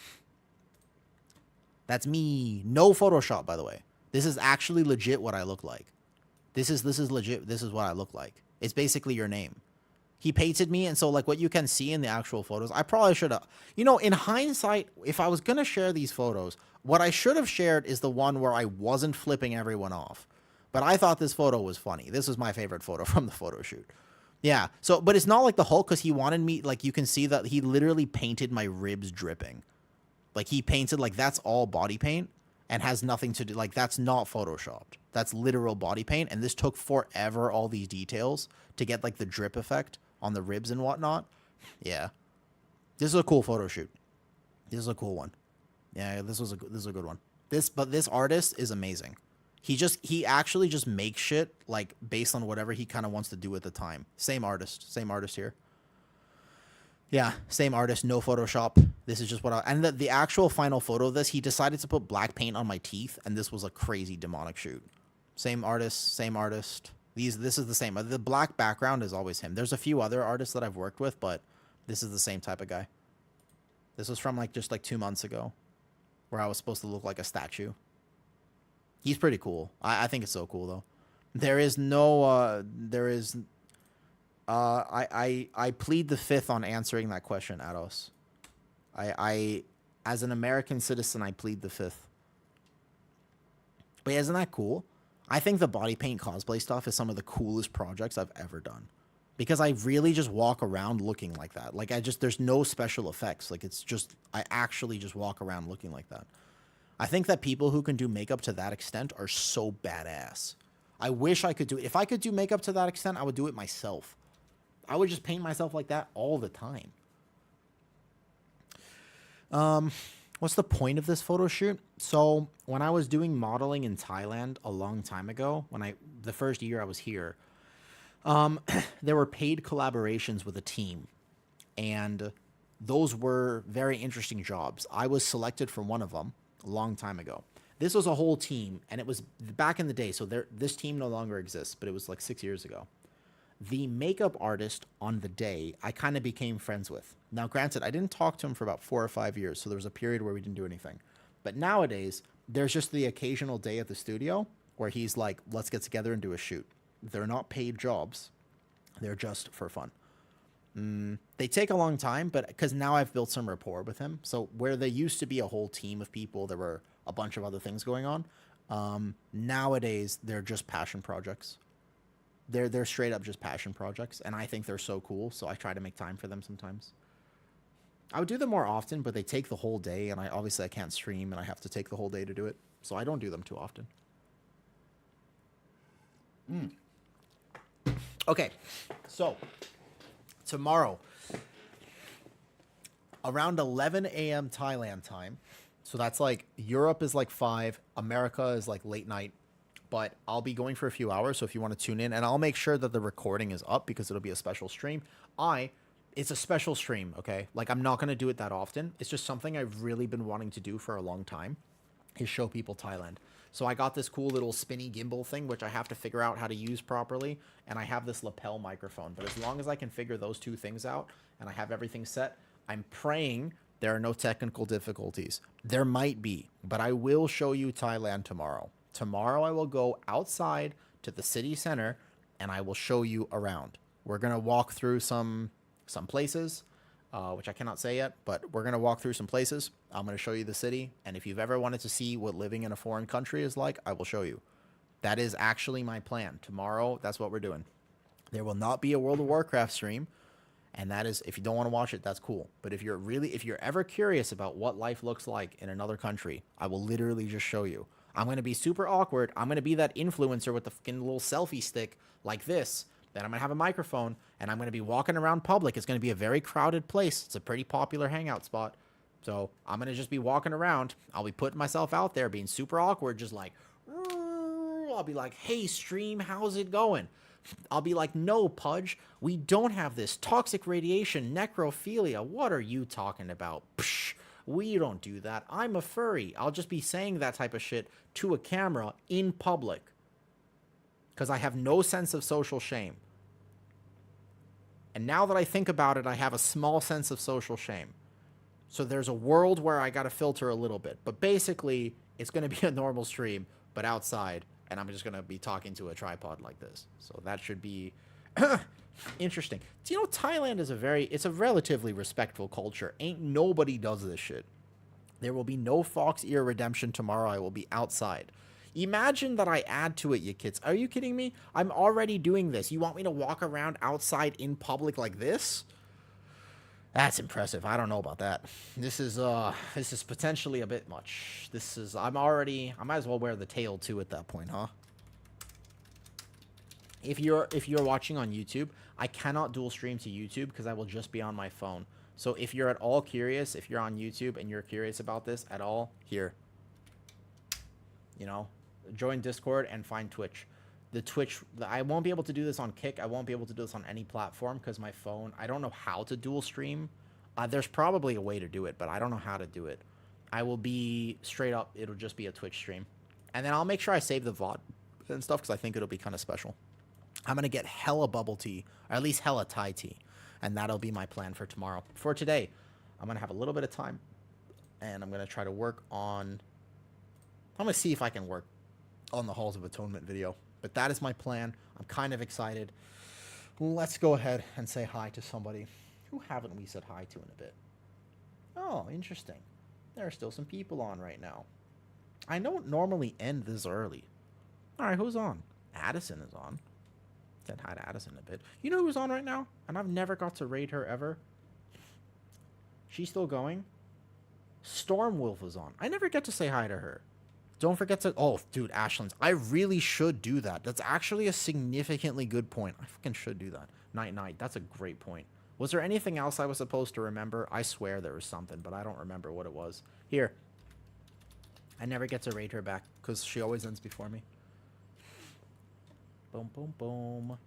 That's me. No Photoshop, by the way. This is actually legit what I look like. This is legit. This is what I look like. It's basically your name. He painted me, and so like what you can see in the actual photos, I probably should have, in hindsight, if I was going to share these photos, what I should have shared is the one where I wasn't flipping everyone off. But I thought this photo was funny. This was my favorite photo from the photo shoot. Yeah. So, but it's not like the Hulk because he wanted me, like you can see that he literally painted my ribs dripping. Like he painted, like that's all body paint and has nothing to do, like that's not photoshopped. That's literal body paint. And this took forever, all these details to get like the drip effect on the ribs and whatnot. Yeah. This is a cool photo shoot. This is a cool one. Yeah, this is a good one. But this artist is amazing. He actually just makes shit like based on whatever he kind of wants to do at the time. Same artist here. Yeah, same artist, no Photoshop. This is just what and the actual final photo of this, he decided to put black paint on my teeth, and this was a crazy demonic shoot. Same artist. This is the same. The black background is always him. There's a few other artists that I've worked with, but this is the same type of guy. This was from like just like 2 months ago, where I was supposed to look like a statue. He's pretty cool. I think it's so cool though. I plead the fifth on answering that question, Ados. I as an American citizen, I plead the fifth. But isn't that cool? I think the body paint cosplay stuff is some of the coolest projects I've ever done. Because I really just walk around looking like that. Like there's no special effects. Like I actually just walk around looking like that. I think that people who can do makeup to that extent are so badass. I wish I could do it. If I could do makeup to that extent, I would do it myself. I would just paint myself like that all the time. What's the point of this photo shoot? So when I was doing modeling in Thailand a long time ago, the first year I was here, there were paid collaborations with a team, and those were very interesting jobs. I was selected for one of them a long time ago. This was a whole team, and it was back in the day, so this team no longer exists, but it was like 6 years ago. The makeup artist on the day, I kind of became friends with. Now, granted, I didn't talk to him for about 4 or 5 years, so there was a period where we didn't do anything. But nowadays, there's just the occasional day at the studio where he's like, let's get together and do a shoot. They're not paid jobs. They're just for fun. They take a long time, but because now I've built some rapport with him. So where there used to be a whole team of people, there were a bunch of other things going on. Nowadays, they're just passion projects. They're straight up just passion projects, and I think they're so cool, so I try to make time for them sometimes. I would do them more often, but they take the whole day, and I can't stream, and I have to take the whole day to do it, so I don't do them too often. Okay, so tomorrow, around 11 a.m. Thailand time, so that's like Europe is like 5, America is like late night, but I'll be going for a few hours, so if you want to tune in, and I'll make sure that the recording is up because it'll be a special stream. It's a special stream, okay? Like, I'm not going to do it that often. It's just something I've really been wanting to do for a long time, is show people Thailand. So I got this cool little spinny gimbal thing, which I have to figure out how to use properly, and I have this lapel microphone. But as long as I can figure those 2 things out, and I have everything set, I'm praying there are no technical difficulties. There might be, but I will show you Thailand tomorrow. Tomorrow I will go outside to the city center, and I will show you around. We're going to walk through some places, which I cannot say yet, but we're going to walk through some places. I'm going to show you the city, and if you've ever wanted to see what living in a foreign country is like, I will show you. That is actually my plan. Tomorrow, that's what we're doing. There will not be a World of Warcraft stream. And that is, if you don't want to watch it, that's cool. But if you're ever curious about what life looks like in another country, I will literally just show you. I'm going to be super awkward. I'm going to be that influencer with the fucking little selfie stick like this. Then I'm going to have a microphone, and I'm going to be walking around public. It's going to be a very crowded place. It's a pretty popular hangout spot. So I'm going to just be walking around. I'll be putting myself out there, being super awkward, just like, I'll be like, hey, stream, how's it going? I'll be like, no, Pudge, we don't have this. Toxic radiation, necrophilia, what are you talking about? Psh, we don't do that. I'm a furry. I'll just be saying that type of shit to a camera in public. Because I have no sense of social shame. And now that I think about it, I have a small sense of social shame. So there's a world where I got to filter a little bit. But basically, it's going to be a normal stream, but outside. And I'm just going to be talking to a tripod like this. So that should be interesting. Do you know Thailand is it's a relatively respectful culture. Ain't nobody does this shit. There will be no fox ear redemption tomorrow. I will be outside. Imagine that I add to it, you kids. Are you kidding me? I'm already doing this. You want me to walk around outside in public like this? That's impressive. I don't know about that. This is potentially a bit much. I might as well wear the tail too at that point, huh? If you're watching on YouTube, I cannot dual stream to YouTube because I will just be on my phone. So if you're at all curious, if you're on YouTube and you're curious about this at all, here. You know, join Discord and find Twitch. I won't be able to do this on Kick. I won't be able to do this on any platform because my phone, I don't know how to dual stream. There's probably a way to do it, but I don't know how to do it. I will be straight up, it'll just be a Twitch stream. And then I'll make sure I save the VOD and stuff because I think it'll be kind of special. I'm going to get hella bubble tea, or at least hella Thai tea. And that'll be my plan for tomorrow. For today, I'm going to have a little bit of time. And I'm going to try to work on... I'm going to see if I can work on the Halls of Atonement video. But that is my plan. I'm kind of excited. Let's go ahead and say hi to somebody. Who haven't we said hi to in a bit? Oh, interesting. There are still some people on right now. I don't normally end this early. All right, who's on? Addison is on. Said hi to Addison a bit. You know who's on right now? And I've never got to raid her ever. She's still going. Stormwolf is on. I never get to say hi to her. Don't forget to... Oh, dude, Ashlands. I really should do that. That's actually a significantly good point. I fucking should do that. Night. That's a great point. Was there anything else I was supposed to remember? I swear there was something, but I don't remember what it was. Here. I never get to raid her back because she always ends before me. Boom, boom, boom.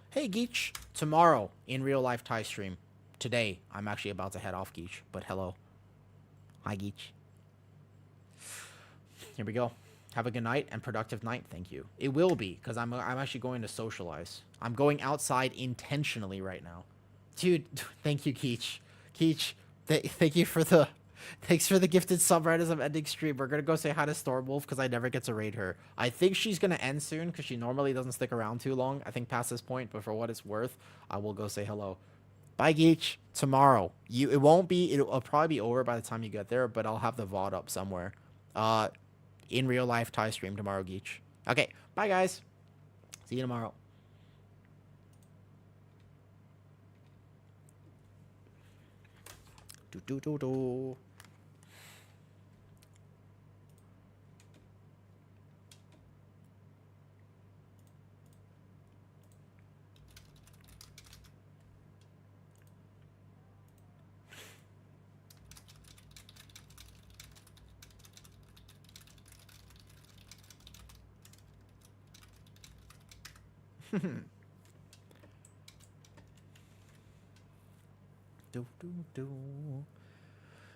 Hey, Geech. Tomorrow, in real life Thai stream. Today, I'm actually about to head off, Geech. But hello. Hi, Geech. Here we go. Have a good night and productive night. Thank you. It will be, because I'm actually going to socialize. I'm going outside intentionally right now. Dude, thank you, Keech. Keech, thank you for the... Thanks for the gifted sub right as I'm ending stream. We're going to go say hi to Stormwolf, because I never get to raid her. I think she's going to end soon, because she normally doesn't stick around too long. I think past this point, but for what it's worth, I will go say hello. Bye, Geech. Tomorrow. It'll probably be over by the time you get there, but I'll have the VOD up somewhere. In real life Thai stream tomorrow, Geech. Okay, bye guys. See you tomorrow. Do.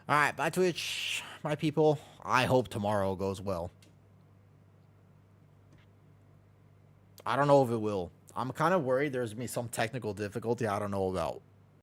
Alright, bye Twitch, my people. I hope tomorrow goes well. I don't know if it will. I'm kind of worried there's going to be some technical difficulty I don't know about.